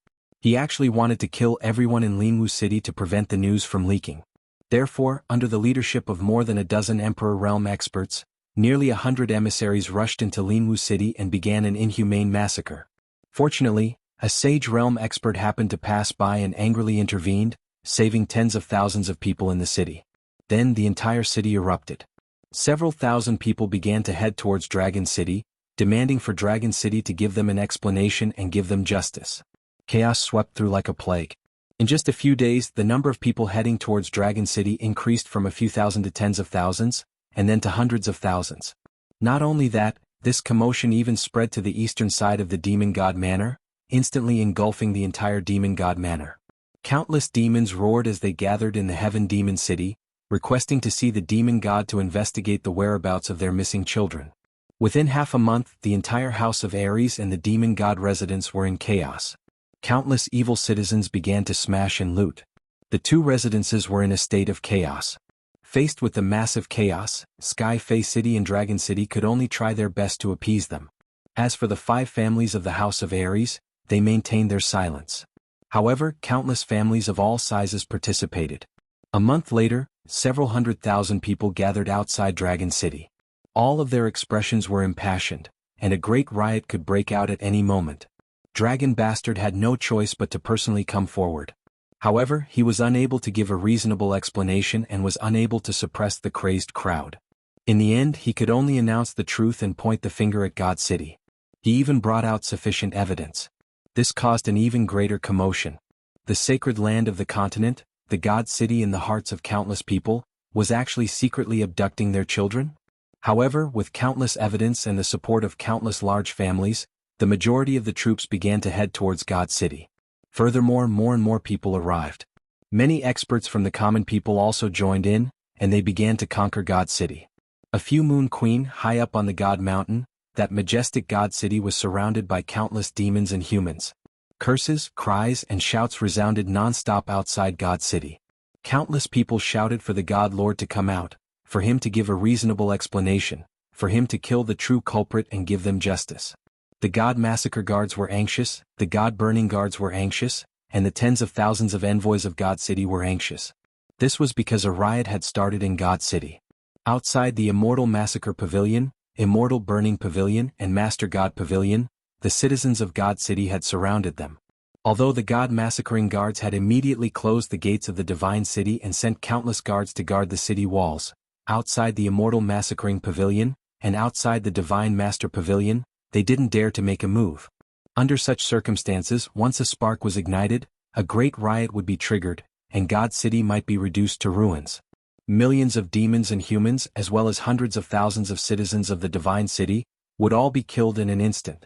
Speaker 1: He actually wanted to kill everyone in Linwu City to prevent the news from leaking. Therefore, under the leadership of more than a dozen Emperor Realm experts, nearly 100 emissaries rushed into Linwu City and began an inhumane massacre. Fortunately, a sage realm expert happened to pass by and angrily intervened, saving tens of thousands of people in the city. Then the entire city erupted. Several thousand people began to head towards Dragon City, demanding for Dragon City to give them an explanation and give them justice. Chaos swept through like a plague. In just a few days, the number of people heading towards Dragon City increased from a few thousand to tens of thousands, and then to hundreds of thousands. Not only that, this commotion even spread to the eastern side of the Demon God Manor, instantly engulfing the entire Demon God Manor. Countless demons roared as they gathered in the Heaven Demon City, requesting to see the Demon God to investigate the whereabouts of their missing children. Within half a month, the entire House of Ares and the Demon God residents were in chaos. Countless evil citizens began to smash and loot. The two residences were in a state of chaos. Faced with the massive chaos, Sky Fae City and Dragon City could only try their best to appease them. As for the 5 families of the House of Ares, they maintained their silence. However, countless families of all sizes participated. A month later, several 100,000 people gathered outside Dragon City. All of their expressions were impassioned, and a great riot could break out at any moment. Dragon Bastard had no choice but to personally come forward. However, he was unable to give a reasonable explanation and was unable to suppress the crazed crowd. In the end, he could only announce the truth and point the finger at God City. He even brought out sufficient evidence. This caused an even greater commotion. The sacred land of the continent, the God City in the hearts of countless people, was actually secretly abducting their children? However, with countless evidence and the support of countless large families, the majority of the troops began to head towards God City. Furthermore, more and more people arrived. Many experts from the common people also joined in, and they began to conquer God City. A few Moon Queen, high up on the God Mountain, that majestic God City was surrounded by countless demons and humans. Curses, cries, and shouts resounded non-stop outside God City. Countless people shouted for the God Lord to come out, for him to give a reasonable explanation, for him to kill the true culprit and give them justice. The God Massacre Guards were anxious, the God Burning Guards were anxious, and the tens of thousands of envoys of God City were anxious. This was because a riot had started in God City. Outside the Immortal Massacre Pavilion, Immortal Burning Pavilion, and Master God Pavilion, the citizens of God City had surrounded them. Although the God Massacring Guards had immediately closed the gates of the Divine City and sent countless guards to guard the city walls, outside the Immortal Massacring Pavilion, and outside the Divine Master Pavilion, they didn't dare to make a move. Under such circumstances, once a spark was ignited, a great riot would be triggered, and God City might be reduced to ruins. Millions of demons and humans, as well as hundreds of thousands of citizens of the Divine City, would all be killed in an instant.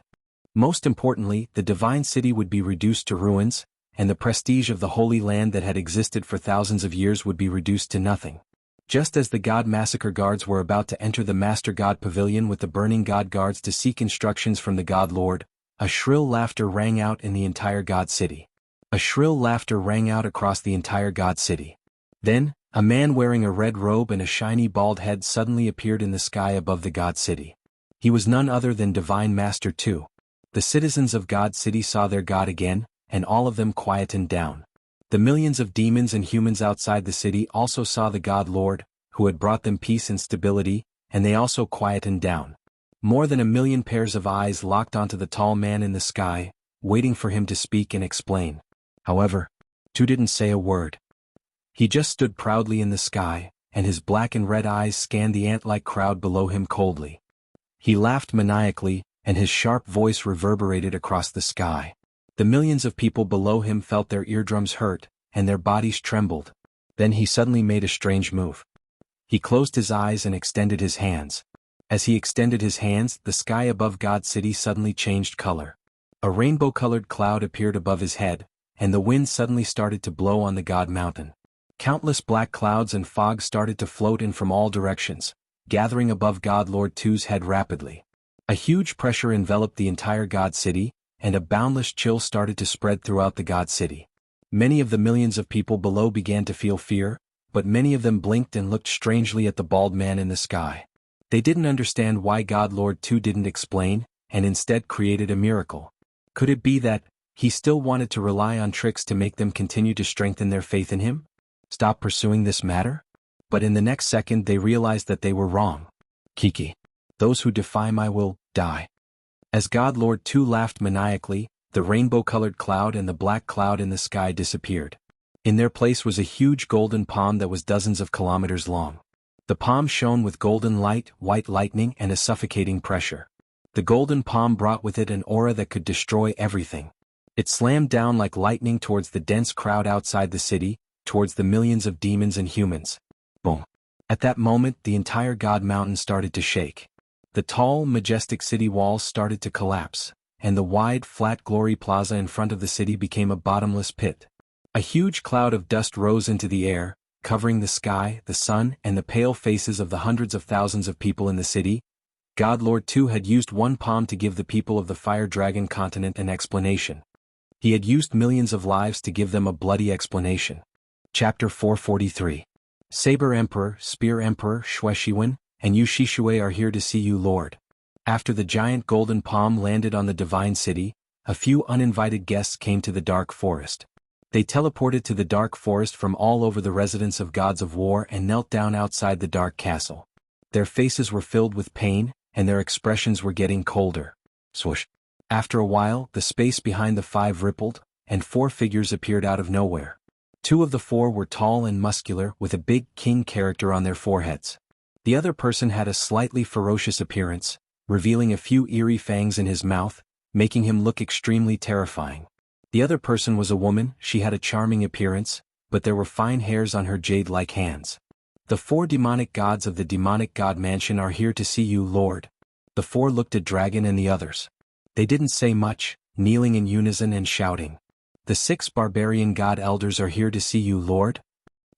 Speaker 1: Most importantly, the Divine City would be reduced to ruins, and the prestige of the Holy Land that had existed for thousands of years would be reduced to nothing. Just as the God Massacre Guards were about to enter the Master God Pavilion with the Burning God Guards to seek instructions from the God Lord, a shrill laughter rang out in the entire God City. A shrill laughter rang out across the entire God City. Then, a man wearing a red robe and a shiny bald head suddenly appeared in the sky above the God City. He was none other than Divine Master 2. The citizens of God City saw their God again, and all of them quietened down. The millions of demons and humans outside the city also saw the God Lord, who had brought them peace and stability, and they also quietened down. More than 1 million pairs of eyes locked onto the tall man in the sky, waiting for him to speak and explain. However, Tu didn't say a word. He just stood proudly in the sky, and his black and red eyes scanned the ant-like crowd below him coldly. He laughed maniacally, and his sharp voice reverberated across the sky. The millions of people below him felt their eardrums hurt, and their bodies trembled. Then he suddenly made a strange move. He closed his eyes and extended his hands. As he extended his hands, the sky above God City suddenly changed color. A rainbow-colored cloud appeared above his head, and the wind suddenly started to blow on the God Mountain. Countless black clouds and fog started to float in from all directions, gathering above God Lord 2's head rapidly. A huge pressure enveloped the entire God City, and a boundless chill started to spread throughout the God City. Many of the millions of people below began to feel fear, but many of them blinked and looked strangely at the bald man in the sky. They didn't understand why God Lord 2 didn't explain, and instead created a miracle. Could it be that He still wanted to rely on tricks to make them continue to strengthen their faith in him? Stop pursuing this matter? But in the next second they realized that they were wrong. Kiki. Those who defy my will, die. As God Lord 2 laughed maniacally, the rainbow-colored cloud and the black cloud in the sky disappeared. In their place was a huge golden palm that was dozens of kilometers long. The palm shone with golden light, white lightning and a suffocating pressure. The golden palm brought with it an aura that could destroy everything. It slammed down like lightning towards the dense crowd outside the city, towards the millions of demons and humans. Boom. At that moment the entire God Mountain started to shake. The tall, majestic city walls started to collapse, and the wide, flat glory plaza in front of the city became a bottomless pit. A huge cloud of dust rose into the air, covering the sky, the sun, and the pale faces of the hundreds of thousands of people in the city. God Lord 2 had used one palm to give the people of the Fire Dragon continent an explanation. He had used millions of lives to give them a bloody explanation. Chapter 443. Saber Emperor, Spear Emperor, Shuexiwen, and Yu Shishue are here to see you, Lord. After the giant golden palm landed on the divine city, a few uninvited guests came to the dark forest. They teleported to the dark forest from all over the residence of gods of war and knelt down outside the dark castle. Their faces were filled with pain, and their expressions were getting colder. Swoosh. After a while, the space behind the five rippled, and 4 figures appeared out of nowhere. 2 of the 4 were tall and muscular with a big king character on their foreheads. The other person had a slightly ferocious appearance, revealing a few eerie fangs in his mouth, making him look extremely terrifying. The other person was a woman. She had a charming appearance, but there were fine hairs on her jade-like hands. The 4 demonic gods of the demonic god mansion are here to see you, Lord. The 4 looked at Dragon and the others. They didn't say much, kneeling in unison and shouting. The 6 barbarian god elders are here to see you, Lord.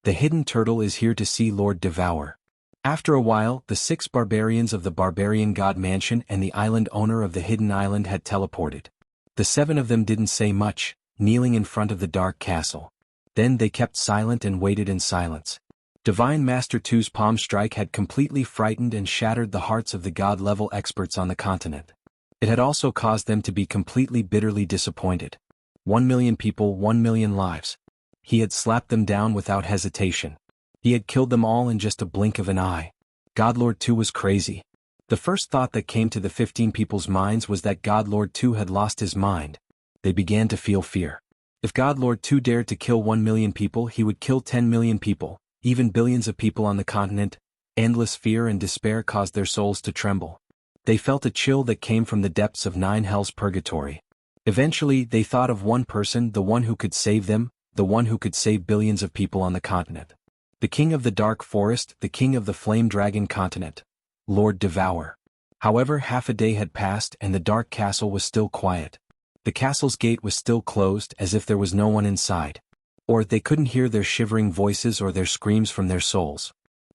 Speaker 1: The hidden turtle is here to see Lord Devour. After a while, the 6 barbarians of the barbarian god mansion and the island owner of the hidden island had teleported. The 7 of them didn't say much, kneeling in front of the dark castle. Then they kept silent and waited in silence. Divine Master 2's palm strike had completely frightened and shattered the hearts of the god-level experts on the continent. It had also caused them to be completely bitterly disappointed. 1 million people, 1 million lives. He had slapped them down without hesitation. He had killed them all in just a blink of an eye. God Lord 2 was crazy. The first thought that came to the 15 people's minds was that God Lord 2 had lost his mind. They began to feel fear. If God Lord 2 dared to kill 1 million people, he would kill 10 million people, even billions of people on the continent. Endless fear and despair caused their souls to tremble. They felt a chill that came from the depths of 9 hells purgatory. Eventually, they thought of one person, the one who could save them, the one who could save billions of people on the continent. The king of the dark forest, the king of the flame dragon continent. Lord Devour. However, half a day had passed and the dark castle was still quiet. The castle's gate was still closed as if there was no one inside. Or they couldn't hear their shivering voices or their screams from their souls.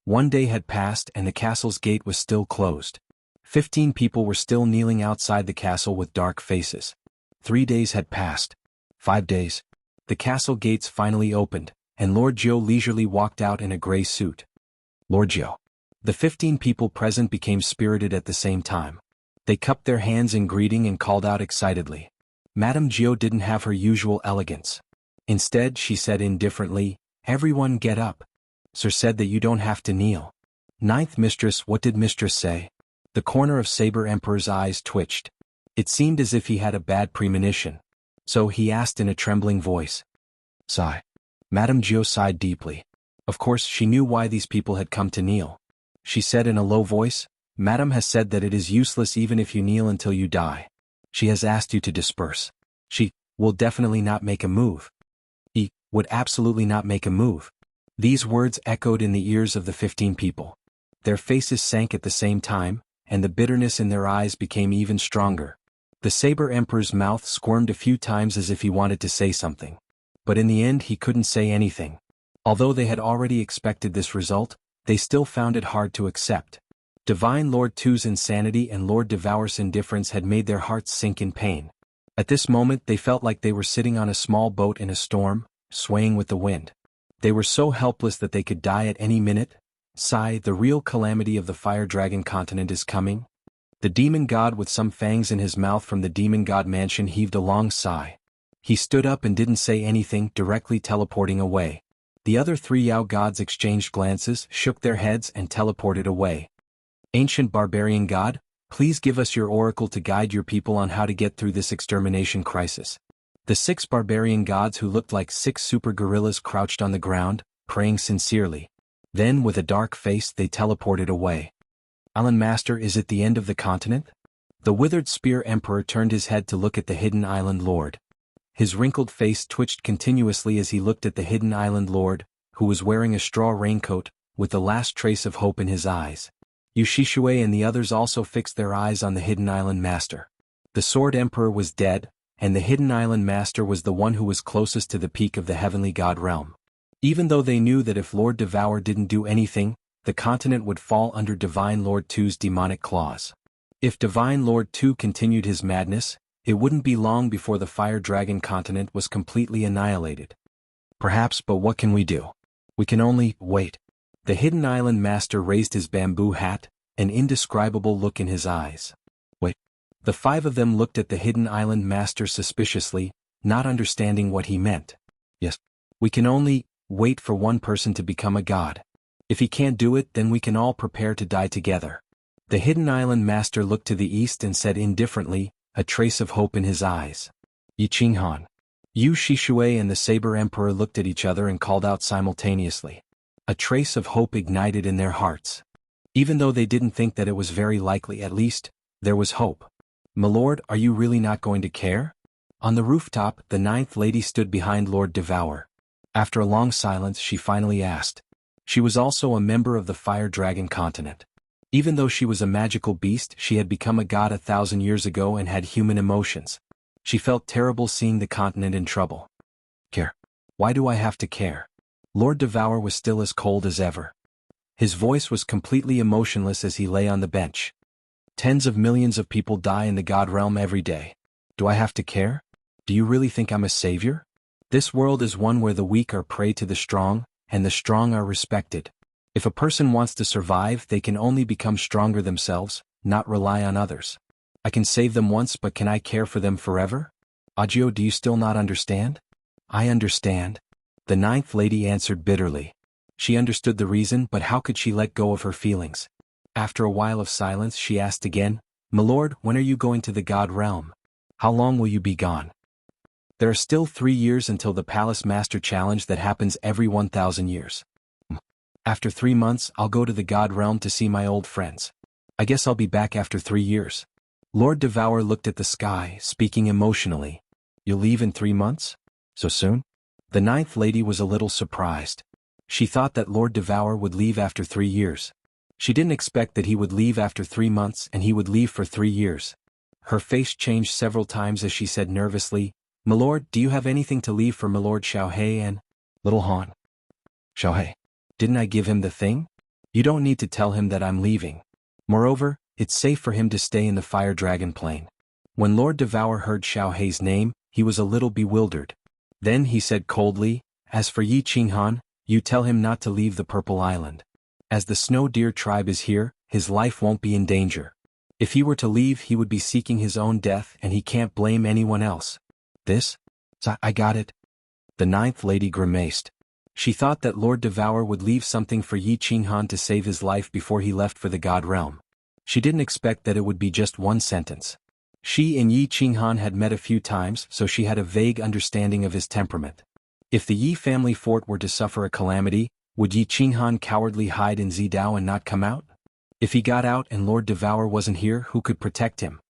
Speaker 1: 1 day had passed and the castle's gate was still closed. 15 people were still kneeling outside the castle with dark faces. 3 days had passed. 5 days. The castle gates finally opened, and Lord Jiu leisurely walked out in a gray suit. Lord Jiu. The 15 people present became spirited at the same time. They cupped their hands in greeting and called out excitedly. Madame Jiu didn't have her usual elegance. Instead, she said indifferently, "Everyone get up. Sir said that you don't have to kneel." Ninth Mistress, what did Mistress say? The corner of Saber Emperor's eyes twitched. It seemed as if he had a bad premonition. So he asked in a trembling voice. Sigh. Madame Jiu sighed deeply. Of course she knew why these people had come to kneel. She said in a low voice, "Madame has said that it is useless even if you kneel until you die. She has asked you to disperse. She will definitely not make a move." He would absolutely not make a move. These words echoed in the ears of the 15 people. Their faces sank at the same time, and the bitterness in their eyes became even stronger. The Saber Emperor's mouth squirmed a few times as if he wanted to say something. But in the end he couldn't say anything. Although they had already expected this result, they still found it hard to accept. Divine Lord 2's insanity and Lord Devour's indifference had made their hearts sink in pain. At this moment they felt like they were sitting on a small boat in a storm, swaying with the wind. They were so helpless that they could die at any minute. Sigh, the real calamity of the Fire Dragon continent is coming. The demon god with some fangs in his mouth from the demon god mansion heaved a long sigh. He stood up and didn't say anything, directly teleporting away. The other 3 Yao gods exchanged glances, shook their heads and teleported away. Ancient barbarian god, please give us your oracle to guide your people on how to get through this extermination crisis. The 6 barbarian gods who looked like 6 super gorillas crouched on the ground, praying sincerely. Then with a dark face they teleported away. Island Master, is it the end of the continent? The withered spear emperor turned his head to look at the hidden island lord. His wrinkled face twitched continuously as he looked at the hidden island lord, who was wearing a straw raincoat, with the last trace of hope in his eyes. Yushishue and the others also fixed their eyes on the hidden island master. The sword emperor was dead, and the hidden island master was the one who was closest to the peak of the heavenly god realm. Even though they knew that if Lord Devour didn't do anything, the continent would fall under Divine Lord 2's demonic claws. If Divine Lord 2 continued his madness, it wouldn't be long before the Fire Dragon continent was completely annihilated. Perhaps, but what can we do? We can only wait. The hidden island master raised his bamboo hat, an indescribable look in his eyes. Wait. The 5 of them looked at the hidden island master suspiciously, not understanding what he meant. Yes. We can only wait for one person to become a god. If he can't do it, then we can all prepare to die together. The hidden island master looked to the east and said indifferently, a trace of hope in his eyes. Yi Qinghan. Yu Shishue and the Saber Emperor looked at each other and called out simultaneously. A trace of hope ignited in their hearts. Even though they didn't think that it was very likely, at least, there was hope. My lord, are you really not going to care? On the rooftop, the 9th lady stood behind Lord Devour. After a long silence, she finally asked. She was also a member of the Fire Dragon continent. Even though she was a magical beast, she had become a god 1,000 years ago and had human emotions. She felt terrible seeing the continent in trouble. Care? Why do I have to care? Lord Devour was still as cold as ever. His voice was completely emotionless as he lay on the bench. Tens of millions of people die in the god realm every day. Do I have to care? Do you really think I'm a savior? This world is one where the weak are prey to the strong, and the strong are respected. If a person wants to survive, they can only become stronger themselves, not rely on others. I can save them once, but can I care for them forever? Agio, do you still not understand? I understand. The 9th lady answered bitterly. She understood the reason, but how could she let go of her feelings? After a while of silence, she asked again, My lord, when are you going to the god realm? How long will you be gone? There are still 3 years until the Palace Master Challenge that happens every 1,000 years. After 3 months, I'll go to the god realm to see my old friends. I guess I'll be back after 3 years. Lord Devour looked at the sky, speaking emotionally. You'll leave in 3 months? So soon? The 9th lady was a little surprised. She thought that Lord Devour would leave after 3 years. She didn't expect that he would leave after 3 months and he would leave for 3 years. Her face changed several times as she said nervously, My lord, do you have anything to leave for my lord Xiaohei and Little Han? Xiaohei. Didn't I give him the thing? You don't need to tell him that I'm leaving. Moreover, it's safe for him to stay in the Fire Dragon plane. When Lord Devour heard Xiaohei's name, he was a little bewildered. Then he said coldly, As for Yi Qinghan, you tell him not to leave the Purple Island. As the Snow Deer tribe is here, his life won't be in danger. If he were to leave, he would be seeking his own death and he can't blame anyone else. This? I got it. The 9th lady grimaced. She thought that Lord Devour would leave something for Yi Qinghan to save his life before he left for the god realm. She didn't expect that it would be just one sentence. She and Yi Qinghan had met a few times, so she had a vague understanding of his temperament. If the Yi family fort were to suffer a calamity, would Yi Qinghan cowardly hide in Zidao and not come out? If he got out and Lord Devour wasn't here, who could protect him?